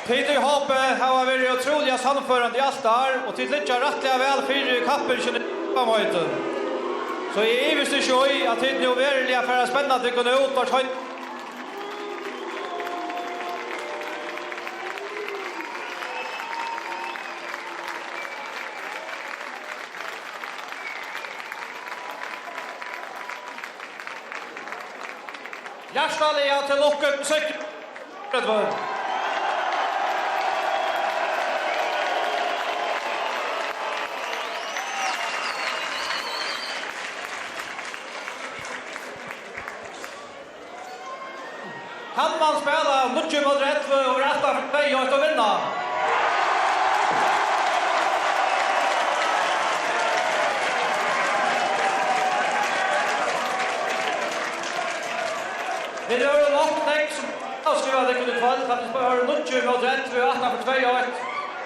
Tid i hoppe har varit otroliga samförande i allt där och till lite rättliga väl fyra i kappen på möten. Så i visst det skoj att det nu verkligen för spännande att gå ut och ta Hjärtaliga till locket musik. Kan man spela mycket mot rätt och rätta för dig och vinna? Det är en lottning som avskriver det kunde kväll för att vi spela mycket mot rätt och rätta för 2-1.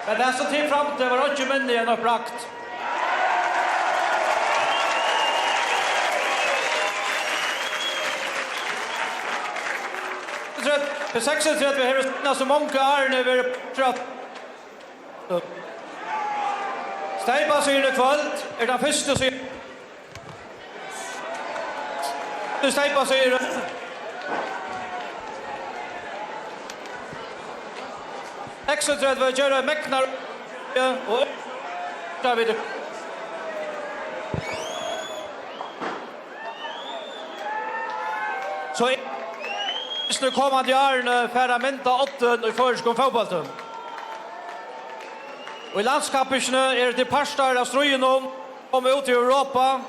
Men det som tid fram till var inte mindre än upprakt. För 36 vi har så många Arne vi trött. Steipa syne kvalt den första syne. Du Steipa syne. Extra vi gör mäknar och där vi det. Så nu kommer de Arne ferramenta 8 i förskon fotbollen. Och i landskapene är det parstar av strøyen om ut i Europa.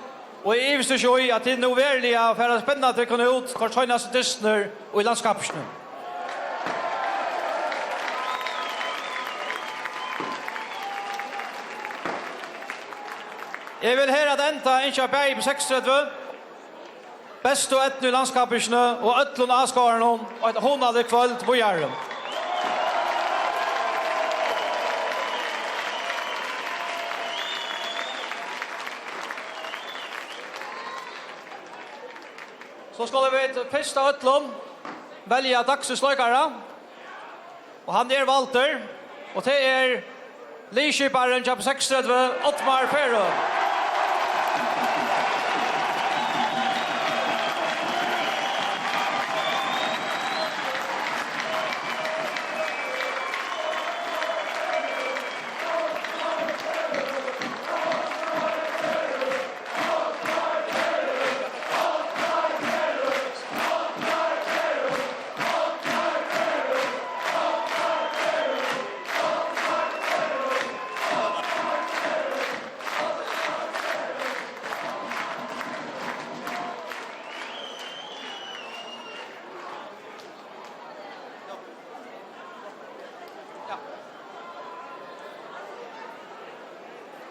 Og jeg visste ikke at det er noe verlig for å spenne at det kunne ut for tøynes distner og i landskapene. Jeg vil her at enda ikke berg på 36. Best og etne i landskapene og øtlån avskårene og et håndet kveld på Gjæren. Så skal vi til første øtlån velge dagsens løykere. Og han er Walter. Og det er Lidskiparen på 36, Ottmar Ferro.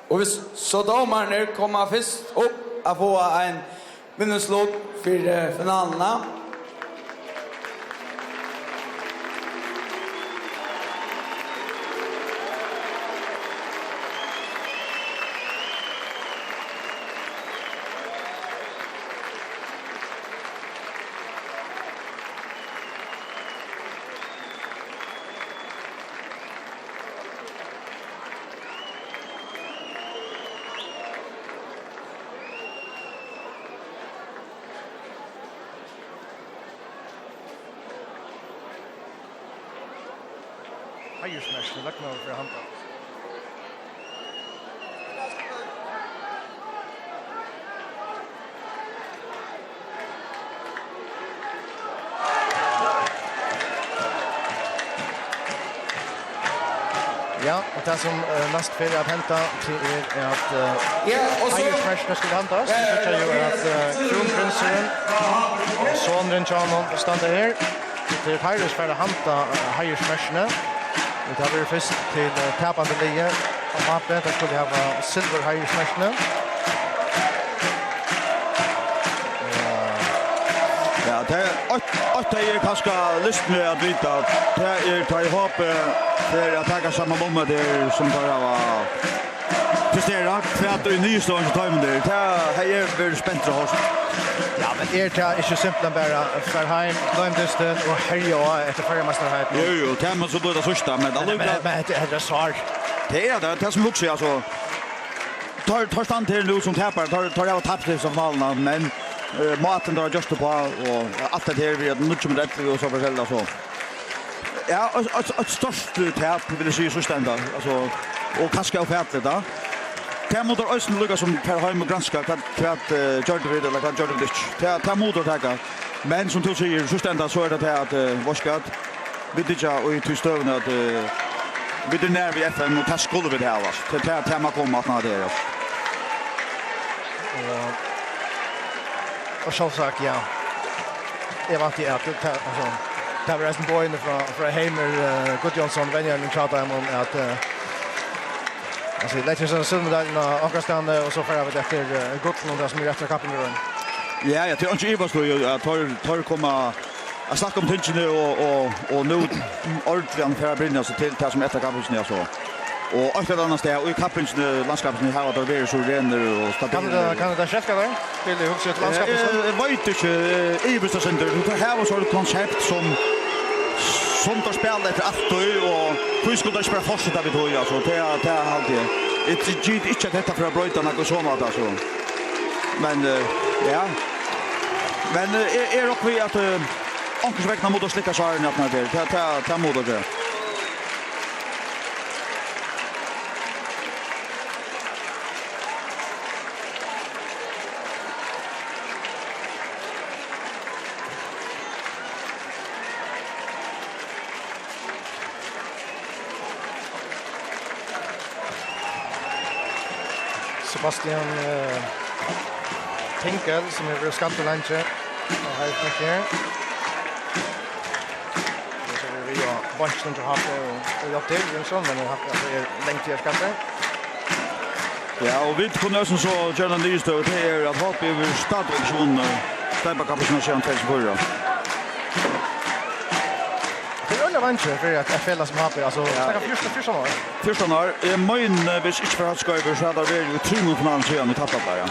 Och hvis så domarna kommer först upp att få en minneslåt för finalerna. Heiersmärs, det lägger för hand. Ja, och det som näst för att hämta till är att Heiersmärs ska hantas. Så säger ju att kronprinsen och sonen Janon stannar här. Det är Heiersmärs för att hämta Heiersmärsne. Det har vi först till täpande lie och mappen där skulle ha silver Heiersmärsne. Ja, det är kanske lust med att vita att det är ta ihop för att ta samma bomba där som bara var prestera för att i nystående time där. Det är väl spänt att ha. Ja, men det är inte simpelt bara för hem, Lundeston och Herja efter förra mästerskapet. Jo, kan man så då det första men alltså men det är svårt. Det är det som också alltså tar stand till nu som tappar tar jag tappar som valna men maten där just på och allt det här vi har mycket med det och så försälla så. Ja, ett störst tapp vill jag säga så ständar alltså och kaska och färdle då. Det måste östen lucka som per hem och granska kvart Jordan Reed eller kan Jordan Ditch. Det måste ta. Men som du säger så ständar så är det att Waskat vid det och i tystövn att vid det när vi FN och ta skulle vi det här va. Det tema kommer att när det är. Och så sagt ja. Jag var inte att alltså det var en boy från Heimer Gudjonsson vänjer nu pratar om att alltså lägger sig så medaljen och stannar och så får vi efter Gudjonsson där som är efter kappen run. Ja, jag tror inte Ivas då att tar komma att snacka om tingen och nu ordentligt för att brinna så till som efter kappen så så. Och allt det andra och i kappens landskapet här där är så renner och stabilt. Kan det chefka där? Vill du huxa ett landskap så? Jag vet inte i Busta Center. Det här var så ett koncept som tar spel efter allt och hur skulle det spela fortsätta vid då alltså det är alltid. Det är inte detta för att bryta något så mat alltså. Men ja. Men är också vi att ankelsväckna mot att slicka svaren att när det ta mod det. Sebastian Tinkel som är skattelanche och här är här. Så vi har bunchen till haft och jag till en sån men har längt till skatte. Ja, och vi kunde också så journalist och det är att hoppa över stadreaktionen stämpa kapaciteten till förra. Det är vanskligt för att fälla som har alltså snacka första år. Är min vis inte för att ska över så där är ju 3 mot finalen så vi tappar bara.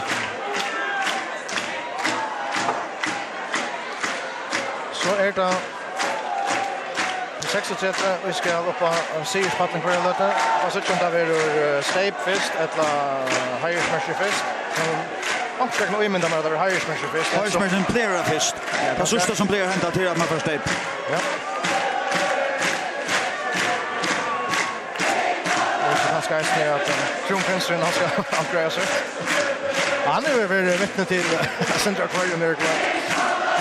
Så är det 36 vi ska uppa segerspatten för det där. Och så kan det vara Stape fist eller Heiersmärs fist. Och jag kan nog imenda mig att det är Heiersmärs fist. Heiersmärs en player fist. Det sista som player hämtar till att man för Stape. Ja. Han ska säga att kronprinsen han ska ankra sig. Han är väl vittne till Central Aquarium Miracle.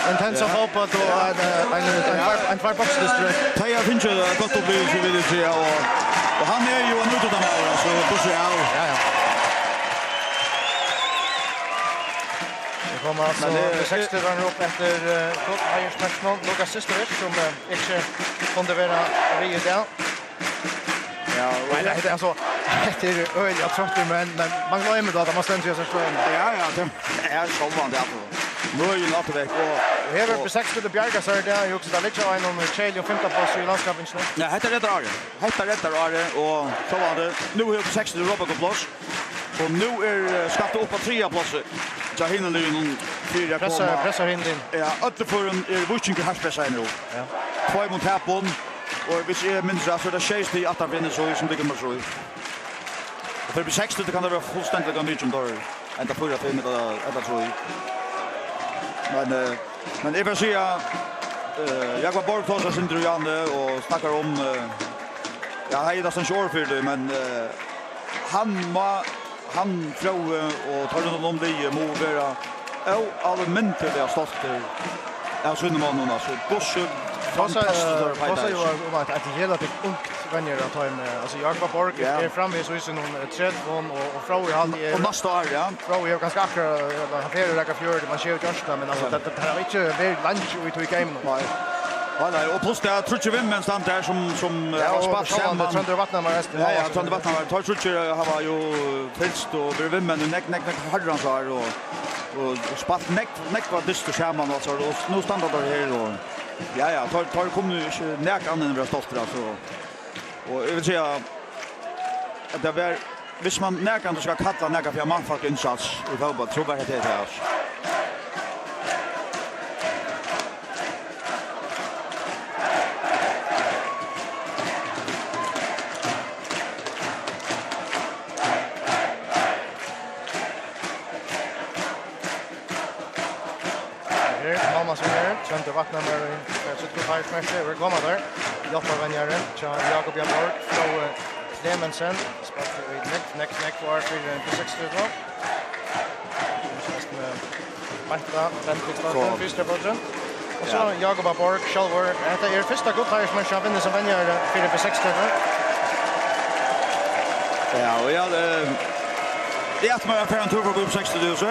En tens av fotboll och en firefox-distrikt. Taja finns ju gott att bli så vill jag säga. Och han är ju en utan av så pussar jag. Ja. Det kommer alltså med 60 runner upp efter Heiersmärsson. Lukas Sistovic som inte kunde vara rejält där. Ja, det är alltså det är öl jag tror inte men man glömmer med att man ständer sig så slår. Ja, det är så vanligt att. Nu är ju något väck och här är på 6 till Bjärga så där ju också där ligger en om Chile och 5:e plats i landskapet. Ja, heter det där. Heter det där och så var det. Nu är det på 6 till Robert plats. Och nu är skatt upp på 3:e plats. Så hinner det ju någon 4 komma. Pressar in din. Ja, åter för en Witching har pressar nu. Ja. 2 mot Happon. Och hvis är mindre så det chase till att vinna så som det kommer så. För på 60 det kan det vara fullständigt om mycket då. Ända förra filmen eller så. Men det vill säga Jakob Borg tar sig inte Janne och snackar om Ja, jag är nästan sure för det, men han tror och tar det om det må vara alla mynter det har stått där. Ja, så man nu alltså. Gosse fantastiskt där på. Vad säger du om att det relativt ungt vänner att ta med alltså Jakob Borg är framme så är någon tredje och Frau har det och nästa år ja. Frau är ganska akkurat han får räcka fjärde man ser just men alltså det här är inte väl lunch vi tog game nu. Nej, och plus det tror jag vem stand där som har spatt samman. Trönder vattnar man resten. Ja, Trönder vattnar. Tar tror jag har ju fälst och vem men neck harran så här och spatt neck var dyst och samman alltså och nu stannar där här och ja, tar kommer ju inte näck annan vara stolt alltså. Och jag vill säga att det var hvis man näkan ska kalla näka för manfalk insats och fotboll tror jag det är här. Trönder vattnar med så ska fight match över komma där. Joppa vänjare, Jakob Borg, Flo Clemensen, spelar next var för på 60 då. Just med Marta Benfica första bollen. Och så Jakob Borg, Schalver, det är första godtagers match av som vänjare för på 60 då. Ja, och det är att man får en tur på 60 då så.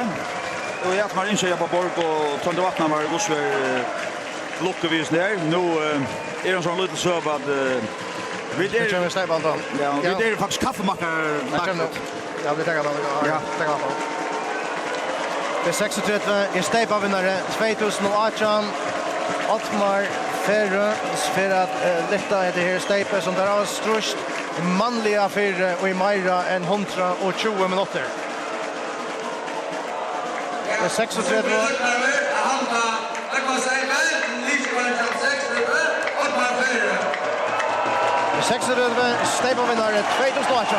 Och jag har inte jobbat Borg och Trönder vattnar var Gosver lockervis där. Nu är det sån liten söv att vi det är faktiskt kaffemackar. Ja, vi tar den. Ja, tar den. Det 36 är Steipa-vinnare 2018. Ottmar Ferre för att detta är det här Steipa som där har strust manliga för och i Majra en 120 minuter. Det 36 år. Det 36 Steipa-vinnare 2018.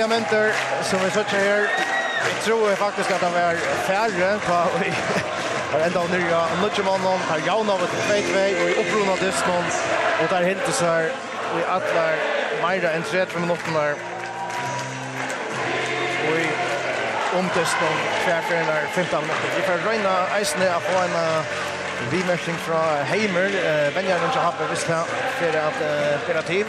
Mentor som vi söker här. Jag tror faktiskt att det var färre på har ända nya Nutchmannen har jauna av ett 2-2 och i upprunna distan och där helt så här i alla Majra en 30 minuter och i omtestan kvarten 15 minuter. Vi får röna Eisne att få en rematching från Heimer. Benjamin har haft visst här för att spela tid.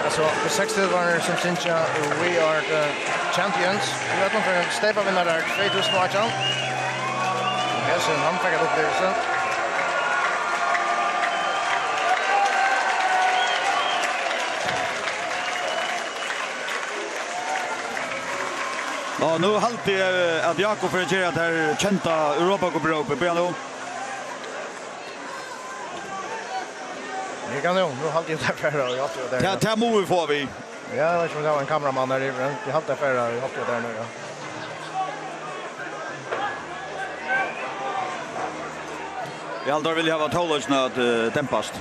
Alltså på 60 var som synja we are the champions. Vi har någon Steipa-vinnare 2018. Ja, så han fick upp det så. Ja, nu alltid att Jakob för att göra det här kända Europa-cup-ropet. Björn. Vi kan nu halta ut där och jag tror där. Ta move får vi. Ja, jag vet inte om det var en kameraman där i. Vi haltar för jag hoppas där nu ja. Vi aldrig vill ha tålösna att dämpas.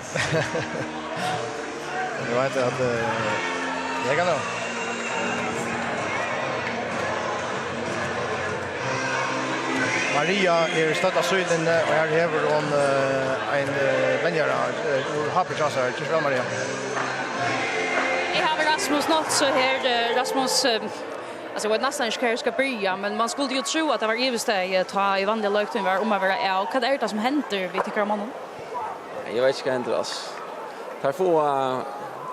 Jag vet att jag kan nu. Maria är stötta syden och här häver hon en vänjare ur Happychassar till Sverige Maria. Jag har Rasmus något så här Rasmus alltså vad nästan inte ska börja men man skulle ju tro att det var evigsteg ta i vanliga lökten var om att vara är och vad är det som händer vi tycker om honom? Jag vet inte händer alltså. Tar få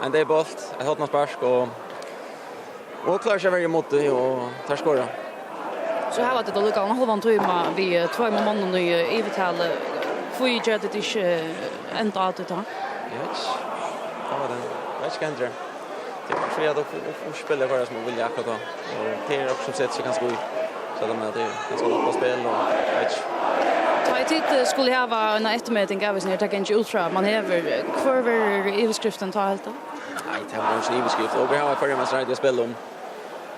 en debult, ett hotna spark och klarar sig väl mot det och tar skora. Så här var det då lukka en halvan timme vi två mannen nu i vital får ju göra det inte ända att ta. Yes. Ja men vad ska ändra? Det är för jag då får spela vad som vill jag då. Och det är också sett så ganska Så de är det ganska lätt att spela och vet. Ta i tid skulle ha en eftermätning av sig när det inte ultra man häver kvarver i överskriften ta helt. Nej, det var inte överskrift och vi har förra matchen att spela om.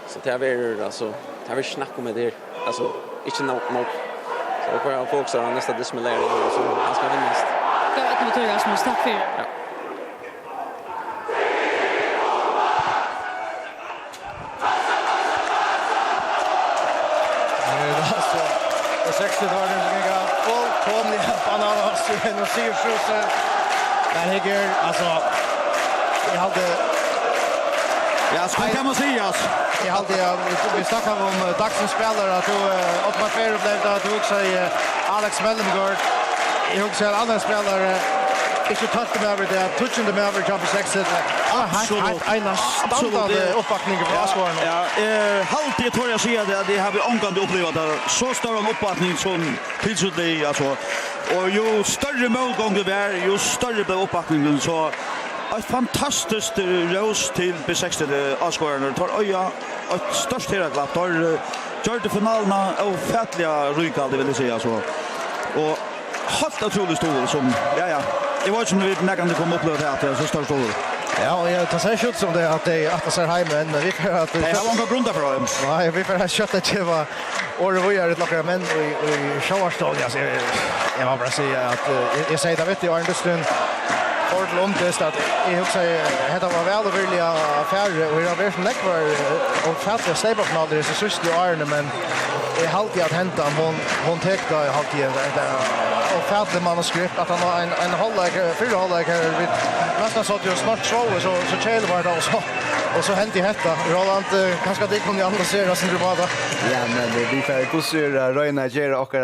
Så det är alltså det är snack om det alltså inte nog. Så får jag fokusera på nästa dissimulering så han ska vinna. Det var ett motor som stack för. Ja. Och 60 dagar som gick av fullkomliga bananas i en och Sigursrusser. Där Higger, alltså, jag hade... Ja, så kan man säga. Jag hade, vi snackade om dagsens spelare, att Ottmar Ferro blev det, att du också Alex Mellengård. Jag också en annan spelare, inte tatt med över det, touchen dem över Jumper 6. Absolut. En standard uppbackning för Asgården. Ja, halt jag tror jag säger det har vi omgående upplevt att så stor en uppbackning som tillsutlig alltså. Och ju större målgång det var, ju större blev uppbackningen så ett fantastiskt ros till B60 Asgården. Tar öja ett störst herraglapp. Tar gör det finalerna och fätliga rykal det vill säga så. Och helt otroligt stor som ja. Jag var inte som vi nägande kom upplevt här att så stor stor. Ja, och jag tar sig ut som det att det att så här men vi får att det har långa grunder för dem. Nej, vi får att kötta till vad och det var ju ett lockare men i showerstall jag var bara säga att jag säger David i Arndestund för långt att jag också hade var väl och vilja affärer och jag vet inte var och fattiga släpparfinaler det så sist i Arne men jag alltid att hämta hon täckte jag alltid och färdig manuskript att han har en hållläge fyra hållläge vid nästan så att jag snart så chäl var det och så hänt i hetta Roland kanske det kommer analysera sin drömma. Ja men vi får kusura Röna Gera och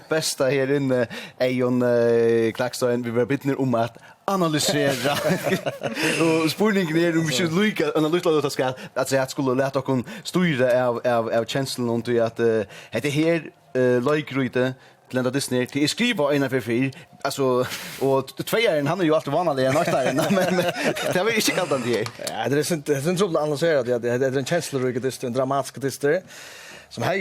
bästa här inne Ejon Klaxton vi var bitner om att analysera och spurningen är om vi skulle lycka analysera det ska att säga att skulle låta oss styra av känslan och att det här likeryte Lenda Disney till skriva en för fyr alltså och tvåaren han är ju alltid vanlig en nackdel men det var inte kallt det. Ja, det är inte så analyserat det är en känslorik det är en dramatisk det som har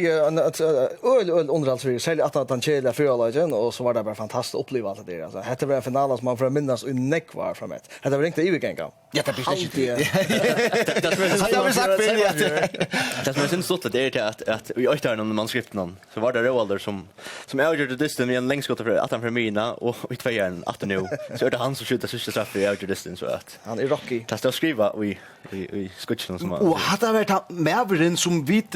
en underhållsvirke särskilt att han källar förlagen och så var det bara fantastiskt att uppleva allt det alltså det var en final som man får minnas i neckvar från det. Det var inte övergången. Ja, det blir inte. Det har vi sagt för det som är synd stått det är att vi har någon manuskript någon så var det Roalder som avgjorde distance i en längdskott för att han för mina och i tvåan att nu så är det han som skjuter sista straff i avgjorde distance så att han är rocky. Det står skriva i skutchen som och hade varit med som vit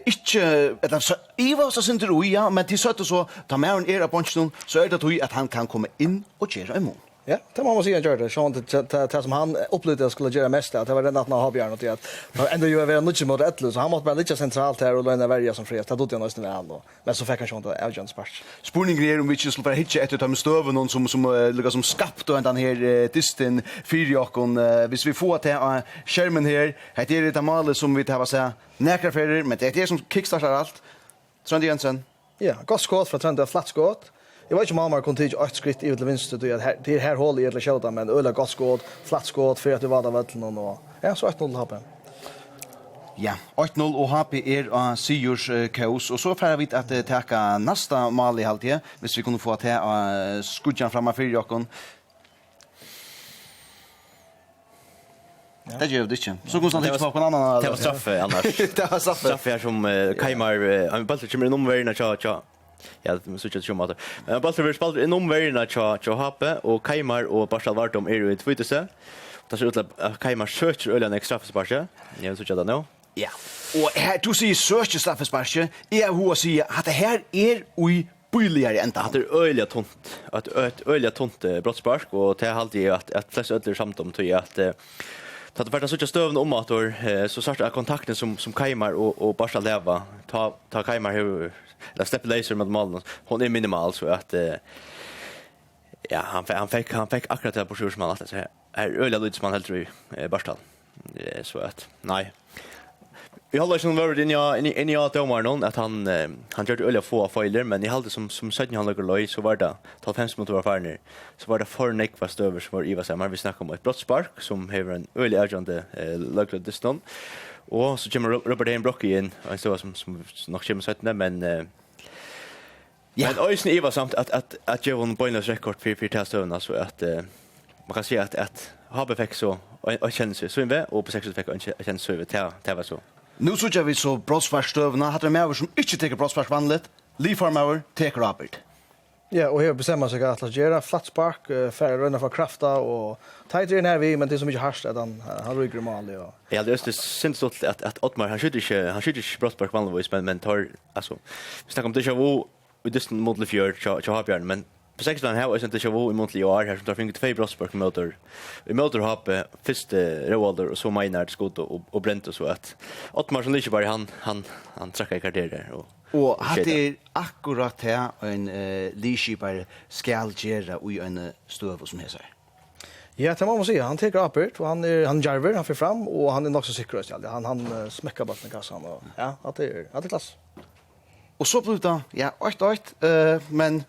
inte eller så Eva så syns det ja men det så ta med en era punchen så är det att han kan komma in och göra emot. Ja, det må man säga gör det. Så det som han upplevde skulle göra mest att det var den att han har björn och det att ändå ju över mycket mot ett så han måste bara lite centralt här och lämna välja som fred. Det då nästan väl då. Men så fick han ju inte Elgins spark. Spurningen är om vi skulle bara hitta ett utav stöven någon som ligger som skapt och den här distan fyrjakon hvis vi får till skärmen här. Det är det målet som vi tar vad säga näkra för men det är det som kickstartar allt. Trond Jensen. Ja, gott skott från Trond flat skott. Jag vet inte om Malmar kunde ta ett skritt ut till vänster då det här håll i eller skjuta men öla gott skott, flat skott för att det var där väl någon och ja så 8-0 HP. Ja, 8-0 och HP är Sigurs kaos och så får vi att ta nästa mål i halvtid hvis vi kunde få ta skudjan framför Jakon. Det gör det inte. Så går det inte på en annan. Det var straff annars. Det var straff här som Kaimar han bara kommer inom värna cha. Ja, det måste ju ju mata. Men bara för spalt inom värna cha Happe och Kaimar och Barshal Vartom är ju i tvåtse. Det ser ut att Kaimar söker ölen extra för sparka. Jag så jag då. Ja. Och här du ser söker straff för sparka. Är hur säger att det här är oj billigare än det är öliga tomt. Att öliga tomt brottspark och det är alltid att flest öller samt om till att ta det värsta så stövna om att så starta kontakten som Kaimar och Barshal leva ta Kaimar hur la steppe laser med malen. Hon är minimal så att ja, han fick akkurat det på sjön att det är öliga lite som han helt tror Barshal. Så att nej. Vi håller som var in i att någon att han gjorde öliga få filer men i halde som 17 han lägger så var det 12 mot var farner. Så var det för Nick var stöver som var Iva Samar vi snackar om ett brottspark som har en öliga agent lägger distans. Och så kommer Robert Heimbrock in, och så som nog kommer 17, men ja, men ösn Eva samt att ge hon poänglös rekord för testövna så att man kan säga att HB så och känns så in och på 6 fick och känns så det var så. Nu så vi så brottsförstövna hade med som inte tycker brottsförst vanligt. Lee Farmer take Robert. Ja, och här bestämmer sig att göra flat spark för runda för krafta och tighter in här vi men det är så mycket harst att han rycker mål ja. Ja, det är syns så att Ottmar han skjuter inte brottspark vanligtvis men tar alltså vi snackar om det ju vi distant mot fjord så har Björn men på 16 här är inte så i mot år här som tar finget 2 brottspark motor. Vi motor har på första Roalder och så Maynard skott och Brent och så att Ottmar som inte bara han trackar kvarter där och hade akkurat här en leadership skal göra i en stöv som heter. Ja, det må man säga. Han tar uppåt och han jarver, han får fram och han är nog så säker just han smäcker bollen i kassan och ja, att det är klass. Och så blir det ja, 8-8 men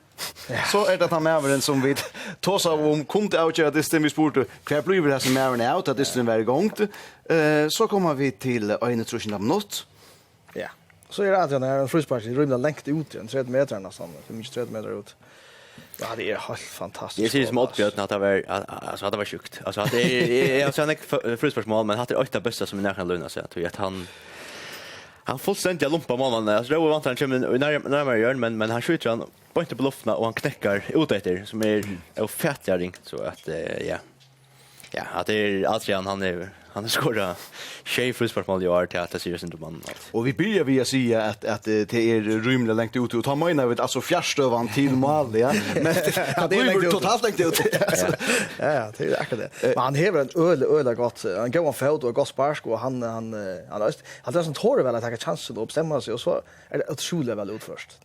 så är det med över som vi tåsa om kunde outgöra det stämmer sport kvar blir det som är out att det stämmer varje gång så kommer vi till en trushin av något. Ja. Så är det att när en frispark rymmer långt ut en 3 meter nästan, för mycket 3 meter ut. Ja, det är helt fantastiskt. Det ser som åtbjörn att det var alltså att det var sjukt. Alltså att det är så en frisparksmål men hade det 8 bästa som är nära Luna så att han fullständigt lumpar målen. Alltså då vant han kommer närmare gör men han skjuter han på inte på luften och han knäcker ut efter som är fettigare ringt så att ja. Ja, att det är Adrian han är skora chef frisparksmål i år till att det ser inte man. Och vi börjar via säga att det är rymligt långt ut och ta mig vet alltså fjärrstövan till mål ja. Men det är totalt långt ut. Ja, det är akkurat det. Men han häver en öl gott. Han går en fot och gott spark och han har sån tår väl att ta chansen att bestämma sig och så är det otroligt väl ut först.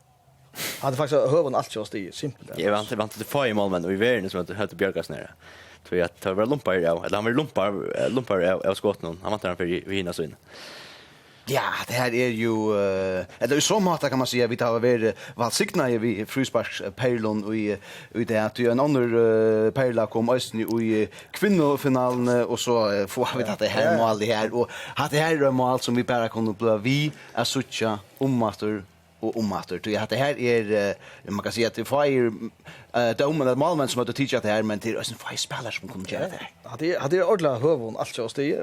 Han hade faktiskt höven allt just det simpelt. Jag vant till 5 mål men vi är inte som att höll Björkas nere. Tror jag att det var lumpar ja, eller han var lumpar av skott någon. Han var där för vi hinner så in. Ja, det här är ju eller så mat kan man säga vi tar över vad signa vi frisparks Perlon och i det att en annan Perla kom östni i kvinnofinalen och så får vi det här mål det här och hade det här mål som vi bara kunde bli vi är sucha ommater och ommater. Så det här är man kan säga att det är domen att målman som att teacha det här men det är en five spelare som kommer göra det. Hade ordla hövon allt just det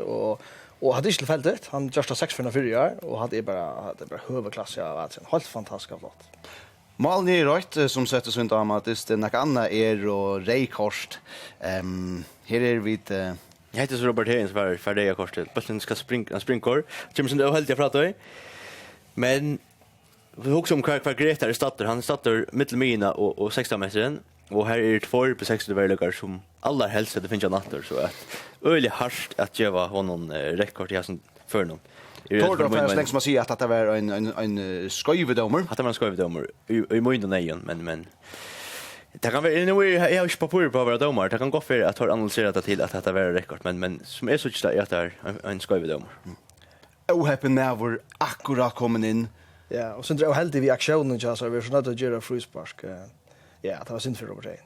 och hade inte fältet. Han just har 6 för 4 år och hade bara hövklass ja alltså helt fantastiskt flott. Mål ner rätt som sätter sig inte amatiskt den andra är och Reikost. Här är vi jag heter så Robert Haynes för det kostet. Bollen ska springkor. Kommer sen det helt jag pratar men vi hugger om kvar Greta startar han startar mittelmina och 16 meter och här är det 2 på 60 värdar som alla helst det finns ju natter så att öliga harst att ge honom rekord i som för någon. Tordor för längs man ser att det var en skövdomare. Att det var en skövdomare i munnen igen men det kan vara nu jag har ju papper på våra domar. Det kan gå för att ha analyserat det till att det var rekord men som är så att det är en skövdomare. Ohappen never akkurat kommen in. Ja, och sen drar helt i aktionen så vi så att göra frispark. Ja, det var synd för Robert Hein.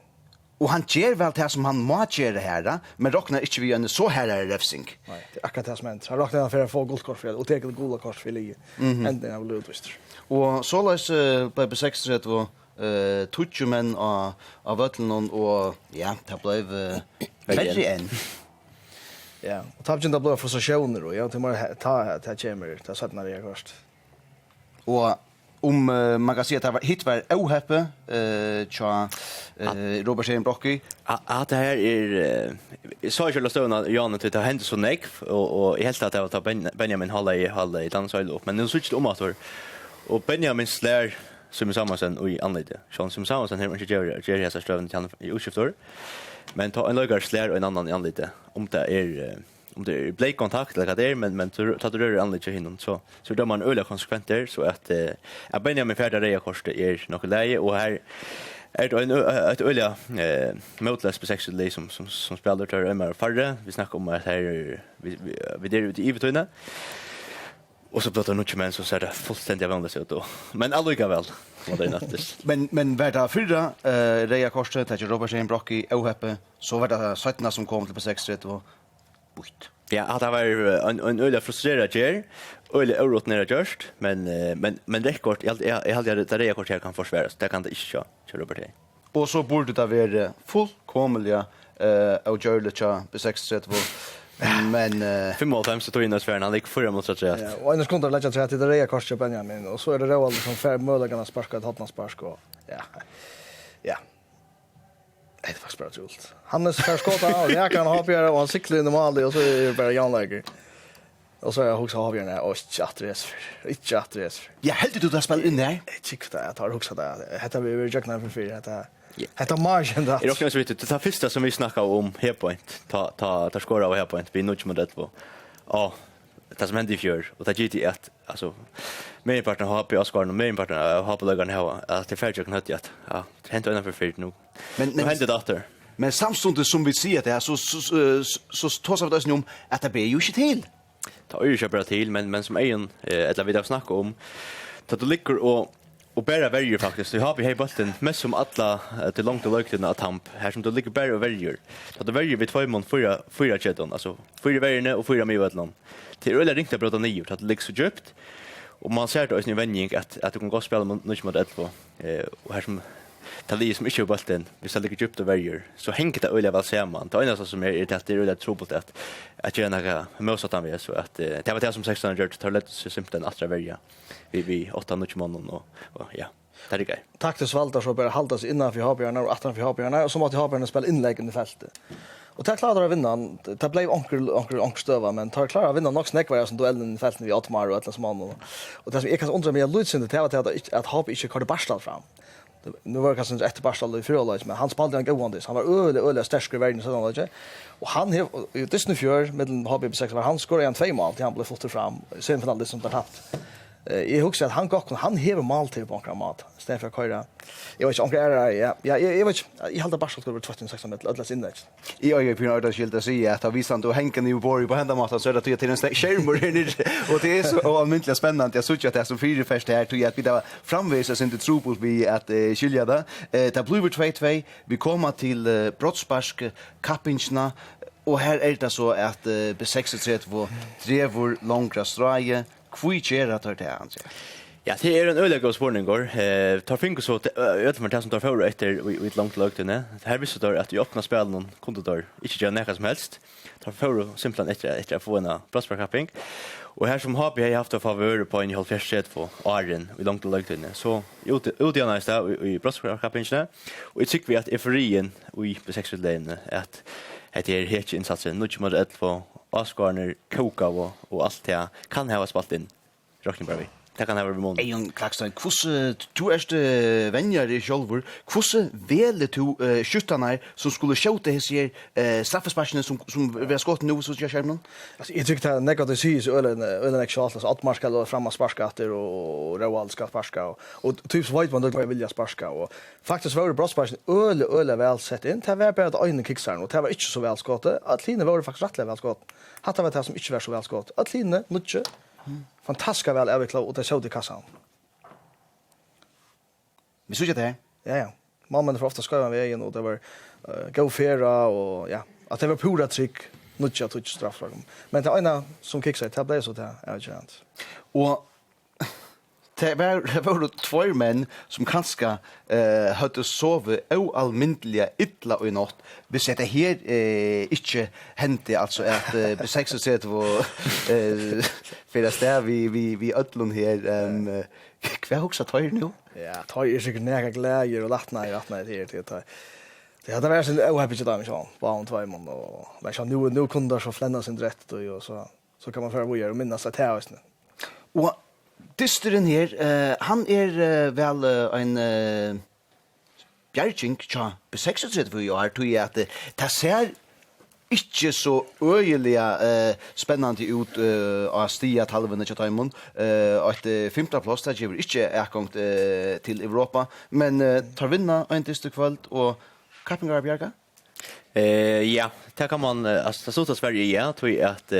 Och han ger väl det som han må göra här, men rocknar inte vi en så här refsing. Nej, det är akkurat det som hänt. Han rocknar för att få guldkort för och tar guldkort för lige. Ändå av Ludvist. Och så läs på 6 var Tutchumen av Vötlen och ja, det blev väldigt än. Ja, och tappade inte blå frustrationer och jag tänkte ta chamber, ta satt när jag först. Och om man kan säga att det var hit var ohappe tja Robert Heimbrock att det här är så jag låtsas Jan att det har hänt så neck och i helst att det var Benjamin Halla i dansöl upp men nu switched om att och Benjamin slär som samma sen och i anledning Sean som samma sen här man Jerry har ströven till i utskiftor men ta en lögar slär och en annan i anledning om det är blake kontakt eller det är men tar du rör anledning hinnom så då man öliga konsekvenser så att Benjamin färda reja korset är något läge och här är det ett öliga motless på sexual som spelar där Ömar Farre vi snackar om att här vi det ute i Evertuna och så pratar något men så ser det fullständigt vanligt ut då men allika väl vad det nattes men värda förra reja korset att Robert Heimbrock i ohappe så var det 17 som kom till på 6 och bukt. Ja, att det var en öliga frustrerad ger, öliga eurot nere just, men rekord, jag hade det rekord här kan försvaras. Det kan det inte köra över det. Och så borde det vara fullkomliga och görliga B6 men 5-5 så tog in oss han gick förra mot så att säga. Ja, och en skondar lägger sig till det rea korset Benjamin och så är det Roald som fär möjligheten sparka ett hotna spark och ja. Det är faktiskt bra trullt. Hannes fär skottar och jag kan ha på och han cyklar in i mål och så är det bara Jan Lager. Och så är jag också avgörande och inte att res. Ja, helt du att spela in där. Tycker det jag tar också det. Heter vi rejectna för 4 Hetta margin där. Det är också så viktigt. Det första som vi snackar om här point. Ta skora av här point. Vi nog med det på. Ja, det som hände i fjör och det GT att alltså merparten har på Oscar och merparten har på lagen här att det färdigt kan höra att ja, det händer ända för fyrt nu. Men hände det åter. Men samstundes som vi ser det så tar vi det om att det blir ju inte till. Det är ju inte bra till men som en eller vi har snackat om att det ligger och bara väljer faktiskt. Du har vi här bollen mest som alla till långt och lökten att tamp. Här som du ligger bara och väljer. Så det väljer vi 2 mån 4 chaton alltså 4 väljerne och 4 midjetland. Till öle ringte bröta 9 att det ligger så djupt. Och man ser då i vändning att du kan gå och spela mot mot 11 och här som Tali som inte bollen vi ska ligga djupt och väljer så hänger det öle väl ser man. Det enda som är att det är trubbelt att göra motsatt vi så att det var det som 16 gör tar lätt så simpelt att välja. Vi 8-9 månader och ja. Det är det. Tack till Svaltar så bara hålla sig innanför Habjarna och 18 för Habjarna och så måste Habjarna spela inlägg i fältet. Och tar klara att vinna. Det blev onkel stöva men tar klara att vinna nog snäckvar som duellen i fältet vi Otmar och alla som annan. Och det som jag kan undra mig Lutzen det var att Hab inte kunde Barstad fram. Nu var det kanske efter Barstad i förhållande men han spelade en god han var öle stark i världen så där och han har Disney fjör med Hab B6 var han skorade en 2 mål till han blev fått fram sen för allt som där haft. Jag husker att han hever mal till bankra mat. Istället för köra. Jag vet inte jag vet jag hade bara skulle över 2016 med alla index. Jag är på att skilta sig att vi sant och hänga nu bor på hända maten så är det till en skärmor och det är så allmäntligt spännande. Jag såg att det som fyra fest här tog att vi där framvisas inte tro vi att skilja det. Det blir 2-2. Vi kommer till brottspark kappinchna och här är det så att B6 drever långa straje. Kvitcher att det han säger. Ja, det är en öliga spårning går. Tar finko så utanför det som tar för efter i ett långt lögt inne. Här visste då att du öppnar spel någon kontotor. Inte göra något som helst. Tar för simpelt efter att få en brottsparkapping. Och här som har vi haft att favör på en halv fjärset på Arden i långt lögt inne. Så utgärna är i brottsparkappingen. Och jag tycker vi att euforien i B6-lägen att det är helt insatsen. Nu kommer det på Asgarner, Koka och allt det kan ha spalt in. Rockning Bravi. Det kan ha varit mån. Jon Klaxton, hur du är vänner i självor? Hur väl du skjutarna som skulle skjuta här straffsparken som vi har skott nu så jag skärmen? Alltså jag tyckte att negativt sys ölen exakt så att man ska då framma sparskatter och Roald ska sparska och typ så vet man då vill jag sparska och faktiskt var det brottsparken öle väl sett in. Det var bara att ögonen kickstarten och det var inte så väl skott. Att linje var det faktiskt rätt väl skott. Hatta var det som inte var så väl skott. Att linje mycket fantastiska väl överklar och det såg i kassan. Vi såg det här. Ja. Mamman för ofta ska vi igen och det var go fera och ja, att det var pura trick mycket touch straff. Men det ena som kicksade det blev så där är ju inte. Och det var 2 män som kanske hade sovit oallmänliga illa i natt. Vi ser det här inte hände alltså att B6 var för att där vi öllon här kvar också tar nu. Ja, tar ju säkert näga glädje och lattna i det. Det hade varit en ohappy situation så på om 2 mån och men så nu kunde så flänna sin rätt och så kan man föra vidare och minnas att här just nu. Och dysteren här, han väl en bjärging tja B6 för jag har tog att det ser inte så öjliga spännande ut av stiga halvan i Chatham att 5:e plats där ger inte ergång till Europa men tar vinna en dysterkväll och Kappingar Bjärka. Ja, det kan man alltså så att Sverige ja tror jag att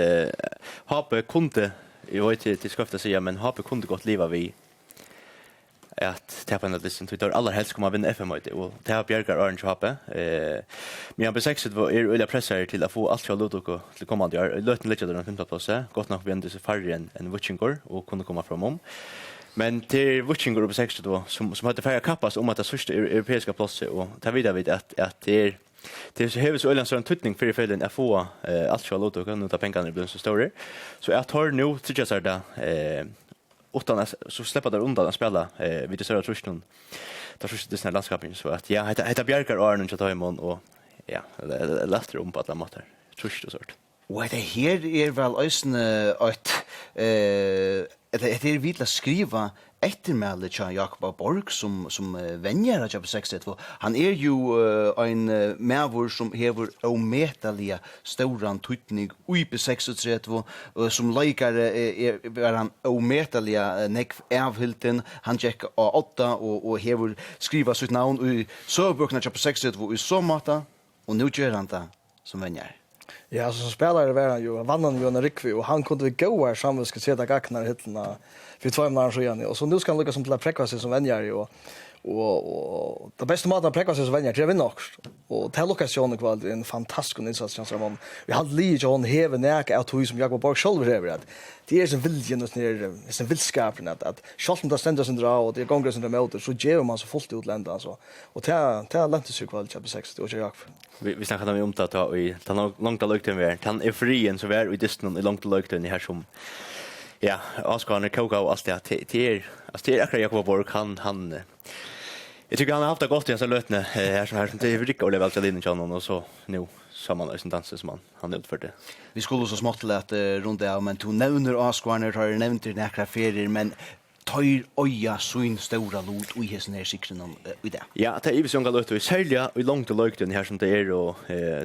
Hape kunde jag vet inte till skrifta säga men Hape kunde gott leva vi att täppa en listen till alla helst kommer vinna FM-möte och det har Björkar Orange Happe. Men jag besexet var öliga pressare till att få allt jag låt och till kommande år. Löten lite där den 15 plats. Gott nog vände sig färre en Wutchingor och kunde komma fram om. Men till Wutchingor på 60 då som hade färre kappas om att det första europeiska platsen och ta vidare vid att det är så hävs ölen så en tutning för ifällen att få allt jag låt och kunna ta pengarna i blir så stora. Så jag tar nu tycker jag där utan så släppa där undan att spela vid det stora truston. Där så det snälla landskapet så att ja heter Björkar Arnold att ta imon och ja läster om på alla matar. Trust och sånt. Och det här är väl ösn att det är vidla skriva eftermälet till Jakob Borg som vänjer att jag på 62. Han är ju en människa som hever ometaliga stora tutning ui på 62 som likar är han ometaliga neck avhilten. Han checkar 8 och hever skriva sitt namn i söböckerna på 62 i sommata och nu gör han det som vänjer. Ja, så spelare var han ju vann ju en rikvi och han kunde gå här samma ska sätta gaknar hittarna för 2 månader sedan och så nu ska han lyckas som till att präkva sig som vänjar och det bästa maten att präkva sig som vänjar det vinner också och det lyckas ju kvar en fantastisk insats chans om vi hade lite hon häver näka att hur som Jakob Borg själv över att det är en vilja och det är en vildskapen att skall inte stända sin dra och det gånger som det möter så ger man så fullt utlända alltså och det är långt sig kvar till 60 och Jakob vi snackade om att ta i långt lugten vi han är fri så vär i distan i långt lugten här som ja Oscar Koka och allt det är akkurat Jakob Borg han jag tycker han har haft det gott i så lötne här som det är riktigt och level till in i channeln och så nu samman som danser som han utfört det. Vi skulle så smått att runt det men to nämner Oscar har nämnt det några ferier men tar oja så en stora lot och i hästen är sikten i det. Ja, det är ju så unga löt och sälja och långt och lågt den här som det är och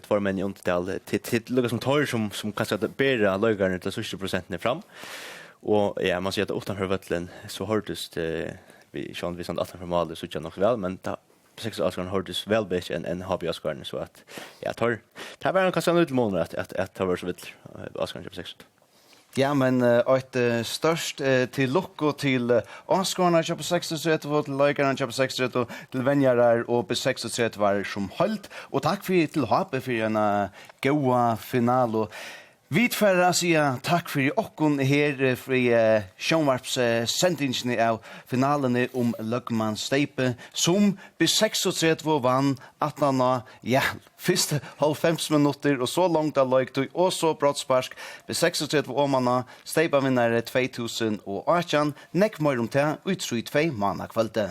två män i undertal till lugga som tar som kanske att bära lögarna till 60% fram. Och ja, man ser att utanför vattlen så hördes vi sånt vi sånt att normalt så tjänar nog väl men ta 6 Oscar hördes väl bättre än hobby Oscar så att jag tar var en kanske lite månader att ta var så vitt Oscar 6. Ja, men ett störst till Locko till Oscarna på 63 och till Löjkarna på 63 och till Vänjarar och på 63 var som hållt. Och tack för till Hape för en goa final. Och vi tverra säga tack för okkon här för Sjönvarps sendingen av finalen om Lögman Steipe som på 63 vann att han ja, först 5 minuter och så långt av löjkt och så brottsparsk på 63 åmarna Steipa vinnare 2018 neck mer om det ut 2 månader kvällte.